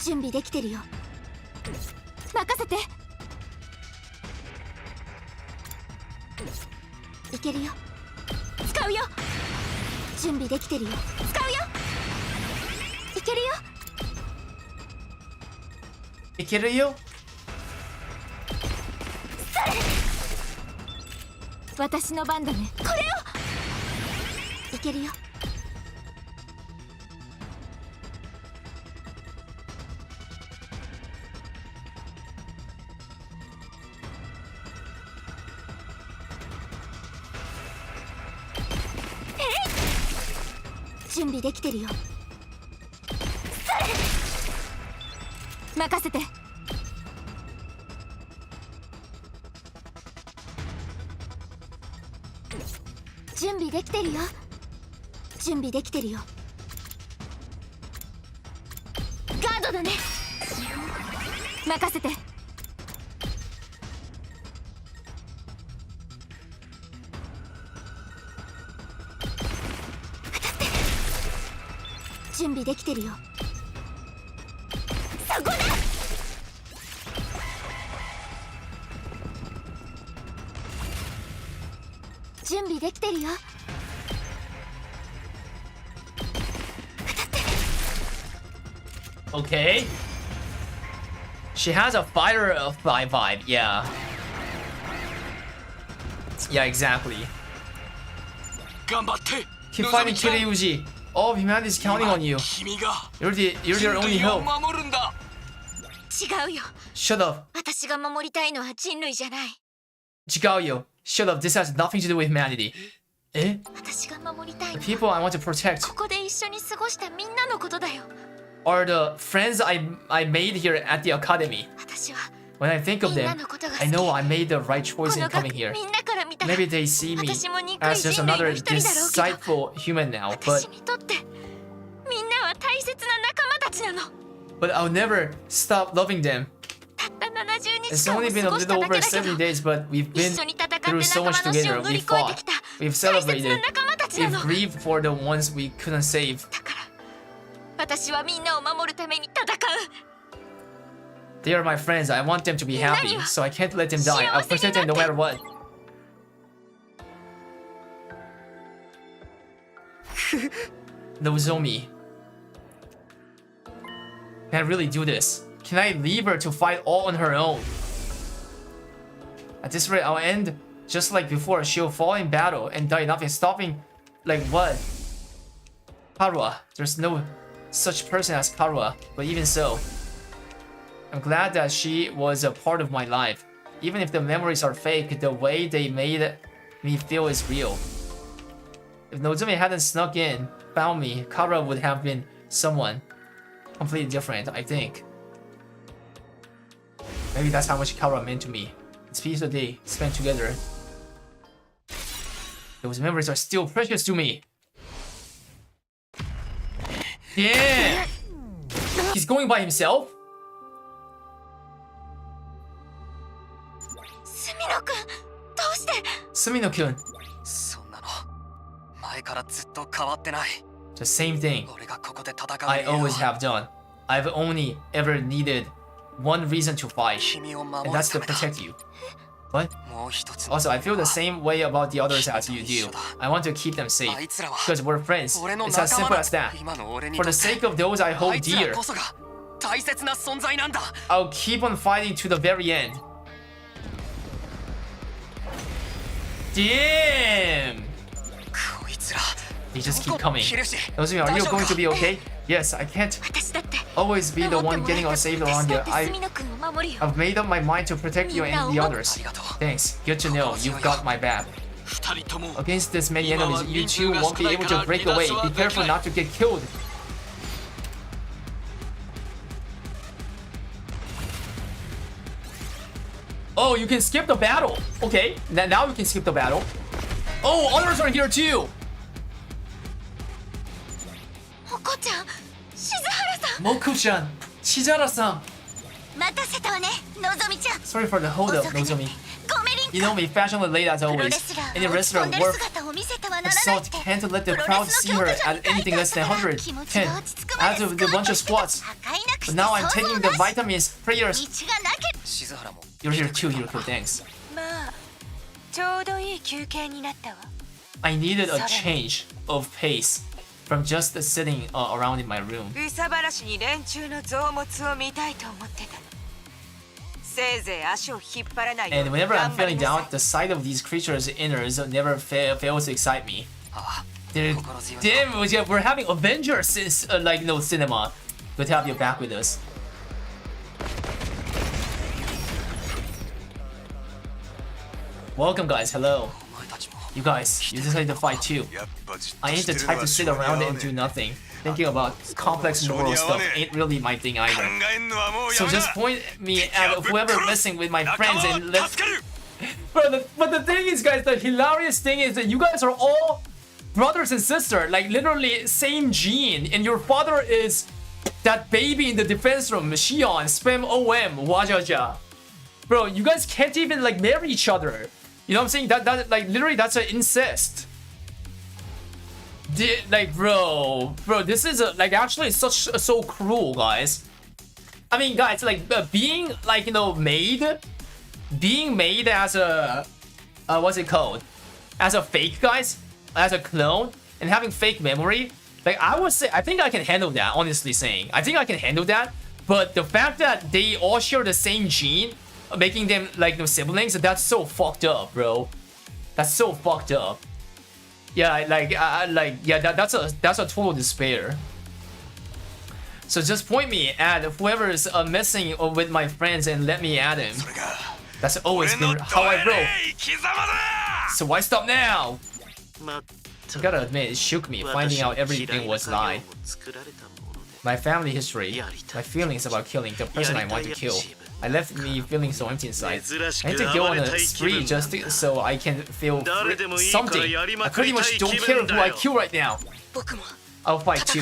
[SPEAKER 4] 準備できてるよ。任せて。いけるよ。使うよ。準備できてるよ。使うよ。いけるよ。
[SPEAKER 1] いけるよ。
[SPEAKER 4] 私の番だね。これを。いけるよ。準備できてるよ。任せて。準備できてるよ。準備できてるよ。ガードだね。任せて。準備できてるよ。そこだ。準備できてるよ。
[SPEAKER 1] Okay. She has a fighter vibe, yeah. Yeah, exactly. Keep fighting, Kiryuji. All of humanity is counting on you. You're their only hope.
[SPEAKER 4] 違うよ。
[SPEAKER 1] Shut up.
[SPEAKER 4] 私が守りたいのは人類じゃない。
[SPEAKER 1] 違うよ. Shut up. This has nothing to do with humanity. え?
[SPEAKER 4] 私が守りたいの
[SPEAKER 1] The people I want to protect
[SPEAKER 4] ここで一緒に過ごしたみんなのことだよ。
[SPEAKER 1] are the friends I made here at the academy.
[SPEAKER 4] 私は
[SPEAKER 1] When I think of
[SPEAKER 4] みんな
[SPEAKER 1] them,
[SPEAKER 4] のことが好き。
[SPEAKER 1] I know I made the right
[SPEAKER 4] こ
[SPEAKER 1] choice
[SPEAKER 4] の
[SPEAKER 1] in
[SPEAKER 4] 学
[SPEAKER 1] coming here.
[SPEAKER 4] みんなから見たら
[SPEAKER 1] Maybe they see me
[SPEAKER 4] 私も憎い
[SPEAKER 1] as just
[SPEAKER 4] 人類
[SPEAKER 1] another
[SPEAKER 4] の一人だろうけど
[SPEAKER 1] disciple human now, but
[SPEAKER 4] 私にとってみんなは大切な仲間たちなの。
[SPEAKER 1] I'll never stop loving them.
[SPEAKER 4] たった70
[SPEAKER 1] It's
[SPEAKER 4] 日間
[SPEAKER 1] only
[SPEAKER 4] を
[SPEAKER 1] been
[SPEAKER 4] 過
[SPEAKER 1] a
[SPEAKER 4] ごした
[SPEAKER 1] little
[SPEAKER 4] だ
[SPEAKER 1] over
[SPEAKER 4] けだけ
[SPEAKER 1] 7
[SPEAKER 4] ど
[SPEAKER 1] days, but we've
[SPEAKER 4] 一
[SPEAKER 1] been
[SPEAKER 4] 緒に戦って
[SPEAKER 1] through
[SPEAKER 4] 仲
[SPEAKER 1] so
[SPEAKER 4] 間
[SPEAKER 1] much
[SPEAKER 4] の死を
[SPEAKER 1] together.
[SPEAKER 4] 乗り
[SPEAKER 1] We've
[SPEAKER 4] 越えて
[SPEAKER 1] fought.
[SPEAKER 4] きた
[SPEAKER 1] We've
[SPEAKER 4] 大切な
[SPEAKER 1] celebrated.
[SPEAKER 4] 仲間たちな
[SPEAKER 1] We've
[SPEAKER 4] の。
[SPEAKER 1] grieved for the ones we couldn't save.
[SPEAKER 4] だから私はみんなを守るために戦う。
[SPEAKER 1] They are my friends. I want them to be happy, so I can't let them die. I'll protect them no matter what. Nozomi. Can I really do this? Can I leave her to fight all on her own? At this rate, I'll end just like before. She'll fall in battle and die. Nothing stopping. Like what? Karua. There's no such person as Karua, but even so, I'm glad that she was a part of my life. Even if the memories are fake, the way they made me feel is real. If Nozomi hadn't snuck in, found me, Kara would have been someone completely different, I think. Maybe that's how much Kara meant to me. This piece of day spent together. Those memories are still precious to me. Yeah! He's going by himself?
[SPEAKER 4] スミノ君、どうして？
[SPEAKER 1] Sumino-kun,
[SPEAKER 2] そんなの前からずっと変わってない。
[SPEAKER 1] the same thing
[SPEAKER 2] 俺がここで戦う
[SPEAKER 1] I
[SPEAKER 2] 理由は
[SPEAKER 1] always have done. I've only ever needed one reason to fight,
[SPEAKER 2] 君を守
[SPEAKER 1] and
[SPEAKER 2] る
[SPEAKER 1] that's
[SPEAKER 2] た
[SPEAKER 1] to
[SPEAKER 2] めだ。
[SPEAKER 1] protect you. What?
[SPEAKER 2] もう一つ
[SPEAKER 1] Also, I feel the same way about the others as you do. I want to keep them safe,
[SPEAKER 2] あいつらは
[SPEAKER 1] because we're friends.
[SPEAKER 2] 俺の
[SPEAKER 1] It's as
[SPEAKER 2] 仲間
[SPEAKER 1] simple
[SPEAKER 2] だ。
[SPEAKER 1] as that.
[SPEAKER 2] 今の俺に
[SPEAKER 1] For
[SPEAKER 2] とっ
[SPEAKER 1] the
[SPEAKER 2] て
[SPEAKER 1] sake of those I
[SPEAKER 2] あ
[SPEAKER 1] hold
[SPEAKER 2] いつら
[SPEAKER 1] dear,
[SPEAKER 2] こそが大切な存在なんだ。
[SPEAKER 1] I'll keep on fighting to the very end. Damn!
[SPEAKER 2] こいつら
[SPEAKER 1] They just keep coming.
[SPEAKER 2] ヒルシ
[SPEAKER 1] Nozomi, are you going to be okay? Yes, I can't
[SPEAKER 4] 私だって
[SPEAKER 1] always be the
[SPEAKER 4] 守って
[SPEAKER 1] one
[SPEAKER 4] もら
[SPEAKER 1] getting
[SPEAKER 4] いた
[SPEAKER 1] us
[SPEAKER 4] く
[SPEAKER 1] saved
[SPEAKER 4] 私
[SPEAKER 1] around
[SPEAKER 4] だ
[SPEAKER 1] you.
[SPEAKER 4] ってスミノ君を守るよ。
[SPEAKER 1] I've made up my mind to protect you and the others. Thanks. Good to know. You've got my back.
[SPEAKER 7] 二人とも
[SPEAKER 1] Against this many enemies, you two won't be able to break away. Be careful not to get killed. Oh, you can skip the battle. Okay, now you can skip the battle. Oh, others are here too.
[SPEAKER 4] お子ちゃん、静原さん。
[SPEAKER 1] Moku-chan, Shizara-san.
[SPEAKER 4] 待たせたわね、のぞみちゃん。
[SPEAKER 1] Sorry for the hold up,
[SPEAKER 4] 遅くなって
[SPEAKER 1] Nozomi.
[SPEAKER 4] ごめんりん
[SPEAKER 1] You know me, fashionably late as
[SPEAKER 4] プロレ
[SPEAKER 1] always.
[SPEAKER 4] スラ
[SPEAKER 1] Any
[SPEAKER 4] ーが落
[SPEAKER 1] wrestler
[SPEAKER 4] ち込んでる
[SPEAKER 1] worth
[SPEAKER 4] 姿を見せてはなら
[SPEAKER 1] a
[SPEAKER 4] ない
[SPEAKER 1] salt
[SPEAKER 4] って
[SPEAKER 1] can't let the
[SPEAKER 4] プロレ
[SPEAKER 1] crowd
[SPEAKER 4] ス
[SPEAKER 1] see
[SPEAKER 4] の
[SPEAKER 1] her
[SPEAKER 4] 強化
[SPEAKER 1] at anything less than 100.
[SPEAKER 4] 気持ち
[SPEAKER 1] 10.
[SPEAKER 4] が落ち着くまで
[SPEAKER 1] As of the bunch of squats.
[SPEAKER 4] 破壊なくして
[SPEAKER 1] But now I'm
[SPEAKER 4] 想
[SPEAKER 1] taking
[SPEAKER 4] 像
[SPEAKER 1] the
[SPEAKER 4] なし
[SPEAKER 1] vitamins, prayers.
[SPEAKER 4] 道がなけ。
[SPEAKER 2] 静原も
[SPEAKER 1] You're here too, Hiroko. Thanks.
[SPEAKER 5] まあちょうどいい休憩になったわ。
[SPEAKER 1] I needed a change of pace from just sitting around in my room.
[SPEAKER 5] 憂さ晴らしに連中の臓物を見たいと思ってたの。せいぜい足を引っ張らないよう
[SPEAKER 1] And
[SPEAKER 5] に
[SPEAKER 1] whenever I'm
[SPEAKER 5] 頑張り
[SPEAKER 1] feeling
[SPEAKER 5] なさ
[SPEAKER 1] down, the sight of these creatures' inners never fails to excite me.
[SPEAKER 2] ああ
[SPEAKER 1] Dude,
[SPEAKER 2] 心強いぞ
[SPEAKER 1] damn, yeah, we're having Avengers since cinema. Good to have you back with us. Welcome, guys. Hello.
[SPEAKER 2] お前たちも
[SPEAKER 1] You guys, you decided to fight too. I ain't the type to sit around and do nothing. Thinking about complex moral stuff ain't really my thing either. So just point me at whoever messing with my friends and let's... But the thing is, guys, the hilarious thing is that you guys are all brothers and sisters, like literally same gene, and your father is that baby in the defense room, Shion, spam OM, wajaja. Bro, you guys can't even like marry each other. You know what I'm saying? That like literally that's an incest. Like bro, this is like actually so cruel, guys. I mean, guys, like being like, you know, being made as a what's it called? As a fake, guys, as a clone, and having fake memory. Like I would say, I think I can handle that. Honestly saying, I think I can handle that. But the fact that they all share the same gene, making them like no siblings, that's so fucked up, bro. That's so fucked up. Yeah, that's a total despair. So just point me at whoever is messing with my friends and let me at him. That's always been how I roll. So why stop now? I gotta admit, it shook me finding out everything was lie. My family history, my feelings about killing the person I want to kill. I left me feeling so empty inside. I need to go on a spree just so I can feel something. I pretty much don't care who I kill right now. I'll fight too.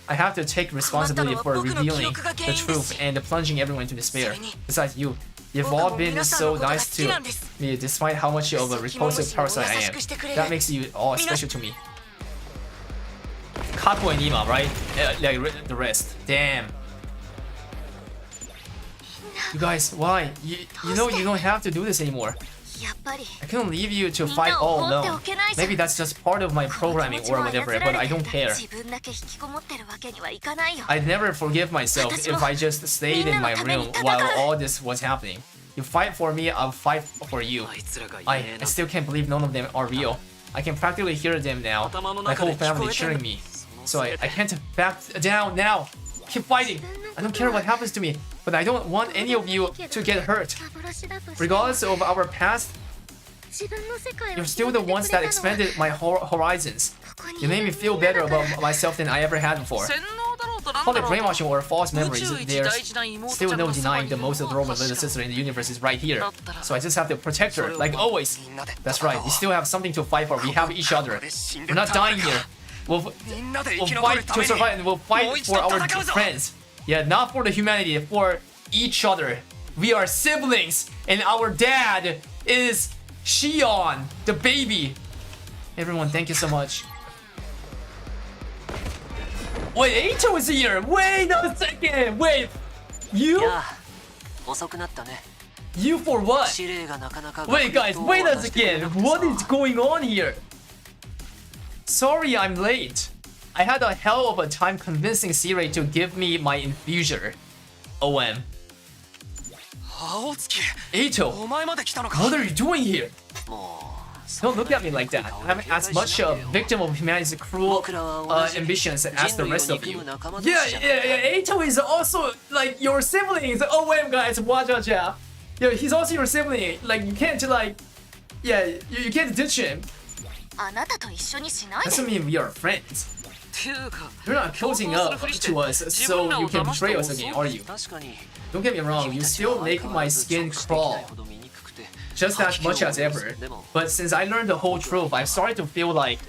[SPEAKER 1] I have to take responsibility for revealing the truth and plunging everyone into despair. Besides you, you've all been so nice to me despite how much of a repulsive parasite I am. That makes you all special to me. Kako and Ima, right? Like the rest. Damn. You guys, why? You know you don't have to do this anymore. I couldn't leave you to fight all alone. Maybe that's just part of my programming or whatever, but I don't care. I'd never forgive myself if I just stayed in my room while all this was happening. You fight for me, I'll fight for you. I still can't believe none of them are real. I can practically hear them now, my whole family cheering me. So I can't back down now. Keep fighting. I don't care what happens to me, but I don't want any of you to get hurt. Regardless of our past, you're still the ones that expanded my horizons. You made me feel better about myself than I ever had before. Call it brainwashing or false memories, there's still no denying the most adorable little sister in the universe is right here. So I just have to protect her, like always. That's right, you still have something to fight for. We have each other. We're not dying here. We'll fight to survive, and we'll fight for our friends. Yeah, not for the humanity, for each other. We are siblings, and our dad is Shion, the baby. Everyone, thank you so much. Wait, Eito is here! Wait a second! Wait! You? You for what? Wait guys, wait a second! What is going on here? Sorry I'm late. I had a hell of a time convincing Sirei to give me my infuser. OM. Eito, what are you doing here? Don't look at me like that. I'm as much a victim of humanity's cruel ambitions as the rest of you. Yeah, Eito is also like your siblings. OM guys, wajaja. Yeah, he's also your sibling. Like you can't like, yeah, you can't ditch him. Doesn't mean we are friends. You're not closing up to us so you can betray us again, are you? Don't get me wrong, you still make my skin crawl just as much as ever. But since I learned the whole truth, I've started to feel like,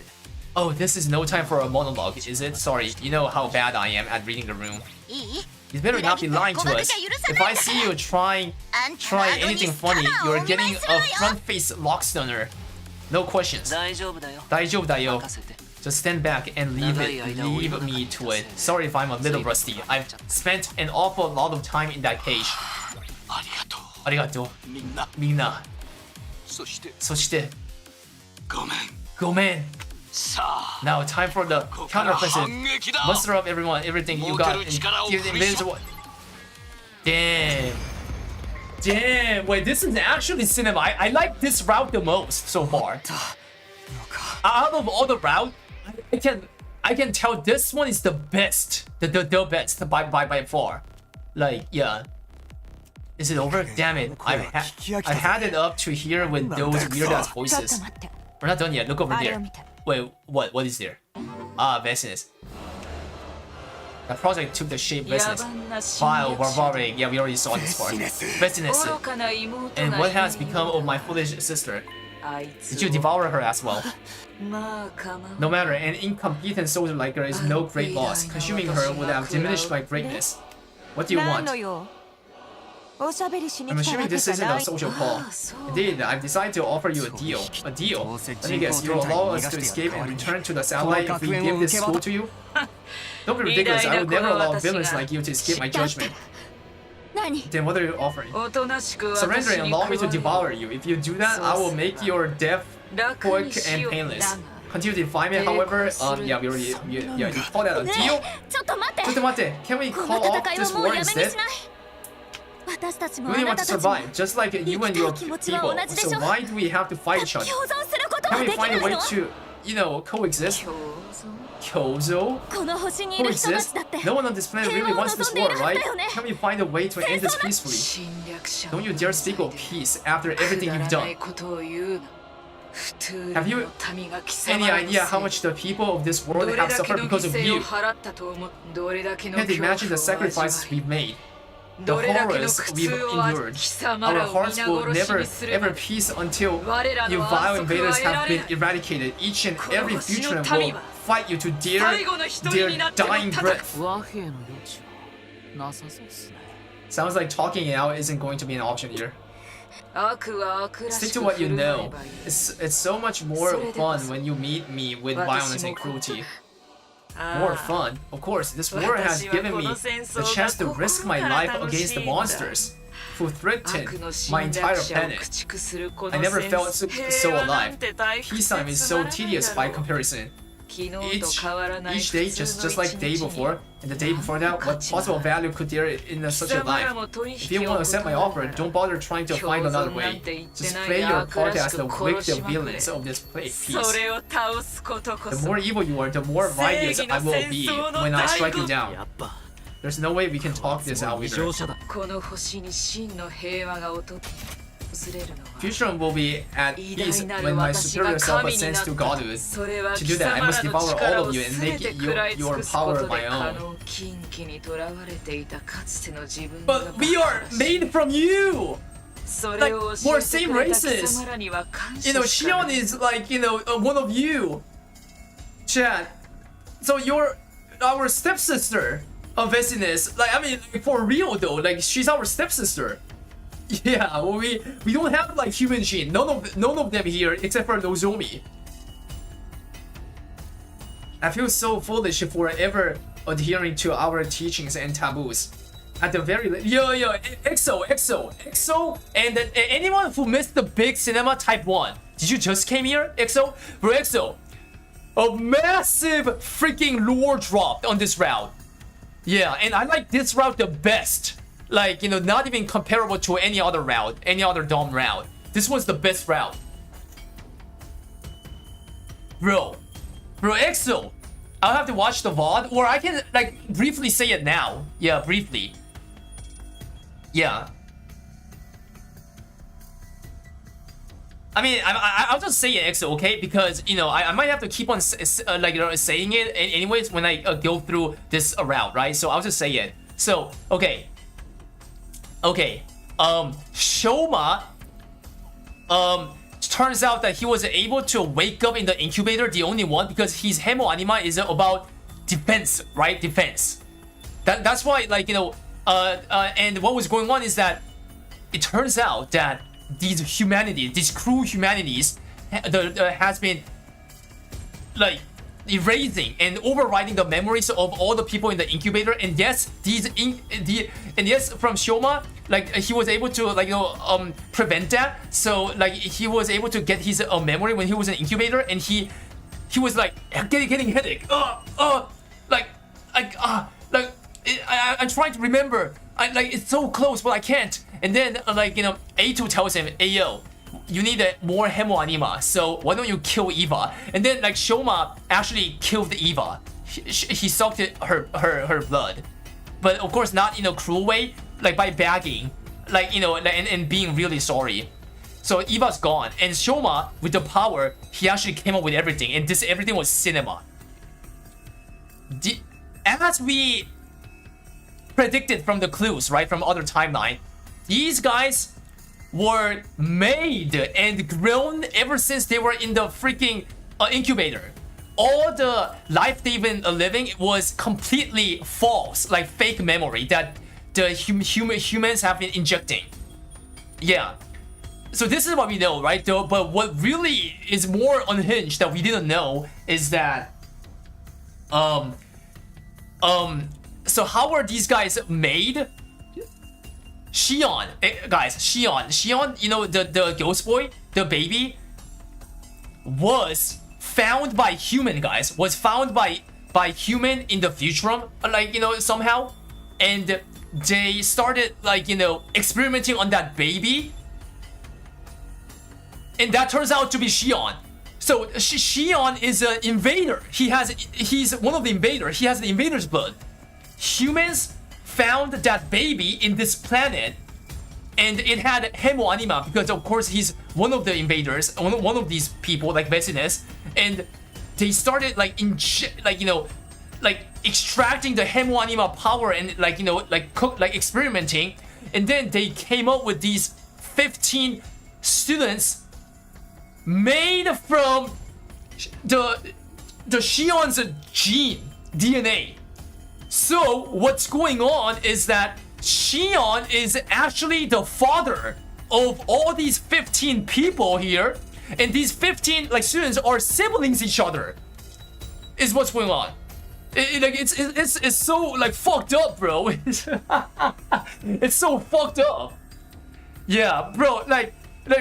[SPEAKER 1] oh, this is no time for a monologue, is it? Sorry, you know how bad I am at reading the room. You better not be lying to us. If I see you try anything funny, you're getting a front-face lockstunner. No questions. 大丈夫だよ. Just stand back and leave me to it. Sorry if I'm a little rusty. I've spent an awful lot of time in that cage. ありがとう。みんな。そして。ごめん。Now time for the counter-offensive. Muster up everything you got and give the invincible. Damn. Damn, wait, this is actually cinema. I like this route the most so far. Out of all the routes, I can tell this one is the best. The best by far. Like, yeah. Is it over? Damn it. I had it up to here with those weird ass voices. We're not done yet. Look over
[SPEAKER 5] あれを
[SPEAKER 1] there.
[SPEAKER 5] 見て
[SPEAKER 1] Wait, what? What is there? Ah, Vestinus. The project took the shape Vestinus. Vile, barbaric. Yeah, we already saw this part. Vestinus. And what has become of my foolish sister? Did you devour her as well? No matter, an incompetent soldier like her is no great loss. Consuming her would have diminished my greatness. What do you
[SPEAKER 5] 何
[SPEAKER 1] want?
[SPEAKER 5] の用おしゃべりしに
[SPEAKER 1] I'm
[SPEAKER 5] 来たわ
[SPEAKER 1] assuming
[SPEAKER 5] け
[SPEAKER 1] this
[SPEAKER 5] じゃな
[SPEAKER 1] isn't
[SPEAKER 5] い
[SPEAKER 1] a social call. Indeed, I've decided to offer you a deal. A deal? Let me guess, you'll allow us to escape and return to the satellite if we give this school to you? Don't be ridiculous, I would never allow villains like you to escape my judgment.
[SPEAKER 4] 何
[SPEAKER 1] Then what are you offering?
[SPEAKER 5] おとなしく
[SPEAKER 1] Surrender
[SPEAKER 5] 私
[SPEAKER 1] and
[SPEAKER 5] に
[SPEAKER 1] allow me to
[SPEAKER 5] 加われ
[SPEAKER 1] devour you. If you do that, I will make your death quick and painless. Continue to defy me, however, yeah, we already, yeah, you call that a
[SPEAKER 4] ね
[SPEAKER 1] deal?
[SPEAKER 4] ちょっと待って
[SPEAKER 1] Just mate, can we
[SPEAKER 4] こ
[SPEAKER 1] call
[SPEAKER 4] の
[SPEAKER 1] off
[SPEAKER 4] 戦い
[SPEAKER 1] this
[SPEAKER 4] はもう
[SPEAKER 1] war
[SPEAKER 4] やめにし
[SPEAKER 1] instead?
[SPEAKER 4] ない私たちも
[SPEAKER 1] We
[SPEAKER 4] あ
[SPEAKER 1] only
[SPEAKER 4] な
[SPEAKER 1] want
[SPEAKER 4] た
[SPEAKER 1] to
[SPEAKER 4] たちも
[SPEAKER 1] survive, just like you and your
[SPEAKER 4] 生きたい気持ちは
[SPEAKER 1] people.
[SPEAKER 4] 同じでしょ
[SPEAKER 1] So why do we have to fight each
[SPEAKER 4] 共
[SPEAKER 1] other?
[SPEAKER 4] 存することは
[SPEAKER 1] Can
[SPEAKER 4] で
[SPEAKER 1] we
[SPEAKER 4] き
[SPEAKER 1] find
[SPEAKER 4] な
[SPEAKER 1] a
[SPEAKER 4] い
[SPEAKER 1] way
[SPEAKER 4] の
[SPEAKER 1] to, you know, coexist?
[SPEAKER 5] 共存
[SPEAKER 1] Kyozo?
[SPEAKER 4] この星にいる人たち
[SPEAKER 1] Coexist?
[SPEAKER 4] だって
[SPEAKER 1] No one on this planet really wants this war, right? Can we find a way to end this peacefully?
[SPEAKER 5] 侵略者
[SPEAKER 1] Don't you dare speak of peace after everything you've
[SPEAKER 5] くだらな
[SPEAKER 1] done.
[SPEAKER 5] いことを言うな普通
[SPEAKER 1] Have you
[SPEAKER 5] の民が貴様
[SPEAKER 1] Any
[SPEAKER 5] らの
[SPEAKER 1] idea
[SPEAKER 5] せ
[SPEAKER 1] how
[SPEAKER 5] い
[SPEAKER 1] much the people of this
[SPEAKER 5] ど
[SPEAKER 1] world
[SPEAKER 5] れだ
[SPEAKER 1] have
[SPEAKER 5] け
[SPEAKER 1] suffered
[SPEAKER 5] の
[SPEAKER 1] because
[SPEAKER 5] 犠
[SPEAKER 1] of
[SPEAKER 5] 牲を
[SPEAKER 1] you?
[SPEAKER 5] 払ったと思うどれだけの
[SPEAKER 1] Can't
[SPEAKER 5] 恐怖を
[SPEAKER 1] imagine the
[SPEAKER 5] 味わ
[SPEAKER 1] sacrifices
[SPEAKER 5] い
[SPEAKER 1] we've made. The
[SPEAKER 5] どれだけの
[SPEAKER 1] horrors
[SPEAKER 5] 苦
[SPEAKER 1] we've
[SPEAKER 5] 痛を味
[SPEAKER 1] endured.
[SPEAKER 5] 貴様
[SPEAKER 1] Our
[SPEAKER 5] らを
[SPEAKER 1] hearts
[SPEAKER 5] 皆
[SPEAKER 1] will
[SPEAKER 5] 殺し
[SPEAKER 1] never
[SPEAKER 5] にすれば
[SPEAKER 1] ever peace until
[SPEAKER 5] 我ら
[SPEAKER 1] you
[SPEAKER 5] の
[SPEAKER 1] vile
[SPEAKER 5] 安息は
[SPEAKER 1] invaders
[SPEAKER 5] 得ら
[SPEAKER 1] have
[SPEAKER 5] れ
[SPEAKER 1] been
[SPEAKER 5] ない
[SPEAKER 1] eradicated. Each and
[SPEAKER 5] この
[SPEAKER 1] every
[SPEAKER 5] 星の
[SPEAKER 1] future
[SPEAKER 5] 民
[SPEAKER 1] will
[SPEAKER 5] は
[SPEAKER 1] fight you to
[SPEAKER 5] 最後の一人にな
[SPEAKER 1] their
[SPEAKER 5] っても
[SPEAKER 1] dying
[SPEAKER 5] 戦う
[SPEAKER 1] breath.
[SPEAKER 2] 和平の余地はなさそうっすね
[SPEAKER 1] Sounds like talking it out isn't going to be an option here.
[SPEAKER 5] 悪は悪ら
[SPEAKER 1] Stick
[SPEAKER 5] し
[SPEAKER 1] to
[SPEAKER 5] く
[SPEAKER 1] what you
[SPEAKER 5] 振る舞え
[SPEAKER 1] know.
[SPEAKER 5] ばいい
[SPEAKER 1] It's so much more fun when you meet me with violence and cruelty. More fun? Of course, this war has given me the chance to risk my life against the monsters who threaten
[SPEAKER 5] 悪の
[SPEAKER 1] my
[SPEAKER 5] 侵
[SPEAKER 1] entire
[SPEAKER 5] 略者を
[SPEAKER 1] planet.
[SPEAKER 5] 駆逐するこ
[SPEAKER 1] I
[SPEAKER 5] の
[SPEAKER 1] never
[SPEAKER 5] 戦
[SPEAKER 1] felt so
[SPEAKER 5] 平和なん
[SPEAKER 1] alive.
[SPEAKER 5] て大屈
[SPEAKER 1] Peacetime is
[SPEAKER 5] つま
[SPEAKER 1] so
[SPEAKER 5] らない
[SPEAKER 1] tedious
[SPEAKER 5] だ
[SPEAKER 1] by
[SPEAKER 5] ろう
[SPEAKER 1] comparison.
[SPEAKER 5] 昨日と変わらない
[SPEAKER 1] Each day,
[SPEAKER 5] 普通
[SPEAKER 1] just
[SPEAKER 5] の
[SPEAKER 1] like
[SPEAKER 5] 一
[SPEAKER 1] day
[SPEAKER 5] 日
[SPEAKER 1] before,
[SPEAKER 5] に
[SPEAKER 1] and the day before that, what possible value could there in such
[SPEAKER 5] 貴
[SPEAKER 1] a
[SPEAKER 5] 様ら
[SPEAKER 1] life?
[SPEAKER 5] も取
[SPEAKER 1] If you
[SPEAKER 5] 引
[SPEAKER 1] want
[SPEAKER 5] を
[SPEAKER 1] to accept my
[SPEAKER 5] 断
[SPEAKER 1] offer,
[SPEAKER 5] るな
[SPEAKER 1] don't bother trying to find another way. Just play your part as the wicked villains of this
[SPEAKER 5] そ
[SPEAKER 1] peace.
[SPEAKER 5] れを倒すことこ
[SPEAKER 1] The
[SPEAKER 5] そ
[SPEAKER 1] more evil you are, the more righteous I will be when I strike you down.
[SPEAKER 2] やっぱ
[SPEAKER 1] There's no way we can talk this out
[SPEAKER 2] 異
[SPEAKER 1] with
[SPEAKER 2] 常
[SPEAKER 1] her.
[SPEAKER 2] 者だ
[SPEAKER 5] この星に真の平和が訪れるのは
[SPEAKER 1] Future will be at
[SPEAKER 5] 偉
[SPEAKER 1] peace
[SPEAKER 5] 大な
[SPEAKER 1] when
[SPEAKER 5] る
[SPEAKER 1] my
[SPEAKER 5] 私
[SPEAKER 1] superior
[SPEAKER 5] が
[SPEAKER 1] self
[SPEAKER 5] 神にな
[SPEAKER 1] ascends
[SPEAKER 5] っ
[SPEAKER 1] to
[SPEAKER 5] た
[SPEAKER 1] godhood.
[SPEAKER 5] それは
[SPEAKER 1] To
[SPEAKER 5] 貴
[SPEAKER 1] do that, I
[SPEAKER 5] 様
[SPEAKER 1] must
[SPEAKER 5] らの
[SPEAKER 1] devour all
[SPEAKER 5] 力
[SPEAKER 1] of
[SPEAKER 5] を
[SPEAKER 1] you and
[SPEAKER 5] 全
[SPEAKER 1] make
[SPEAKER 5] て
[SPEAKER 1] it
[SPEAKER 5] 食らい尽
[SPEAKER 1] your
[SPEAKER 5] くす
[SPEAKER 1] power
[SPEAKER 5] こと
[SPEAKER 1] of
[SPEAKER 5] で
[SPEAKER 1] my
[SPEAKER 5] 可
[SPEAKER 1] own.
[SPEAKER 5] 能禁忌にとらわれていたかつての自分が
[SPEAKER 1] But we are made from you!
[SPEAKER 5] それを
[SPEAKER 1] like,
[SPEAKER 5] 教
[SPEAKER 1] we're
[SPEAKER 5] えて
[SPEAKER 1] same
[SPEAKER 5] くれた
[SPEAKER 1] races.
[SPEAKER 5] 貴様らには感
[SPEAKER 1] You
[SPEAKER 5] 謝
[SPEAKER 1] know,
[SPEAKER 5] しかな
[SPEAKER 1] Shion
[SPEAKER 5] い
[SPEAKER 1] is like, you know, one of you. Chat. So you're our stepsister of Vestinus. Like, I mean, for real though, like, she's our stepsister. Yeah, well, we don't have like human gene. None of them here except for Nozomi. I feel so foolish for ever adhering to our teachings and taboos. At the very EXO, and anyone who missed the big cinema type 1. Did you just came here, EXO? Bro, EXO, a massive freaking lore dropped on this route. Yeah, and I like this route the best. Like, you know, not even comparable to any other route, any other Dom route. This was the best route. Bro, EXO, I'll have to watch the VOD, or I can, like, briefly say it now. Yeah, briefly. Yeah. I mean, I'll just say it, EXO, okay? Because, you know, I might have to keep on, saying it anyways when I go through this route, right? So I'll just say it. So, okay. Shoma, turns out that he was able to wake up in the incubator, the only one, because his Hemo Anima is about defense, right? Defense. That's why, like, you know, and what was going on is that it turns out that these humanities, these cruel humanities, has been, like, erasing and overriding the memories of all the people in the incubator. And yes, from Shoma, like, he was able to, like, you know, prevent that. So, like, he was able to get his memory when he was in incubator, and he was like getting headache. I'm trying to remember. It's so close, but I can't. And then, like, you know, A2 tells him, "Hey yo, you need more Hemo Anima, so why don't you kill Eva?" And then, like, Shoma actually killed Eva. He sucked her blood, but of course not in a cruel way, like by begging, like, you know, and being really sorry. So Eva's gone, and Shoma, with the power, he actually came up with everything, and this everything was cinema. As we predicted from the clues, right, from other timeline, these guys were made and grown ever since they were in the freaking incubator. All the life they've been living was completely false, like fake memory that the humans have been injecting. Yeah. So this is what we know, right? But what really is more unhinged that we didn't know is that so how are these guys made? Shion, guys, Shion, you know, the ghost boy, the baby, was found by human, guys, was found by human in the Futurum, like, you know, somehow, and they started, like, you know, experimenting on that baby, and that turns out to be Shion. So Shion is an invader. He's one of the invaders. He has the invader's blood. Humans found that baby in this planet, and it had Hemo Anima because of course he's one of the invaders, one of these people like Vesinus, and they started like extracting the Hemo Anima power and experimenting, and then they came up with these 15 students made from the Shion's gene DNA. So what's going on is that Shion is actually the father of all these 15 people here, and these 15 like students are siblings each other. Is what's going on. It's so like fucked up, bro. It's so fucked up. Yeah, bro. Like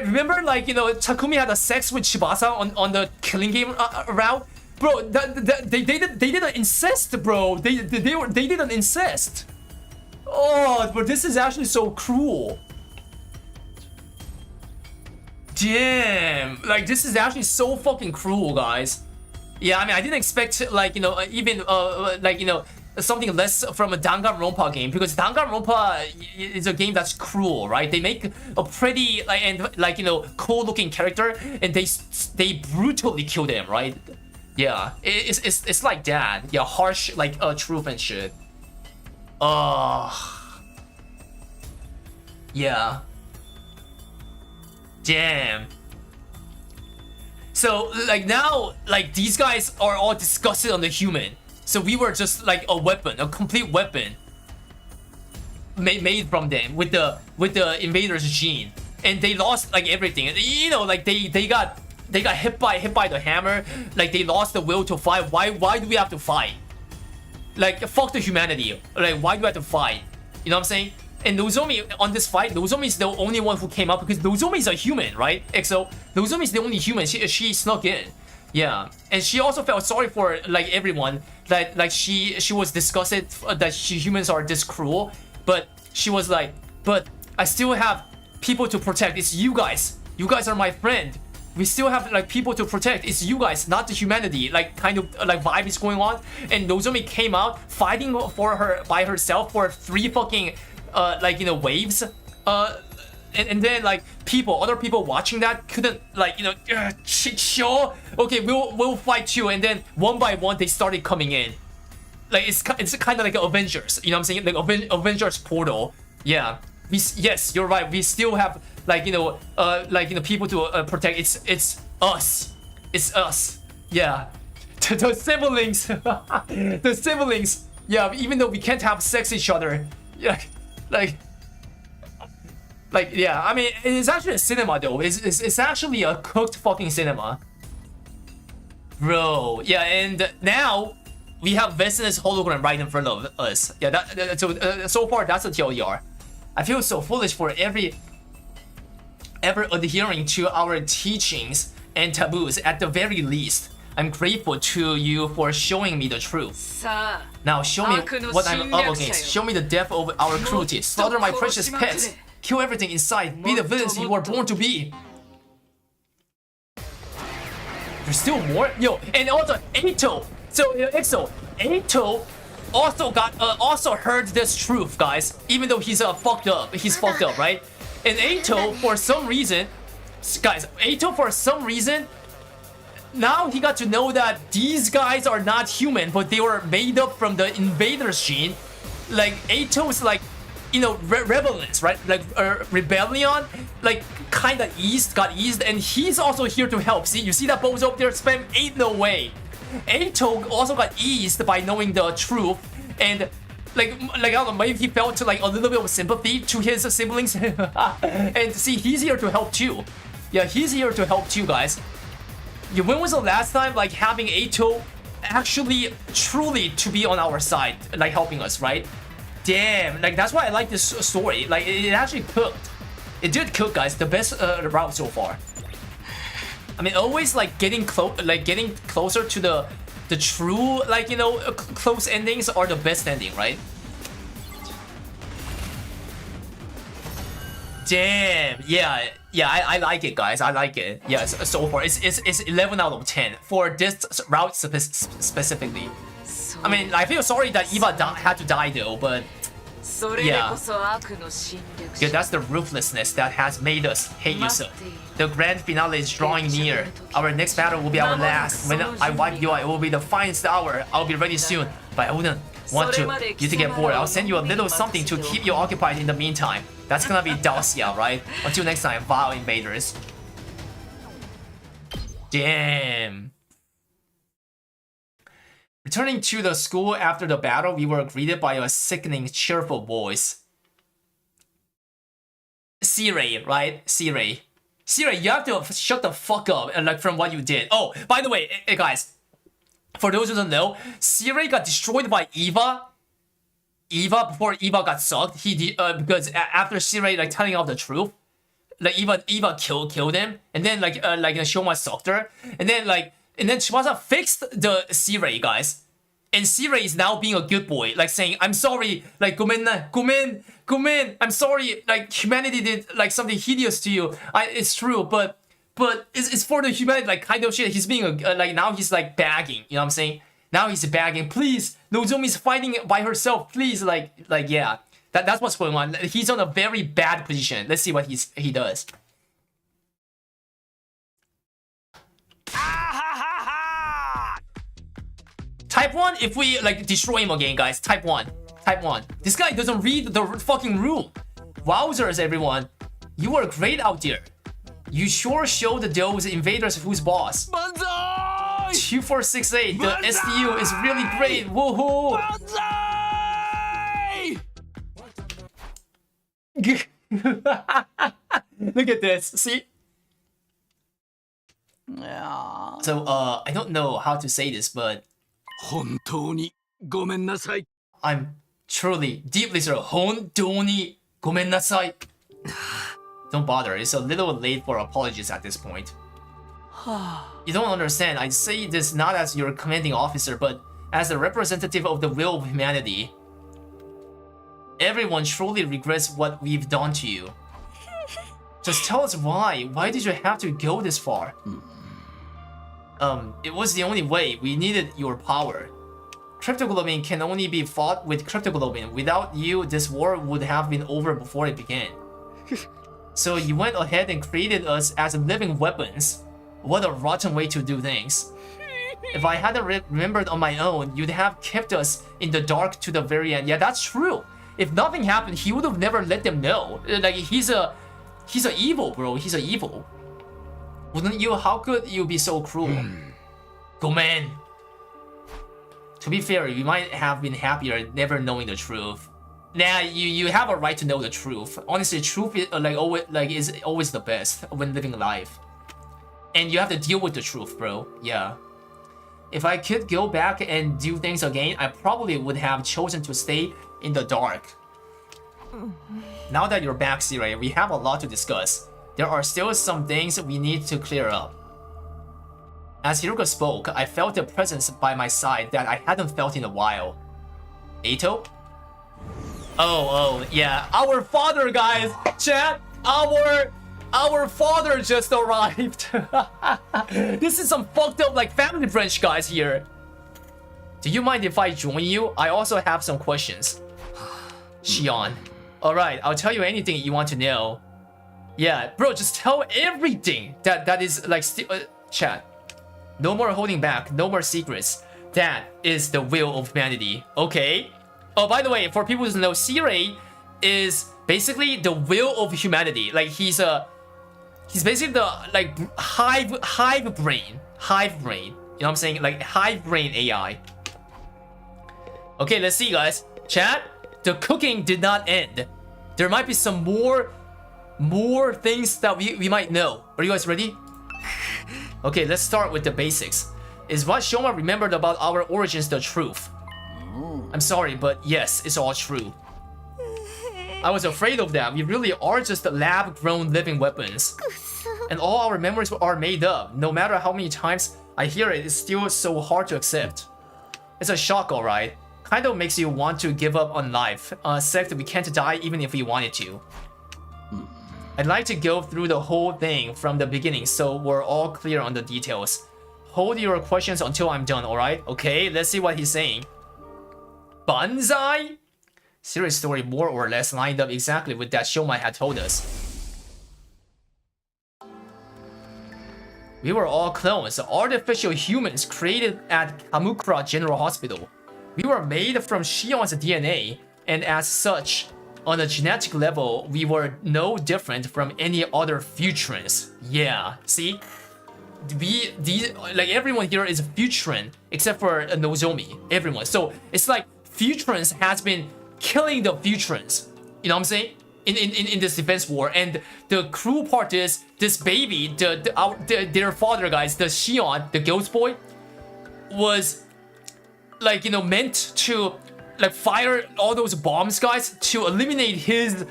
[SPEAKER 1] remember, like, you know, Takumi had a sex with Shibasa on the killing game route. Bro, they did an incest, bro. They did an incest. Oh, but this is actually so cruel. Damn, like this is actually so fucking cruel, guys. Yeah, I mean, I didn't expect like, you know, even like, you know, something less from a Danganronpa game, because Danganronpa is a game that's cruel, right? They make a pretty like and like, you know, cool looking character, and they brutally kill them, right? Yeah, it's like that. Yeah, harsh like truth and shit. Yeah. Damn. So like now, like these guys are all disgusted on the human. So we were just like a weapon, a complete weapon made from them with the invader's gene, and they lost like everything. You know, like they got hit by the hammer. Like they lost the will to fight. Why do we have to fight? Like fuck the humanity. Like why do we have to fight? You know what I'm saying? And Nozomi on this fight, Nozomi is the only one who came up because Nozomi is a human, right? EXO, Nozomi is the only human. She snuck in. Yeah, and she also felt sorry for like everyone, that like she was disgusted that humans are this cruel, but she was like, but I still have people to protect. It's you guys. You guys are my friend. We still have like people to protect. It's you guys, not the humanity. Like kind of like vibe is going on. And Nozomi came out fighting for her by herself for 3 fucking like, you know, waves. And then like other people watching that couldn't like, you know, sure, okay, we'll fight you, and then one by one they started coming in. Like it's kind of like Avengers, you know what I'm saying? Like Avengers portal. Yeah, yes, you're right. We still have like, you know, people to protect. It's us. Yeah, the siblings, the siblings. Yeah, even though we can't have sex each other. Yeah, like, yeah, I mean, it's actually a cinema though. It's actually a cooked fucking cinema. Bro, yeah, and now we have Vesinus hologram right in front of us. Yeah, so far that's a TLDR. I feel so foolish for ever adhering to our teachings and taboos. At the very least, I'm grateful to you for showing me the truth. Now show me what I'm up against. Show me the depth of our cruelty. Slaughter my precious pets. Kill everything inside. Be the villains you were born to be. There's still more? Yo, and also Eito. So EXO, Eito also heard this truth, guys. Even though he's fucked up. He's fucked up, right? And Eito, for some reason, guys, Eito for some reason, now he got to know that these guys are not human, but they were made up from the invaders gene. Like Eito's like, you know, rebellions, right? Like rebellion, like kind of got eased, and he's also here to help. See, you see that bones up there? Spam, ain't no way. Eito also got eased by knowing the truth, and like I don't know, maybe he felt like a little bit of sympathy to his siblings. And see, he's here to help too. Yeah, he's here to help too, guys. Yeah, when was the last time like having Eito actually truly to be on our side, like helping us, right? Damn, like that's why I like this story. Like it actually cooked. It did cook, guys. The best route so far. I mean, always like getting closer to the true, like, you know, close endings are the best ending, right? Damn, yeah, I like it, guys. I like it. Yes, so far it's 11 out of 10 for this route specifically. I mean, I feel sorry that Eva had to die though, but yeah, that's the ruthlessness that has made us hate you so. The grand finale is drawing near. Our next battle will be our last. When I wipe you out, it will be the finest hour. I'll be ready soon, but I wouldn't want you to get bored. I'll send you a little something to keep you occupied in the meantime. That's gonna be Dacia, right? Until next time, vile invaders. Damn. Returning to the school after the battle, we were greeted by a sickening, cheerful voice. Sirei, right? Sirei. Sirei, you have to shut the fuck up, like, from what you did. Oh, by the way, guys, for those who don't know, Sirei got destroyed by Eva. Before Eva got sucked, because after Sirei like telling out the truth, like Eva killed him, and then like Shoma sucked her, and then Shimasa fixed the Sirei, guys, and Sirei is now being a good boy, like saying, I'm sorry, like gomen, I'm sorry, like humanity did like something hideous to you. It's true, but it's for the humanity, like kind of shit. He's being like, now he's like begging, you know what I'm saying? Now he's begging, please, Nozomi's fighting by herself, please, like yeah. That's what's going on. He's on a very bad position. Let's see what he does. Type 1 if we like destroy him again, guys. Type 1. This guy doesn't read the fucking rule. Wowzers, everyone. You are great out there. You sure showed those invaders who's boss. 2468, the SDU is really great. Woohoo! Look at this. See? So I don't know how to say this, but I'm truly, deeply sorry. 本当にごめんなさい. Don't bother. It's a little late for apologies at this point. You don't understand. I say this not as your commanding officer, but as a representative of the will of humanity. Everyone truly regrets what we've done to you. Just tell us why. Why did you have to go this far? It was the only way. We needed your power. Cryptoglobin can only be fought with cryptoglobin. Without you, this war would have been over before it began. So you went ahead and created us as living weapons. What a rotten way to do things. If I hadn't remembered on my own, you'd have kept us in the dark to the very end. Yeah, that's true. If nothing happened, he would have never let them know. Like, he's a evil, bro. He's a evil. Wouldn't you? How could you be so cruel? Go, man. To be fair, you might have been happier never knowing the truth. Nah, you have a right to know the truth. Honestly, truth is is always the best when living life. And you have to deal with the truth, bro. Yeah. If I could go back and do things again, I probably would have chosen to stay in the dark. Now that you're back, Sirei, we have a lot to discuss. There are still some things we need to clear up. As Hiruka spoke, I felt a presence by my side that I hadn't felt in a while. Eito? Oh, yeah. Our father, guys! Chat! Our father just arrived! This is some fucked up, like, family French guys here. Do you mind if I join you? I also have some questions. Shion. Alright, I'll tell you anything you want to know. Yeah, bro, just tell everything that is like chat. No more holding back, no more secrets. That is the will of humanity. Okay. Oh, by the way, for people who don't know, Sirei is basically the will of humanity. Like he's basically the like hive brain. You know what I'm saying? Like hive brain AI. Okay, let's see, guys. Chat. The cooking did not end. There might be some more things that we might know. Are you guys ready? Okay, let's start with the basics. Is what Shoma remembered about our origins the truth? I'm sorry, but yes, it's all true. I was afraid of that. We really are just lab-grown living weapons. And all our memories are made up. No matter how many times I hear it, it's still so hard to accept. It's a shock, alright. Kind of makes you want to give up on life, except we can't die even if we wanted to. I'd like to go through the whole thing from the beginning so we're all clear on the details. Hold your questions until I'm done, alright? Okay, let's see what he's saying. Banzai? Siri's story more or less lined up exactly with that Shoma had told us. We were all clones, artificial humans created at Kamukura General Hospital. We were made from Shion's DNA, and as such, on a genetic level, we were no different from any other Futurans. Yeah, see? Like everyone here is a Futuran, except for Nozomi. Everyone. So it's like Futurans has been killing the Futurans. You know what I'm saying? In this defense war. And the cruel part is this baby, their father, guys, the Shion, the ghost boy, was like, you know, meant to like fire all those bombs, guys, to eliminate his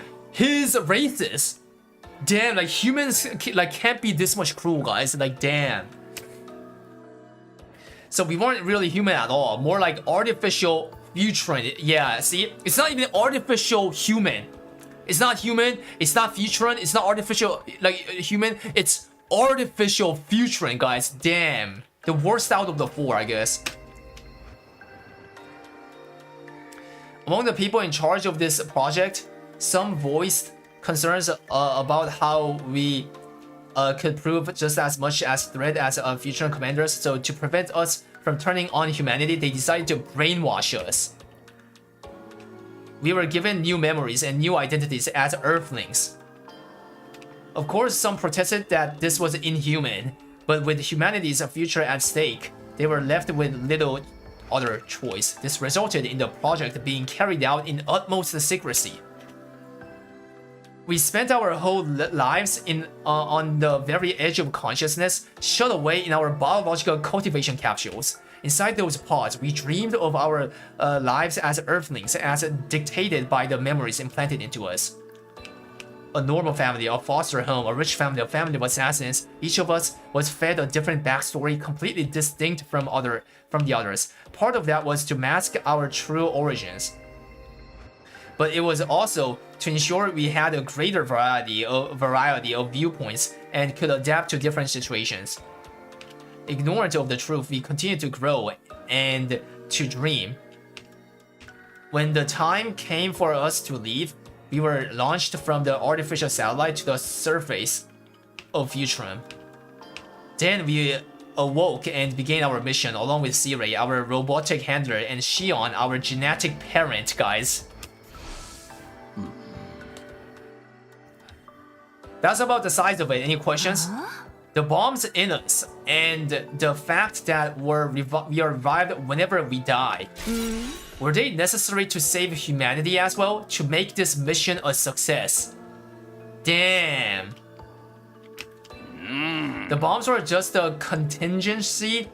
[SPEAKER 1] races. Damn, like humans like can't be this much cruel, guys. Like damn. So we weren't really human at all. More like artificial Futuran. Yeah, see, it's not even artificial human. It's not human. It's not Futuran. It's not artificial like human. It's artificial Futuran, guys. Damn, the worst out of the four, I guess. Among the people in charge of this project, some voiced concerns about how we could prove just as much as threat as future commanders. So to prevent us from turning on humanity, they decided to brainwash us. We were given new memories and new identities as Earthlings. Of course, some protested that this was inhuman, but with humanity's future at stake, they were left with little other choice. This resulted in the project being carried out in utmost secrecy. We spent our whole lives on the very edge of consciousness, shut away in our biological cultivation capsules. Inside those pods, we dreamed of our lives as Earthlings, as dictated by the memories implanted into us. A normal family, a foster home, a rich family, a family of assassins. Each of us was fed a different backstory, completely distinct from the others. Part of that was to mask our true origins. But it was also to ensure we had a greater variety of viewpoints and could adapt to different situations. Ignorant of the truth, we continued to grow and to dream. When the time came for us to leave, we were launched from the artificial satellite to the surface of Futurum. Then we awoke and began our mission along with Sirei, our robotic handler, and Shion, our genetic parent, guys. That's about the size of it. Any questions? The bombs in us and the fact that we are revived whenever we die. Were they necessary to save humanity as well? To make this mission a success? Damn. The bombs were just a contingency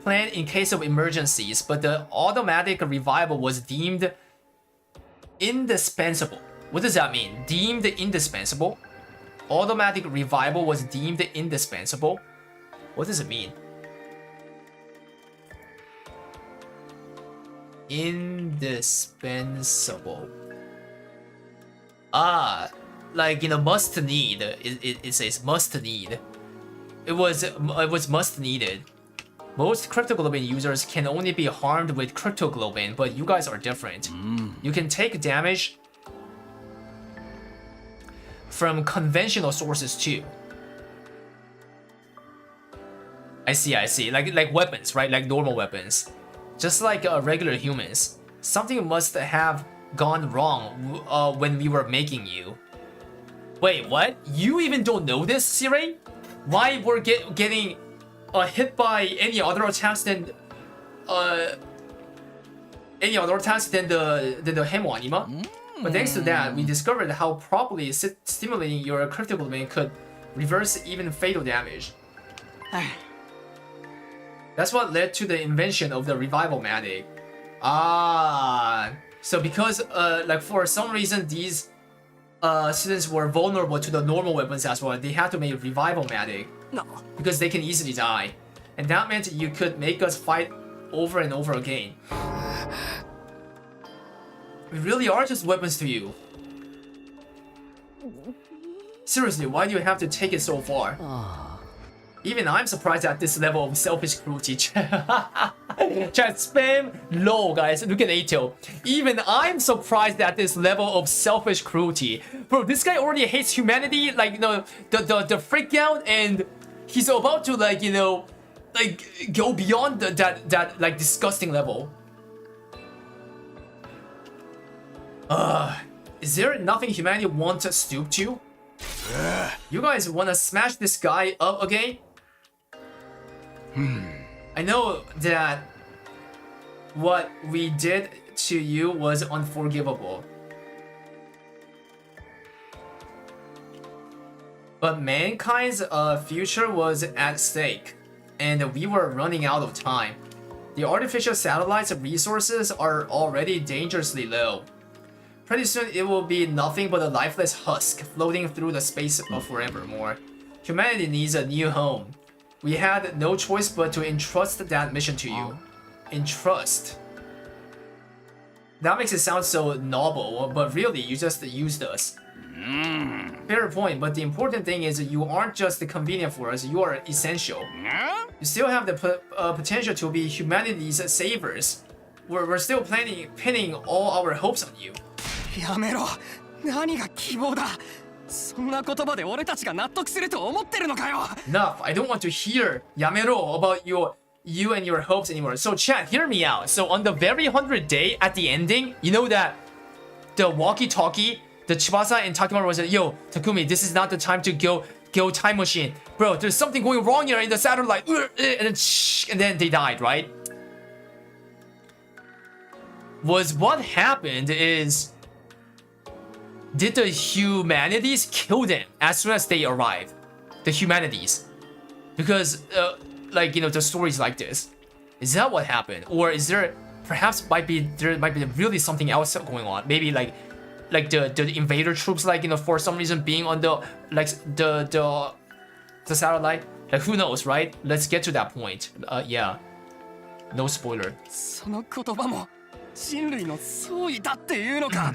[SPEAKER 1] plan in case of emergencies, but the automatic revival was deemed indispensable. What does that mean? Deemed indispensable? Automatic revival was deemed indispensable? What does it mean? Indispensable. Ah, like, you know, must need. It says must need. It was must needed. Most cryptoglobin users can only be harmed with cryptoglobin, but you guys are different. You can take damage from conventional sources too. I see. Like weapons, right? Like normal weapons. Just like regular humans. Something must have gone wrong when we were making you. Wait, what? You even don't know this, Sirei? Why we're getting hit by any other attacks than the Hemo anima? But thanks to that, we discovered how properly stimulating your critical domain could reverse even fatal damage. That's what led to the invention of the revival magic. So because like for some reason these students were vulnerable to the normal weapons as well, they had to make revival magic because they can easily die, and that meant you could make us fight over and over again. We really are just weapons to you. Seriously, why do you have to take it so far? Even I'm surprised at this level of selfish cruelty. Chat spam low, guys. Look at Ato. Even I'm surprised at this level of selfish cruelty. Bro, this guy already hates humanity, like, you know, the freak out, and he's about to, like, you know, like go beyond that like disgusting level. Is there nothing humanity wants to stoop to? You guys wanna smash this guy up again? I know that what we did to you was unforgivable. But mankind's future was at stake, and we were running out of time. The artificial satellite's resources are already dangerously low. Pretty soon it will be nothing but a lifeless husk floating through the space of forevermore. Humanity needs a new home. We had no choice but to entrust that mission to you. Entrust. That makes it sound so noble, but really you just used us. Fair point, but the important thing is you aren't just convenient for us, you are essential. You still have the potential to be humanity's savers. We're still pinning all our hopes on you.
[SPEAKER 2] やめろ。何が希望だ。そんな言葉で俺たちが納得すると思ってるのかよ。
[SPEAKER 1] Enough. I don't want to hear Yamero about you and your hopes anymore. So chat, hear me out. So on the very 100th day at the ending, you know that the walkie-talkie, the Tsubasa and Takimaru was like, yo, Takumi, this is not the time to go time machine. Bro, there's something going wrong here in the satellite. And then they died, right? What happened is, did the humanities kill them as soon as they arrived? The humanities. Because, like, you know, the stories like this. Is that what happened? Or is there, perhaps there might be really something else going on? Maybe like the invader troops, like, you know, for some reason being on the, like, the satellite? Like, who knows, right? Let's get to that point. Yeah. No spoiler.
[SPEAKER 2] その言葉も人類の総意だっていうのか。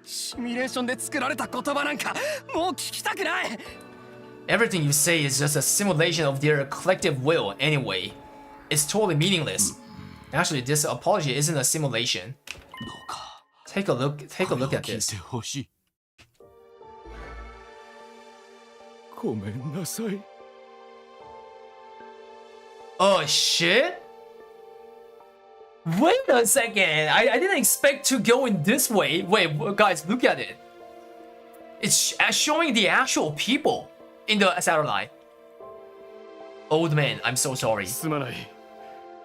[SPEAKER 2] シミュレーションで作られた言葉なんかもう聞きたくない。
[SPEAKER 1] Everything you say is just a simulation of their collective will anyway. It's totally meaningless. Actually, this apology isn't a simulation. Take a look at this.
[SPEAKER 2] ごめんなさい。
[SPEAKER 1] Oh shit? Wait a second. I didn't expect to go in this way. Wait, guys, look at it. It's showing the actual people in the satellite. Old man, I'm so sorry.
[SPEAKER 2] すまない。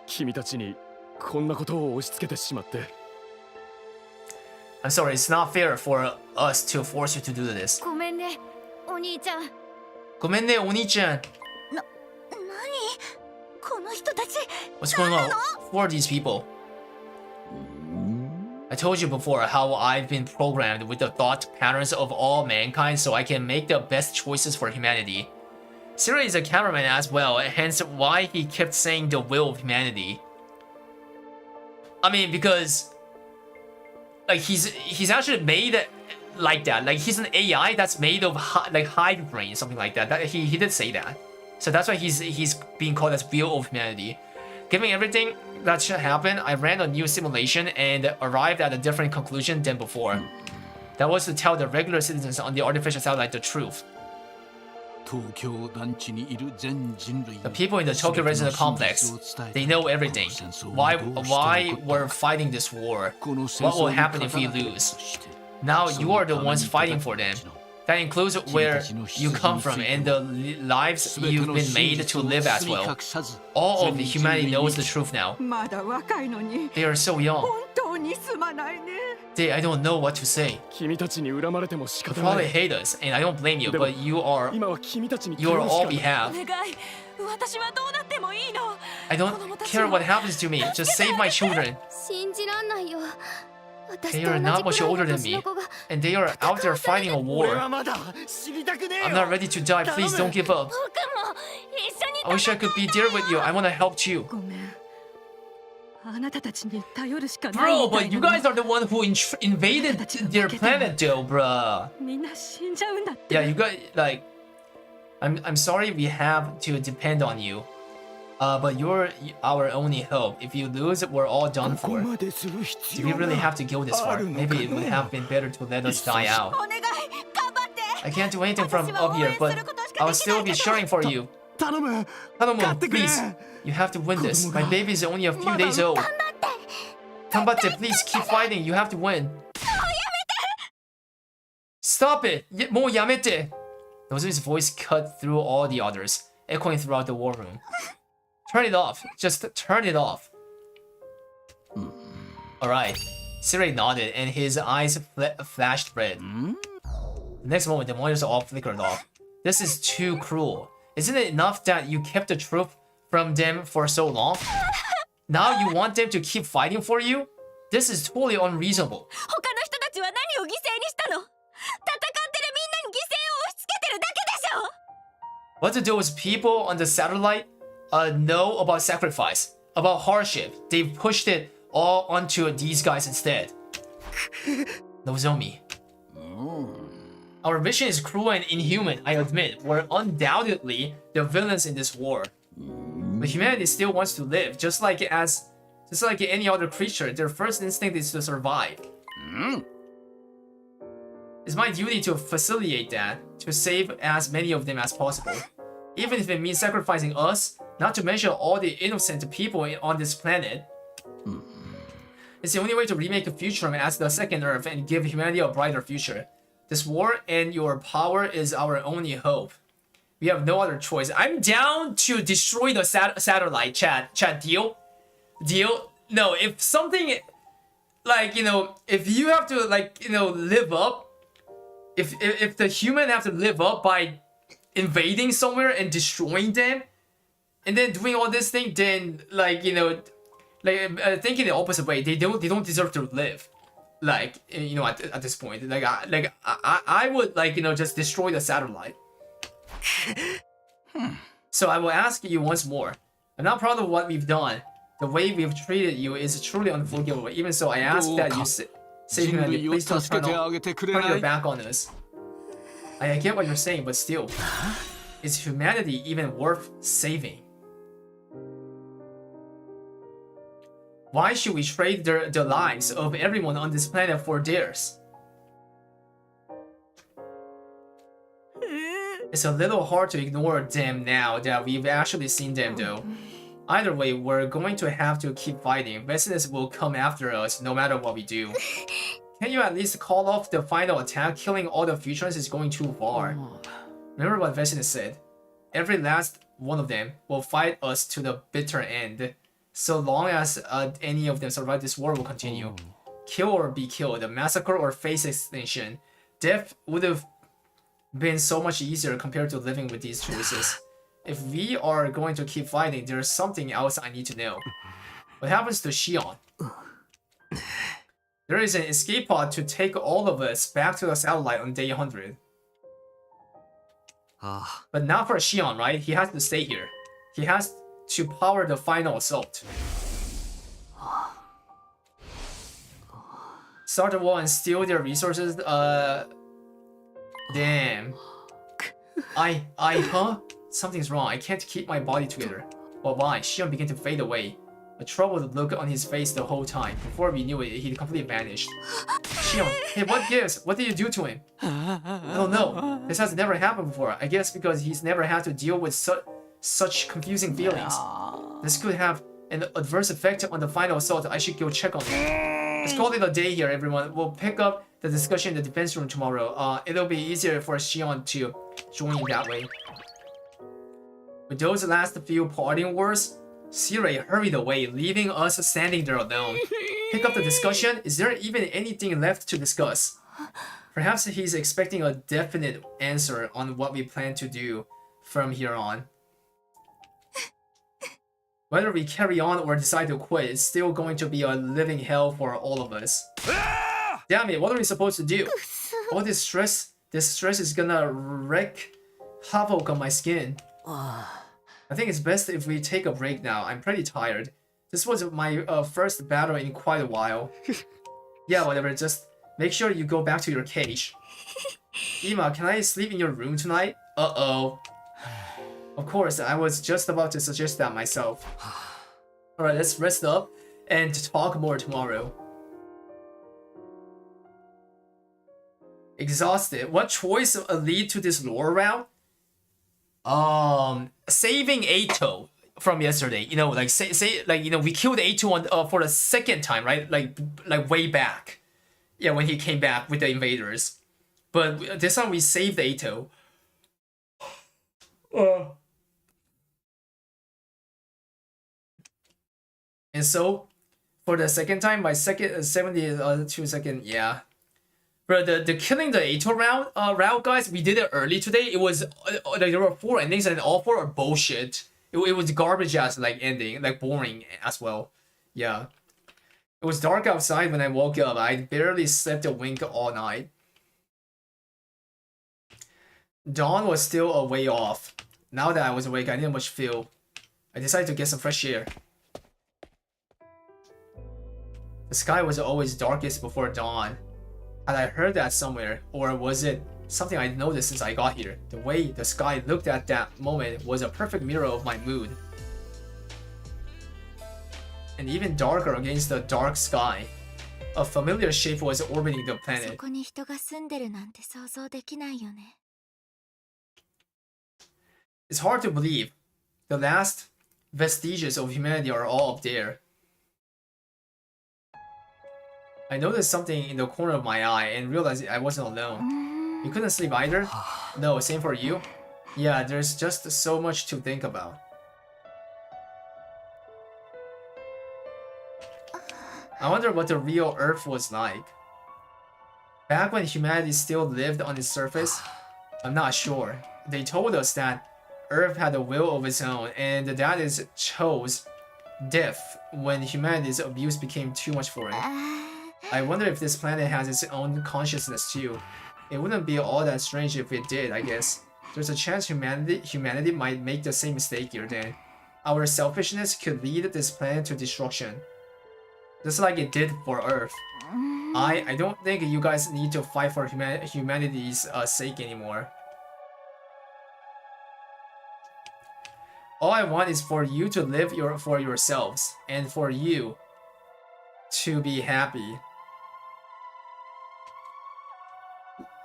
[SPEAKER 2] 君たちにこんなことを押し付けてしまって。
[SPEAKER 1] I'm sorry, it's not fair for us to force you to do this.
[SPEAKER 4] ごめんねお兄ちゃん。
[SPEAKER 1] ごめんね、お兄ちゃん。
[SPEAKER 4] 何この人たち。
[SPEAKER 1] What's going on? Who are these people? I told you before how I've been programmed with the thought patterns of all mankind so I can make the best choices for humanity. Siri is a cameraman as well, hence why he kept saying the will of humanity. I mean, because like he's actually made like that. Like he's an AI that's made of like hive brain, something like that. He did say that. So that's why he's being called as will of humanity. Given everything that should happen, I ran a new simulation and arrived at a different conclusion than before. That was to tell the regular citizens on the artificial satellite the truth. The people in the Tokyo Resident Complex, they know everything. Why we're fighting this war? What will happen if we lose? Now you are the ones fighting for them. That includes where you come from and the lives you've been made to live as well. All of humanity knows the truth now. They are so young. I don't know what to say. You probably hate us, and I don't blame you, but you are all we have. I don't care what happens to me, just save my children. They are not much older than me, and they are out there fighting a war. I'm not ready to die, please don't give up. I wish I could be there with you, I want to help you. Bro, but you guys are the one who invaded their planet though, bruh. Yeah, you guys, like, I'm sorry we have to depend on you. But you're our only hope. If you lose, we're all done for. Do we really have to go this far? Maybe it would have been better to let us die out. I can't do anything from up here, but I'll still be cheering for you. Tanomu, please. You have to win this. My baby is only a few days old. Ganbatte, please keep fighting. You have to win. Stop it! Mo yamete! Nozomi's voice cut through all the others, echoing throughout the war room. Turn it off. Just turn it off. Alright. Siri nodded and his eyes flashed red. The next moment, the monitors all flickered off. This is too cruel. Isn't it enough that you kept the truth from them for so long? Now you want them to keep fighting for you? This is totally unreasonable. What do those people on the satellite know about sacrifice, about hardship? They've pushed it all onto these guys instead. Nozomi. Our mission is cruel and inhuman, I admit. We're undoubtedly the villains in this war. But humanity still wants to live, just like any other creature. Their first instinct is to survive. It's my duty to facilitate that, to save as many of them as possible. Even if it means sacrificing us, not to mention all the innocent people on this planet. It's the only way to remake Futurum as the second Earth and give humanity a brighter future. This war and your power is our only hope. We have no other choice. I'm down to destroy the satellite, chat, deal? Deal? No, if something, like, you know, if you have to, like, you know, live up, if the human have to live up by invading somewhere and destroying them, and then doing all this thing, then, like, you know, like, thinking the opposite way, they don't deserve to live. Like, you know, at this point, I would, like, you know, just destroy the satellite. So I will ask you once more. I'm not proud of what we've done. The way we've treated you is truly unforgivable. Even so, I ask that you save humanity. Please don't turn your back on us. I get what you're saying, but still, is humanity even worth saving? Why should we trade the lives of everyone on this planet for theirs? It's a little hard to ignore them now that we've actually seen them though. Either way, we're going to have to keep fighting. Vestinus will come after us no matter what we do. Can you at least call off the final attack? Killing all the Futurans is going too far. Remember what Vestinus said. Every last one of them will fight us to the bitter end. So long as any of them survive, this war will continue. Kill or be killed, massacre or face extinction. Death would have been so much easier compared to living with these choices. If we are going to keep fighting, there's something else I need to know. What happens to Shion? There is an escape pod to take all of us back to the satellite on day 100. But not for Shion, right? He has to stay here. He has to power the final assault. Start the war and steal their resources? Damn. Huh? Something's wrong. I can't keep my body together. Well, why? Shion began to fade away. A troubled look on his face the whole time. Before we knew it, he completely vanished. Shion, hey, what gives? What did you do to him? I don't know. This has never happened before. I guess because he's never had to deal with such confusing feelings. This could have an adverse effect on the final assault. I should go check on it. Let's call it a day here, everyone. We'll pick up the discussion in the defense room tomorrow. It'll be easier for Shion to join you that way. With those last few parting words, Sirei hurried away, leaving us standing there alone. Pick up the discussion. Is there even anything left to discuss? Perhaps he's expecting a definite answer on what we plan to do from here on. Whether we carry on or decide to quit, it's still going to be a living hell for all of us. Damn it, what are we supposed to do? All this stress is gonna wreak havoc on my skin. I think it's best if we take a break now. I'm pretty tired. This was my first battle in quite a while. Yeah, whatever, just make sure you go back to your cage. Ima, can I sleep in your room tonight? Uh-oh. Of course, I was just about to suggest that myself. Alright, let's rest up and talk more tomorrow. Exhausted. What choice lead to this lore route? Saving Ato from yesterday. You know, like say like, you know, we killed Ato on for the second time, right? Like way back. Yeah, when he came back with the invaders. But this time we saved Ato. And so, for the second time, my 72 second, yeah. But the killing the Ato route, guys, we did it early today. It was like there were 4 endings and all 4 are bullshit. It was garbage ass like ending, like boring as well. Yeah. It was dark outside when I woke up. I barely slept a wink all night. Dawn was still a way off. Now that I was awake, I didn't much feel. I decided to get some fresh air. The sky was always darkest before dawn. Had I heard that somewhere, or was it something I noticed since I got here? The way the sky looked at that moment was a perfect mirror of my mood. And even darker against the dark sky, a familiar shape was orbiting the planet.
[SPEAKER 6] そこに人が住んでるなんて想像できないよね。
[SPEAKER 1] It's hard to believe. The last vestiges of humanity are all up there. I noticed something in the corner of my eye and realized I wasn't alone. You couldn't sleep either? No, same for you? Yeah, there's just so much to think about. I wonder what the real Earth was like. Back when humanity still lived on its surface? I'm not sure. They told us that Earth had a will of its own and that it chose death when humanity's abuse became too much for it. I wonder if this planet has its own consciousness too. It wouldn't be all that strange if it did, I guess. There's a chance humanity might make the same mistake here then. Our selfishness could lead this planet to destruction. Just like it did for Earth. I don't think you guys need to fight for humanity's sake anymore. All I want is for you to live for yourselves and for you to be happy.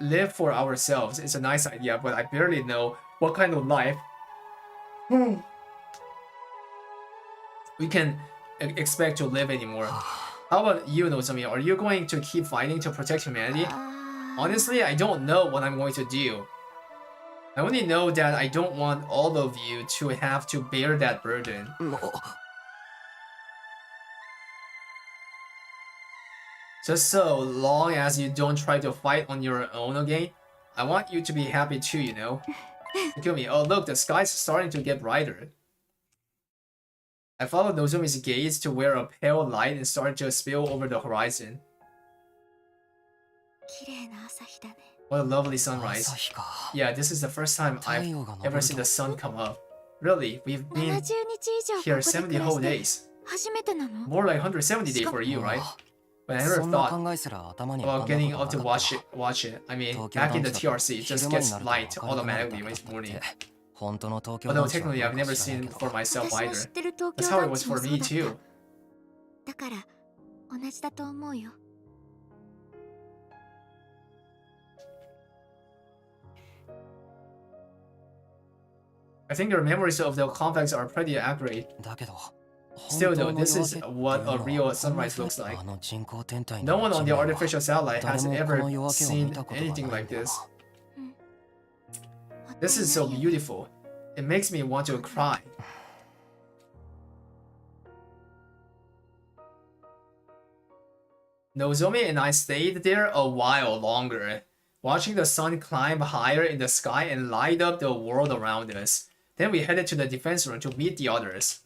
[SPEAKER 1] Live for ourselves. It's a nice idea, but I barely know what kind of life we can expect to live anymore. How about you, Nozomi? Are you going to keep fighting to protect humanity? Honestly, I don't know what I'm going to do. I only know that I don't want all of you to have to bear that burden. Just so long as you don't try to fight on your own again, I want you to be happy too, you know? Yukumi, oh look, the sky's starting to get brighter. I followed Nozomi's gaze to where a pale light and started to spill over the horizon.
[SPEAKER 6] 綺麗な朝日だね。
[SPEAKER 1] What a lovely sunrise. Yeah, this is the first time I've ever seen the sun come up. Really, we've been
[SPEAKER 6] 70日以上ここ
[SPEAKER 1] here
[SPEAKER 6] で
[SPEAKER 1] 70
[SPEAKER 6] 暮ら
[SPEAKER 1] whole
[SPEAKER 6] して
[SPEAKER 1] days.
[SPEAKER 6] 初めてなの？
[SPEAKER 1] More like 170 days for you, right? But I never thought about getting up to watch it. I mean, back in the TRC, it just gets light automatically when it's morning. Although technically I've never seen it for myself
[SPEAKER 6] 私の
[SPEAKER 1] either.
[SPEAKER 6] 知ってる東
[SPEAKER 1] That's
[SPEAKER 6] 京
[SPEAKER 1] how
[SPEAKER 6] 団
[SPEAKER 1] it was
[SPEAKER 6] 地も
[SPEAKER 1] for
[SPEAKER 6] そう
[SPEAKER 1] me
[SPEAKER 6] だった。
[SPEAKER 1] too.
[SPEAKER 6] だから同じだと思うよ。
[SPEAKER 1] I think your memories of the complex are pretty accurate.
[SPEAKER 2] だけど
[SPEAKER 1] Still though, this is what a real sunrise looks like. No one on the artificial satellite has ever seen anything like this. This is so beautiful. It makes me want to cry. Nozomi and I stayed there a while longer, watching the sun climb higher in the sky and light up the world around us. Then we headed to the defense room to meet the others.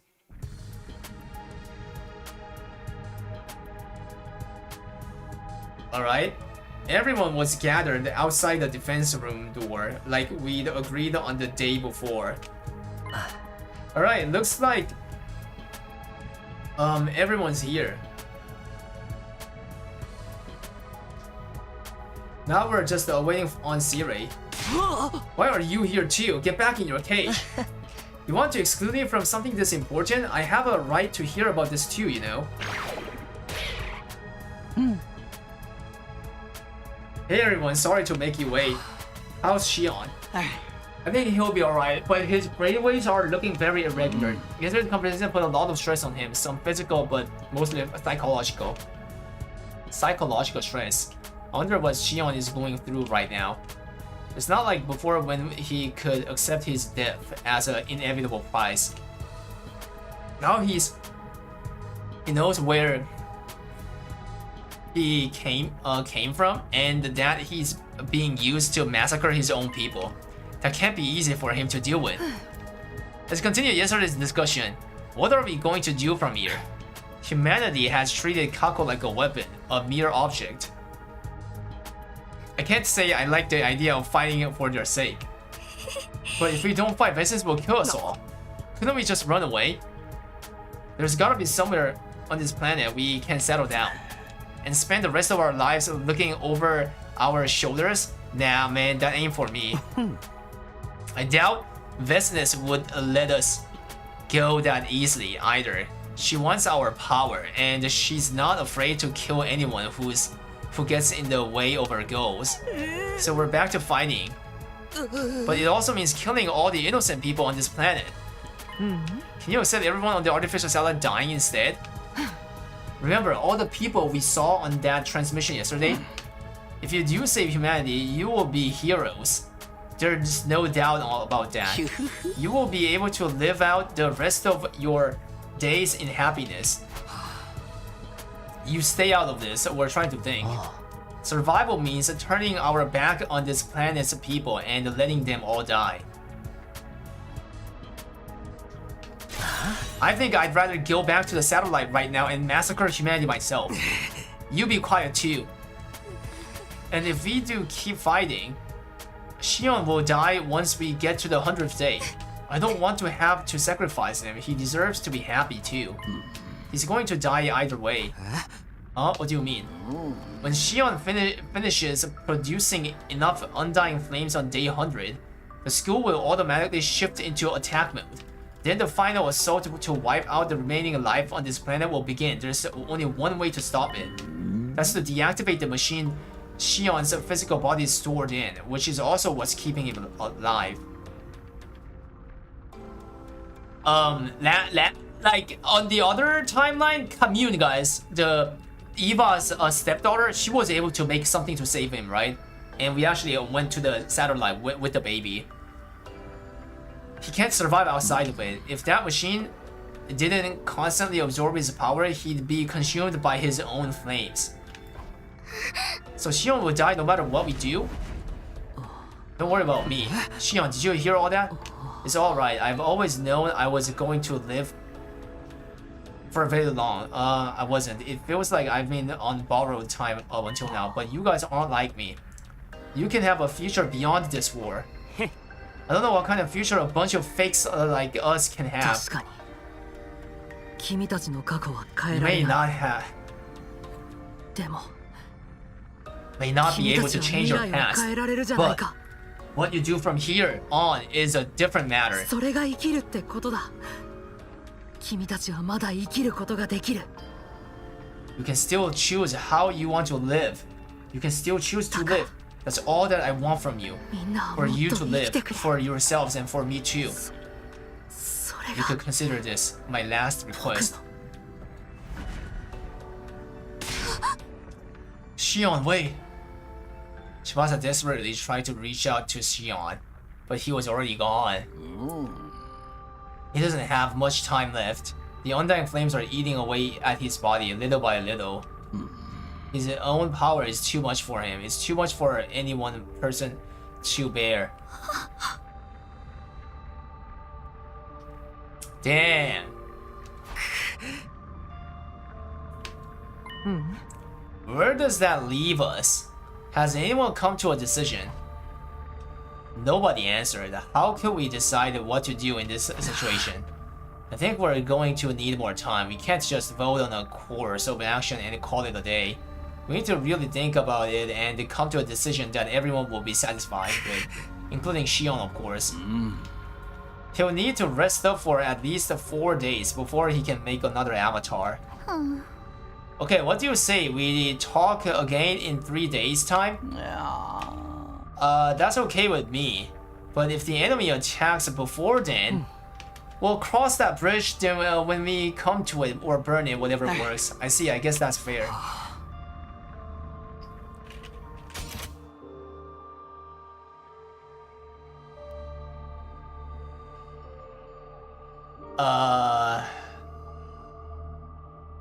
[SPEAKER 1] Alright, everyone was gathered outside the defense room door, like we'd agreed on the day before. Alright, looks like everyone's here. Now we're just waiting on Siri. Why are you here too? Get back in your cage. You want to exclude me from something this important? I have a right to hear about this too, you know. Hey everyone, sorry to make you wait. How's Shion? I think he'll be alright, but his brainwaves are looking very irregular. Yesterday's conversation put a lot of stress on him, some physical but mostly psychological. Psychological stress. I wonder what Shion is going through right now. It's not like before when he could accept his death as an inevitable price. Now he knows where he came from, and that he's being used to massacre his own people. That can't be easy for him to deal with. Let's continue yesterday's discussion. What are we going to do from here? Humanity has treated Kako like a weapon, a mere object. I can't say I like the idea of fighting for their sake. But if we don't fight, Vengeance will kill us all. Couldn't we just run away? There's gotta be somewhere on this planet we can settle down and spend the rest of our lives looking over our shoulders? Nah, man, that ain't for me. I doubt Vengeance would let us go that easily either. She wants our power, and she's not afraid to kill anyone who gets in the way of our goals. So we're back to fighting. But it also means killing all the innocent people on this planet. Can you accept everyone on the artificial satellite dying instead? Remember all the people we saw on that transmission yesterday? If you do save humanity, you will be heroes. There's no doubt about that. You will be able to live out the rest of your days in happiness. You stay out of this, we're trying to think. Survival means turning our back on this planet's people and letting them all die. I think I'd rather go back to the satellite right now and massacre humanity myself. You be quiet too. And if we do keep fighting, Shion will die once we get to the 100th day. I don't want to have to sacrifice him. He deserves to be happy too. He's going to die either way. What do you mean? When Shion finishes producing enough undying flames on day 100, the school will automatically shift into attack mode. Then the final assault to wipe out the remaining life on this planet will begin. There's only one way to stop it. That's to deactivate the machine Shion's physical body is stored in, which is also what's keeping him alive. Like on the other timeline, Commune, guys, Eva's stepdaughter, she was able to make something to save him, right? And we actually went to the satellite with the baby. He can't survive outside of it. If that machine didn't constantly absorb his power, he'd be consumed by his own flames. So Shion will die no matter what we do? Don't worry about me. Shion, did you hear all that? It's alright. I've always known I was going to live for very long. I wasn't. It feels like I've been on borrowed time up until now, but you guys aren't like me. You can have a future beyond this war. I don't know what kind of future a bunch of fakes like us can have. You may not have. May not be able to change your past, but what you do from here on is a different matter. You can still choose how you want to live. You can still choose to live. That's all that I want from you. For you to live, for yourselves and for me too. You could consider this my last request. Shion, wait! Tsubasa desperately tried to reach out to Shion, but he was already gone. He doesn't have much time left. The undying flames are eating away at his body little by little. His own power is too much for him. It's too much for any one person to bear. Damn. Where does that leave us? Has anyone come to a decision? Nobody answered. How could we decide what to do in this situation? I think we're going to need more time. We can't just vote on a course of action and call it a day. We need to really think about it and come to a decision that everyone will be satisfied with, including Shion, of course. He'll need to rest up for at least 4 days before he can make another avatar. Okay, what do you say? We talk again in 3 days' time? That's okay with me. But if the enemy attacks before then, we'll cross that bridge then when we come to it, or burn it, whatever works. I see, I guess that's fair.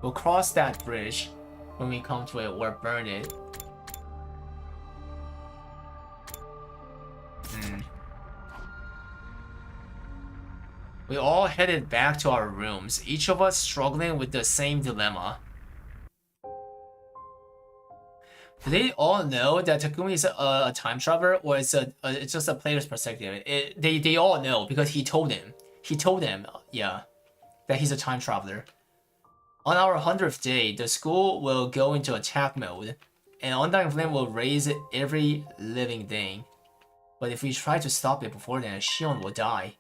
[SPEAKER 1] We'll cross that bridge when we come to it, or burn it. We all headed back to our rooms, each of us struggling with the same dilemma. Do they all know that Takumi is a time traveler, or it's just a player's perspective? They all know because he told them. He told them, yeah, that he's a time traveler. On our 100th day, the school will go into attack mode, and Undying Flame will raise every living thing. But if we try to stop it before then, Shion will die.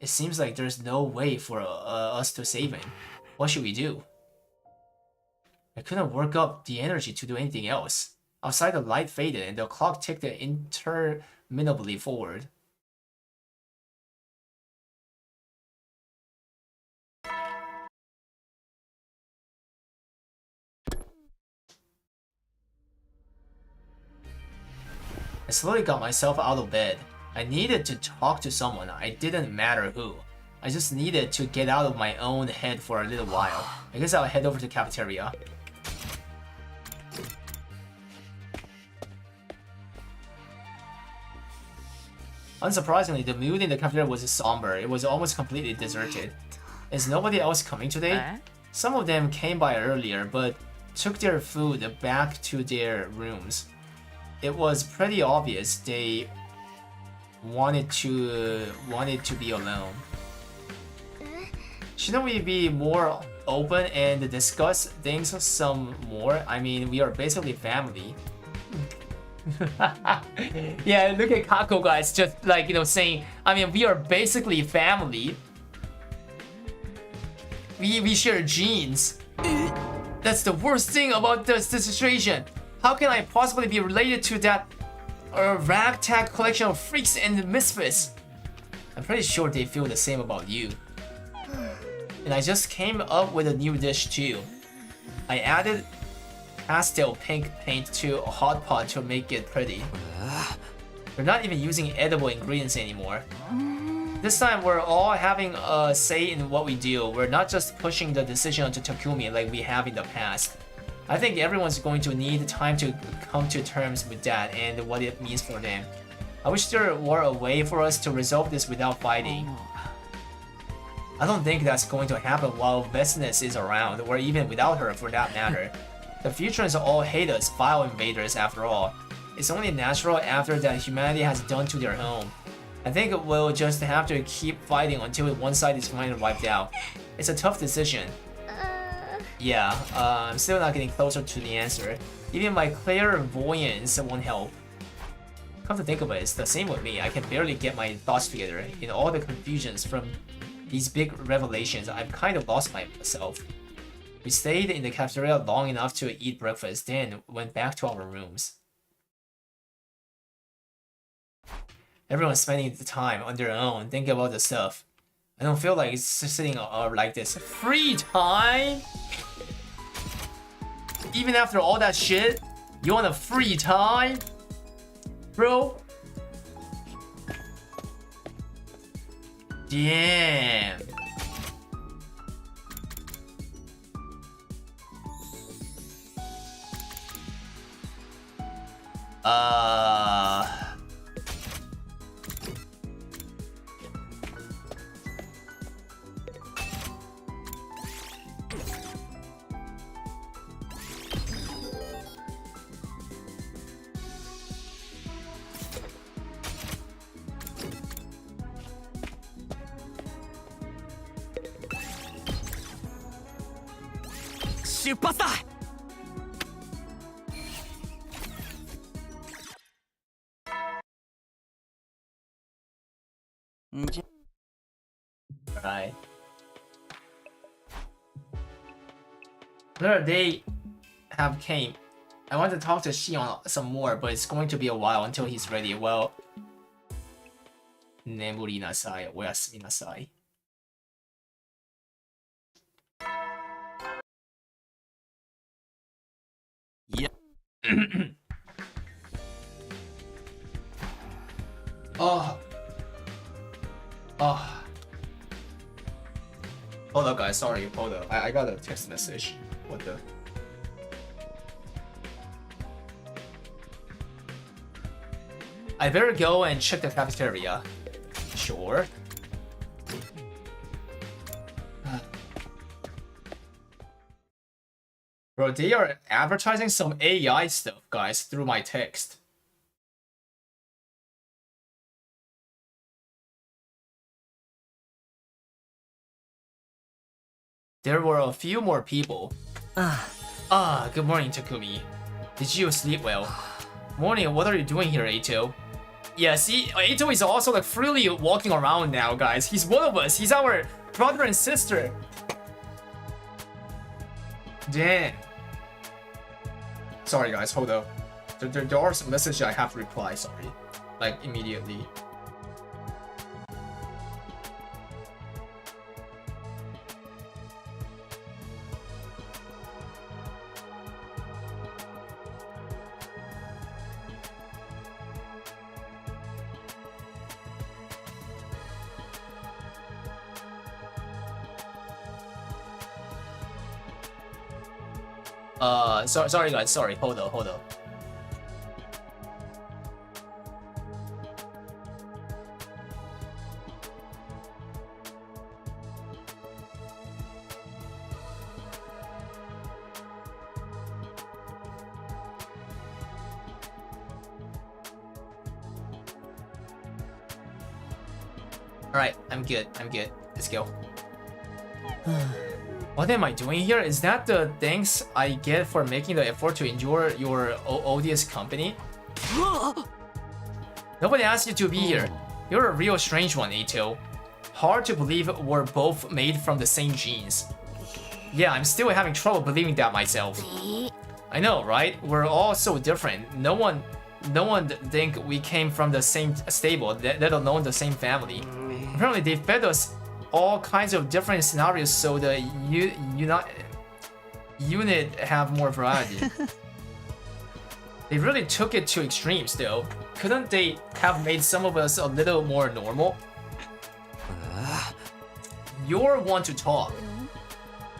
[SPEAKER 1] It seems like there's no way for us to save him. What should we do? I couldn't work up the energy to do anything else. Outside, the light faded and the clock ticked interminably forward. I slowly got myself out of bed. I needed to talk to someone. It didn't matter who. I just needed to get out of my own head for a little while. I guess I'll head over to the cafeteria. Unsurprisingly, the mood in the cafeteria was somber. It was almost completely deserted. Is nobody else coming today? Some of them came by earlier, but took their food back to their rooms. It was pretty obvious they wanted to be alone. Shouldn't we be more open and discuss things some more? I mean, we are basically family. Yeah, look at Kako, guys, just like, you know, saying, I mean, we are basically family. We share genes. That's the worst thing about this situation. How can I possibly be related to that ragtag collection of freaks and misfits? I'm pretty sure they feel the same about you. And I just came up with a new dish too. I added pastel pink paint to a hot pot to make it pretty. We're not even using edible ingredients anymore. This time we're all having a say in what we do. We're not just pushing the decision onto Takumi like we have in the past. I think everyone's going to need time to come to terms with that and what it means for them. I wish there were a way for us to resolve this without fighting. I don't think that's going to happen while Vesnes is around, or even without her for that matter. The Futurans all hate us, vile invaders after all. It's only natural after that humanity has done to their home. I think we'll just have to keep fighting until one side is finally wiped out. It's a tough decision. Yeah, I'm still not getting closer to the answer. Even my clairvoyance won't help. Come to think of it, it's the same with me. I can barely get my thoughts together. In all the confusions from these big revelations, I've kind of lost myself. We stayed in the cafeteria long enough to eat breakfast, then went back to our rooms. Everyone's spending the time on their own, thinking about the stuff. I don't feel like sitting like this. Free time? Even after all that shit, you want a free time? Bro? Damn.
[SPEAKER 2] 出発だ。
[SPEAKER 1] Right. Another day have came. I want to talk to Xion some more, but it's going to be a while until he's ready. Well, 眠りなさい。おやすみなさい。
[SPEAKER 2] いや。
[SPEAKER 1] Oh. Hold up, guys. Sorry. Hold up. I got a text message. What the? I better go and check the cafeteria. Sure. Bro, they are advertising some AI stuff, guys, through my text. There were a few more people. Good morning, Takumi. Did you sleep well? Morning, what are you doing here, Eito? Yeah, see, Eito is also like freely walking around now, guys. He's one of us. He's our brother and sister. Damn. Sorry, guys, hold up. There are some messages I have to reply, sorry. Like, immediately. Sorry guys, sorry, hold up. Alright, I'm good. Let's go. What am I doing here? Is that the thanks I get for making the effort to endure your odious company? Nobody asked you to be here. You're a real strange one, Eito. Hard to believe we're both made from the same genes. Yeah, I'm still having trouble believing that myself. I know, right? We're all so different. No one think we came from the same stable, let alone the same family. Apparently, they fed us all kinds of different scenarios so the unit have more variety. They really took it to extremes though. Couldn't they have made some of us a little more normal? You're one to talk.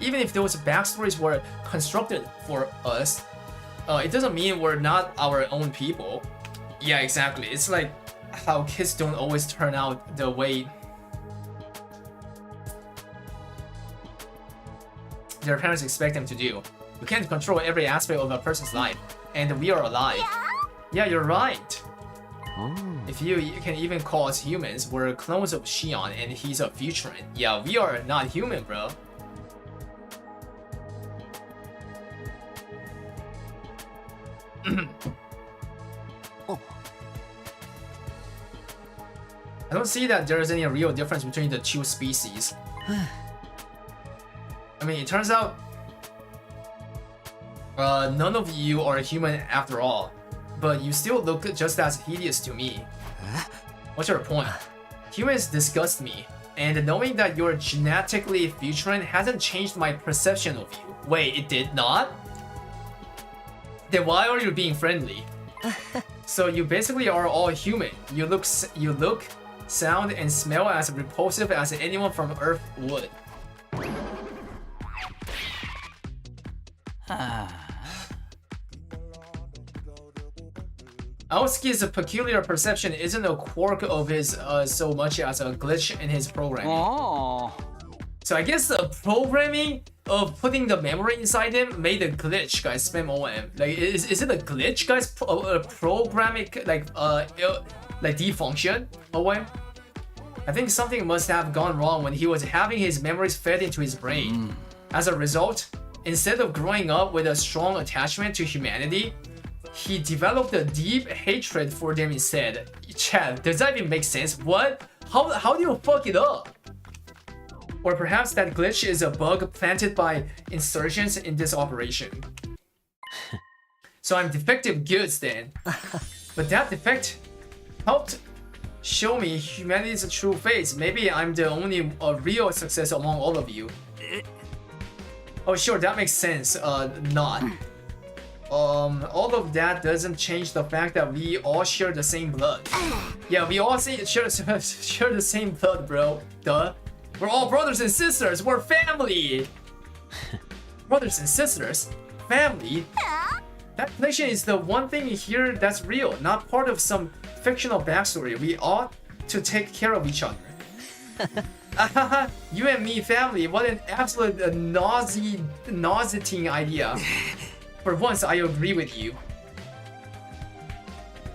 [SPEAKER 1] Even if those backstories were constructed for us, it doesn't mean we're not our own people. Yeah, exactly. It's like how kids don't always turn out the way their parents expect them to do. You can't control every aspect of a person's life, and we are alive. Yeah, you're right. If you can even call us humans, we're clones of Xion, and he's a Futuran. Yeah, we are not human, bro. I don't see that there is any real difference between the two species. I mean, it turns out none of you are human after all, but you still look just as hideous to me. What's your point? Humans disgust me, and knowing that you're genetically futurine hasn't changed my perception of you. Wait, it did not? Then why are you being friendly? So you basically are all human. You look, sound, and smell as repulsive as anyone from Earth would. Aoski's peculiar perception isn't a quirk of his so much as a glitch in his programming.
[SPEAKER 2] Oh.
[SPEAKER 1] So I guess the programming of putting the memory inside him made a glitch, guys. Spam OM. Like, is it a glitch, guys? A programming like defunction OM? I think something must have gone wrong when he was having his memories fed into his brain. As a result, instead of growing up with a strong attachment to humanity, he developed a deep hatred for them instead. Chad, does that even make sense? What? How do you fuck it up? Or perhaps that glitch is a bug planted by insurgents in this operation. So I'm defective goods then. But that defect helped show me humanity's true face. Maybe I'm the only real success among all of you. Oh sure, that makes sense. Not. All of that doesn't change the fact that we all share the same blood. Yeah, we all share the same blood, bro. Duh. We're all brothers and sisters. We're family. Brothers and sisters? Family? That connection is the one thing here that's real, not part of some fictional backstory. We ought to take care of each other. You and me, family. What an absolute nauseating idea. For once, I agree with you.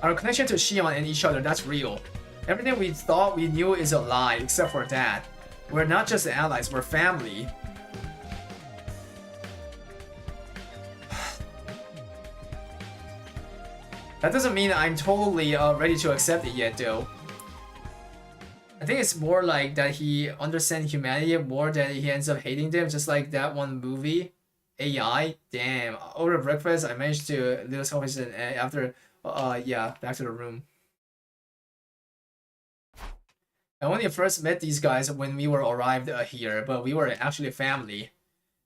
[SPEAKER 1] Our connection to Shion and each other, that's real. Everything we thought we knew is a lie, except for that. We're not just allies, we're family. That doesn't mean I'm totally ready to accept it yet, though. I think it's more like that he understands humanity more than he ends up hating them, just like that one movie. AI, damn. Over breakfast, I managed to lose focus after, yeah, back to the room. I only first met these guys when we were arrived here, but we were actually family.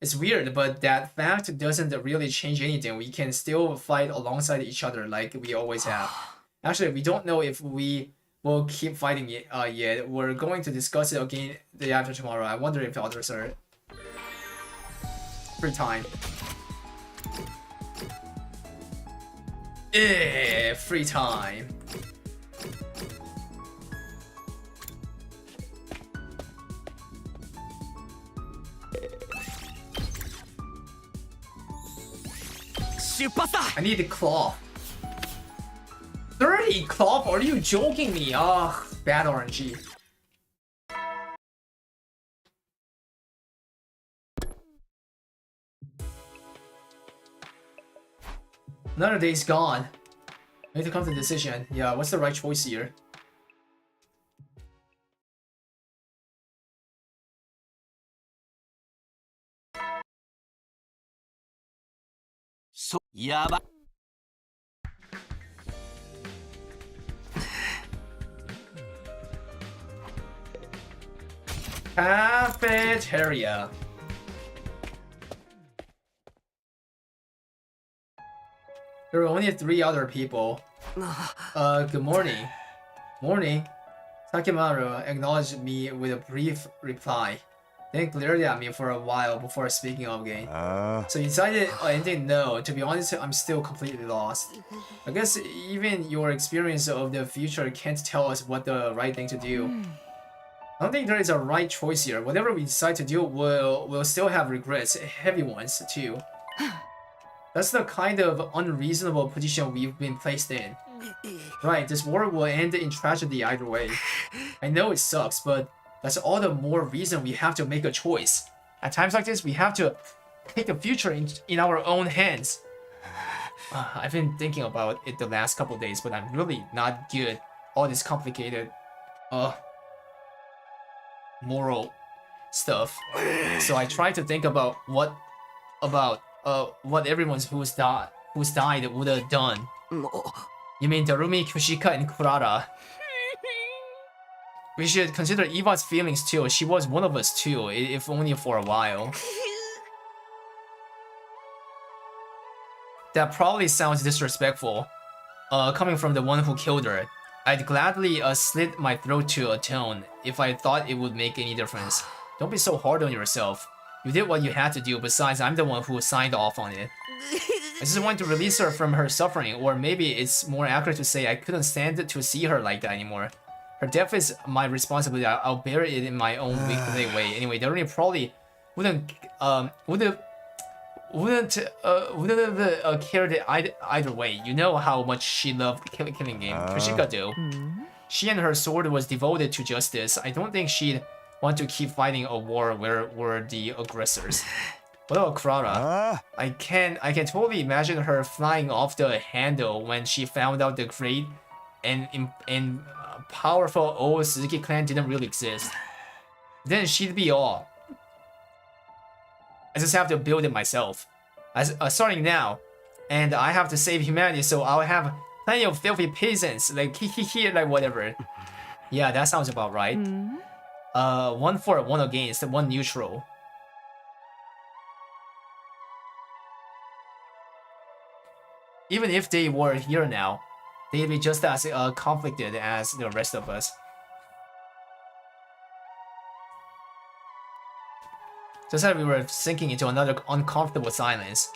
[SPEAKER 1] It's weird, but that fact doesn't really change anything. We can still fight alongside each other like we always have. Actually, we don't know if we will keep fighting yet. We're going to discuss it again the day after tomorrow. I wonder if others are free time. Free time. I need the cloth. 30 cloth? Are you joking me? Ah, bad RNG. Another day's gone. I need to come to a decision. Yeah, what's the right choice here?
[SPEAKER 2] So, yaba.
[SPEAKER 1] Cafeteria. There were only 3 other people. Good morning. Morning. Takimaru acknowledged me with a brief reply, then glared at me for a while before speaking up again. So you decided anything? No. To be honest, I'm still completely lost. I guess even your experience of the future can't tell us what the right thing to do. I don't think there is a right choice here. Whatever we decide to do, we'll still have regrets, heavy ones too. That's the kind of unreasonable position we've been placed in. Right, this war will end in tragedy either way. I know it sucks, but that's all the more reason we have to make a choice. At times like this, we have to take the future in our own hands. I've been thinking about it the last couple days, but I'm really not good at all this complicated moral stuff. So I try to think about what everyone who's died would have done. You mean Darumi, Kushika, and Kurara? We should consider Eva's feelings too. She was one of us too, if only for a while. That probably sounds disrespectful, coming from the one who killed her. I'd gladly slit my throat to atone if I thought it would make any difference. Don't be so hard on yourself. You did what you had to do, besides I'm the one who signed off on it. I just want to release her from her suffering, or maybe it's more accurate to say I couldn't stand to see her like that anymore. Her death is my responsibility. I'll bear it in my own weekly way. Anyway, Darren probably wouldn't cared either way. You know how much she loved killing game. Kushika do. She and her sword was devoted to justice. I don't think she'd want to keep fighting a war where we're the aggressors. What about Clara? I can totally imagine her flying off the handle when she found out the great and powerful old Suzuki clan didn't really exist. Then she'd be all. I just have to build it myself. Starting now, and I have to save humanity, so I'll have plenty of filthy peasants, like like whatever. Yeah, that sounds about right. 1 for, 1 against, 1 neutral. Even if they were here now, they'd be just as conflicted as the rest of us. Just as we were sinking into another uncomfortable silence.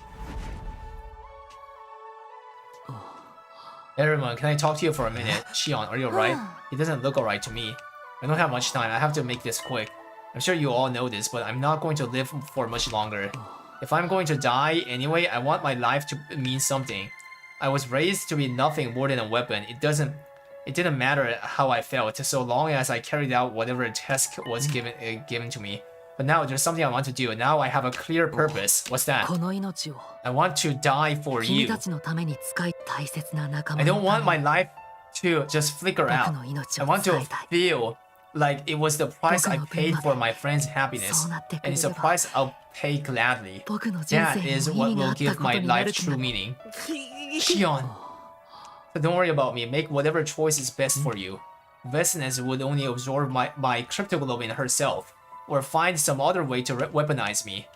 [SPEAKER 1] Everyone, can I talk to you for a minute? Shion, are you alright? It doesn't look alright to me. I don't have much time, I have to make this quick. I'm sure you all know this, but I'm not going to live for much longer. If I'm going to die anyway, I want my life to mean something. I was raised to be nothing more than a weapon. It didn't matter how I felt, so long as I carried out whatever task was given to me. But now there's something I want to do. Now I have a clear purpose. What's that? I want to die for you. I don't want my life to just flicker out. I want to feel like it was the price I paid for my friend's happiness, and it's a price I'll pay gladly. That is what will give my life true meaning. Shion. So don't worry about me. Make whatever choice is best for you. Vestiness would only absorb my cryptoglobin herself, or find some other way to weaponize me.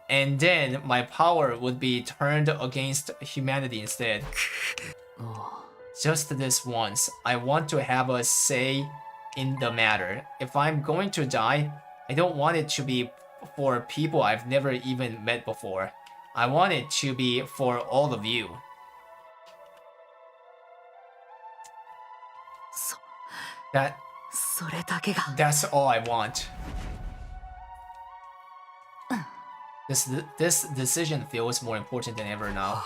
[SPEAKER 1] And then my power would be turned against humanity instead. Just this once, I want to have a say in the matter. If I'm going to die, I don't want it to be for people I've never even met before. I want it to be for all of you. That's all I want. This decision feels more important than ever now.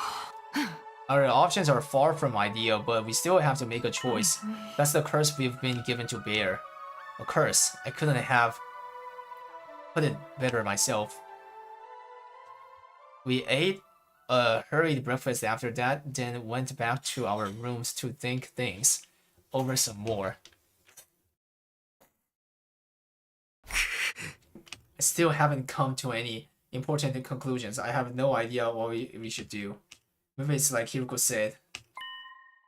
[SPEAKER 1] Our options are far from ideal, but we still have to make a choice. That's the curse we've been given to bear. A curse. I couldn't have put it better myself. We ate a hurried breakfast after that, then went back to our rooms to think things over some more. I still haven't come to any important conclusions. I have no idea what we should do. Maybe it's like Hiroko said,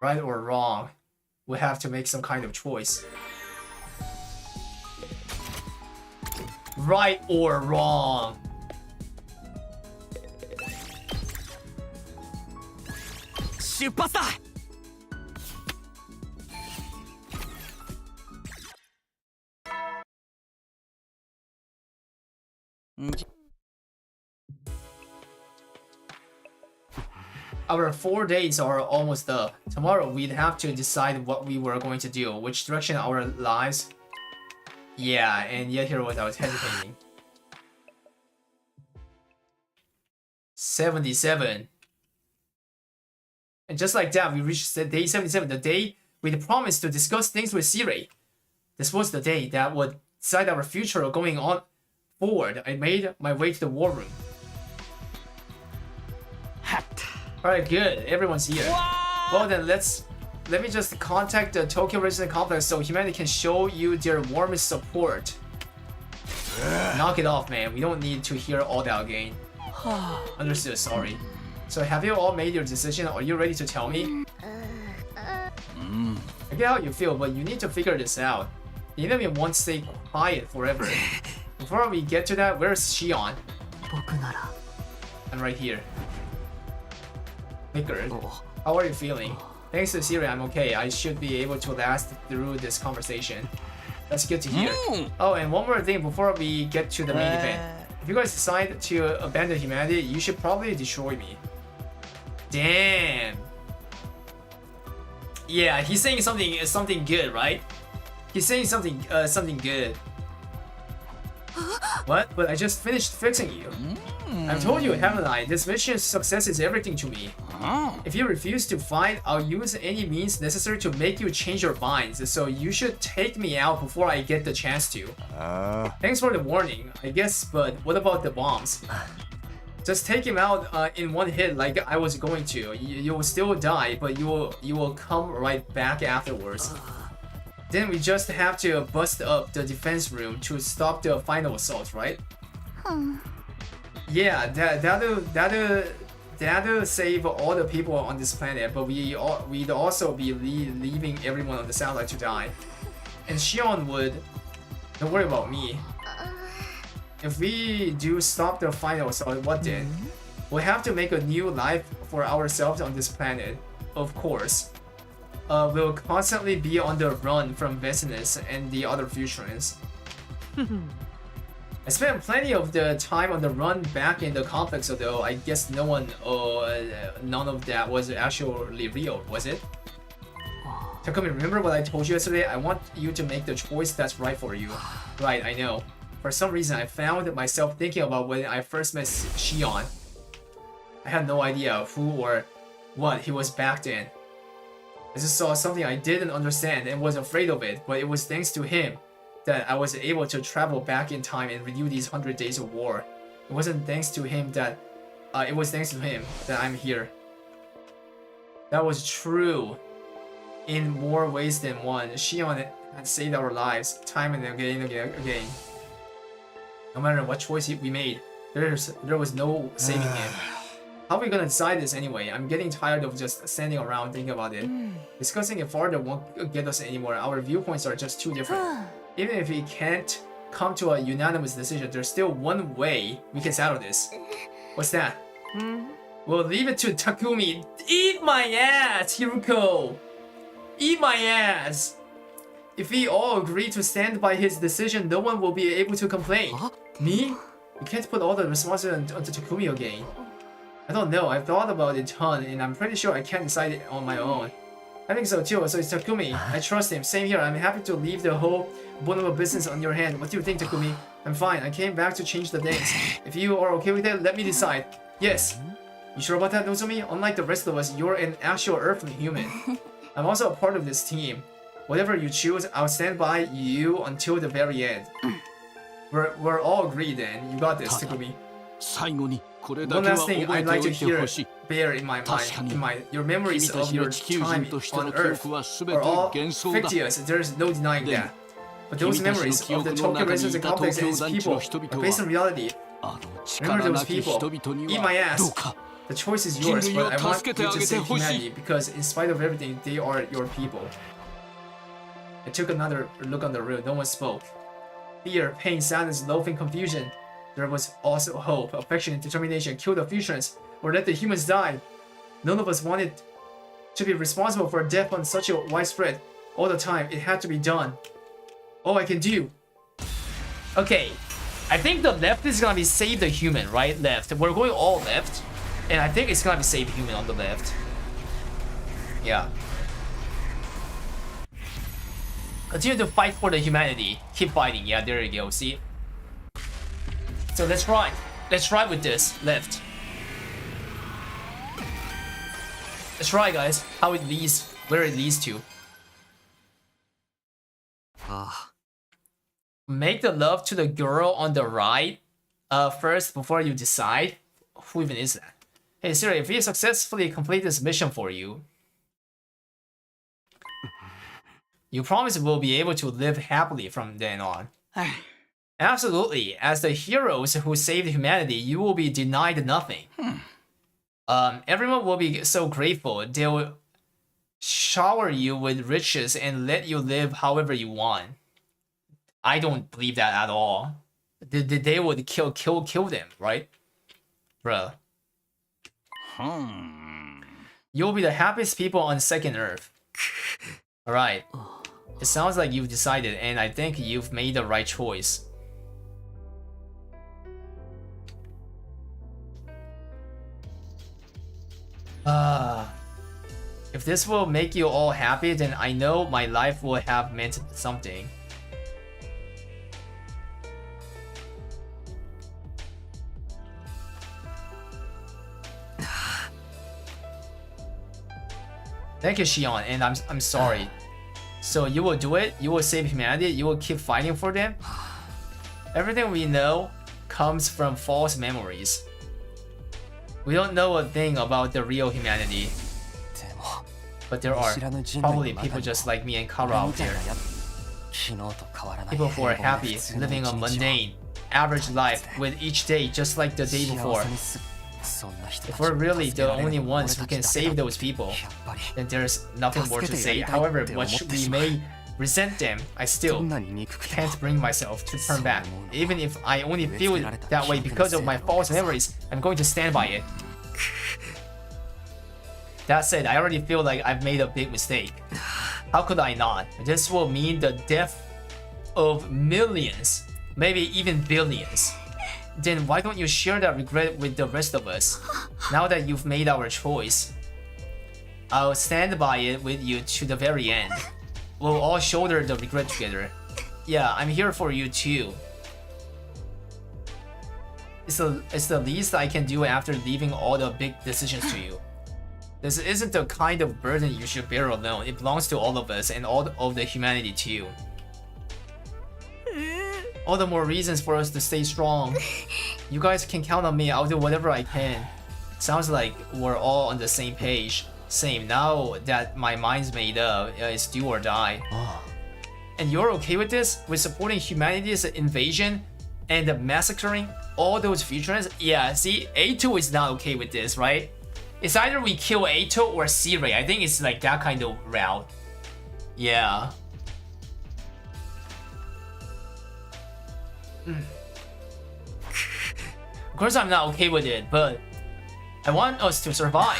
[SPEAKER 1] right or wrong, we have to make some kind of choice. Right or wrong. Our 4 days are almost up. Tomorrow we'd have to decide what we were going to do, which direction our lives. Yeah, and yet here was I was hesitating. 77. And just like that, we reached day 77, the day we'd promised to discuss things with Sirei. This was the day that would decide our future going on forward. I made my way to the war room. Alright, good. Everyone's here. Well then, let me just contact the Tokyo Resistance Complex so humanity can show you their warmest support. Knock it off, man. We don't need to hear all that again. Understood, sorry. So have you all made your decision? Are you ready to tell me? I get how you feel, but you need to figure this out. The enemy won't stay quiet forever. Before we get to that, where's Shion?
[SPEAKER 5] 僕なら
[SPEAKER 1] I'm right here. Liquor,
[SPEAKER 2] おう
[SPEAKER 1] how are you feeling? Thanks to Siri, I'm okay. I should be able to last through this conversation. That's good to hear. Oh, and one more thing before we get to the main event. If you guys decide to abandon humanity, you should probably destroy me. Damn. Yeah, he's saying something good, right? He's saying something good. What? But I just finished fixing you. I've told you, haven't I? This mission's success is everything to me. If you refuse to fight, I'll use any means necessary to make you change your minds. So you should take me out before I get the chance to. Thanks for the warning, I guess, but what about the bombs? Just take him out in one hit like I was going to. You will still die, but you will come right back afterwards. Then we just have to bust up the defense room to stop the final assault, right? Yeah, that'll save all the people on this planet, but we'd also be leaving everyone on the satellite to die. And Shion would. Don't worry about me. If we do stop the final assault, what then? We'll have to make a new life for ourselves on this planet, of course. We'll constantly be on the run from Vestinus and the other Futurians. I spent plenty of the time on the run back in the complex, although I guess none of that was actually real, was it? Takumi, remember what I told you yesterday? I want you to make the choice that's right for you. Right, I know. For some reason, I found myself thinking about when I first met Shion. I had no idea who or what he was back then. I just saw something I didn't understand and was afraid of it, but it was thanks to him that I was able to travel back in time and renew these 100 days of war. It wasn't thanks to him that it was thanks to him that I'm here. That was true in more ways than one. Shion had saved our lives time and again. No matter what choice we made, there was no saving him. How are we gonna decide this anyway? I'm getting tired of just standing around thinking about it. Discussing it further won't get us anywhere. Our viewpoints are just too different. Even if we can't come to a unanimous decision, there's still one way we can settle this. What's that? We'll leave it to Takumi. Eat my ass, Hiruko! Eat my ass! If we all agree to stand by his decision, no one will be able to complain. Me? You can't put all the responsibility onto Takumi again. I don't know, I've thought about it a ton, and I'm pretty sure I can't decide it on my own. I think so too, so it's Takumi. I trust him. Same here, I'm happy to leave the whole Bonobo business on your hand. What do you think, Takumi? I'm fine, I came back to change the things. If you are okay with it, let me decide. Yes. You sure about that, Nozomi? Unlike the rest of us, you're an actual earthly human. I'm also a part of this team. Whatever you choose, I'll stand by you until the very end. We're all agreed then. You got this, Takumi. One last thing I'd like to bear in my mind. Your memories of your time on Earth are all fictitious. There's no denying that. But those memories of the Tokyo Resistance Complex and its people are based on reality. Remember those people. Eat my ass. The choice is yours, but I want you to save humanity because in spite of everything, they are your people. I took another look on the room. No one spoke. Fear, pain, sadness, loathing, confusion. There was also hope, affection, and determination. Kill the Futurians or let the humans die. None of us wanted to be responsible for death on such a widespread. All the time, it had to be done. All I can do. Okay, I think the left is gonna be save the human, right? Left. We're going all left. And I think it's gonna be save human on the left. Yeah. Continue to fight for the humanity. Keep fighting. Yeah, there you go. See? So let's try. Let's try with this left. Let's try, guys. How it leads, where it leads to. Make the love to the girl on the right first before you decide. Who even is that? Hey Siri, if we successfully complete this mission for you, you promise we'll be able to live happily from then on. Absolutely. As the heroes who saved humanity, you will be denied nothing. Everyone will be so grateful. They'll shower you with riches and let you live however you want. I don't believe that at all. They would kill them, right? Bro. You'll be the happiest people on second Earth. Alright. It sounds like you've decided, and I think you've made the right choice. If this will make you all happy, then I know my life will have meant something. Thank you, Shion, and I'm sorry. So you will do it? You will save humanity? You will keep fighting for them? Everything we know comes from false memories. We don't know a thing about the real humanity. But there are probably people just like me and Kara out there. People who are happy, living a mundane, average life with each day just like the day before. If we're really the only ones who can save those people, then there's nothing more to say. However, we may resent them, I still can't bring myself to turn back. Even if I only feel that way because of my false memories, I'm going to stand by it. That said, I already feel like I've made a big mistake. How could I not? This will mean the death of millions, maybe even billions. Then why don't you share that regret with the rest of us? Now that you've made our choice, I'll stand by it with you to the very end. We'll all shoulder the regret together. Yeah, I'm here for you too. It's the least I can do after leaving all the big decisions to you. This isn't the kind of burden you should bear alone. It belongs to all of us and all of the humanity too. All the more reasons for us to stay strong. You guys can count on me. I'll do whatever I can. Sounds like we're all on the same page. Same. Now that my mind's made up, it's do or die. And you're okay with this? With supporting humanity's invasion and massacring all those futurists? Yeah, see, A2 is not okay with this, right? It's either we kill A2 or C-Ray. I think it's like that kind of route. Yeah. Of course I'm not okay with it, but I want us to survive.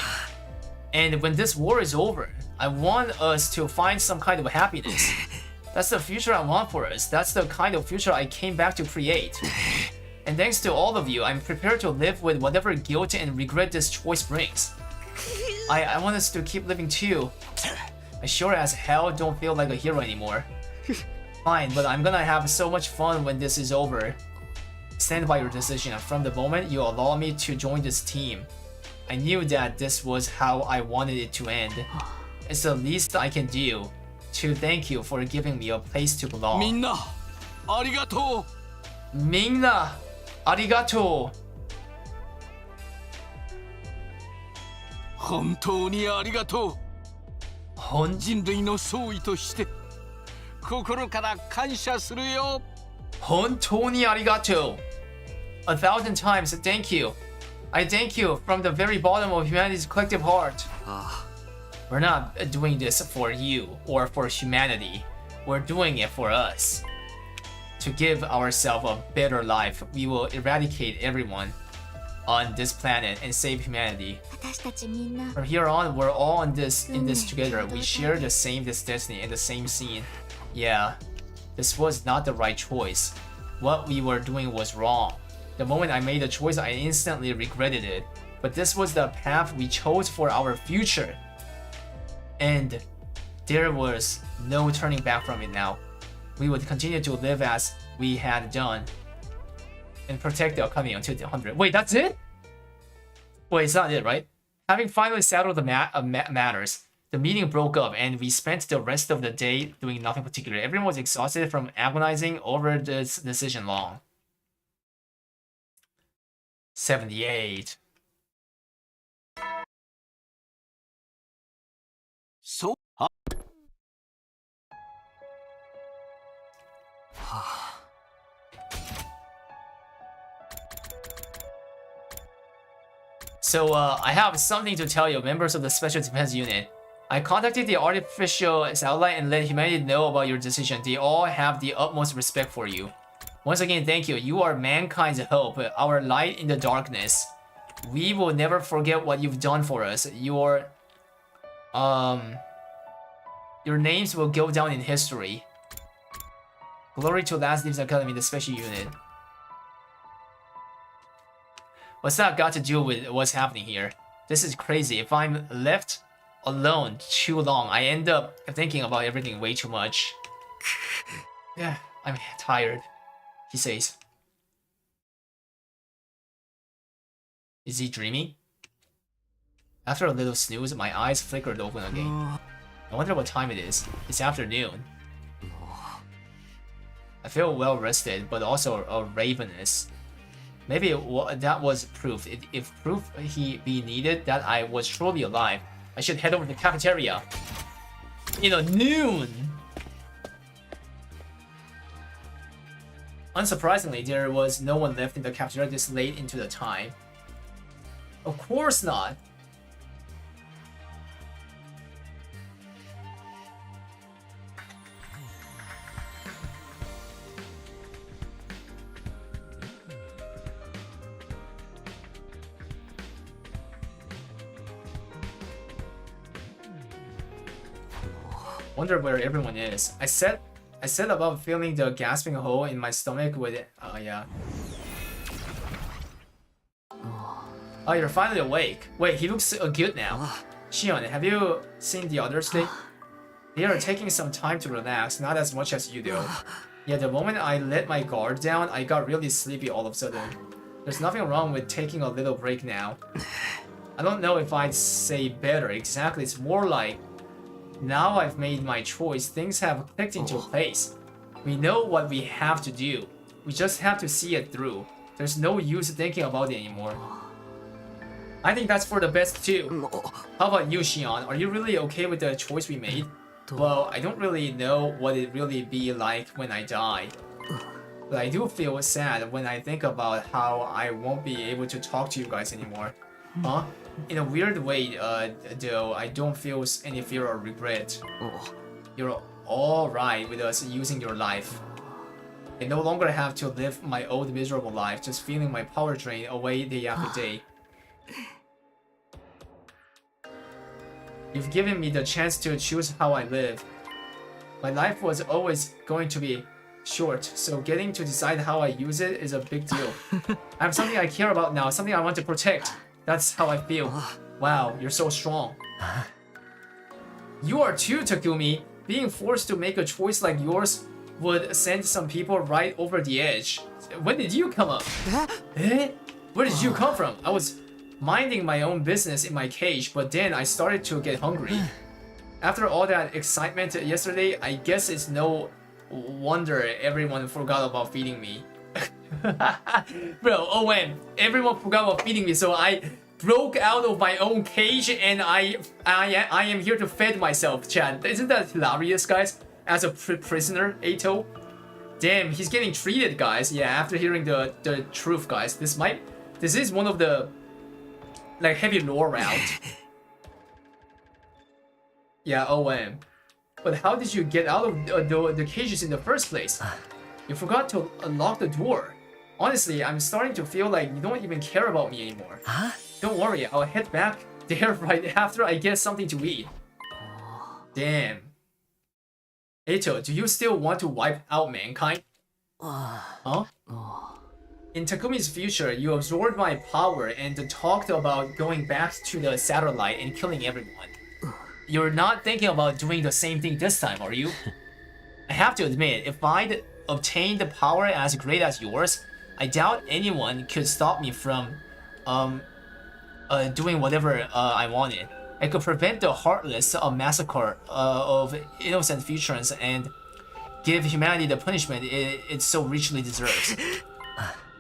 [SPEAKER 1] And when this war is over, I want us to find some kind of happiness. That's the future I want for us. That's the kind of future I came back to create. And thanks to all of you, I'm prepared to live with whatever guilt and regret this choice brings. I want us to keep living too. I sure as hell don't feel like a hero anymore. Fine, but I'm gonna have so much fun when this is over. Stand by your decision. From the moment you allow me to join this team, I knew that this was how I wanted it to end. It's the least I can do to thank you for giving me a place to belong. Minna, arigatou. Minna, arigatou.
[SPEAKER 7] 本当にありがとう。人類の総意として心から感謝するよ。
[SPEAKER 1] 本当にありがとう。1,000 times thank you. I thank you from the very bottom of humanity's collective heart. We're not doing this for you or for humanity. We're doing it for us. To give ourselves a better life, we will eradicate everyone on this planet and save humanity. From here on, we're all in this together. We share the same destiny and the same scene. Yeah, this was not the right choice. What we were doing was wrong. The moment I made the choice, I instantly regretted it. But this was the path we chose for our future. And there was no turning back from it now. We would continue to live as we had done. And protect the upcoming until the 100. Wait, that's it? Wait, it's not it, right? Having finally settled the matters, the meeting broke up and we spent the rest of the day doing nothing particular. Everyone was exhausted from agonizing over this decision long. 78.
[SPEAKER 7] So,
[SPEAKER 1] So, I have something to tell you, members of the Special Defense Unit. I contacted the artificial satellite and let humanity know about your decision. They all have the utmost respect for you. Once again, thank you. You are mankind's hope, our light in the darkness. We will never forget what you've done for us. Your names will go down in history. Glory to Last Leaves Academy, the special unit. What's that got to do with what's happening here? This is crazy. If I'm left alone too long, I end up thinking about everything way too much. Yeah, I'm tired, he says. Is he dreaming? After a little snooze, my eyes flickered open again. I wonder what time it is. It's afternoon. I feel well rested, but also ravenous. Maybe that was proof. If proof be needed that I was truly alive, I should head over to the cafeteria. Noon! Unsurprisingly, there was no one left in the cafeteria this late into the time. Of course not! Wonder where everyone is. I said about feeling the gasping hole in my stomach with it. Yeah. Oh, you're finally awake. Wait, he looks good now. Shion, have you seen the others today? They are taking some time to relax, not as much as you do. Yeah, the moment I let my guard down, I got really sleepy all of a sudden. There's nothing wrong with taking a little break now. I don't know if I'd say better exactly. It's more like, now I've made my choice, things have clicked into place. We know what we have to do. We just have to see it through. There's no use thinking about it anymore. I think that's for the best too. How about you, Shion? Are you really okay with the choice we made? Well, I don't really know what it really be like when I die. But I do feel sad when I think about how I won't be able to talk to you guys anymore. Huh? In a weird way, though, I don't feel any fear or regret. You're alright with us using your life. I no longer have to live my old miserable life, just feeling my power drain away day after day. You've given me the chance to choose how I live. My life was always going to be short, so getting to decide how I use it is a big deal. I have something I care about now, something I want to protect. That's how I feel. Wow, you're so strong. You are too, Takumi. Being forced to make a choice like yours would send some people right over the edge. When did you come up? Eh? Where did you come from? I was minding my own business in my cage, but then I started to get hungry. After all that excitement yesterday, I guess it's no wonder everyone forgot about feeding me. Bro, OM, everyone forgot about feeding me, so I broke out of my own cage and I am here to feed myself, Chad. Isn't that hilarious, guys? As a prisoner, Ato. Damn, he's getting treated, guys. Yeah, after hearing the truth, guys. This is one of the like heavy lore route. Yeah, OM. But how did you get out of the cages in the first place? You forgot to unlock the door. Honestly, I'm starting to feel like you don't even care about me anymore. Huh? Don't worry, I'll head back there right after I get something to eat. Damn. Eito, do you still want to wipe out mankind? Huh? In Takumi's future, you absorbed my power and talked about going back to the satellite and killing everyone. You're not thinking about doing the same thing this time, are you? I have to admit, if I'd obtained the power as great as yours, I doubt anyone could stop me from doing whatever I wanted. I could prevent the heartless massacre of innocent futurians and give humanity the punishment it so richly deserves.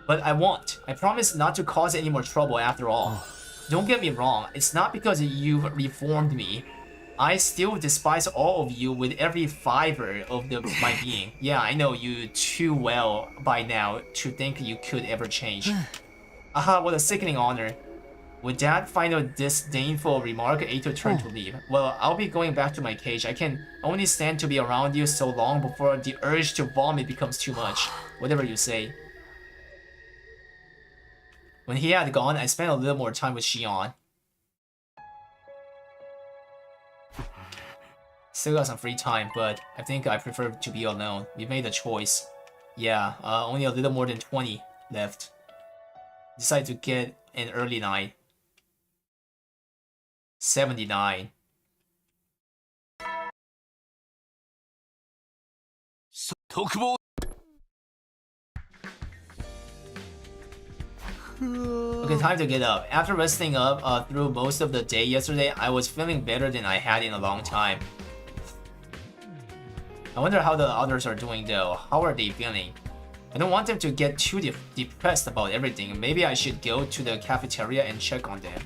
[SPEAKER 1] But I won't. I promise not to cause any more trouble after all. Don't get me wrong, it's not because you've reformed me. I still despise all of you with every fiber of my being. Yeah, I know you too well by now to think you could ever change. Aha, what a sickening honor. With that final disdainful remark, Ato turned to leave. Well, I'll be going back to my cage. I can only stand to be around you so long before the urge to vomit becomes too much. Whatever you say. When he had gone, I spent a little more time with Shion. Still got some free time, but I think I prefer to be alone. We made a choice. Yeah, only a little more than 20 left. Decided to get an early night. 79. Okay, time to get up. After resting up through most of the day yesterday, I was feeling better than I had in a long time. I wonder how the others are doing though. How are they feeling? I don't want them to get too depressed about everything. Maybe I should go to the cafeteria and check on them.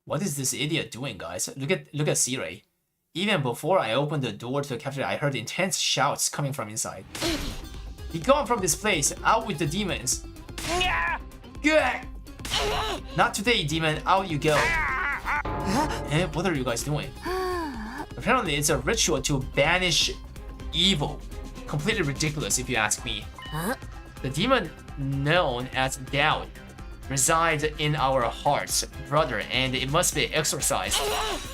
[SPEAKER 1] What is this idiot doing, guys? Look at Sirei. Even before I opened the door to the cafeteria, I heard intense shouts coming from inside. Be gone from this place! Out with the demons! Good! Not today, demon! Out you go! What are you guys doing? Apparently, it's a ritual to banish evil. Completely ridiculous, if you ask me. The demon known as doubt resides in our hearts, brother, and it must be exorcised.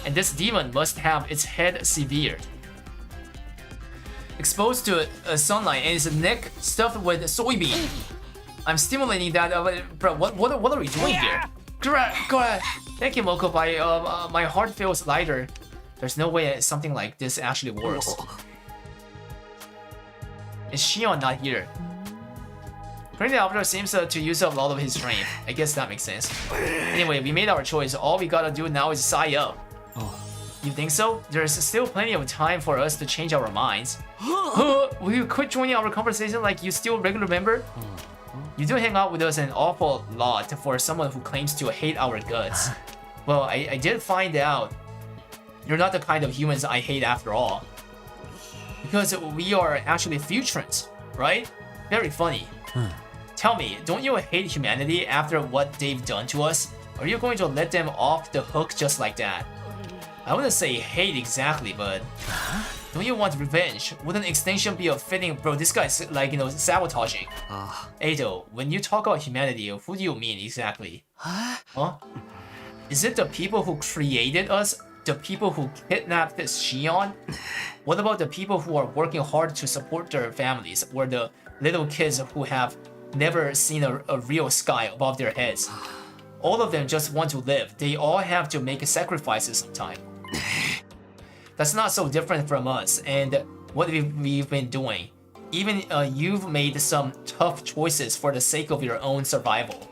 [SPEAKER 1] And this demon must have its head severed. Exposed to sunlight and its neck stuffed with soybean. I'm stimulating that. Bro, what are we doing here? Go ahead. Thank you, Moko. My heart feels lighter. There's no way something like this actually works. Is Shion not here? Apparently, Alvaro seems to use up a lot of his strength. I guess that makes sense. Anyway, we made our choice. All we gotta do now is sigh up. You think so? There's still plenty of time for us to change our minds. Will you quit joining our conversation like you still a regular member? You do hang out with us an awful lot for someone who claims to hate our guts. Well, I did find out you're not the kind of humans I hate after all. Because we are actually futurans, right? Very funny. Tell me, don't you hate humanity after what they've done to us? Are you going to let them off the hook just like that? I wouldn't say hate exactly, but don't you want revenge? Wouldn't extinction be a fitting... Bro, this guy's like, sabotaging. Ado, when you talk about humanity, who do you mean exactly? Huh? Is it the people who created us? The people who kidnapped Shion? What about the people who are working hard to support their families? Or the little kids who have never seen a real sky above their heads? All of them just want to live. They all have to make sacrifices sometime. That's not so different from us and what we've been doing. Even you've made some tough choices for the sake of your own survival.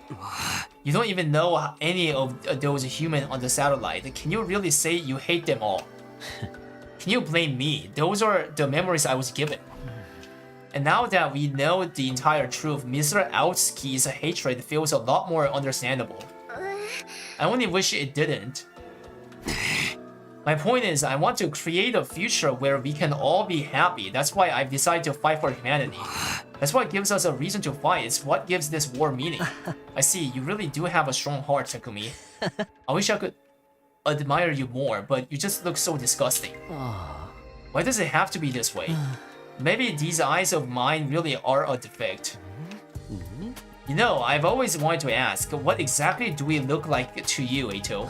[SPEAKER 1] You don't even know any of those humans on the satellite. Can you really say you hate them all? Can you blame me? Those are the memories I was given. And now that we know the entire truth, Mr. Outsky's hatred feels a lot more understandable. I only wish it didn't. My point is, I want to create a future where we can all be happy. That's why I've decided to fight for humanity. That's what gives us a reason to fight. It's what gives this war meaning. I see, you really do have a strong heart, Takumi. I wish I could admire you more, but you just look so disgusting. Why does it have to be this way? Maybe these eyes of mine really are a defect. You know, I've always wanted to ask, what exactly do we look like to you, Ato?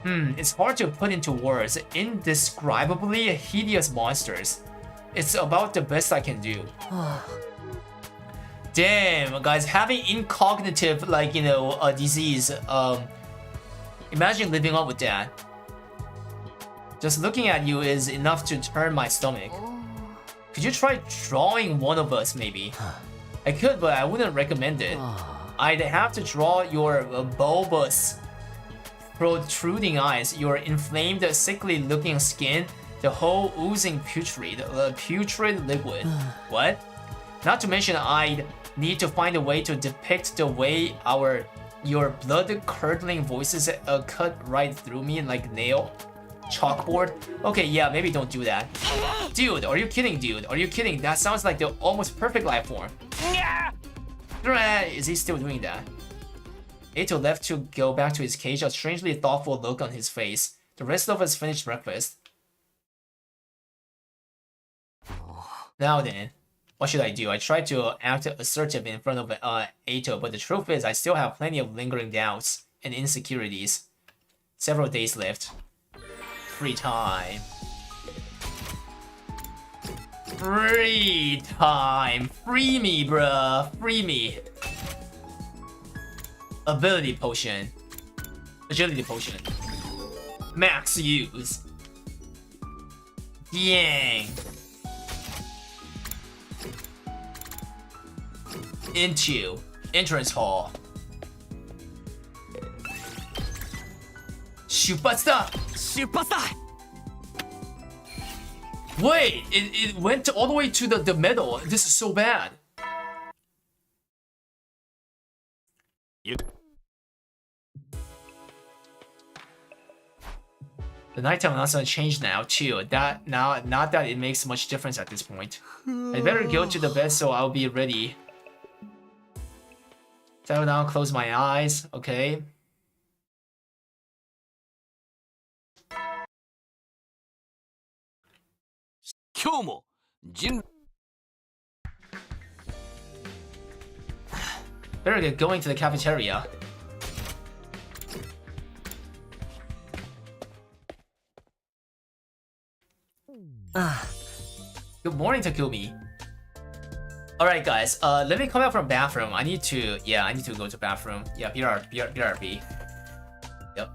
[SPEAKER 1] It's hard to put into words. Indescribably hideous monsters. It's about the best I can do. Damn, guys, having incognitive, a disease, imagine living up with that. Just looking at you is enough to turn my stomach. Could you try drawing one of us, maybe? I could, but I wouldn't recommend it. I'd have to draw your bulbous, protruding eyes, your inflamed, sickly-looking skin, the whole oozing putrid liquid. What? Not to mention I'd need to find a way to depict the way your blood-curdling voices cut right through me like nail. Chalkboard? Okay, yeah, maybe don't do that. Dude, are you kidding, dude? Are you kidding? That sounds like the almost perfect life form. Is he still doing that? Ato left to go back to his cage, a strangely thoughtful look on his face. The rest of us finished breakfast. Now then, what should I do? I tried to act assertive in front of Ato, but the truth is I still have plenty of lingering doubts and insecurities. Several days left. Free time. Free time. Free me, bruh. Free me. Ability potion. Agility potion. Max use. Yang. Into entrance hall. Shupatsuda!
[SPEAKER 2] Shupatsuda!
[SPEAKER 1] Wait, it went all the way to the middle. This is so bad. The nighttime announcement changed now too. Not that it makes much difference at this point. I better go to the bed so I'll be ready. Settle down, close my eyes, okay? Better get going to the cafeteria. Good morning, Takumi. Alright guys, let me come out from bathroom. I need to go to bathroom. Yeah, BRB. Yep.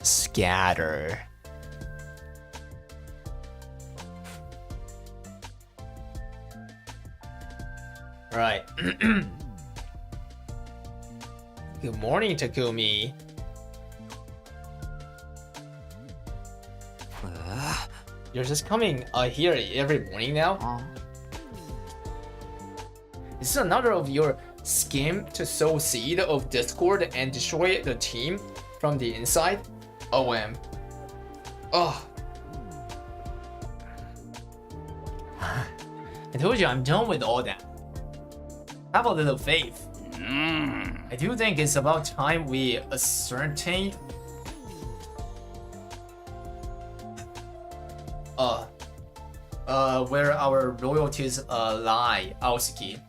[SPEAKER 1] Scatter. Right. Good morning, Takumi. You're just coming here every morning now? Is this another of your scheme to sow seed of discord and destroy the team from the inside? OM. Oh. I told you I'm done with all that. Have a little faith. I do think it's about time we ascertained where our loyalties lie, Aosuki.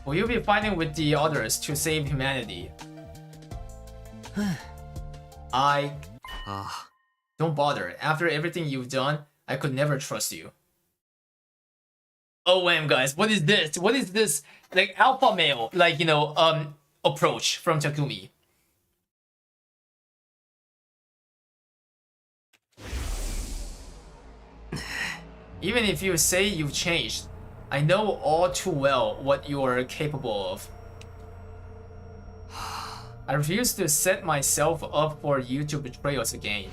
[SPEAKER 1] Will you be fighting with the others to save humanity? Don't bother. After everything you've done, I could never trust you. OM, guys, what is this? What is this, like, alpha male, like, you know, approach from Takumi? Even if you say you've changed, I know all too well what you are capable of. I refuse to set myself up for you to betray us again.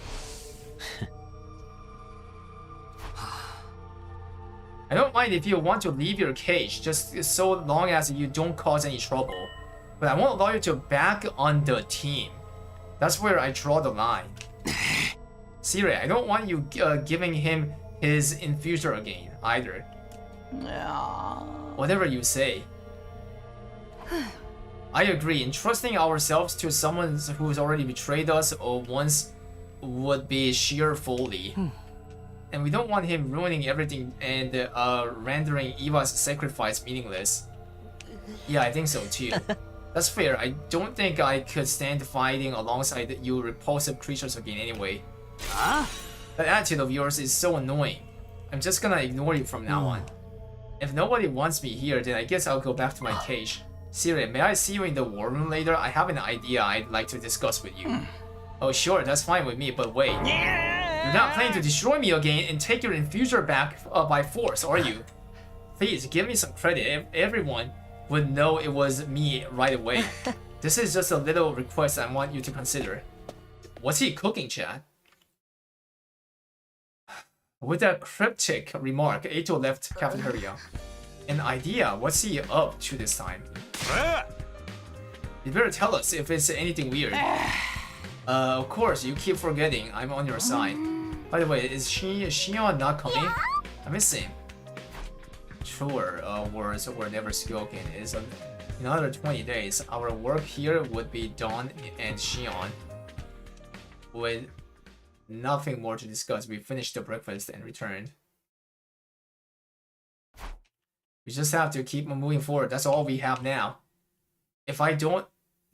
[SPEAKER 1] I don't mind if you want to leave your cage, just so long as you don't cause any trouble. But I won't allow you to back on the team. That's where I draw the line. Siri, I don't want you giving him his infuser again, either. Whatever you say. I agree, entrusting ourselves to someone who's already betrayed us or once would be sheer folly. And we don't want him ruining everything and rendering Eva's sacrifice meaningless. Yeah, I think so too. That's fair. I don't think I could stand fighting alongside you repulsive creatures again anyway. That attitude of yours is so annoying. I'm just gonna ignore you from now on. If nobody wants me here, then I guess I'll go back to my cage. Siri, may I see you in the war room later? I have an idea I'd like to discuss with you. Oh sure, that's fine with me, but wait. You're not planning to destroy me again and take your infuser back by force, are you? Please, give me some credit. Everyone would know it was me right away. This is just a little request I want you to consider. What's he cooking, Chad? With a cryptic remark, Eito left cafeteria. An idea? What's he up to this time? You better tell us if it's anything weird. Of course, you keep forgetting I'm on your side. By the way, is Shion not coming? I miss him. Sure, words were never spoken. It's another 20 days. Our work here would be done, and Shion, with nothing more to discuss, we finished the breakfast and returned. We just have to keep moving forward. That's all we have now. If I don't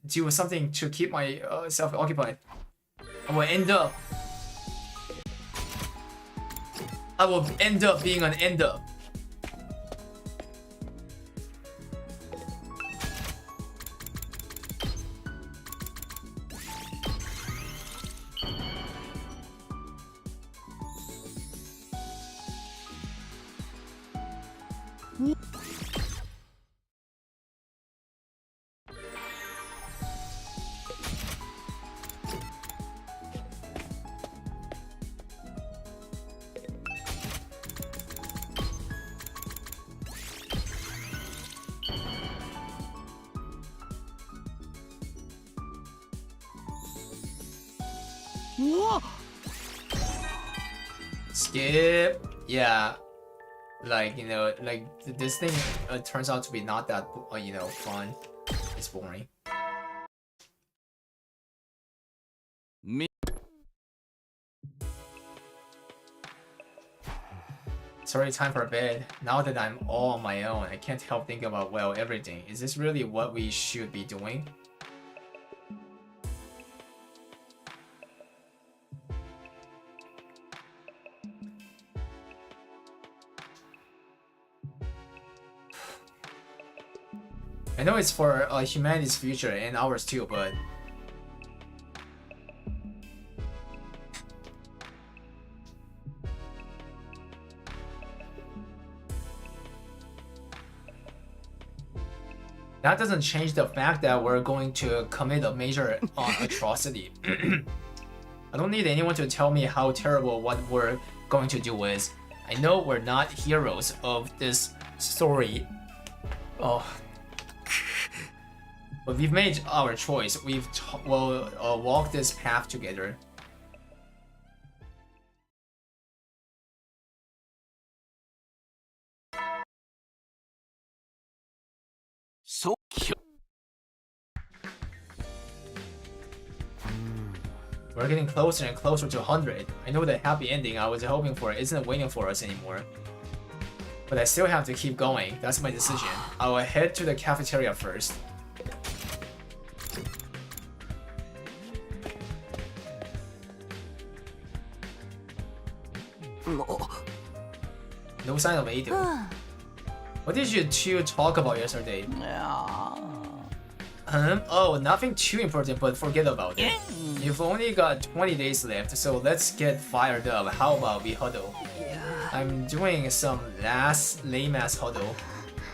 [SPEAKER 1] do something to keep myself occupied, I will end up being an end up. Skip. Yeah, like, you know, like this thing turns out to be not that you know, fun. It's boring. It's already time for bed. Now that I'm all on my own, I can't help thinking about, well, everything. Is this really what we should be doing? I know it's for humanity's future and ours too, but That doesn't change the fact that we're going to commit a major atrocity. I don't need anyone to tell me how terrible what we're going to do is. I know we're not heroes of this story. Oh. But we've made our choice. We'll walk this path together.
[SPEAKER 7] So
[SPEAKER 1] We're getting closer and closer to 100. I know the happy ending I was hoping for isn't waiting for us anymore. But I still have to keep going. That's my decision. I will head to the cafeteria first. No sign of Ado. What did you two talk about yesterday? Oh, nothing too important, but forget about it. You've only got 20 days left, so let's get fired up. How about we huddle? I'm doing some lame-ass huddle.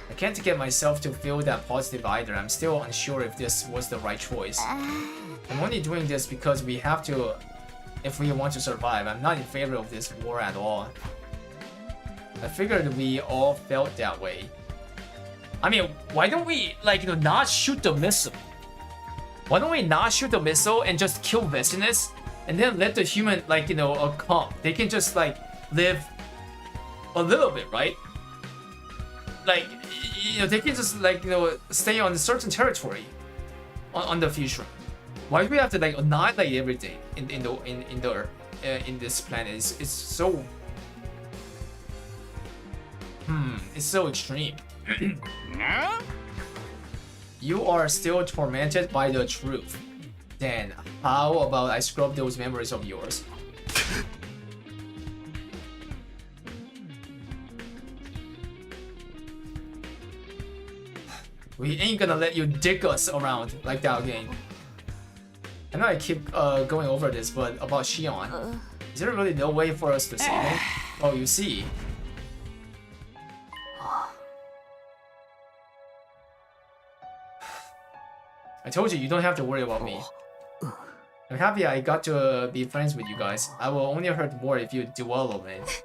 [SPEAKER 1] I can't get myself to feel that positive either. I'm still unsure if this was the right choice. I'm only doing this because we have to if we want to survive. I'm not in favor of this war at all. I figured we all felt that way. I mean, why don't we, like, not shoot the missile? Why don't we not shoot the missile and just kill Vestinus? And then let the human, like, come. They can just, like, live a little bit, right? Like, they can just, like, stay on a certain territory on the future. Why do we have to, like, annihilate everything in this planet? It's so... it's so extreme. You are still tormented by the truth. Then, how about I scrub those memories of yours? We ain't gonna let you dick us around like that again. I know I keep going over this, but about Shion, is there really no way for us to save him? Oh, you see. I told you, you don't have to worry about me. I'm happy I got to be friends with you guys. I will only hurt more if you dwell on it.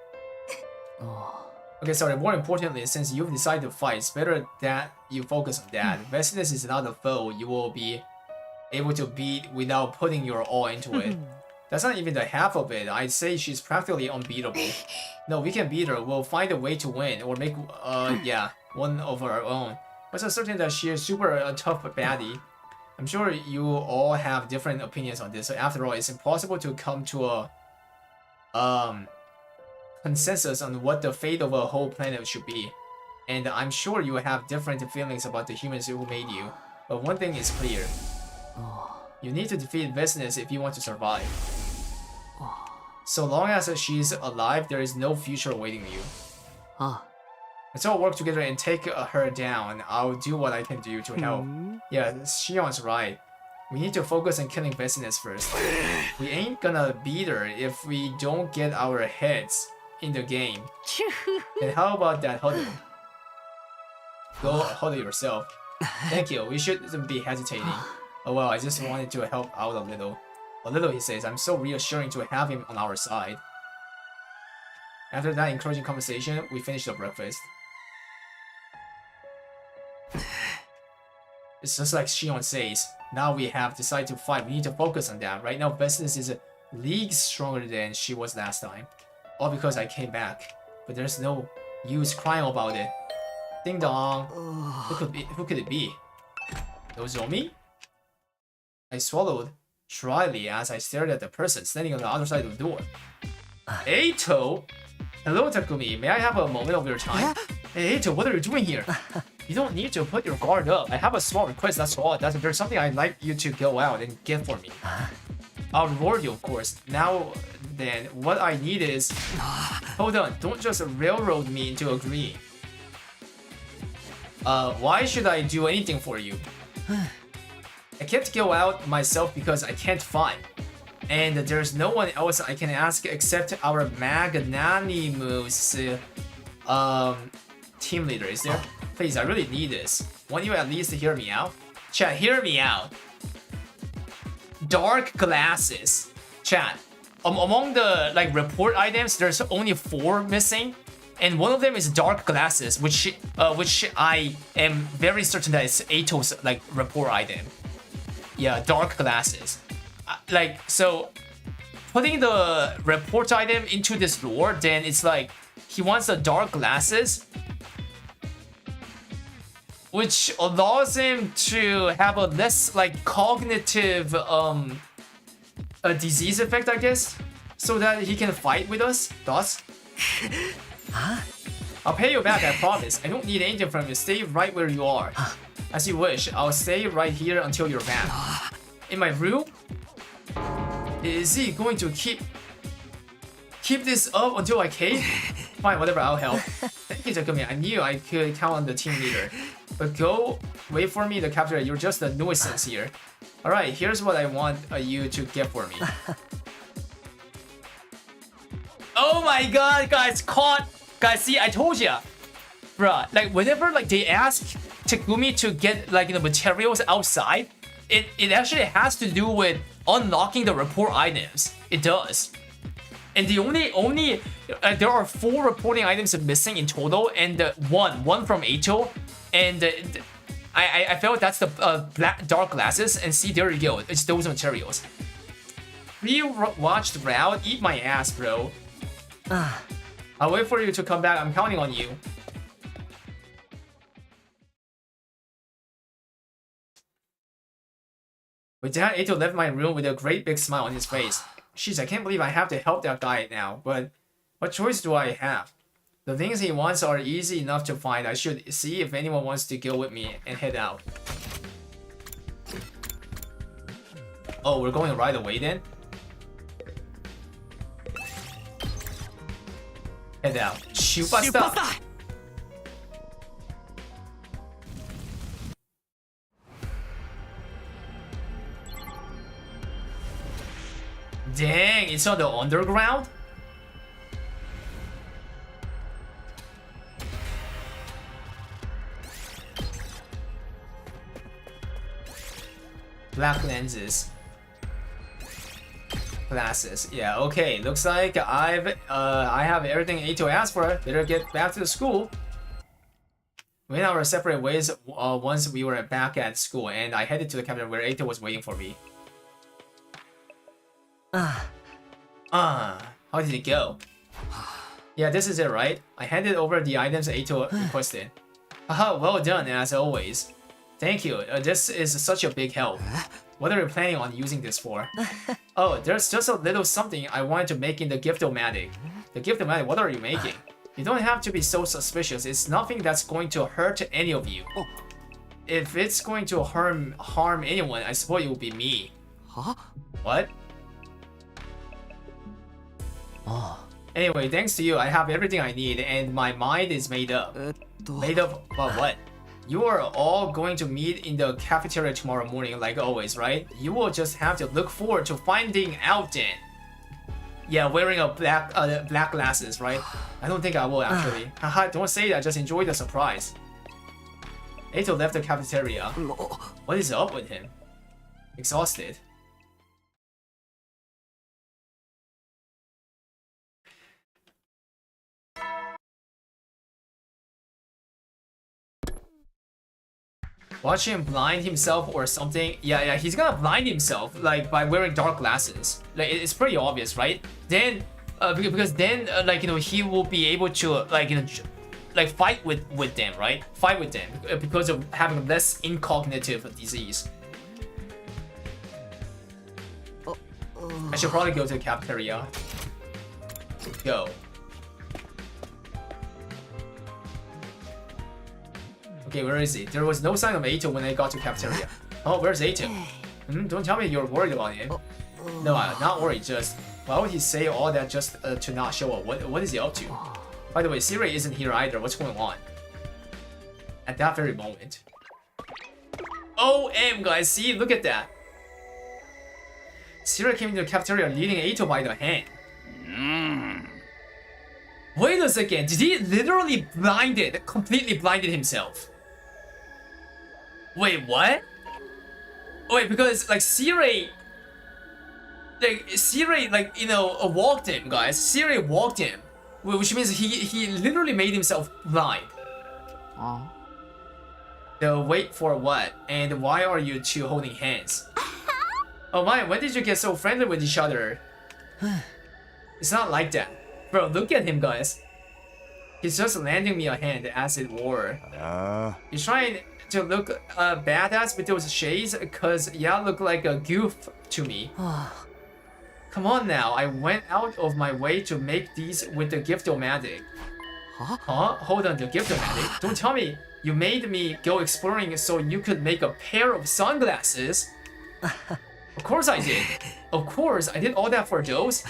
[SPEAKER 1] Okay, sorry, more importantly, since you've decided to fight, it's better that you focus on that. Vestinus is not a foe you will be able to beat without putting your all into it. That's not even the half of it. I'd say she's practically unbeatable. No, we can beat her. We'll find a way to win, or make, one of our own. But it's certain that she is super tough baddie. I'm sure you all have different opinions on this. So after all, it's impossible to come to a consensus on what the fate of a whole planet should be. And I'm sure you have different feelings about the humans who made you. But one thing is clear. You need to defeat Vestinus if you want to survive. So long as she's alive, there is no future awaiting you. Let's all work together and take her down. I'll do what I can do to help. Yeah, Shion's right. We need to focus on killing Vestinus first. We ain't gonna beat her if we don't get our heads in the game. And how about that huddle? Go huddle yourself. Thank you, we shouldn't be hesitating. Oh well, I just wanted to help out a little. A little, he says. I'm so reassuring to have him on our side. After that encouraging conversation, we finished the breakfast. It's just like Shion says. Now we have decided to fight. We need to focus on that. Right now, Vestinus is a league stronger than she was last time. All because I came back. But there's no use crying about it. Ding dong. Who could it be? Nozomi? I swallowed dryly as I stared at the person standing on the other side of the door. Eito? Hello, Takumi. May I have a moment of your time? Hey, Eito, what are you doing here? You don't need to put your guard up. I have a small request, that's all. There's something I'd like you to go out and get for me. I'll reward you, of course. Now, then, what I need is... Hold on, don't just railroad me into agreeing. Why should I do anything for you? I can't go out myself because I can't fight. And there's no one else I can ask except our magnanimous team leader, is there? Please, I really need this. Won't you at least hear me out? Chat, hear me out. Dark glasses. Chat. Among the like report items, there's only 4 missing, and one of them is dark glasses, which I am very certain that it's Ato's like report item. Yeah, dark glasses. Like so, putting the report item into this lore, then it's like he wants the dark glasses, which allows him to have a less like cognitive a disease effect, I guess, so that he can fight with us. Thus, I'll pay you back, I promise. I don't need anything from you. Stay right where you are. As you wish. I'll stay right here until you're back. In my room? Is he going to keep this up until I cave? Fine, whatever, I'll help. Thank you, Takumi. I knew I could count on the team leader. But go, wait for me, the captain. You're just a nuisance here. Alright, here's what I want you to get for me. Oh my god, guys, caught! Guys, see, I told ya! Bruh, like, whenever like they ask Takumi to get like the materials outside, it actually has to do with unlocking the report items. It does. And the only there are 4 reporting items missing in total, and one from Ato, and I felt that's the dark glasses. And see, there you go. It's those materials. Re-watched route. Eat my ass, bro. I'll wait for you to come back. I'm counting on you. With that, Ato left my room with a great big smile on his face. Jeez, I can't believe I have to help that guy now, but what choice do I have? The things he wants are easy enough to find. I should see if anyone wants to go with me and head out. Oh, we're going right away then? Head out. Shupasta! Dang, it's on the underground? Black lenses. Glasses. Yeah, okay. Looks like I have everything Ato asked for. Better get back to the school. We went our separate ways once we were back at school, and I headed to the cabinet where Ato was waiting for me. How did it go? Yeah, this is it, right? I handed over the items Ato requested. Haha, well done, as always. Thank you, this is such a big help. What are you planning on using this for? Oh, there's just a little something I wanted to make in the Gift-O-Matic. The Gift-O-Matic, what are you making? You don't have to be so suspicious, it's nothing that's going to hurt any of you. If it's going to harm anyone, I suppose it will be me.
[SPEAKER 2] Huh?
[SPEAKER 1] What? Anyway, thanks to you, I have everything I need, and my mind is made up. Made up about what? You are all going to meet in the cafeteria tomorrow morning, like always, right? You will just have to look forward to finding out then. Yeah, wearing a black glasses, right? I don't think I will, actually. Haha, don't say that, just enjoy the surprise. Ato left the cafeteria. What is up with him? Exhausted. Watch him blind himself or something. Yeah, he's gonna blind himself, like, by wearing dark glasses. Like, it's pretty obvious, right? Then, because then, like, you know, he will be able to, like, you know, like, fight with them, right? Fight with them, because of having less incognitive disease. I should probably go to the cafeteria. Go. Okay, where is he? There was no sign of Ato when I got to cafeteria. Oh, where's Ato? Don't tell me you're worried about him. No, I'm not worried, just... Why would he say all that just to not show up? What is he up to? By the way, Siri isn't here either. What's going on? At that very moment. OM, guys, see? Look at that. Siri came into the cafeteria leading Ato by the hand. Wait a second, did he literally completely blinded himself? Wait, what? Wait, because like Siri, like you know, walked him, guys. Siri walked him, which means he literally made himself blind. So wait for what? And why are you two holding hands? Oh my, when did you get so friendly with each other? It's not like that. Bro, look at him, guys. He's just lending me a hand, as it were. He's trying to look badass with those shades, cause yeah, look like a goof to me. Come on now, I went out of my way to make these with the Gift-O-Matic. Huh? Hold on, the Gift-O-Matic? Don't tell me you made me go exploring so you could make a pair of sunglasses? Of course I did. Of course, I did all that for those.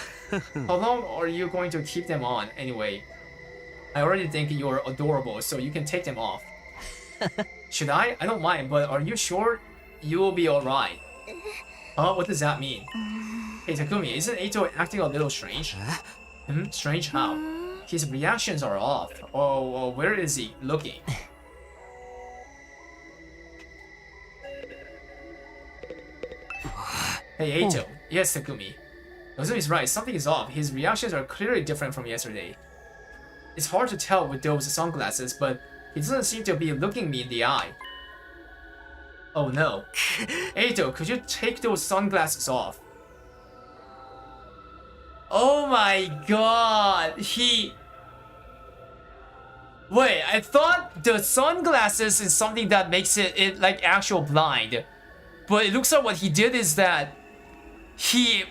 [SPEAKER 1] How long are you going to keep them on anyway? I already think you're adorable, so you can take them off. Should I? I don't mind, but are you sure you will be alright? Huh? What does that mean? Hey Takumi, isn't Eito acting a little strange? Strange how? His reactions are off. Oh, where is he looking? Hey Eito. Yes, Takumi. Nozomi's right, something is off. His reactions are clearly different from yesterday. It's hard to tell with those sunglasses, but he doesn't seem to be looking me in the eye. Oh no. Eito, could you take those sunglasses off? Oh my god, Wait, I thought the sunglasses is something that makes it like actual blind. But it looks like what he did is that he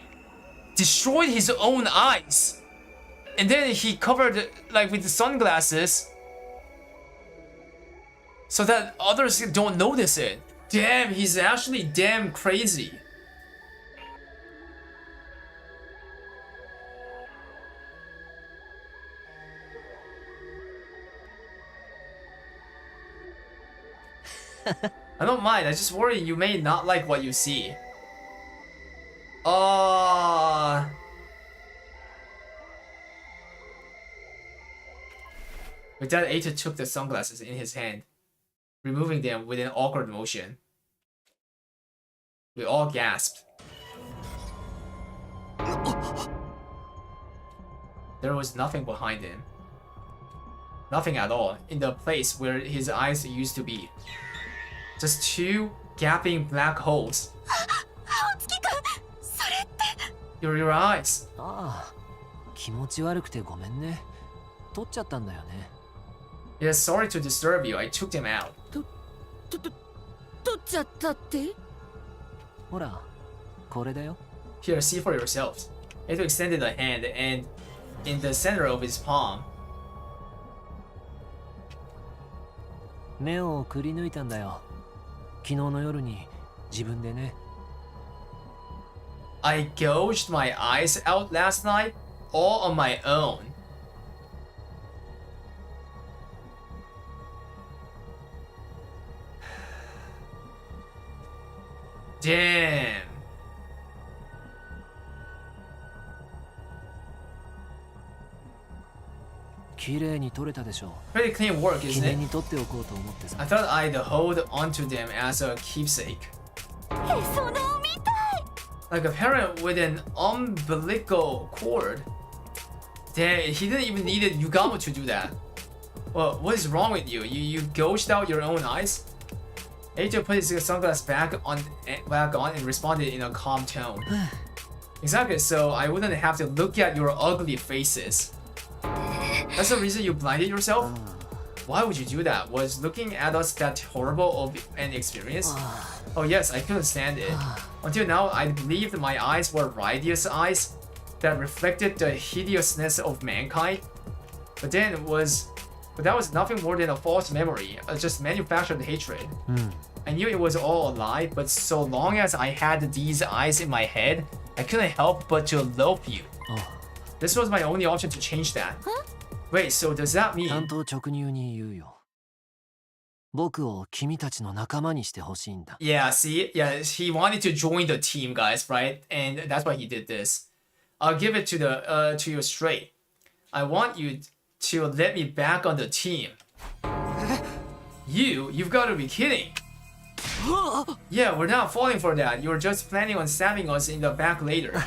[SPEAKER 1] destroyed his own eyes. And then he covered like with the sunglasses so that others don't notice it. Damn, he's actually damn crazy. I don't mind, I just worry you may not like what you see. With that, Eito took the sunglasses in his hand, removing them with an awkward motion. We all gasped. There was nothing behind him. Nothing at all, in the place where his eyes used to be. Just two gaping black holes. Your eyes.
[SPEAKER 2] ああ、気持ち悪くてごめんね。取っちゃったんだよね。
[SPEAKER 1] Yes, sorry to disturb you. I took them out.
[SPEAKER 5] 取っちゃったって？
[SPEAKER 2] ほら、これだよ。
[SPEAKER 1] Here, see for yourselves. Eito extended a hand, and in the center of his palm,
[SPEAKER 2] 目をくり抜いたんだよ。昨日の夜に自分でね。
[SPEAKER 1] I gouged my eyes out last night, all on my own. Damn.
[SPEAKER 2] Pretty
[SPEAKER 1] clean work, isn't it?
[SPEAKER 2] に取っておこうと思ってさ。
[SPEAKER 1] I thought I'd hold onto them as a keepsake. Like a parent with an umbilical cord. Damn, he didn't even need a Yugamo to do that. Well, what is wrong with you? You gouged out your own eyes? Eito put his sunglasses back on and responded in a calm tone. Exactly, so I wouldn't have to look at your ugly faces. That's the reason you blinded yourself? Why would you do that? Was looking at us that horrible of an experience? Oh yes, I couldn't stand it. Until now, I believed my eyes were Rydia's eyes that reflected the hideousness of mankind. But that was nothing more than a false memory, just manufactured hatred. I knew it was all a lie, but so long as I had these eyes in my head, I couldn't help but to loathe you. This was my only option to change that. Wait, so does that mean...
[SPEAKER 2] 単刀直入に言うよ。僕を君たちの仲間にしてほしいんだ。
[SPEAKER 1] Yeah, see? Yeah, he wanted to join the team, guys, right? And that's why he did this. I'll give it to you straight. I want you to let me back on the team. You've got to be kidding. Yeah, we're not falling for that. You're just planning on stabbing us in the back later.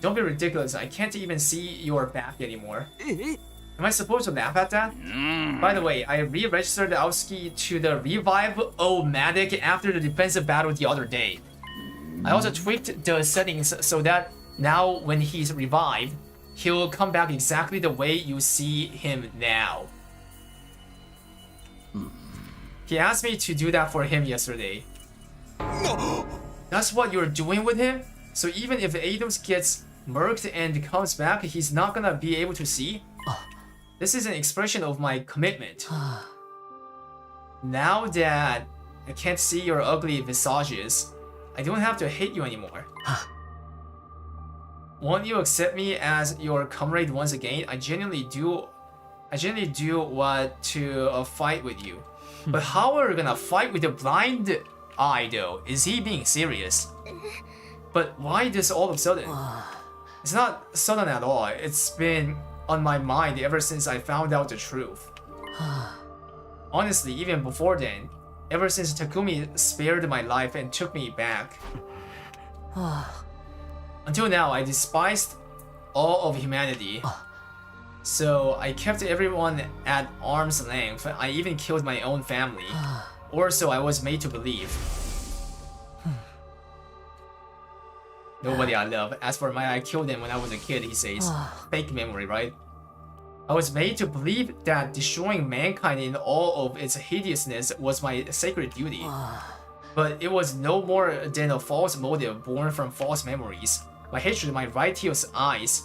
[SPEAKER 1] Don't be ridiculous. I can't even see your back anymore. Am I supposed to laugh at that? By the way, I re-registered Aoski to the Revive-O-Matic after the defensive battle the other day. I also tweaked the settings so that now when he's revived, he will come back exactly the way you see him now. He asked me to do that for him yesterday. That's what you're doing with him? So even if Eidos gets murked and comes back, he's not gonna be able to see? This is an expression of my commitment. Now that I can't see your ugly visages, I don't have to hate you anymore. Won't you accept me as your comrade once again? I genuinely do want to fight with you. But how are we gonna fight with a blind eye though? Is he being serious? But why this all of a sudden? It's not sudden at all. It's been on my mind ever since I found out the truth. Honestly, even before then, ever since Takumi spared my life and took me back. Until now, I despised all of humanity. So I kept everyone at arm's length. I even killed my own family. Or so I was made to believe. Nobody I love. As for I killed them when I was a kid, he says. Fake memory, right? I was made to believe that destroying mankind in all of its hideousness was my sacred duty. But it was no more than a false motive born from false memories. My hatred, my righteous eyes,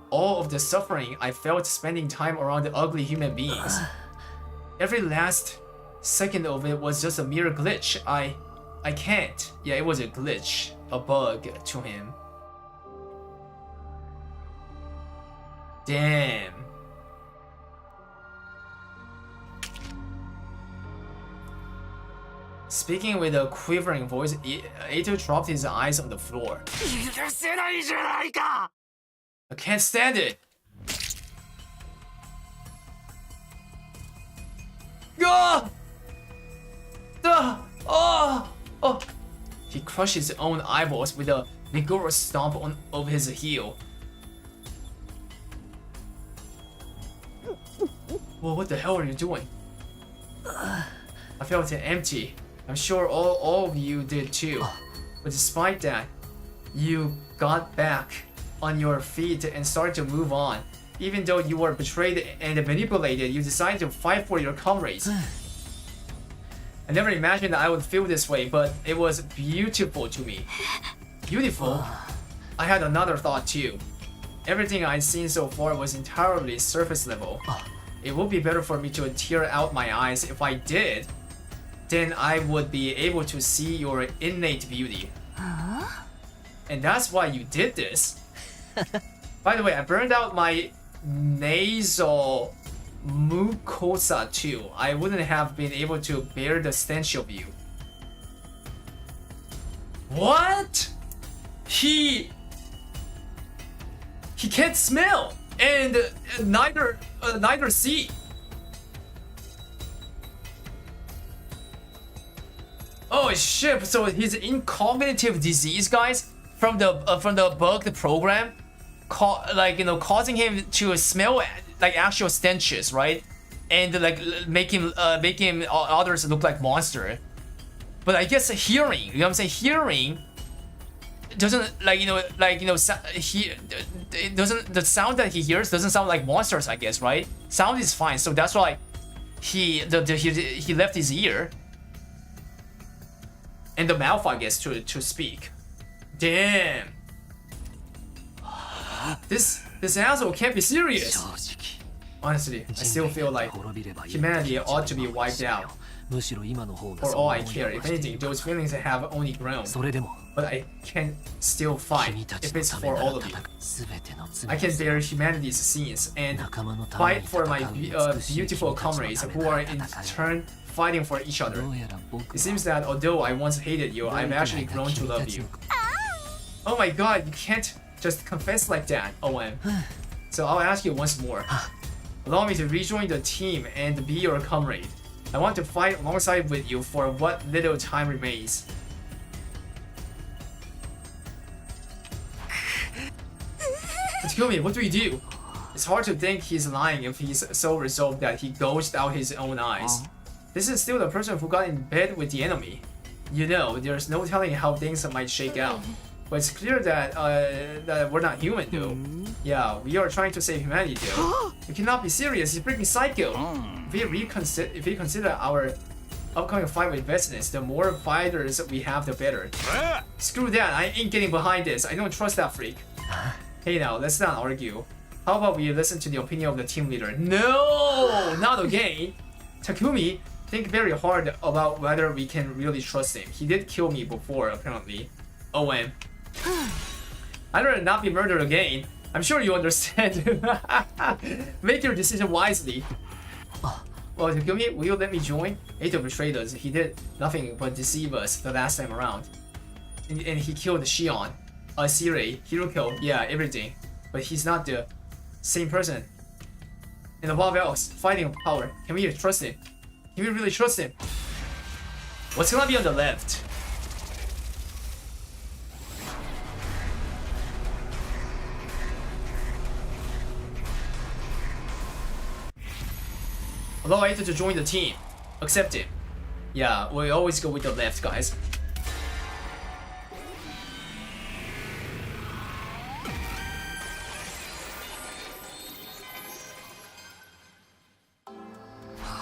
[SPEAKER 1] all of the suffering I felt spending time around the ugly human beings. Every last second of it was just a mere glitch. I can't. Yeah, it was a glitch, a bug to him. Damn. Speaking with a quivering voice, Eito dropped his eyes on the floor. I can't stand it! Ah! Oh! He crushed his own eyeballs with a vigorous stomp of his heel. Well, what the hell are you doing? I felt empty. I'm sure all of you did too. But despite that, you got back on your feet and started to move on. Even though you were betrayed and manipulated, you decided to fight for your comrades. I never imagined I would feel this way, but it was beautiful to me. Beautiful? I had another thought too. Everything I'd seen so far was entirely surface level. It would be better for me to tear out my eyes. If I did, then I would be able to see your innate beauty. And that's why you did this. By the way, I burned out my nasal mucosa too. I wouldn't have been able to bear the stench of you. What? He can't smell and neither see. Oh shit! So his incognitive disease, guys, from the bugged program, causing him to smell like actual stenches, right? And like making others look like monster. But I guess hearing, you know what I'm saying? Hearing doesn't it doesn't, the sound that he hears doesn't sound like monsters, I guess, right? Sound is fine, so that's why he left his ear and the mouth, I guess, to speak. Damn. This asshole can't be serious. Honestly, I still feel like humanity ought to be wiped out. For all I care, if anything, those feelings have only grown. But I can still fight if it's for all of you. I can bear humanity's sins and fight for my beautiful comrades who are in turn fighting for each other. It seems that although I once hated you, I've actually grown to love you. Oh my god, you can't just confess like that, OM. So I'll ask you once more. Allow me to rejoin the team and be your comrade. I want to fight alongside with you for what little time remains. Takumi, what do we do? It's hard to think he's lying if he's so resolved that he gouged out his own eyes. This is still the person who got in bed with the enemy. You know, there's no telling how things might shake out. But it's clear that that we're not human, though. Yeah, we are trying to save humanity, though. You cannot be serious. He's freaking psycho. If we consider our upcoming fight with Vestinus, the more fighters we have, the better. Screw that. I ain't getting behind this. I don't trust that freak. Hey, now let's not argue. How about we listen to the opinion of the team leader? No, not again. Takumi, think very hard about whether we can really trust him. He did kill me before, apparently. OM. I'd rather not be murdered again. I'm sure you understand. Make your decision wisely. Well, Takumi, will you let me join? Eito betrayed us. He did nothing but deceive us the last time around. And he killed Shion, Sirei, Hiruko, yeah, everything. But he's not the same person. And above else, fighting power. Can we trust him? Can we really trust him? What's gonna be on the left? Allow Eito to join the team. Accept it. Yeah, we always go with the left, guys.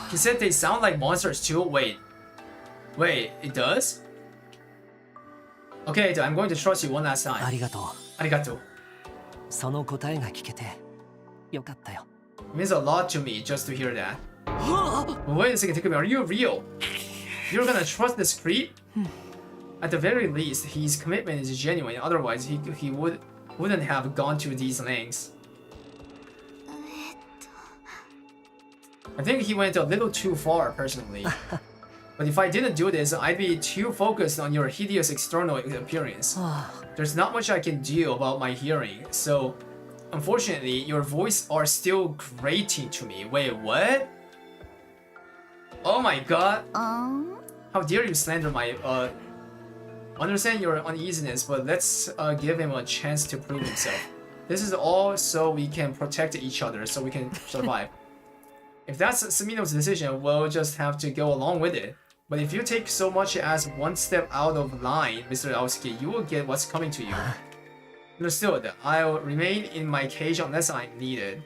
[SPEAKER 1] He said they sound like monsters too. Wait, it does? Okay, Eito, I'm going to trust you one last time.
[SPEAKER 2] ありがとう。
[SPEAKER 1] ありがとう。
[SPEAKER 2] その答えが聞けてよかったよ。
[SPEAKER 1] It means a lot to me just to hear that. But wait a second, Takumi, are you real? You're gonna trust this creep? At the very least, his commitment is genuine. Otherwise, he wouldn't have gone to these lengths. I think he went a little too far, personally. But if I didn't do this, I'd be too focused on your hideous external appearance. There's not much I can do about my hearing, so unfortunately, your voice are still grating to me. Wait, what? Oh my god. How dare you slander my understand your uneasiness, but let's give him a chance to prove himself. This is all so we can protect each other, so we can survive. If that's Sumino's decision, we'll just have to go along with it. But if you take so much as one step out of line, Mr. Aosuke, you will get what's coming to you. Understood. I'll remain in my cage unless I'm needed.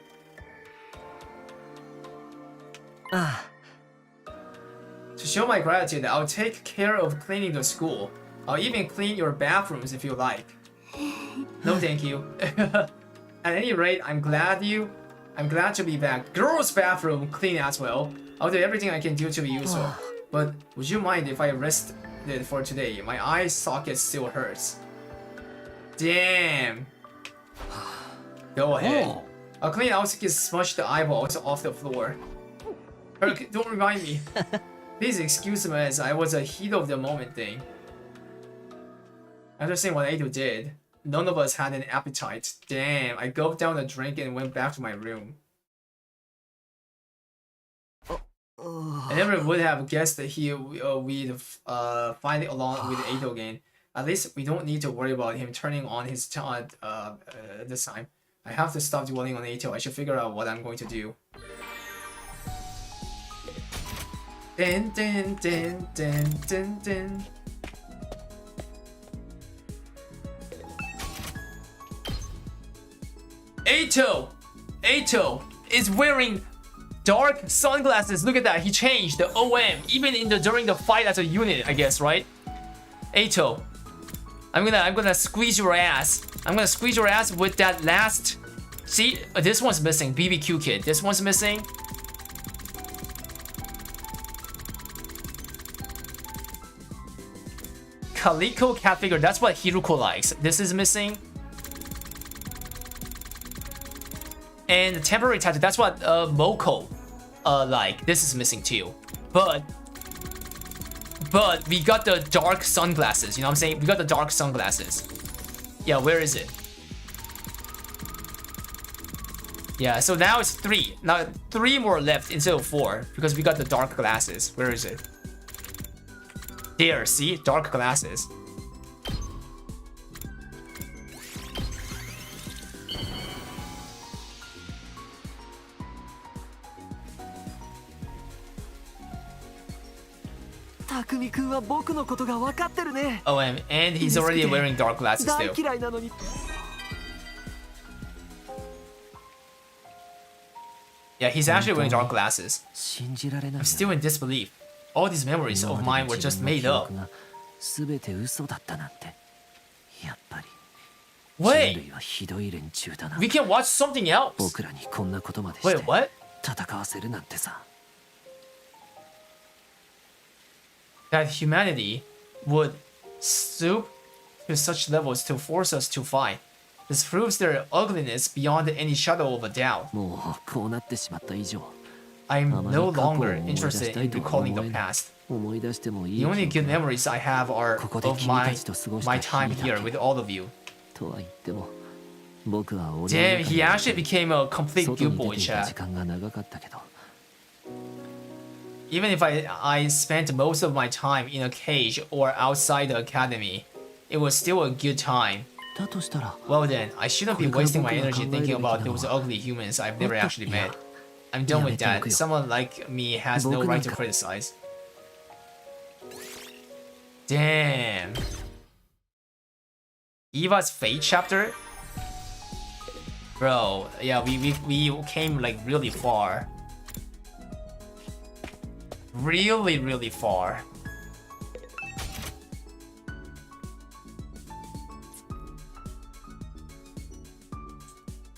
[SPEAKER 1] To show my gratitude, I'll take care of cleaning the school. I'll even clean your bathrooms if you like. No thank you. At any rate, I'm glad to be back. Girls' bathroom clean as well. I'll do everything I can do to be useful. But would you mind if I rested for today? My eye socket still hurts. Damn. Go ahead. I'll clean Aosuke's smushed eyeballs off the floor. Don't remind me. Please excuse me as I was a heat of the moment thing. After seeing what Eito did, none of us had an appetite. Damn, I gulped down a drink and went back to my room. I never would have guessed that we'd find it along with Eito again. At least we don't need to worry about him turning on his taunt this time. I have to stop dwelling on Eito. I should figure out what I'm going to do. Din din din din din din. Eito is wearing dark sunglasses. Look at that. He changed the OM even during the fight as a unit, I guess, right? Eito, I'm gonna squeeze your ass. I'm gonna squeeze your ass with that last. See, this one's missing. BBQ kid. This one's missing. Calico cat figure. That's what Hiruko likes. This is missing. And the temporary tattoo, that's what Moko like. This is missing too. But we got the dark sunglasses, you know what I'm saying? We got the dark sunglasses. Yeah, where is it? Yeah, so now it's 3. Now 3 more left instead of 4 because we got the dark glasses. Where is it? Here, see? Dark glasses. Oh, and he's already wearing dark glasses too. Yeah, he's actually wearing dark glasses. I'm still in disbelief. All these memories of mine were just made up. Wait! We can watch something else! Wait, what? That humanity would stoop to such levels to force us to fight. This proves their ugliness beyond any shadow of a doubt. I'm no longer interested in recalling the past. The only good memories I have are of my time here with all of you. Damn, he actually became a complete good boy, chat. Even if I spent most of my time in a cage or outside the academy, it was still a good time. Well then, I shouldn't be wasting my energy thinking about those ugly humans I've never actually met. I'm done with that. Someone like me has no right to criticize. Damn. Eva's Fate chapter? Bro, yeah, we came like really far. Really far.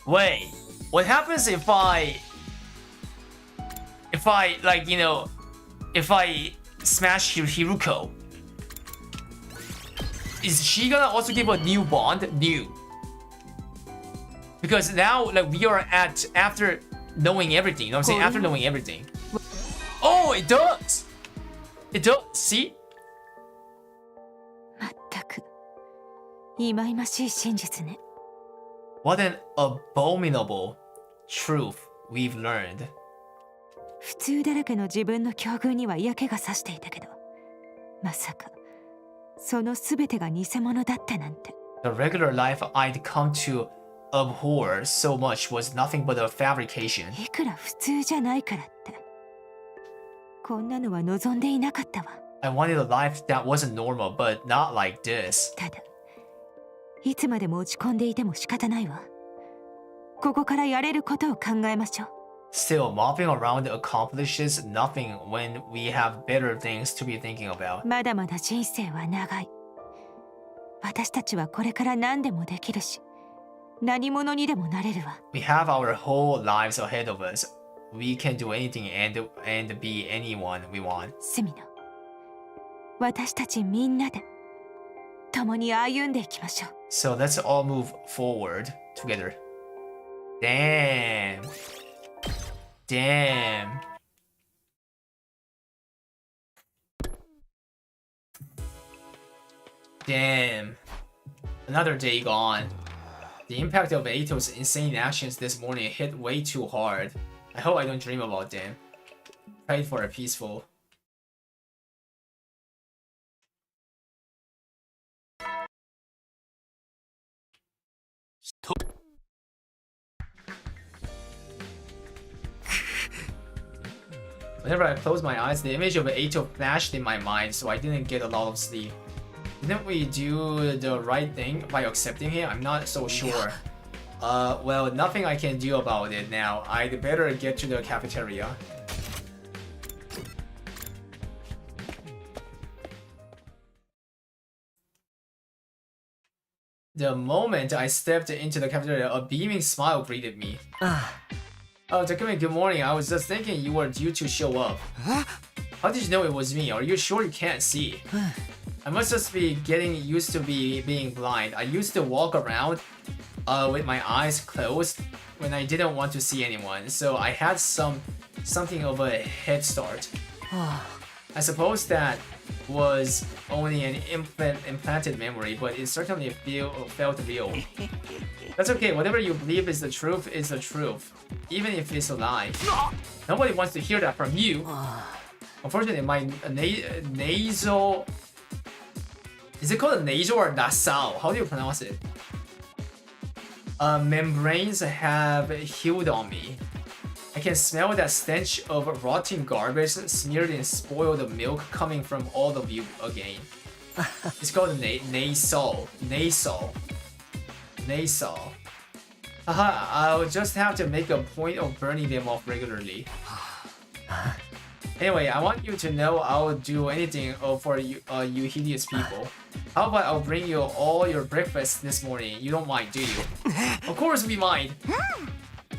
[SPEAKER 1] Wait, what happens if I like, you know, if I smash Hiruko? Is she gonna also give a new bond? New. Because now, like, we are at after knowing everything. You know what I'm saying? After knowing everything. Oh, it does! It does, see? What an abominable truth we've learned.
[SPEAKER 6] 普通だらけの自分の境遇には嫌気がさしていたけど、まさかその全てが偽物だったなんて。
[SPEAKER 1] The regular life I'd come to abhor so much was nothing but a fabrication.
[SPEAKER 6] いくら普通じゃないからって、こんなのは望んでいなかったわ。
[SPEAKER 1] I wanted a life that wasn't normal, but not like this.
[SPEAKER 6] ただ、いつまでも落ち込んでいても仕方ないわ。ここからやれることを考えましょう。
[SPEAKER 1] Still, mopping around accomplishes nothing when we have better things to be thinking about.
[SPEAKER 6] まだまだ人生は長い。私たちはこれから何でもできるし、何者にでもなれるわ。
[SPEAKER 1] We have our whole lives ahead of us. We can do anything and be anyone we want.
[SPEAKER 6] スミノ、私たちみんなで共に歩んでいきましょう。
[SPEAKER 1] So let's all move forward together. Damn. Damn. Damn. Another day gone. The impact of Ato's insane actions this morning hit way too hard. I hope I don't dream about them. Prayed for a peaceful. Whenever I closed my eyes, the image of Ato flashed in my mind, so I didn't get a lot of sleep. Didn't we do the right thing by accepting him? I'm not so sure. Well, nothing I can do about it now. I'd better get to the cafeteria. The moment I stepped into the cafeteria, a beaming smile greeted me. Oh, Takumi, good morning. I was just thinking you were due to show up. How did you know it was me? Are you sure you can't see? I must just be getting used to being blind. I used to walk around with my eyes closed when I didn't want to see anyone, so I had something of a head start. I suppose that was only an implanted memory, but it certainly felt real. That's okay, whatever you believe is the truth, even if it's a lie. Nobody wants to hear that from you. Unfortunately, my nasal... Is it called a nasal or nasal? How do you pronounce it? Membranes have healed on me. I can smell that stench of rotting garbage smeared in spoiled milk coming from all of you again. It's called nasal. Haha, I'll just have to make a point of burning them off regularly. Anyway, I want you to know I'll do anything for you hideous people. How about I'll bring you all your breakfast this morning? You don't mind, do you? Of course we mind!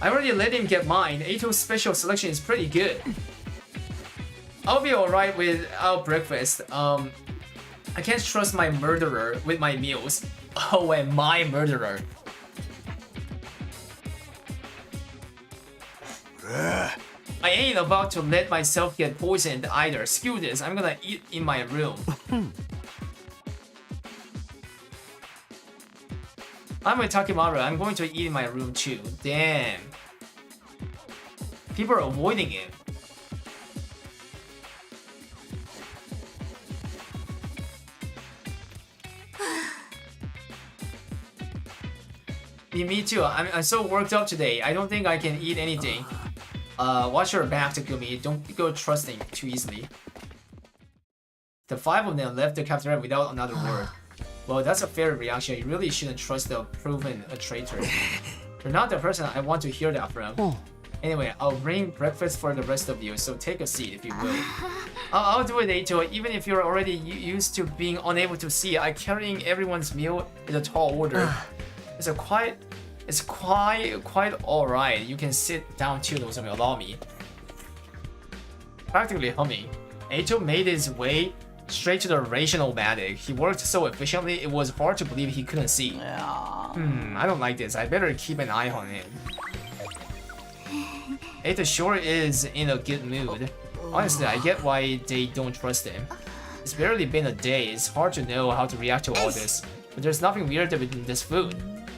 [SPEAKER 1] I already let him get mine. Eito's special selection is pretty good. I'll be alright without breakfast. I can't trust my murderer with my meals. Oh, and my murderer. I ain't about to let myself get poisoned either. Screw this, I'm gonna eat in my room. I'm with Takimaru, I'm going to eat in my room too. Damn. People are avoiding it. Me too, I'm so worked up today. I don't think I can eat anything. Watch your back, Takumi. Don't go trusting too easily. The 5 of them left the cafeteria without another word. Well, that's a fair reaction. You really shouldn't trust the proven traitor. You're not the person I want to hear that from. Anyway, I'll bring breakfast for the rest of you, so take a seat if you will. I'll do it, Eito. Even if you're already used to being unable to see, carrying everyone's meal is a tall order. It's quite alright. You can sit down too, though, so allow me. Practically humming. Eito made his way straight to the ration-o-matic. He worked so efficiently, it was hard to believe he couldn't see. I don't like this. I better keep an eye on him. Eito sure is in a good mood. Honestly, I get why they don't trust him. It's barely been a day. It's hard to know how to react to all this. But there's nothing weird with this food.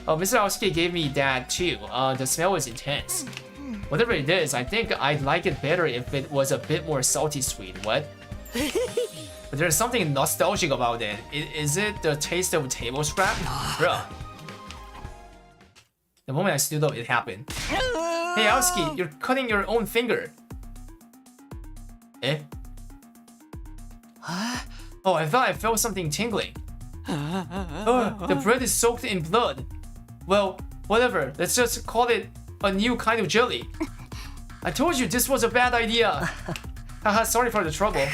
[SPEAKER 1] Oh, Mr. Aosuke gave me that too. The smell is intense. Whatever it is, I think I'd like it better if it was a bit more salty sweet. What? But there's something nostalgic about it. Is it the taste of table scrap? Bruh. The moment I stood up, it happened. Hey Aosuke, you're cutting your own finger. Eh? Oh, I thought I felt something tingling. The bread is soaked in blood. Well, whatever. Let's just call it a new kind of jelly. I told you this was a bad idea. Haha, sorry for the trouble.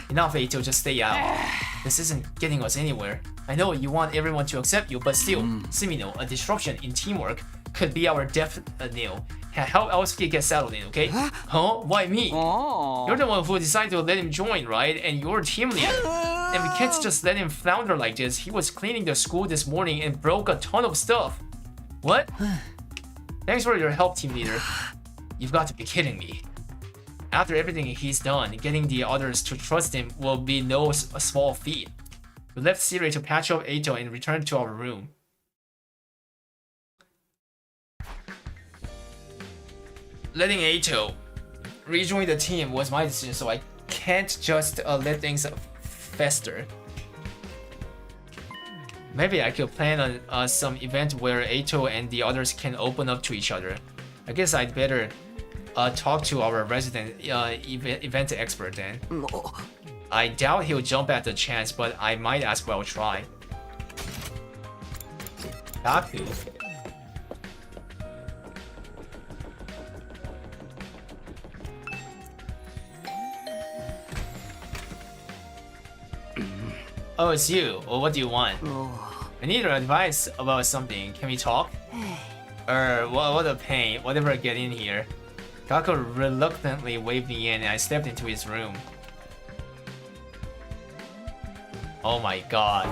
[SPEAKER 1] Enough, Eito, just stay out. This isn't getting us anywhere. I know you want everyone to accept you, but still, Sumino, a disruption in teamwork could be our death knell. Help Aosuke get settled in, okay? Huh? Why me? You're the one who decided to let him join, right? And you're team leader. And we can't just let him flounder like this. He was cleaning the school this morning and broke a ton of stuff. What? Thanks for your help, team leader. You've got to be kidding me. After everything he's done, getting the others to trust him will be no small feat. We left Siri to patch up Eito and return to our room. Letting Eito rejoin the team was my decision, so I can't just let things fester. Maybe I could plan on some event where Eito and the others can open up to each other. I guess I'd better talk to our resident event expert then. I doubt he'll jump at the chance, but I might as well try. Gaku. Oh, it's you. Well, what do you want? I need your advice about something. Can we talk? What a pain. Whatever, get in here. Gaku reluctantly waved me in and I stepped into his room. Oh my god.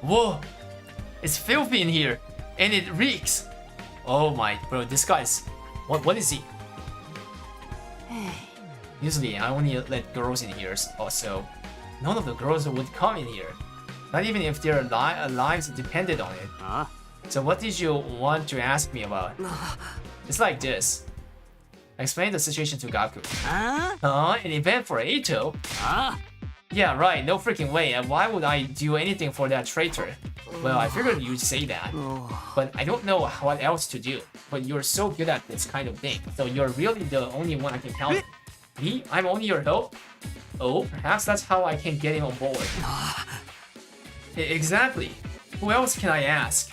[SPEAKER 1] Whoa! It's filthy in here! And it reeks! Oh my, bro, this guy's... What is he? Usually, I only let girls in here, so none of the girls would come in here. Not even if their lives depended on it. So what did you want to ask me about? It's like this. I explained the situation to Gaku. An event for Eito? Yeah, right, no freaking way. And why would I do anything for that traitor? Well, I figured you'd say that. But I don't know what else to do. But you're so good at this kind of thing. So you're really the only one I can count on. Me? I'm only your help? Oh, perhaps that's how I can get him on board. Exactly. Who else can I ask?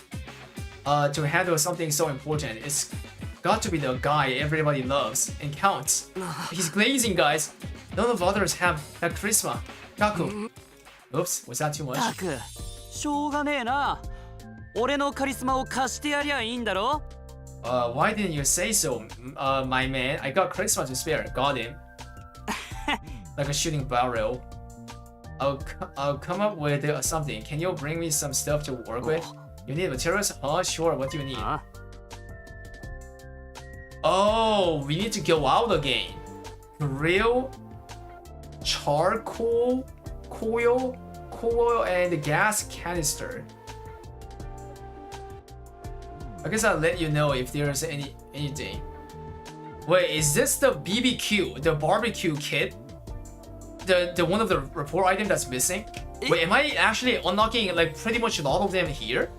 [SPEAKER 1] To handle something so important, it's got to be the guy everybody loves and counts. He's glazing, guys. None of others have that charisma. Gaku. Oops, was that too much?
[SPEAKER 8] たく、しょうがねえな。俺のカリスマを貸してやりゃいいんだろ。
[SPEAKER 1] Why didn't you say so, my man? I got charisma to spare. Got him. Like a shooting barrel. I'll come up with something. Can you bring me some stuff to work with? You need materials? Sure. What do you need? Oh, we need to go out again. Grill, charcoal, coil, and gas canister. I guess I'll let you know if there's anything. Wait, is this the BBQ, the barbecue kit? The one of the report item that's missing? Wait, am I actually unlocking like pretty much all of them here?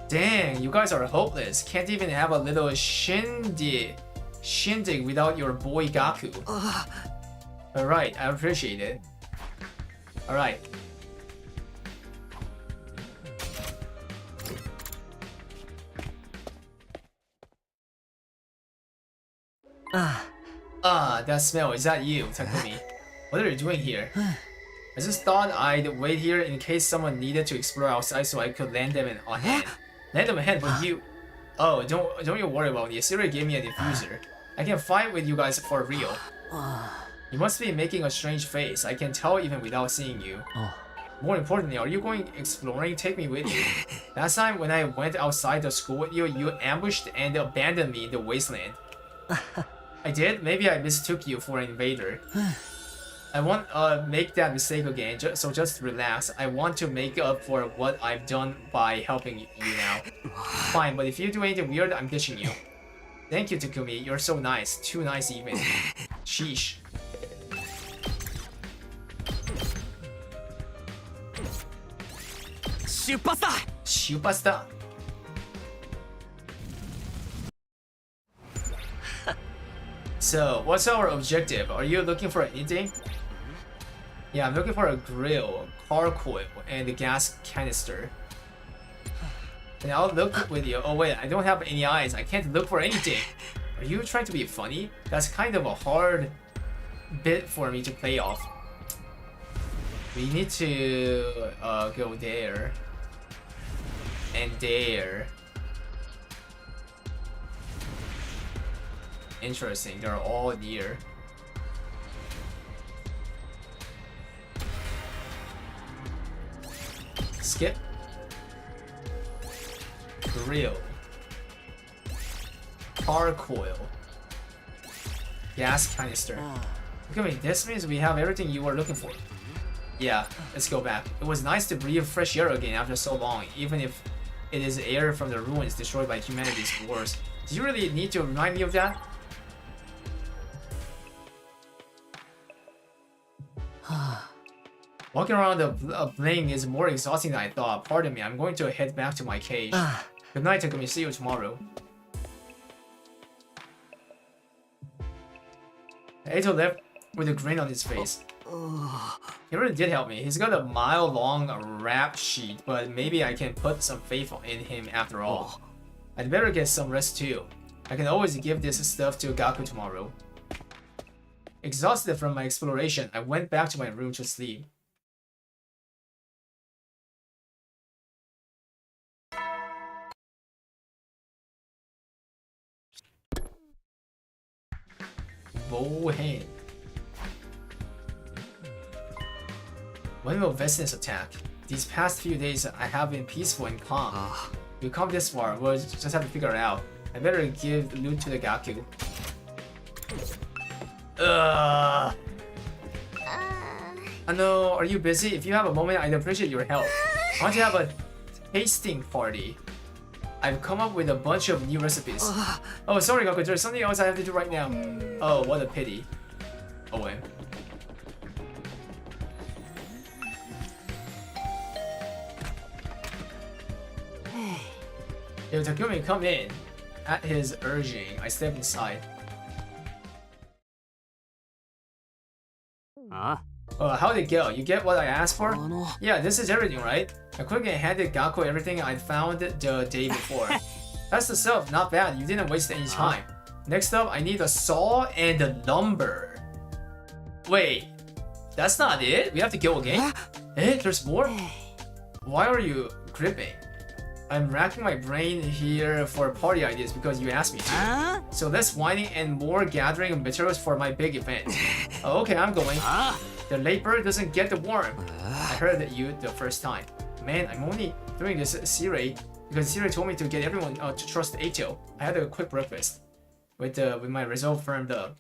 [SPEAKER 1] Dang, you guys are hopeless. Can't even have a little shindig without your boy Gaku. Alright, I appreciate it. Alright. That smell, is that you, Takumi? What are you doing here? I just thought I'd wait here in case someone needed to explore outside so I could lend them a hand. Lend them a hand, but you... Oh, don't you worry about it. Siri gave me a diffuser. I can fight with you guys for real. You must be making a strange face. I can tell even without seeing you. More importantly, are you going exploring? Take me with you. Last time when I went outside the school with you, you ambushed and abandoned me in the wasteland. I did? Maybe I mistook you for an invader. I won't make that mistake again, so just relax. I want to make up for what I've done by helping you now. Fine, but if you do anything weird, I'm ditching you. Thank you, Takumi. You're so nice. Too nice even. Sheesh. Shupasta. So, what's our objective? Are you looking for anything? Yeah, I'm looking for a grill, car coil, and a gas canister. And I'll look with you. Oh wait, I don't have any eyes. I can't look for anything. Are you trying to be funny? That's kind of a hard bit for me to play off. We need to go there. And there. Interesting, they're all near. Skip. Grill. Car coil. Gas canister. Look at me, this means we have everything you were looking for. Yeah, let's go back. It was nice to breathe fresh air again after so long, even if it is air from the ruins destroyed by humanity's wars. Do you really need to remind me of that? Walking around the plane is more exhausting than I thought. Pardon me, I'm going to head back to my cage. Good night, Takumi. See you tomorrow. Eito left with a grin on his face. He really did help me. He's got a mile-long rap sheet, but maybe I can put some faith in him after all. I'd better get some rest too. I can always give this stuff to Gaku tomorrow. Exhausted from my exploration, I went back to my room to sleep. Bohan. When will Vestin's attack? These past few days I have been peaceful and calm. You come this far, we'll just have to figure it out. I better give loot to the Gaku. I know, are you busy? If you have a moment, I'd appreciate your help. I want to have a tasting party. I've come up with a bunch of new recipes. Oh, sorry, Goku, there's something else I have to do right now. Oh, what a pity. Oh, wait. If Takumi come in, at his urging, I step inside. How'd it go? You get what I asked for? Yeah, this is everything, right? I quickly handed Gakko everything I found the day before. That's the stuff, not bad. You didn't waste any time. Next up, I need a saw and a lumber. Wait, that's not it? We have to go again? Eh, there's more? Why are you gripping? I'm racking my brain here for party ideas because you asked me to. So less whining and more gathering of materials for my big event. Okay, I'm going. The late bird doesn't get the worm. I heard you the first time. Man, I'm only doing this Siri because Siri told me to get everyone to trust Eito. I had a quick breakfast with my resolve firmed up.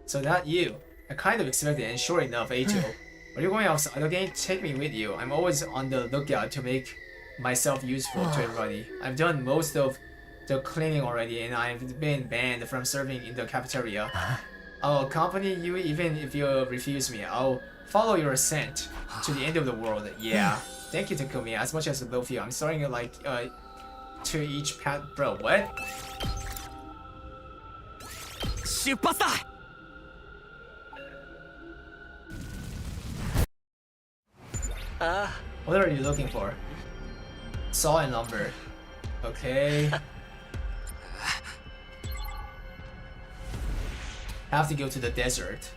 [SPEAKER 1] So that you. I kind of expected, and sure enough, Eito. Are you going outside again? Take me with you. I'm always on the lookout to make myself useful to everybody. I've done most of the cleaning already, and I've been banned from serving in the cafeteria. I'll accompany you even if you refuse me. I'll follow your scent to the end of the world. Yeah. Thank you, Takumi. As much as I love you, I'm starting to like to each path. Bro, what?
[SPEAKER 2] 出発だ
[SPEAKER 1] What are you looking for? Saw and lumber. Okay. Have to go to the desert.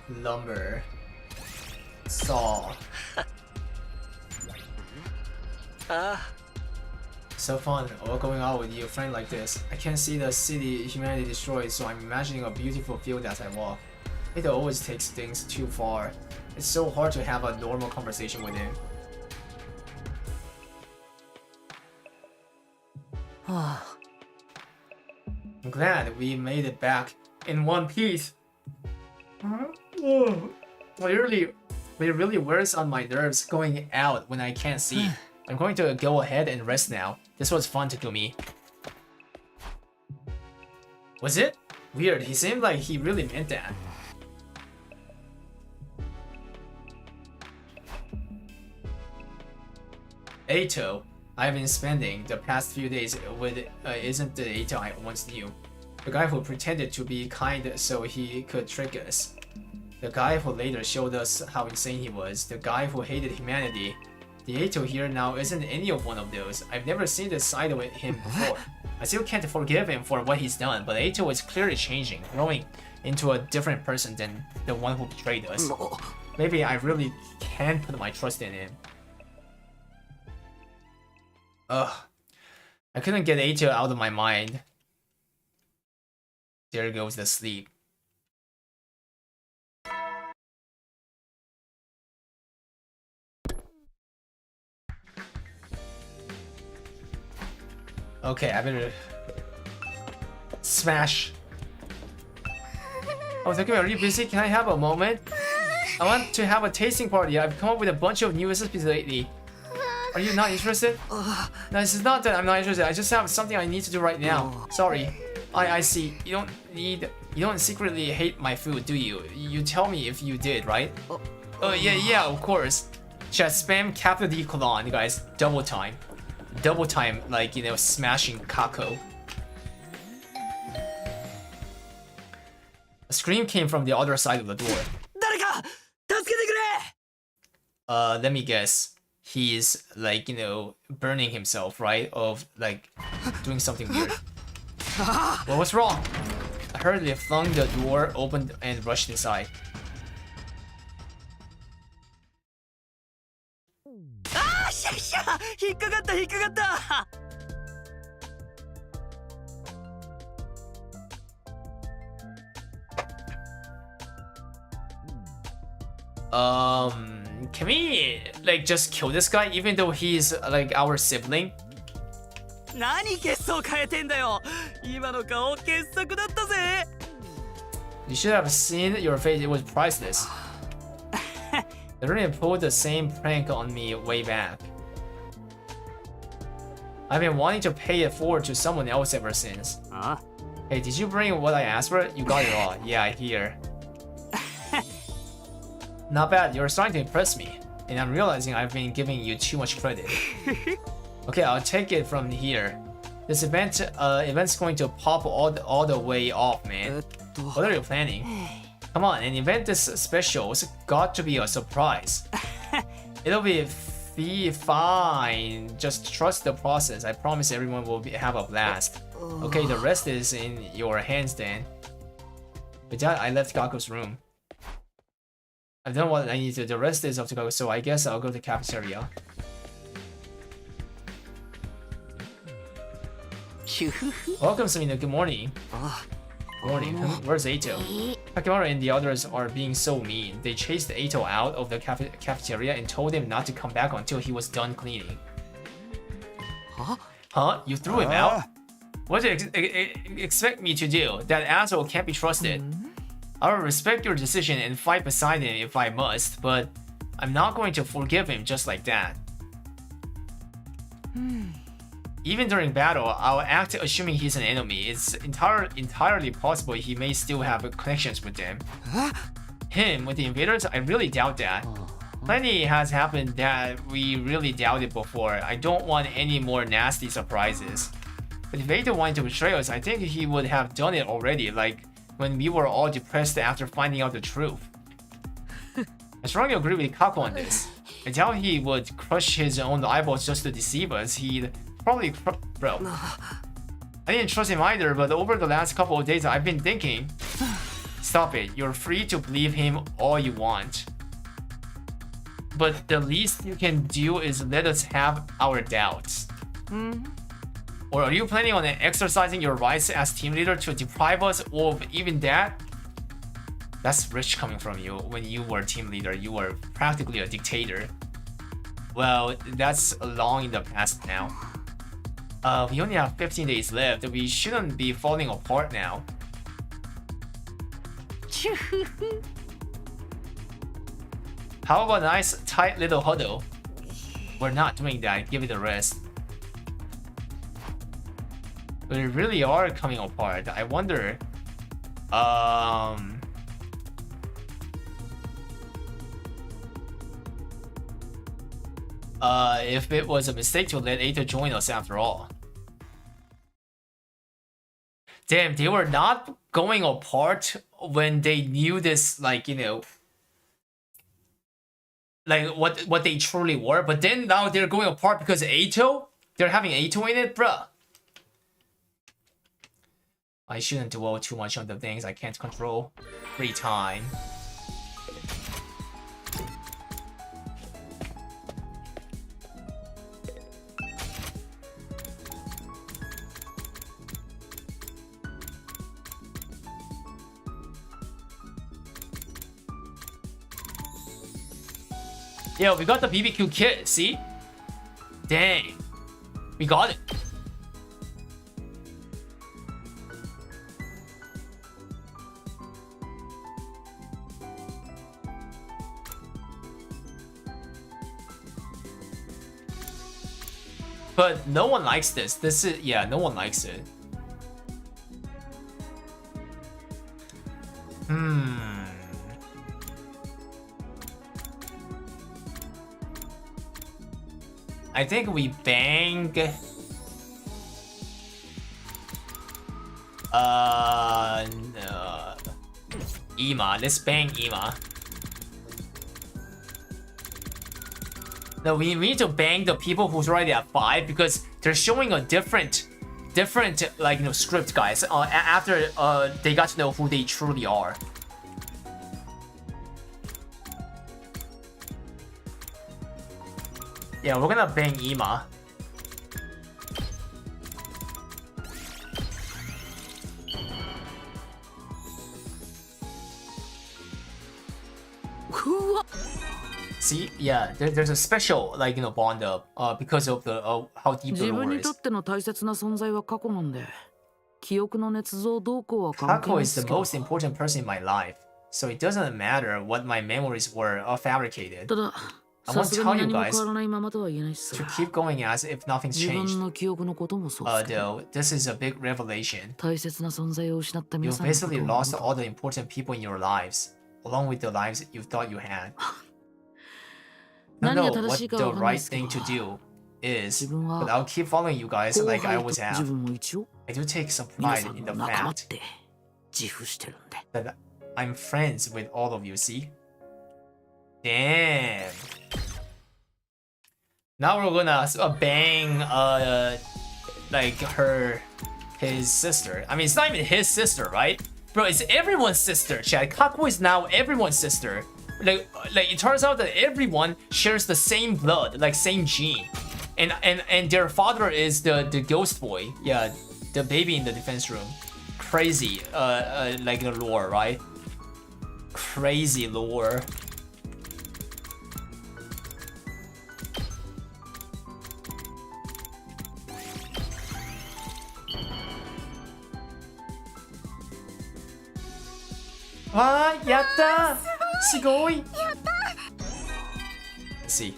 [SPEAKER 1] Lumber. Saw. So fun, all going out with you, a friend like this. I can't see the city humanity destroyed, so I'm imagining a beautiful field as I walk. It always takes things too far. It's so hard to have a normal conversation with him. I'm glad we made it back in one piece. It really wears on my nerves going out when I can't see. I'm going to go ahead and rest now. This was fun, Takumi. Was it? Weird, he seemed like he really meant that. Eito, I've been spending the past few days with isn't the Eito I once knew. The guy who pretended to be kind so he could trick us. The guy who later showed us how insane he was. The guy who hated humanity. The Eito here now isn't any of one of those. I've never seen this side of him before. I still can't forgive him for what he's done, but Eito is clearly changing, growing into a different person than the one who betrayed us. Maybe I really can put my trust in him. Ugh. I couldn't get Eito out of my mind. There goes the sleep. Okay, I better smash. Oh, Takumi, are you busy? Can I have a moment? I want to have a tasting party. I've come up with a bunch of new recipes lately. Are you not interested? No, this is not that I'm not interested. I just have something I need to do right now. Sorry. I see. You don't secretly hate my food, do you? You tell me if you did, right? Yeah, of course. Just spam capital D colon, guys. Double time. Double time, like, you know, smashing Kako. A scream came from the other side of the door. Let me guess. He's, like, you know, burning himself, right? Of, like, doing something weird. Well, what's wrong? I hurriedly flung the door open and rushed inside. Can we like just kill this guy even though he's like our sibling?
[SPEAKER 8] 何血相変えてんだよ。今の顔傑作だったぜ。
[SPEAKER 1] You should have seen your face, it was priceless. They really pulled the same prank on me way back. I've been wanting to pay it forward to someone else ever since. Hey, did you bring what I asked for? You got it all. Yeah, I hear. Not bad, you're starting to impress me. And I'm realizing I've been giving you too much credit. Okay, I'll take it from here. This event's going to pop all the way off, man. What are you planning? Come on, an event this special, it's got to be a surprise. It'll be fine. Just trust the process. I promise everyone will have a blast. Okay, the rest is in your hands then. With that, I left Gaku's room. I've done what I need to. The rest is up to Gaku, so I guess I'll go to the cafeteria. Welcome, Samina. Good morning. Good morning. Where's Ato? Hakimaru and the others are being so mean. They chased Ato out of the cafeteria and told him not to come back until he was done cleaning. Huh? You threw him out? What do you expect me to do? That asshole can't be trusted. I will respect your decision and fight beside him if I must, but I'm not going to forgive him just like that. Even during battle, I'll act assuming he's an enemy. It's entirely possible he may still have connections with them. Him with the invaders? I really doubt that. Plenty has happened that we really doubted before. I don't want any more nasty surprises. But if Ato wanted to betray us, I think he would have done it already, like when we were all depressed after finding out the truth. I strongly agree with Kaku on this. I doubt he would crush his own eyeballs just to deceive us. He'd probably bro. I didn't trust him either, but over the last couple of days I've been thinking. Stop it, you're free to believe him all you want. But the least you can do is let us have our doubts. Or are you planning on exercising your rights as team leader to deprive us of even that? That's rich coming from you. When you were team leader, you were practically a dictator. Well, that's long in the past now. We only have 15 days left. We shouldn't be falling apart now. How about a nice tight little huddle? We're not doing that. Give it a rest. We really are coming apart. I wonder. If it was a mistake to let Ato join us after all. Damn, they were not going apart when they knew this, like, you know, like what they truly were. But then now they're going apart because Ato? They're having Ato in it, bruh. I shouldn't dwell too much on the things I can't control. Free time. Yo, we got the BBQ kit, see? Dang. We got it. But no one likes this. This is, yeah, no one likes it. I think we bang. No. Ima. Let's bang Ima. No, we need to bang the people who's already at 5 because they're showing a different, like, you know, script, guys. After they got to know who they truly are. Yeah, we're gonna bang Ima. See, yeah, there's a special like bond up because of the how deep the
[SPEAKER 5] 自分
[SPEAKER 1] lore
[SPEAKER 5] にと
[SPEAKER 1] is.
[SPEAKER 5] っての大切な存在は過去なんで、記憶の捏造動向は関係な
[SPEAKER 1] Kako
[SPEAKER 5] い
[SPEAKER 1] is
[SPEAKER 5] で
[SPEAKER 1] the
[SPEAKER 5] すけど。
[SPEAKER 1] most important person in my life, so it doesn't matter what my memories were or fabricated.
[SPEAKER 5] ただ、
[SPEAKER 1] I
[SPEAKER 5] さ
[SPEAKER 1] want
[SPEAKER 5] す
[SPEAKER 1] to
[SPEAKER 5] が
[SPEAKER 1] tell
[SPEAKER 5] に
[SPEAKER 1] you
[SPEAKER 5] 何も
[SPEAKER 1] guys
[SPEAKER 5] 変わらないままとは言えないっす。
[SPEAKER 1] to keep going as if nothing's
[SPEAKER 5] 自
[SPEAKER 1] changed.
[SPEAKER 5] 分の記憶のこともそうですけど、
[SPEAKER 1] Though this is a big revelation.
[SPEAKER 5] 大切な存在を失った皆
[SPEAKER 1] You've
[SPEAKER 5] さんのこと
[SPEAKER 1] basically
[SPEAKER 5] を
[SPEAKER 1] lost all the important people in your lives, along with the lives you thought you had. I don't
[SPEAKER 5] 何が
[SPEAKER 1] know
[SPEAKER 5] 正
[SPEAKER 1] what
[SPEAKER 5] しいか
[SPEAKER 1] the
[SPEAKER 5] わかんない
[SPEAKER 1] right
[SPEAKER 5] ですけど、
[SPEAKER 1] thing to do is,
[SPEAKER 5] 自分は
[SPEAKER 1] but I'll keep following you guys
[SPEAKER 5] 後
[SPEAKER 1] like I
[SPEAKER 5] 輩
[SPEAKER 1] always
[SPEAKER 5] と
[SPEAKER 1] have.
[SPEAKER 5] 自分も一応
[SPEAKER 1] I do take some
[SPEAKER 5] 皆
[SPEAKER 1] pride
[SPEAKER 5] さん
[SPEAKER 1] in
[SPEAKER 5] の
[SPEAKER 1] the
[SPEAKER 5] 仲間っ
[SPEAKER 1] fact
[SPEAKER 5] て自負してるんで。
[SPEAKER 1] that I'm friends with all of you, see? Damn. Now we're gonna bang like his sister. I mean, it's not even his sister, right? Bro, it's everyone's sister, Chad. Kaku is now everyone's sister. Like it turns out that everyone shares the same blood, like same gene. And their father is the ghost boy. Yeah, the baby in the defense room. Crazy, like the lore, right? Crazy lore. Ah, yatta! Sugoi! Let's see.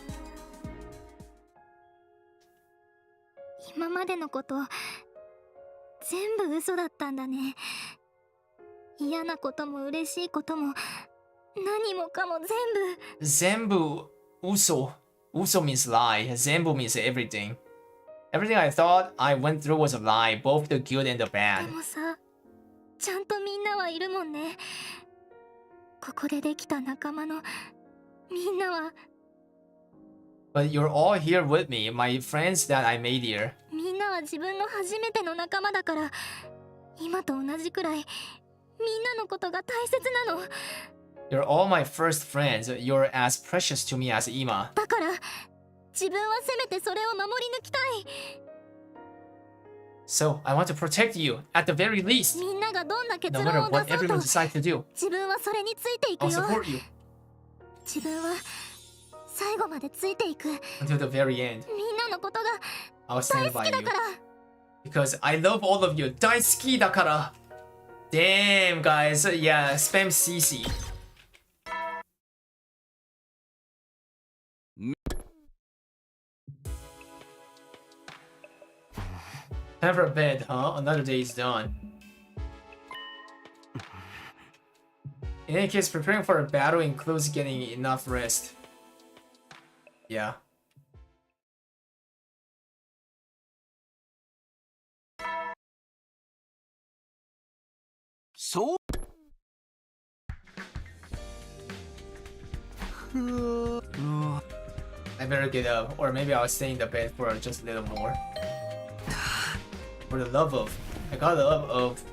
[SPEAKER 4] 今までのこと全部嘘だったんだね。嫌なことも嬉しいことも何もかも全部。
[SPEAKER 1] Zenbu Uso. Uso means lie. Zenbu means everything. Everything I thought I went through was a lie, both the good and the
[SPEAKER 4] で
[SPEAKER 1] bad.
[SPEAKER 4] もさ、ちゃんとみんなはいるもんね。ここでできた仲間のみんなは
[SPEAKER 1] But you're all here with me, my friends that I made here.
[SPEAKER 4] みんなは自分の初めての仲間だから、今と同じくらいみんなのことが大切なの。
[SPEAKER 1] You're all my first friends. You're as precious to me as Ima.
[SPEAKER 4] だから自分はせめてそれを守り抜きたい。
[SPEAKER 1] So I want to protect you at the very least.
[SPEAKER 4] みんながどんな結
[SPEAKER 1] No
[SPEAKER 4] 論
[SPEAKER 1] matter
[SPEAKER 4] を
[SPEAKER 1] what
[SPEAKER 4] 出そうと
[SPEAKER 1] everyone decides to do,
[SPEAKER 4] 自分はそれについていく
[SPEAKER 1] I'll
[SPEAKER 4] よ。
[SPEAKER 1] support you
[SPEAKER 4] 自分は最後までついていく。
[SPEAKER 1] until the very end.
[SPEAKER 4] みんなのことが
[SPEAKER 1] I'll
[SPEAKER 4] 大
[SPEAKER 1] stand
[SPEAKER 4] 好
[SPEAKER 1] by
[SPEAKER 4] きだ
[SPEAKER 1] you
[SPEAKER 4] から。
[SPEAKER 1] because I love all of you. 大好きだから. Damn, guys. Yeah, spam CC. Time for bed, huh? Another day is done. In any case, preparing for a battle includes getting enough rest. Yeah.
[SPEAKER 7] So
[SPEAKER 1] I better get up, or maybe I'll stay in the bed for just a little more. For the love of, I got the love of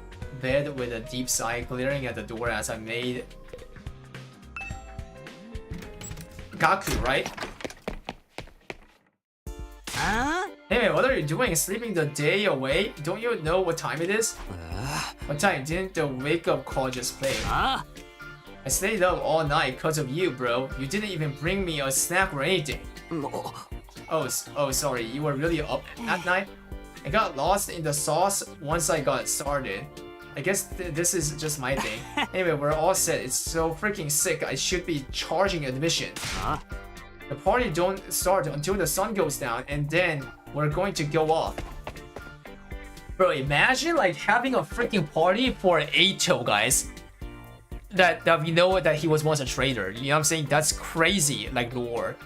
[SPEAKER 1] bed with a deep sigh glaring at the door as I made Gaku, right? Hey man, what are you doing? Sleeping the day away? Don't you know what time it is? What time didn't the wake-up call just play? I stayed up all night because of you, bro. You didn't even bring me a snack or anything. Oh, sorry. You were really up at night? I got lost in the sauce once I got started. I guess this is just my thing. Anyway, we're all set. It's so freaking sick. I should be charging admission. The party don't start until the sun goes down, and then we're going to go off. Bro, imagine like having a freaking party for Eito, guys. That we know that he was once a traitor. You know what I'm saying? That's crazy, like lore.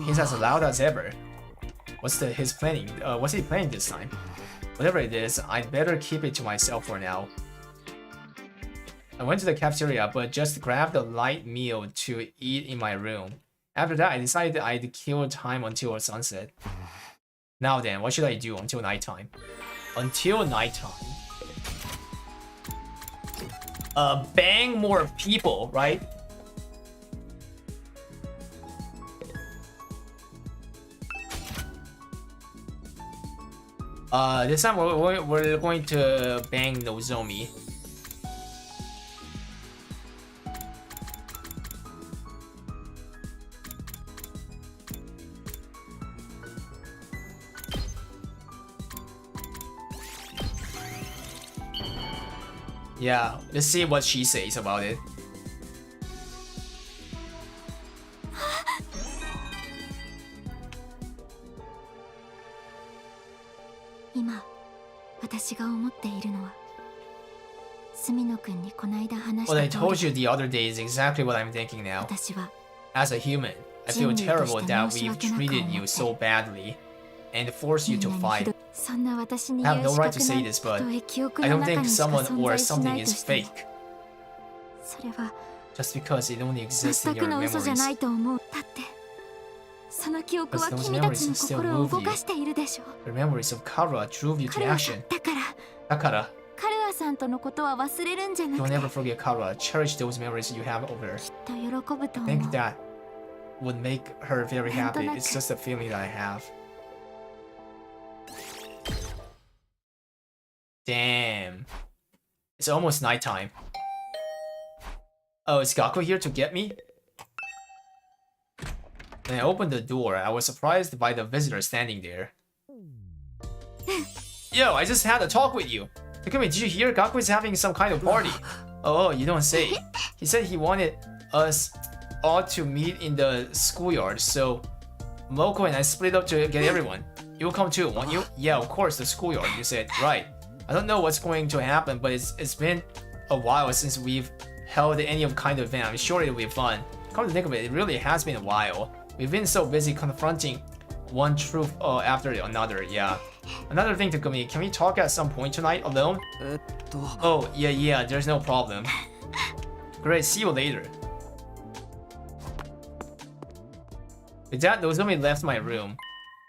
[SPEAKER 1] He's as loud as ever. What's his planning? What's he planning this time? Whatever it is, I'd better keep it to myself for now. I went to the cafeteria, but just grabbed a light meal to eat in my room. After that, I decided I'd kill time until sunset. Now then, what should I do until nighttime? Until nighttime. Bang more people, right? This time we're going to bang Nozomi. Yeah, let's see what she says about it.
[SPEAKER 4] 今私が思っているのは住野くんにこないだ話し
[SPEAKER 1] What I
[SPEAKER 4] た
[SPEAKER 1] told
[SPEAKER 4] 通
[SPEAKER 1] you
[SPEAKER 4] り
[SPEAKER 1] the other day is exactly what I'm thinking now.
[SPEAKER 4] 私は
[SPEAKER 1] As a human, I feel terrible that we've treated you so badly and forced you
[SPEAKER 4] み
[SPEAKER 1] to
[SPEAKER 4] んなにひど
[SPEAKER 1] fight.
[SPEAKER 4] いそんな私に
[SPEAKER 1] I
[SPEAKER 4] 言
[SPEAKER 1] have
[SPEAKER 4] う
[SPEAKER 1] no
[SPEAKER 4] 資
[SPEAKER 1] right
[SPEAKER 4] 格
[SPEAKER 1] to
[SPEAKER 4] な
[SPEAKER 1] say
[SPEAKER 4] い
[SPEAKER 1] this,
[SPEAKER 4] た
[SPEAKER 1] but
[SPEAKER 4] とえ記憶
[SPEAKER 1] I
[SPEAKER 4] の
[SPEAKER 1] don't
[SPEAKER 4] 中
[SPEAKER 1] think
[SPEAKER 4] にしか
[SPEAKER 1] someone
[SPEAKER 4] 存
[SPEAKER 1] or
[SPEAKER 4] 在しな
[SPEAKER 1] something
[SPEAKER 4] いと
[SPEAKER 1] is
[SPEAKER 4] しても
[SPEAKER 1] fake
[SPEAKER 4] それは
[SPEAKER 1] just because it only exists in
[SPEAKER 4] 全く
[SPEAKER 1] your
[SPEAKER 4] の嘘じゃな
[SPEAKER 1] memories.
[SPEAKER 4] いと思うだってその記憶は
[SPEAKER 1] But those
[SPEAKER 4] 君たちの
[SPEAKER 1] memories still
[SPEAKER 4] 心を
[SPEAKER 1] move
[SPEAKER 4] 動
[SPEAKER 1] you.
[SPEAKER 4] かしているでしょ
[SPEAKER 1] The memories of Kara drove you
[SPEAKER 4] カ
[SPEAKER 1] to
[SPEAKER 4] ルアさん
[SPEAKER 1] action.
[SPEAKER 4] だから
[SPEAKER 1] だから
[SPEAKER 4] カルアさんとのことは忘れるんじゃな
[SPEAKER 1] You'll
[SPEAKER 4] くて
[SPEAKER 1] never forget Kara. Cherish those memories you have of her.
[SPEAKER 4] きっと喜ぶと
[SPEAKER 1] I
[SPEAKER 4] 思
[SPEAKER 1] think
[SPEAKER 4] う
[SPEAKER 1] that would make her very happy.
[SPEAKER 4] Like-
[SPEAKER 1] It's just a feeling that I have. Damn. It's almost nighttime. Oh, is Gaku here to get me? When I opened the door, I was surprised by the visitor standing there. Yo, I just had a talk with you. Takumi, did you hear Gaku is having some kind of party? Oh, you don't say. He said he wanted us all to meet in the schoolyard, so Moko and I split up to get everyone. You'll come too, won't you? Yeah, of course, the schoolyard, you said. Right. I don't know what's going to happen, but it's been a while since we've held any kind of event. I'm sure it'll be fun. Come to think of it, it really has been a while. We've been so busy confronting one truth after another, yeah. Another thing, Takumi, can we talk at some point tonight alone? Oh, yeah, there's no problem. Great, see you later. With that, Nozomi left my room.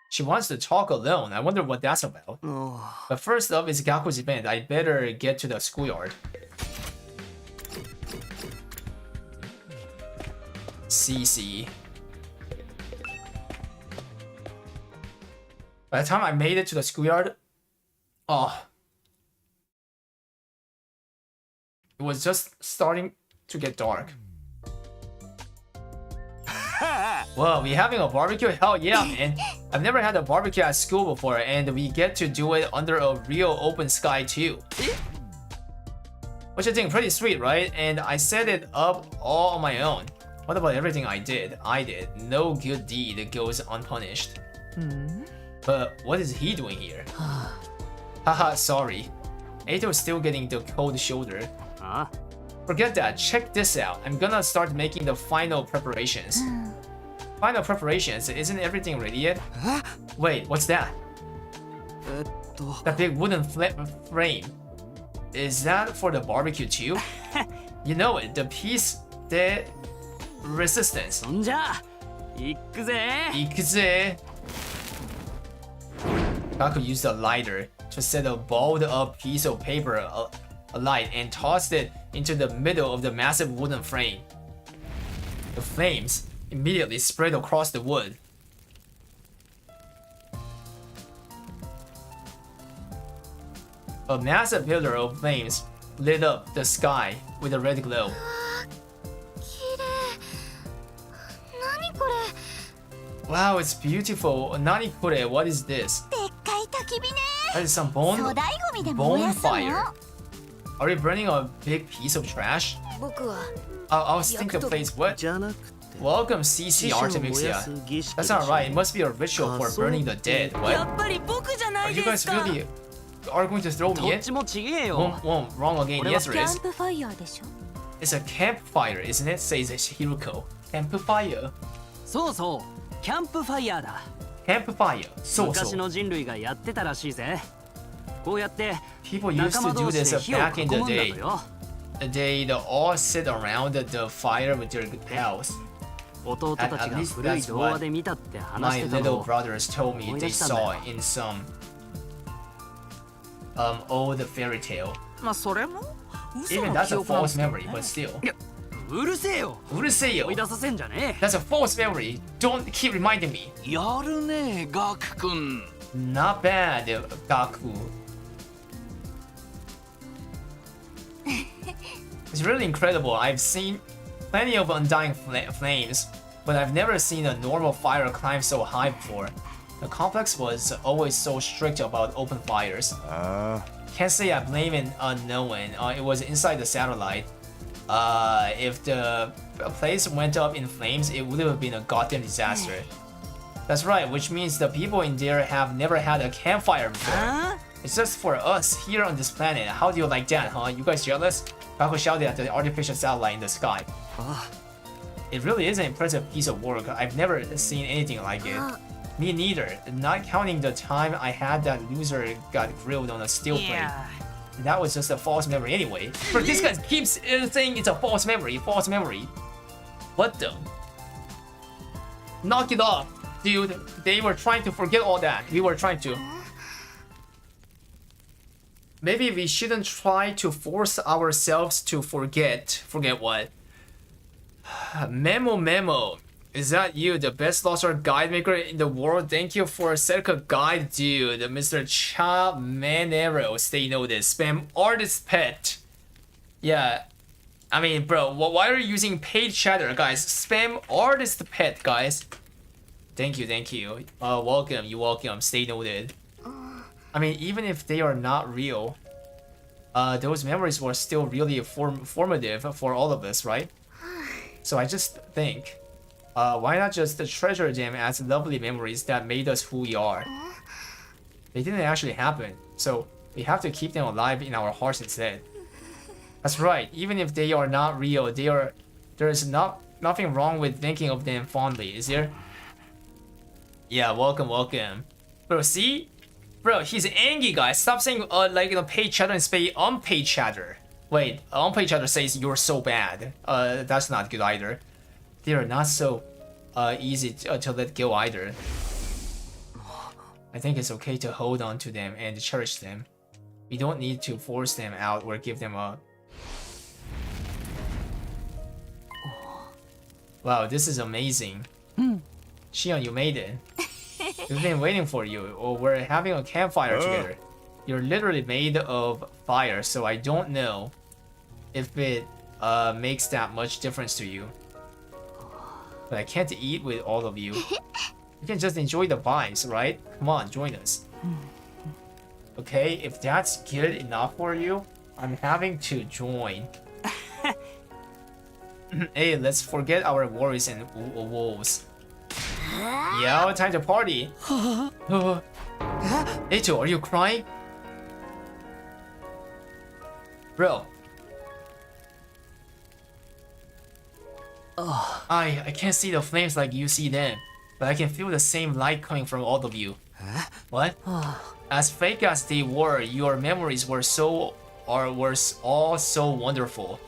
[SPEAKER 1] She wants to talk alone. I wonder what that's about. But first up is Gaku's event. I better get to the schoolyard. CC. By the time I made it to the schoolyard, oh, it was just starting to get dark. Whoa, we having a barbecue? Hell yeah, man. I've never had a barbecue at school before, and we get to do it under a real open sky too. Which I think pretty sweet, right? And I set it up all on my own. What about everything I did? No good deed goes unpunished. But what is he doing here? Haha, sorry. Eito's still getting the cold shoulder. Forget that, check this out. I'm gonna start making the final preparations. Final preparations? Isn't everything ready yet? Wait, what's that? That big wooden frame. Is that for the barbecue too? You know it, the piece de resistance.
[SPEAKER 8] そんじゃ行くぜ。
[SPEAKER 1] 行くぜ. Gaku used a lighter to set a balled up piece of paper alight and tossed it into the middle of the massive wooden frame. The flames immediately spread across the wood. A massive pillar of flames lit up the sky with a red glow.
[SPEAKER 4] 綺麗何これ
[SPEAKER 1] Wow, it's beautiful. Nani kore? What is this?
[SPEAKER 4] でっかい焚き火ね
[SPEAKER 1] That is some
[SPEAKER 4] 粗大ゴミで燃やすの
[SPEAKER 1] bonfire. Are we burning a big piece of trash?
[SPEAKER 5] 僕は
[SPEAKER 1] I was thinking of place what?
[SPEAKER 8] じゃなくて
[SPEAKER 1] Welcome CC Artemisia. That's not right. It must be a ritual for burning the dead.
[SPEAKER 8] や
[SPEAKER 1] What?
[SPEAKER 8] っぱり僕じゃな
[SPEAKER 1] Are
[SPEAKER 8] い
[SPEAKER 1] you
[SPEAKER 8] で
[SPEAKER 1] guys
[SPEAKER 8] すか。
[SPEAKER 1] really are going to throw
[SPEAKER 8] ど
[SPEAKER 1] me
[SPEAKER 8] っ
[SPEAKER 1] in?
[SPEAKER 8] ちもちげえよ。
[SPEAKER 1] Wrong again. The answer
[SPEAKER 4] キャ
[SPEAKER 1] is
[SPEAKER 4] ンプファイヤーでしょ
[SPEAKER 1] it's a campfire, isn't it? Says Hiruko. Campfire.
[SPEAKER 8] そうそう、キャンプファイヤーだ。
[SPEAKER 1] Campfire. So
[SPEAKER 8] 昔の人類がやってたらしいぜ。こうやって
[SPEAKER 1] People used
[SPEAKER 8] 仲
[SPEAKER 1] to
[SPEAKER 8] 間
[SPEAKER 1] do
[SPEAKER 8] 同士
[SPEAKER 1] this
[SPEAKER 8] で火を
[SPEAKER 1] back
[SPEAKER 8] 囲
[SPEAKER 1] in
[SPEAKER 8] む
[SPEAKER 1] the
[SPEAKER 8] んだ
[SPEAKER 1] day.
[SPEAKER 8] とよ。
[SPEAKER 1] They all sit around the fire with their pals.
[SPEAKER 8] 弟たちが
[SPEAKER 1] At least
[SPEAKER 8] 古い
[SPEAKER 1] that's
[SPEAKER 8] 動画で見たって話
[SPEAKER 1] My
[SPEAKER 8] してたの
[SPEAKER 1] little
[SPEAKER 8] を。
[SPEAKER 1] brothers told me they saw in some old fairy tale.
[SPEAKER 8] まあそれも嘘
[SPEAKER 1] Even
[SPEAKER 8] の
[SPEAKER 1] that's
[SPEAKER 8] 記
[SPEAKER 1] a
[SPEAKER 8] 憶なん
[SPEAKER 1] false
[SPEAKER 8] すよ
[SPEAKER 1] memory, but still.
[SPEAKER 8] いや、うるせえよ。
[SPEAKER 1] Uruseyo.
[SPEAKER 8] 追い出させんじゃね
[SPEAKER 1] That's a false memory. Don't keep reminding me.
[SPEAKER 7] やるねガク君
[SPEAKER 1] Not bad, Gaku. It's really incredible. I've seen plenty of undying flames, but I've never seen a normal fire climb so high before. The complex was always so strict about open fires. Can't say I blame it on no one. It was inside the satellite. If the place went up in flames, it would have been a goddamn disaster. That's right, which means the people in there have never had a campfire before. It's just for us here on this planet. How do you like that, huh? You guys jealous? Baku shouted at the artificial satellite in the sky. It really is an impressive piece of work. I've never seen anything like it. Me neither. Not counting the time I had that loser got grilled on a steel plate. That was just a false memory anyway. But this guy keeps saying it's a false memory, false memory. What the? Knock it off, dude. They were trying to forget all that. We were trying to. Maybe we shouldn't try to force ourselves to forget. Forget what? Memo. Is that you, the best loster guide maker in the world? Thank you for Setka guide, dude. Mr. Cha Manero, stay noticed. Spam artist pet. Yeah. I mean, bro, why are you using paid chatter, guys? Spam artist pet, guys. Thank you. Welcome, you welcome. Stay noted. I mean, even if they are not real, those memories were still really formative for all of us, right? So I just think, why not just treasure them as lovely memories that made us who we are? They didn't actually happen, so we have to keep them alive in our hearts instead. That's right, even if they are not real, there's nothing wrong with thinking of them fondly, is there? Yeah, welcome. Bro, see? Bro, he's angry, guys. Stop saying paid chatter and say unpaid chatter. Wait, unpaid chatter says you're so bad. That's not good either. They are not so easy to let go either. I think it's okay to hold on to them and cherish them. We don't need to force them out or give them a... Wow, this is amazing. Shion, you made it. We've been waiting for you, or we're having a campfire together. You're literally made of fire, so I don't know if it makes that much difference to you. But I can't eat with all of you. You can just enjoy the vibes, right? Come on, join us. Okay, if that's good enough for you, I'm having to join. Hey, let's forget our worries and woes. Yeah, time to party. Eito, are you crying? Bro. I can't see the flames like you see them, but I can feel the same light coming from all of you. What? As fake as they were, your memories were all so wonderful.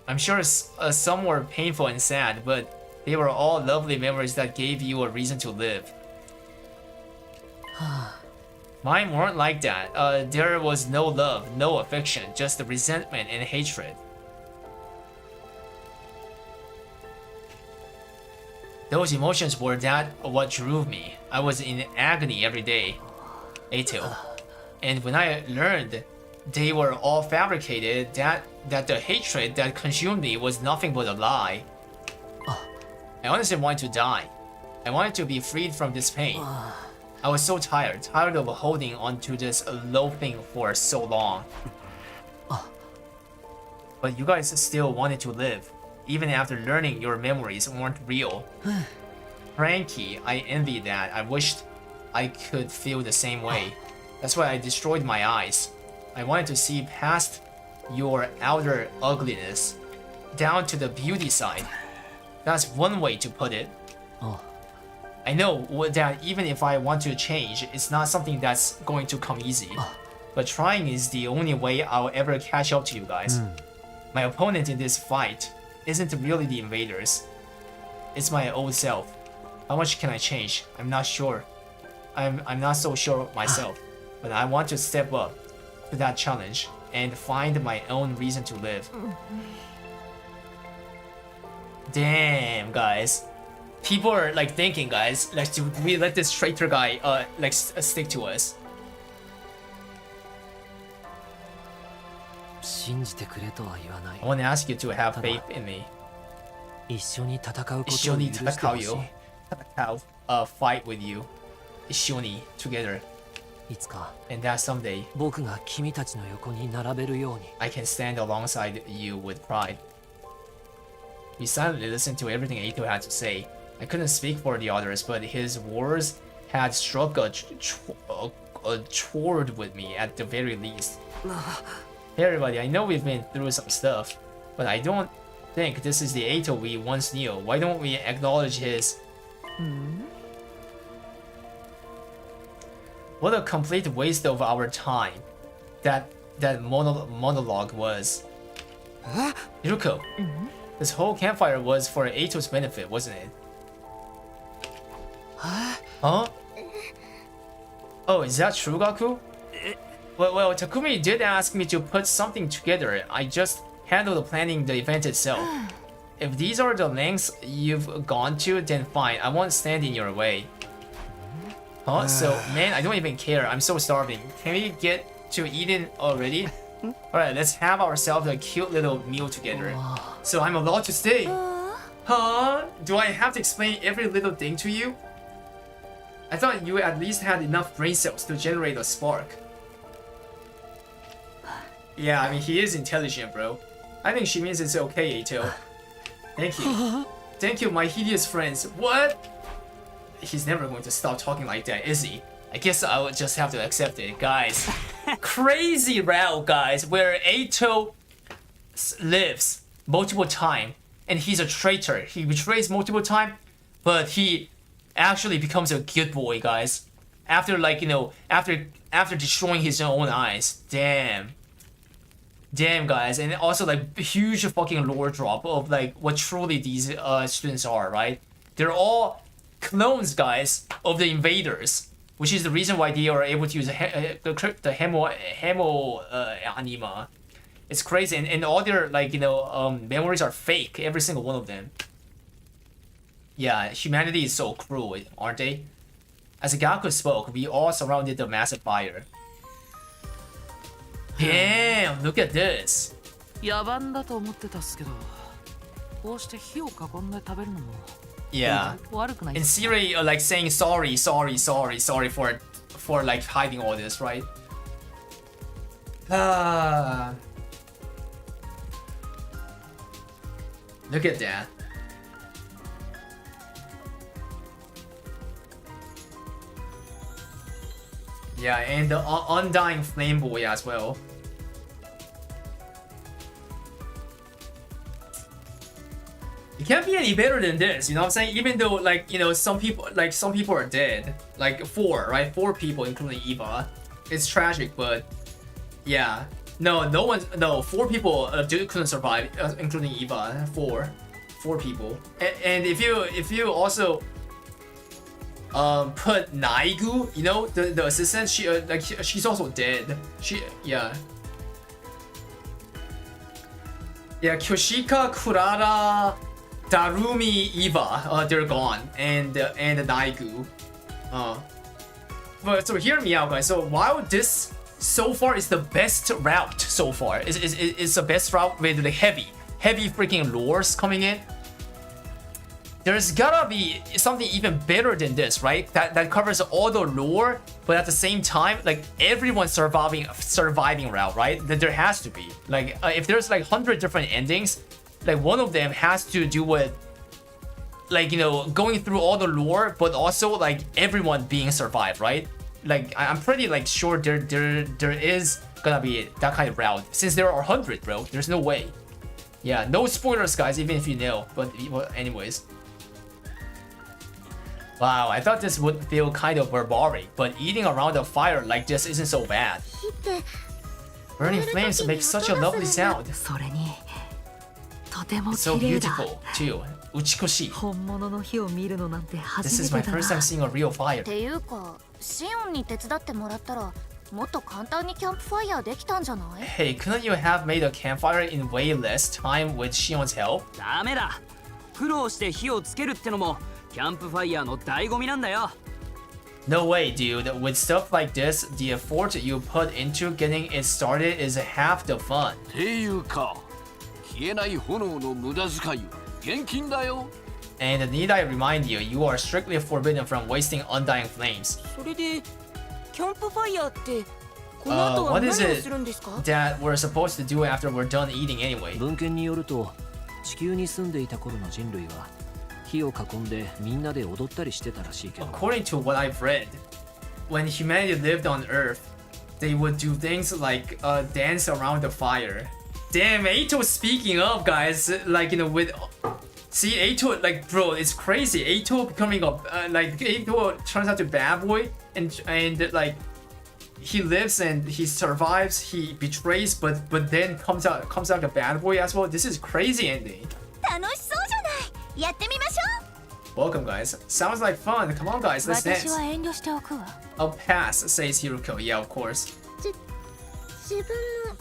[SPEAKER 1] I'm sure some were painful and sad, but they were all lovely memories that gave you a reason to live. Mine weren't like that. There was no love, no affection, just resentment and hatred. Those emotions were what drove me. I was in agony every day. Eito. And when I learned they were all fabricated, that the hatred that consumed me was nothing but a lie, I honestly wanted to die. I wanted to be freed from this pain. I was so tired of holding on to this loathing for so long. But you guys still wanted to live, even after learning your memories weren't real. Frankie, I envy that. I wished I could feel the same way. That's why I destroyed my eyes. I wanted to see past your outer ugliness, down to the beauty side. That's one way to put it. I know that even if I want to change, it's not something that's going to come easy. But trying is the only way I'll ever catch up to you guys. My opponent in this fight isn't really the invaders. It's my old self. How much can I change? I'm not sure. I'm not so sure myself. But I want to step up to that challenge and find my own reason to live. Damn, guys. People are like thinking, guys, like, do we let this traitor guy stick to us? I want to ask you to have faith in me.
[SPEAKER 2] 一緒に戦うことを許
[SPEAKER 1] 一緒に
[SPEAKER 2] してほしい。
[SPEAKER 1] 戦うよ。fight with you, Shuni, together.
[SPEAKER 2] いつか
[SPEAKER 1] And that someday
[SPEAKER 2] 僕が君たちの横に並べるように
[SPEAKER 1] I can stand alongside you with pride. We silently listened to everything Eito had to say. I couldn't speak for the others, but his words had struck a chord with me at the very least. Hey everybody, I know we've been through some stuff, but I don't think this is the Eito we once knew. Why don't we acknowledge his... What a complete waste of our time that monologue was. Iruko, this whole campfire was for Eito's benefit, wasn't it? Huh? Oh, is that true, Gaku? Well, Takumi did ask me to put something together. I just handled planning the event itself. If these are the lengths you've gone to, then fine. I won't stand in your way. Huh? So, man, I don't even care. I'm so starving. Can we get to eating already? Alright, let's have ourselves a cute little meal together. So I'm allowed to stay. Huh? Do I have to explain every little thing to you? I thought you at least had enough brain cells to generate a spark. Yeah, I mean, he is intelligent, bro. I think she means it's okay, Eito. Thank you. Thank you, my hideous friends. What? He's never going to stop talking like that, is he? I guess I would just have to accept it, guys. Crazy route, guys, where Eito lives multiple times, and he's a traitor. He betrays multiple times, but he actually becomes a good boy, guys. After, like, you know, after destroying his own eyes. Damn, guys. And also, like, huge fucking lore drop of, like, what truly these students are, right? They're all clones, guys, of the invaders, which is the reason why they are able to use the hemo anima. It's crazy, and all their, like, you know, memories are fake, every single one of them. Yeah, humanity is so cruel, aren't they? As Gaku spoke, we all surrounded the massive fire. Damn, look at this.
[SPEAKER 9] 野蛮だと思ってたっすけど、こうして火を囲んで食べるのも
[SPEAKER 1] Yeah.
[SPEAKER 9] 悪くない
[SPEAKER 1] And Siri, like, saying sorry for like hiding all this, right? Look at that. Yeah, and the undying flame boy as well. It can't be any better than this, you know what I'm saying? Even though, like, you know, some people are dead. Like 4, right? 4 people, including Eva. It's tragic, but yeah. No, 4 people couldn't survive, including Eva. 4 people. And if you also put Naigu, you know, the assistant, she's also dead. Yeah, Kyoshika, Kurara, Darumi, Eva, they're gone, and Naigu. But so hear me out, guys. So while this so far is the best route so far, it's the best route with the heavy freaking lores coming in. There's gotta be something even better than this, right? That covers all the lore, but at the same time, like, everyone's surviving route, right? That there has to be. Like, if there's like 100 different endings, like, one of them has to do with, like, you know, going through all the lore, but also like everyone being survived, right? Like, I'm pretty like sure there is gonna be that kind of route, since there are 100, bro. There's no way. Yeah, no spoilers, guys, even if you know. But well, anyways. Wow, I thought this would feel kind of barbaric, but eating around a fire like this isn't so bad. Burning flames make such a lovely sound.
[SPEAKER 6] それにとても
[SPEAKER 1] It's so
[SPEAKER 6] 綺麗だ
[SPEAKER 1] beautiful, too. Uchikoshi.
[SPEAKER 6] 本物の火を見るのなんて
[SPEAKER 1] This
[SPEAKER 6] 初
[SPEAKER 1] is
[SPEAKER 6] め
[SPEAKER 1] my
[SPEAKER 6] てだ
[SPEAKER 1] first
[SPEAKER 6] な
[SPEAKER 1] time seeing a real
[SPEAKER 5] っ
[SPEAKER 1] fire.
[SPEAKER 5] ていうかシオンに手伝ってもらったらもっと簡単にキャンプファイヤーできたんじゃない
[SPEAKER 1] Hey, couldn't you have made a campfire in way less time with Shion's help?
[SPEAKER 8] ダメだ苦労して火をつけるってのもキャンプファイヤーの醍醐味なんだよ
[SPEAKER 1] No way, dude. With stuff like this, the effort you put into getting it started is half the fun.
[SPEAKER 7] っていうか消えない炎の無駄遣い現金だよ
[SPEAKER 1] And need I remind you, you are strictly forbidden from wasting undying flames.
[SPEAKER 5] それでキャンプファイヤーってこの後は
[SPEAKER 1] What
[SPEAKER 5] 何を
[SPEAKER 1] is it
[SPEAKER 5] するんですか？
[SPEAKER 1] that we're supposed to do after we're done eating anyway?
[SPEAKER 3] 文献によると地球に住んでいた頃の人類は火を囲んでみんなで踊ったりしてたらしいけど
[SPEAKER 1] According to what I've read, when humanity lived on Earth, they would do things like dance around the fire. Damn, Aito speaking up, guys. Like, you know, with... See, Aito, like, bro, it's crazy. Aito becoming a... like, Aito turns out to bad boy. And like, he lives and he survives. He betrays, but then comes out a bad boy as well. This is crazy ending.
[SPEAKER 4] 楽しそうじゃない。やってみましょう。
[SPEAKER 1] Welcome, guys. Sounds like fun. Come on, guys. Let's
[SPEAKER 6] 私
[SPEAKER 1] dance.
[SPEAKER 6] は遠慮しておくわ。
[SPEAKER 1] I'll pass, says Hiruko. Yeah, of course.
[SPEAKER 4] 自分も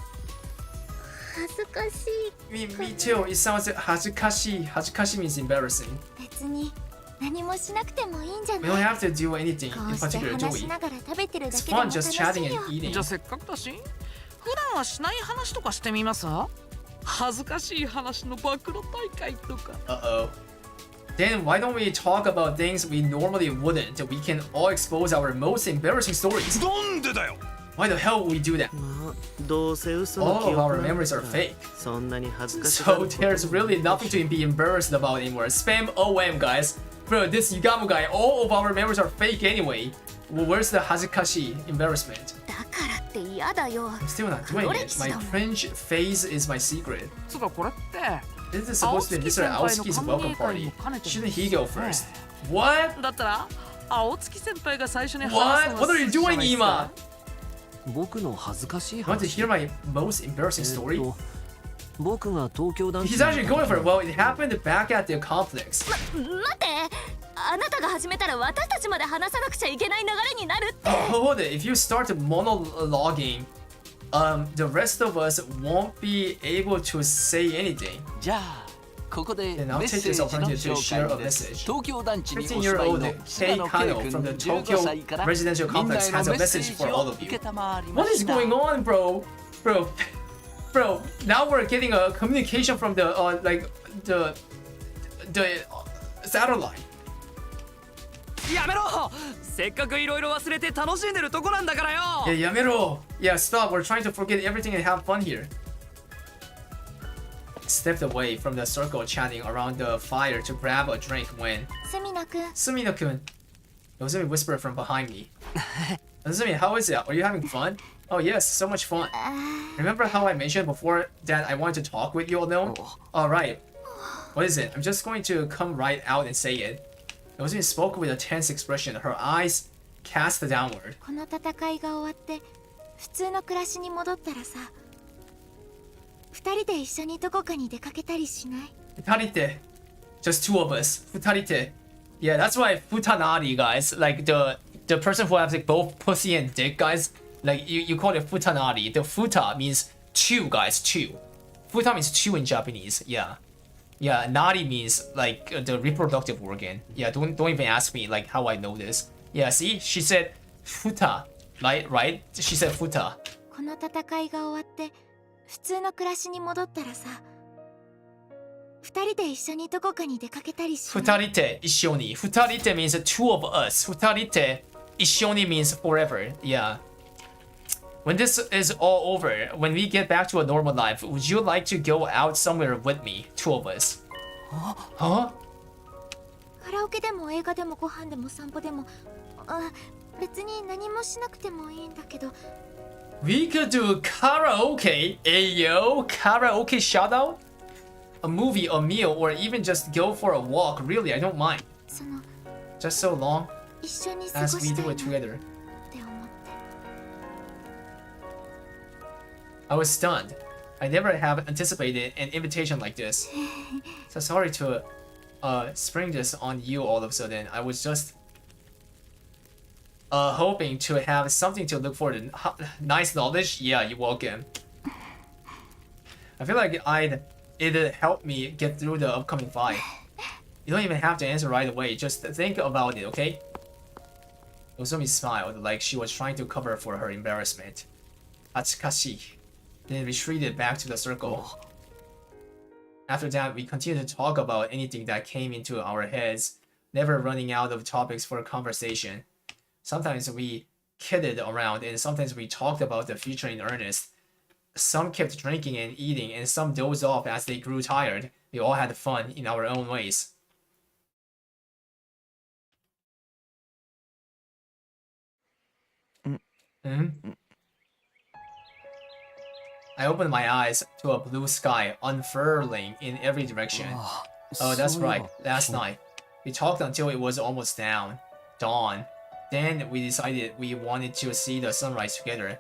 [SPEAKER 4] 恥ずかしい。
[SPEAKER 1] Me too. It sounds hachikashi. Hachikashi means embarrassing.
[SPEAKER 4] 別に何もしなくてもいいんじゃ
[SPEAKER 1] We
[SPEAKER 4] な
[SPEAKER 1] don't
[SPEAKER 4] い？
[SPEAKER 1] have to do anything
[SPEAKER 4] こ
[SPEAKER 1] in
[SPEAKER 4] うして
[SPEAKER 1] particular, do
[SPEAKER 4] 話し
[SPEAKER 1] we?
[SPEAKER 4] ながら食べてるだ
[SPEAKER 1] It's
[SPEAKER 4] けでも
[SPEAKER 1] fun
[SPEAKER 4] 楽
[SPEAKER 1] just
[SPEAKER 4] し
[SPEAKER 1] chatting
[SPEAKER 4] い
[SPEAKER 1] and
[SPEAKER 4] よ。
[SPEAKER 1] eating.
[SPEAKER 9] じゃあせっかくだし普段はしない話とかしてみます？恥ずかしい話の暴露大会とか。
[SPEAKER 1] Uh-oh. Then why don't we talk about things we normally wouldn't? We can all expose our most embarrassing stories.
[SPEAKER 7] なんでだよ
[SPEAKER 1] Why the hell would we do that?
[SPEAKER 10] まあどうせ嘘の
[SPEAKER 1] All
[SPEAKER 10] 記
[SPEAKER 1] of
[SPEAKER 10] 憶
[SPEAKER 1] our
[SPEAKER 10] なんだ
[SPEAKER 1] memories are
[SPEAKER 10] から
[SPEAKER 1] fake.
[SPEAKER 10] そんなに恥ずかしがる
[SPEAKER 1] So
[SPEAKER 10] こと
[SPEAKER 1] there's really nothing to be embarrassed about anymore. Spam OM, guys. Bro, this Yugamu guy, all of our memories are fake anyway. Well, where's the Hazikashi embarrassment?
[SPEAKER 4] だからって嫌だよ。
[SPEAKER 1] I'm still not doing it. My cringe phase is my secret.
[SPEAKER 9] つうかこれって
[SPEAKER 1] This is supposed to be Mr. Aoski's welcome party. Shouldn't he go first? What?
[SPEAKER 9] だったら青月先輩が最初に話すのが
[SPEAKER 1] What? What are you
[SPEAKER 9] 筋じゃ
[SPEAKER 1] doing,
[SPEAKER 9] ないっすか
[SPEAKER 1] Ima?
[SPEAKER 3] 僕の恥ずかしい
[SPEAKER 1] Want to
[SPEAKER 3] 話
[SPEAKER 1] hear my most embarrassing story?
[SPEAKER 3] 僕が東京団地
[SPEAKER 1] He's actually going for it. Well, it happened back at the complex.
[SPEAKER 4] 待ってあなたが始めたら私たちまで話さなくちゃいけない流れになるって
[SPEAKER 1] Hold it. If you start monologuing, the rest of us won't be able to say anything.
[SPEAKER 7] じゃあここでメ
[SPEAKER 1] Then I'll
[SPEAKER 7] ッ
[SPEAKER 1] take
[SPEAKER 7] セー
[SPEAKER 1] this
[SPEAKER 7] ジの
[SPEAKER 1] opportunity to
[SPEAKER 7] 紹
[SPEAKER 1] share
[SPEAKER 7] 介
[SPEAKER 1] a
[SPEAKER 7] です
[SPEAKER 1] message.
[SPEAKER 7] 東京団地にお住まい
[SPEAKER 1] 15-year-old
[SPEAKER 7] の
[SPEAKER 1] Kei
[SPEAKER 7] 菅野
[SPEAKER 1] Kano
[SPEAKER 7] 圭
[SPEAKER 1] from the
[SPEAKER 7] 君
[SPEAKER 1] Tokyo
[SPEAKER 7] 15歳から
[SPEAKER 1] residential
[SPEAKER 7] みんな
[SPEAKER 1] complex
[SPEAKER 7] への
[SPEAKER 1] has
[SPEAKER 7] メ
[SPEAKER 1] a
[SPEAKER 7] ッセー
[SPEAKER 1] message
[SPEAKER 7] ジ
[SPEAKER 1] for
[SPEAKER 7] を
[SPEAKER 1] all of
[SPEAKER 7] 受
[SPEAKER 1] you.
[SPEAKER 7] けたまわりま
[SPEAKER 1] What is
[SPEAKER 7] した
[SPEAKER 1] going on, bro? Bro, now we're getting a communication from the satellite.
[SPEAKER 8] やめろせっかくいろいろ忘れて楽しんでるとこなんだからよ
[SPEAKER 1] Yeah, yamero. Yeah, stop. We're trying to forget everything and have fun here. Stepped away from the circle chatting around the fire to grab a drink when
[SPEAKER 4] セミナ君
[SPEAKER 1] Sumino-kun. Yosumi whispered from behind me. Sumi, how is it? Are you having fun? Oh yes, so much fun. Remember how I mentioned before that I wanted to talk with you alone? Alright. What is it? I'm just going to come right out and say it. Yosumi spoke with a tense expression, her eyes cast downward.
[SPEAKER 4] この戦いが終わって普通の暮らしに戻ったらさ二人で一緒にどこかに出かけたりしない
[SPEAKER 1] Futarite. Just two of us. Futarite. Yeah, that's why futanari, guys. Like the person who has like both pussy and dick, guys. Like you call it futanari. The futa means two, guys. Two. Futa means two in Japanese. Yeah. Yeah, nari means like the reproductive organ. Yeah, don't even ask me like how I know this. Yeah, see, she said futa, right? She said futa.
[SPEAKER 4] この戦いが終わって普通の暮らしに戻ったらさ二人で一緒にどこかに出かけたりしない
[SPEAKER 1] Futarite, ishoni. Futarite means two of us. Futarite, ishoni means forever. Yeah. When this is all over, when we get back to a normal life, would you like to go out somewhere with me? Two of us. Huh?
[SPEAKER 4] カラオケでも映画でもご飯でも散歩でも別に何もしなくてもいいんだけど
[SPEAKER 1] We could do karaoke. Ayo, karaoke shout out? A movie, a meal, or even just go for a walk. Really, I don't mind.
[SPEAKER 4] その
[SPEAKER 1] Just so long
[SPEAKER 4] 一緒に過ご
[SPEAKER 1] as we
[SPEAKER 4] したい
[SPEAKER 1] do
[SPEAKER 4] な
[SPEAKER 1] it
[SPEAKER 4] っ
[SPEAKER 1] together.
[SPEAKER 4] て思って
[SPEAKER 1] I was stunned. I never have anticipated an invitation like this. So sorry to spring this on you all of a sudden. I was just hoping to have something to look forward to. Nice knowledge? Yeah, you're welcome. I feel like it'd help me get through the upcoming fight. You don't even have to answer right away. Just think about it, okay? Uzumi smiled like she was trying to cover for her embarrassment. Atsukashi. Then retreated back to the circle. After that, we continued to talk about anything that came into our heads, never running out of topics for conversation. Sometimes we kidded around, and sometimes we talked about the future in earnest. Some kept drinking and eating, and some dozed off as they grew tired. We all had fun in our own ways. I opened my eyes to a blue sky unfurling in every direction. Oh, that's right. Last night, we talked until it was almost dawn. Then we decided we wanted to see the sunrise together.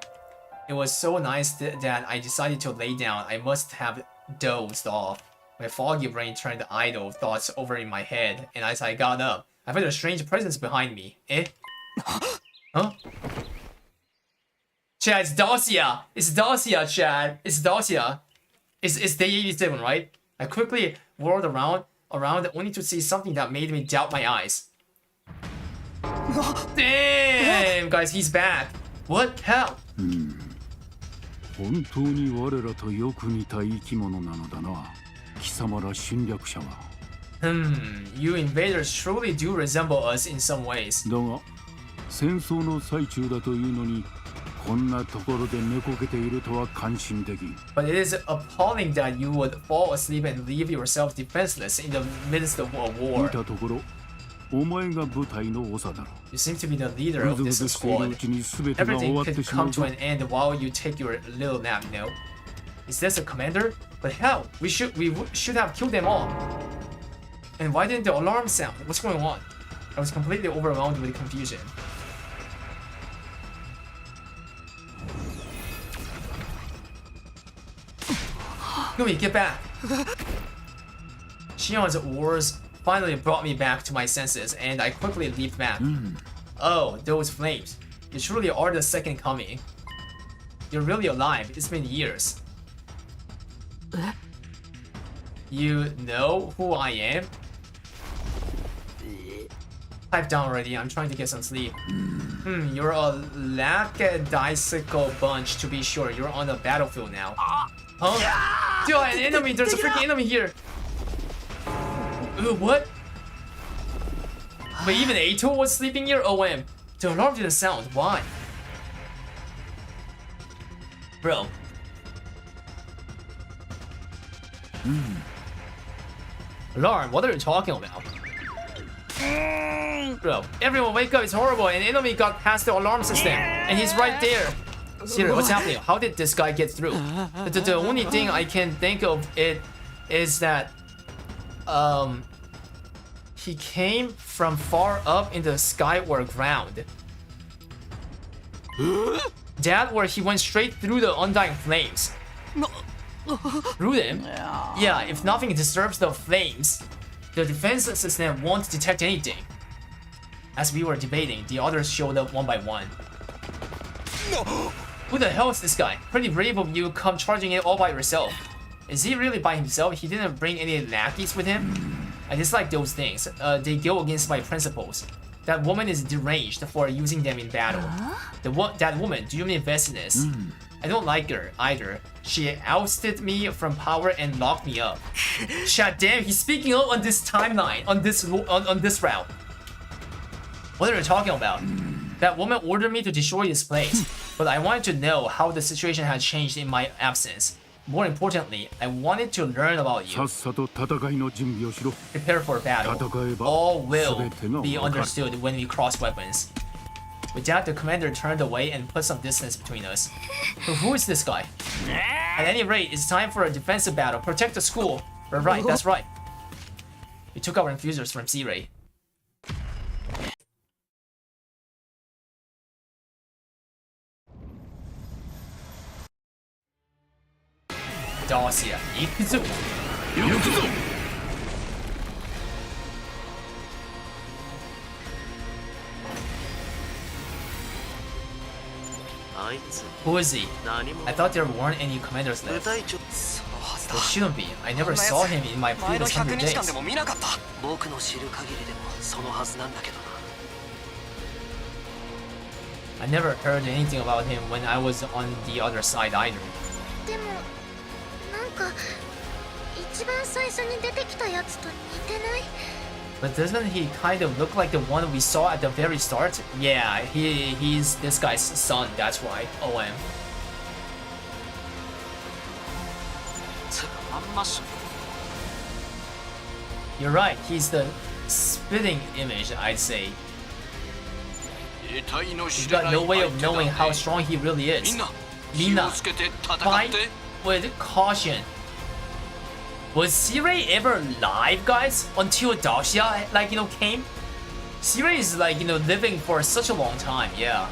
[SPEAKER 1] It was so nice that I decided to lay down. I must have dozed off. My foggy brain turned idle thoughts over in my head, and as I got up, I felt a strange presence behind me. Eh? Huh? Chad, it's Dacia! It's Dacia, Chad! It's Dacia! It's day 87, right? I quickly whirled around only to see something that made me doubt my eyes. Damn, guys, he's back. What hell?
[SPEAKER 11] 本当に我らとよく似た生き物なのだな、貴様ら侵略者は。
[SPEAKER 1] You invaders truly do resemble us in some ways.
[SPEAKER 11] だが、戦争の最中だというのに、こんなところで寝こけているとは感心できん。
[SPEAKER 1] But it is appalling that you would fall asleep and leave yourself defenseless in the midst of a war.
[SPEAKER 11] 見たところ、お前が部隊の長だろ。
[SPEAKER 1] You seem to be the leader of this squad. Everything could come to an end while you take your little nap, you know? Is this a commander? But hell, we should have killed them all. And why didn't the alarm sound? What's going on? I was completely overwhelmed with confusion. Yumi, get back! Shion's words finally brought me back to my senses, and I quickly leaped back. Oh, those flames. You truly are the second coming. You're really alive. It's been years. You know who I am? Pipe down already. I'm trying to get some sleep. You're a lackadaisical bunch, to be sure. You're on the battlefield now. Huh? Dude, an enemy! There's a freaking enemy here! What? But even Ato was sleeping here? OM. The alarm didn't sound. Why? Bro. Alarm, what are you talking about? Bro, everyone wake up, it's horrible. An enemy got past the alarm system, and he's right there. Seriously, what's happening? How did this guy get through? The only thing I can think of it is that he came from far up in the sky or ground. That where he went straight through the undying flames. Through them? Yeah, if nothing disturbs the flames, the defense system won't detect anything. As we were debating, the others showed up one by one. Who the hell is this guy? Pretty brave of you come charging it all by yourself. Is he really by himself? He didn't bring any lackeys with him? I dislike those things. They go against my principles. That woman is deranged for using them in battle. That woman, do you mean Vestinus? I don't like her either. She ousted me from power and locked me up. Chat, damn, he's speaking up on this timeline, on this route. What are you talking about? That woman ordered me to destroy this place, but I wanted to know how the situation had changed in my absence. More importantly, I wanted to learn about you. Prepare for battle. All will be understood when we cross weapons. With that, the commander turned away and put some distance between us. Who is this guy? At any rate, it's time for a defensive battle. Protect the school. We're right, that's right. We took our infusers from Z-Ray. Dacia, 行くぞ。行くぞ。Who is he? I thought there weren't any commanders left. There shouldn't be. I never saw him in my previous 100 days. I never heard anything about him when I was on the other side either.
[SPEAKER 4] でもなんかい一番最初に出てきたやつと似てない？
[SPEAKER 1] But doesn't he kind of look like the one we saw at the very start? Yeah, he's this guy's son, that's why. OM.
[SPEAKER 9] つうかまんまっしょ。
[SPEAKER 1] You're right, he's the spitting image, I'd say.
[SPEAKER 7] 得体の
[SPEAKER 1] He's
[SPEAKER 7] 知れ
[SPEAKER 1] got
[SPEAKER 7] ない
[SPEAKER 1] no way
[SPEAKER 7] 相
[SPEAKER 1] of
[SPEAKER 7] 手だ
[SPEAKER 1] knowing
[SPEAKER 7] ね
[SPEAKER 1] how strong he really
[SPEAKER 7] み
[SPEAKER 1] is.
[SPEAKER 7] んな気
[SPEAKER 1] Mina,
[SPEAKER 7] をつけて戦っ
[SPEAKER 1] fight
[SPEAKER 7] て
[SPEAKER 1] with caution. Was Sirei ever alive, guys? Until Daxia, like, came? Sirei is, like, living for such a long time, yeah.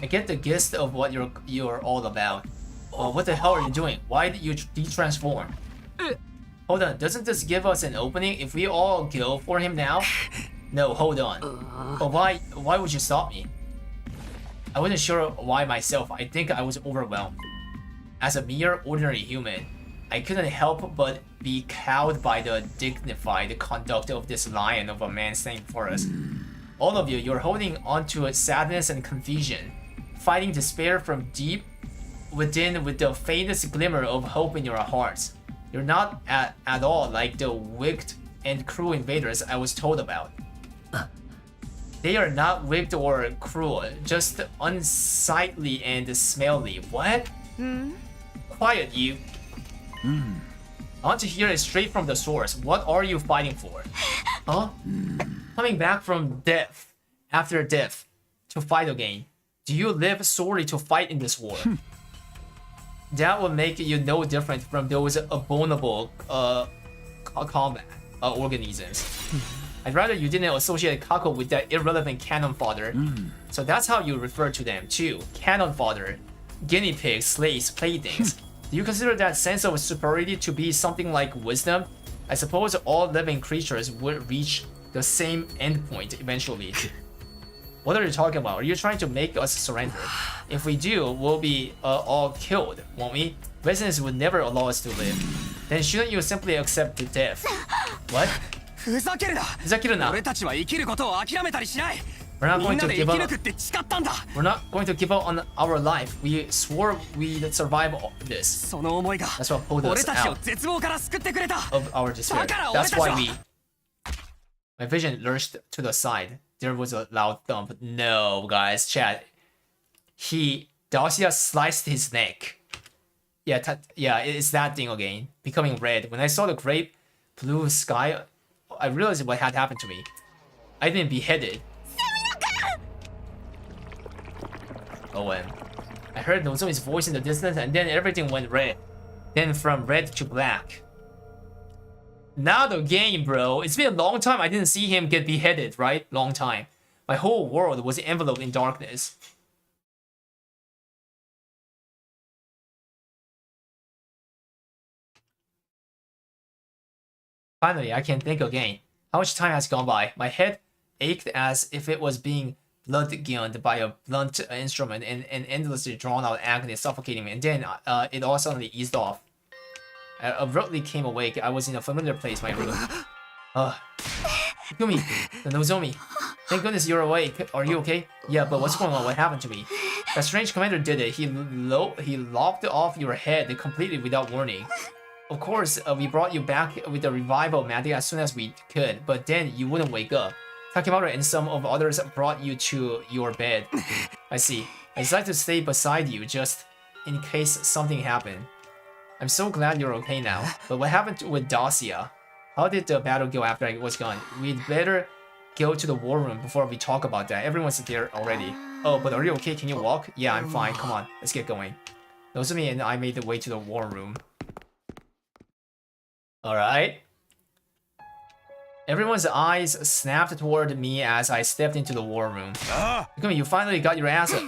[SPEAKER 1] I get the gist of what you're all about. Well, what the hell are you doing? Why did you de-transform? Hold on, doesn't this give us an opening if we all go for him now? No, hold on. But why would you stop me? I wasn't sure why myself. I think I was overwhelmed. As a mere ordinary human, I couldn't help but be cowed by the dignified conduct of this lion of a man standing for us. All of you, you're holding on to a sadness and confusion, fighting despair from deep within with the faintest glimmer of hope in your hearts. You're not at all like the wicked and cruel invaders I was told about. They are not wicked or cruel, just unsightly and smelly. What? Quiet, you. I want to hear it straight from the source. What are you fighting for? Huh? Coming back from death, after death, to fight again. Do you live solely to fight in this war? That would make you no different from those abominable combat organisms. I'd rather you didn't associate Kako with that irrelevant cannon fodder. So that's how you refer to them too. Cannon fodder, guinea pigs, slaves, playthings. Do you consider that sense of superiority to be something like wisdom? I suppose all living creatures would reach the same endpoint eventually. What are you talking about? Are you trying to make us surrender? If we do, we'll be all killed, won't we? Residents would never allow us to live. Then shouldn't you simply accept the death? What?
[SPEAKER 2] ふざけるな。
[SPEAKER 1] ふざけるな。
[SPEAKER 2] 俺たちは生きることを諦めたりしない。
[SPEAKER 1] We're not
[SPEAKER 2] み
[SPEAKER 1] going
[SPEAKER 2] んな
[SPEAKER 1] to
[SPEAKER 2] で
[SPEAKER 1] give
[SPEAKER 2] 生き
[SPEAKER 1] up.
[SPEAKER 2] 抜くって誓ったんだ。
[SPEAKER 1] We're not going to give up on our life. We swore we'd survive this.
[SPEAKER 2] その思いが
[SPEAKER 1] That's what pulled
[SPEAKER 2] 俺
[SPEAKER 1] us
[SPEAKER 2] たちを
[SPEAKER 1] out
[SPEAKER 2] 絶望から救ってくれた。
[SPEAKER 1] of our despair.
[SPEAKER 2] だから俺た
[SPEAKER 1] That's
[SPEAKER 2] ちは
[SPEAKER 1] why we. My vision lurched to the side. There was a loud thump. No, guys, chat. Dacia sliced his neck. Yeah, it's that thing again. Becoming red. When I saw the great blue sky, I realized what had happened to me. I'd been beheaded. OM. I heard Nozomi's voice in the distance and then everything went red. Then from red to black. Not again, bro. It's been a long time I didn't see him get beheaded, right? Long time. My whole world was enveloped in darkness. Finally, I can think again. How much time has gone by? My head ached as if it was being blood-gunned by a blunt instrument and endlessly drawn-out agony suffocating me. And then it all suddenly eased off. I abruptly came awake. I was in a familiar place, my room. Yumi, the Nozomi. Thank goodness you're awake. Are you okay? Yeah, but what's going on? What happened to me? That strange commander did it. He lopped off your head completely without warning. Of course, we brought you back with the revival magic as soon as we could, but then you wouldn't wake up. Takimaru and some of others brought you to your bed. I see. I decided to stay beside you just in case something happened. I'm so glad you're okay now. But what happened with Dacia? How did the battle go after I was gone? We'd better go to the war room before we talk about that. Everyone's there already. Oh, but are you okay? Can you walk? Yeah, I'm fine. Come on, let's get going. Nozomi and I made the way to the war room. Alright. Everyone's eyes snapped toward me as I stepped into the war room. Yukumi, you finally got your ass up.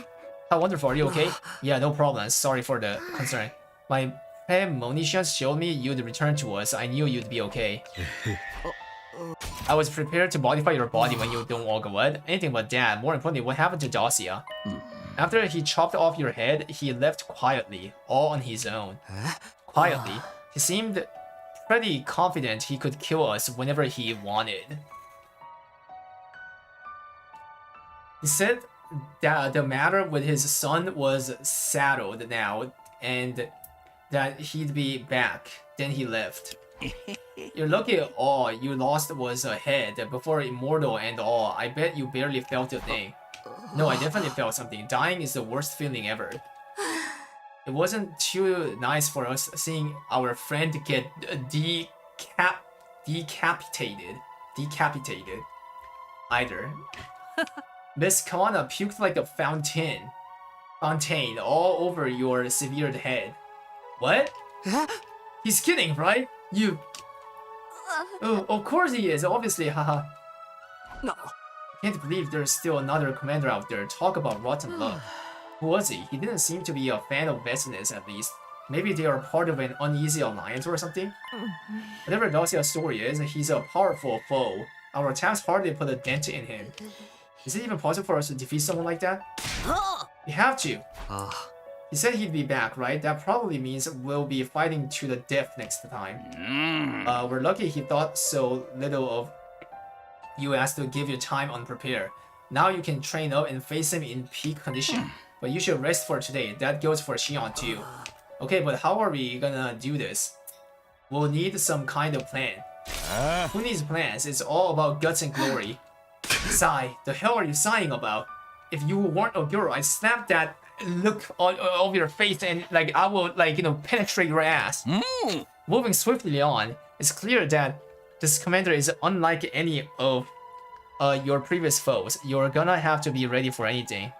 [SPEAKER 1] How wonderful. Are you okay? Yeah, no problem. Sorry for the concern. My premonitions showed me you'd return to us. I knew you'd be okay. I was prepared to modify your body when you don't walk. What? Anything but that. More importantly, what happened to Dacia? After he chopped off your head, he left quietly, all on his own. Quietly. He seemed pretty confident he could kill us whenever he wanted. He said that the matter with his son was settled now and that he'd be back. Then he left. You're lucky all you lost was a head before immortal and all. I bet you barely felt a thing. No, I definitely felt something. Dying is the worst feeling ever. It wasn't too nice for us seeing our friend get decapitated either. Miss Kawana puked like a fountain all over your severed head. What? He's kidding, right? You... Oh, of course he is, obviously, haha.
[SPEAKER 2] No.
[SPEAKER 1] Can't believe there's still another commander out there. Talk about rotten luck. Who was he? He didn't seem to be a fan of Vestinus, at least. Maybe they are part of an uneasy alliance or something? Whatever Dosia's story is, he's a powerful foe. Our attacks hardly put a dent in him. Is it even possible for us to defeat someone like that? We have to. He said he'd be back, right? That probably means we'll be fighting to the death next time. We're lucky he thought so little of you as to give you time unprepared. Now you can train up and face him in peak condition. But you should rest for today. That goes for Xion too. Okay, but how are we gonna do this? We'll need some kind of plan. Who needs plans? It's all about guts and glory. Sigh, the hell are you sighing about? If you weren't a girl, I'd snap that look of your face and like I will like penetrate your ass. Moving swiftly on, it's clear that this commander is unlike any of your previous foes. You're gonna have to be ready for anything.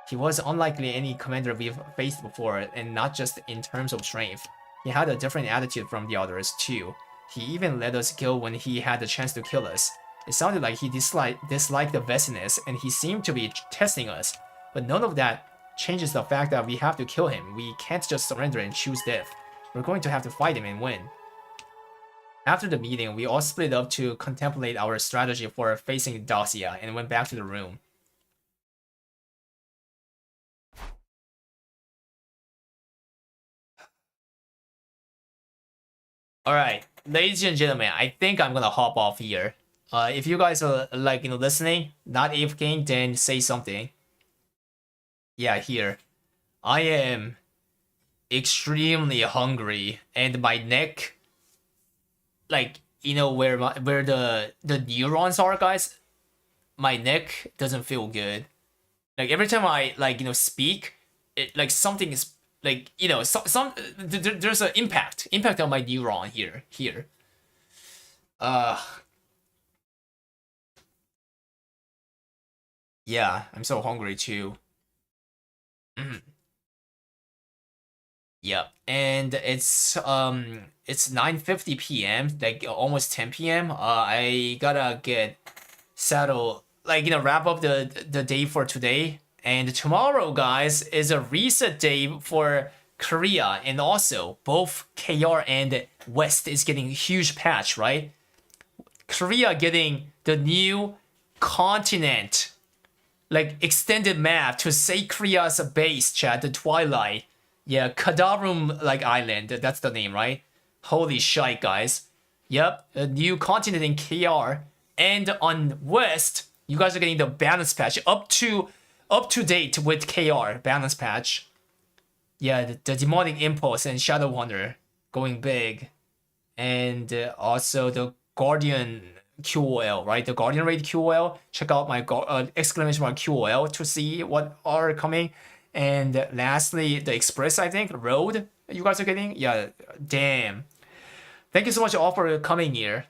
[SPEAKER 1] He was unlikely any commander we've faced before, and not just in terms of strength. He had a different attitude from the others too. He even let us go when he had the chance to kill us. It sounded like he disliked the Vestinus, and he seemed to be testing us. But none of that changes the fact that we have to kill him. We can't just surrender and choose death. We're going to have to fight him and win. After the meeting, we all split up to contemplate our strategy for facing Dacia and went back to the room. Alright, ladies and gentlemen, I think I'm gonna hop off here. If you guys are like listening, not AFKing, then say something. Yeah, here. I am extremely hungry, and my neck, like where the neurons are, guys. My neck doesn't feel good. Like every time I speak, it like something is like there's an impact on my neuron here. Yeah, I'm so hungry too. Yeah, and it's 9:50 p.m. like almost 10 p.m. I gotta get settled, wrap up the day for today. And tomorrow, guys, is a reset day for Korea, and also both KR and West is getting a huge patch, right? Korea getting the new continent, like extended map to say Korea's base, chat, the Twilight. Yeah, Kadarum island, that's the name, right? Holy shite, guys. Yep, a new continent in KR. And on West, you guys are getting the balance patch up to date with KR balance patch. Yeah, the demonic impulse and Shadow Wonder going big. And also the Guardian QOL, right? The Guardian Raid QOL. Check out my exclamation mark QOL to see what are coming. And lastly, the Express, I think, Road you guys are getting. Yeah, damn. Thank you so much all for coming here.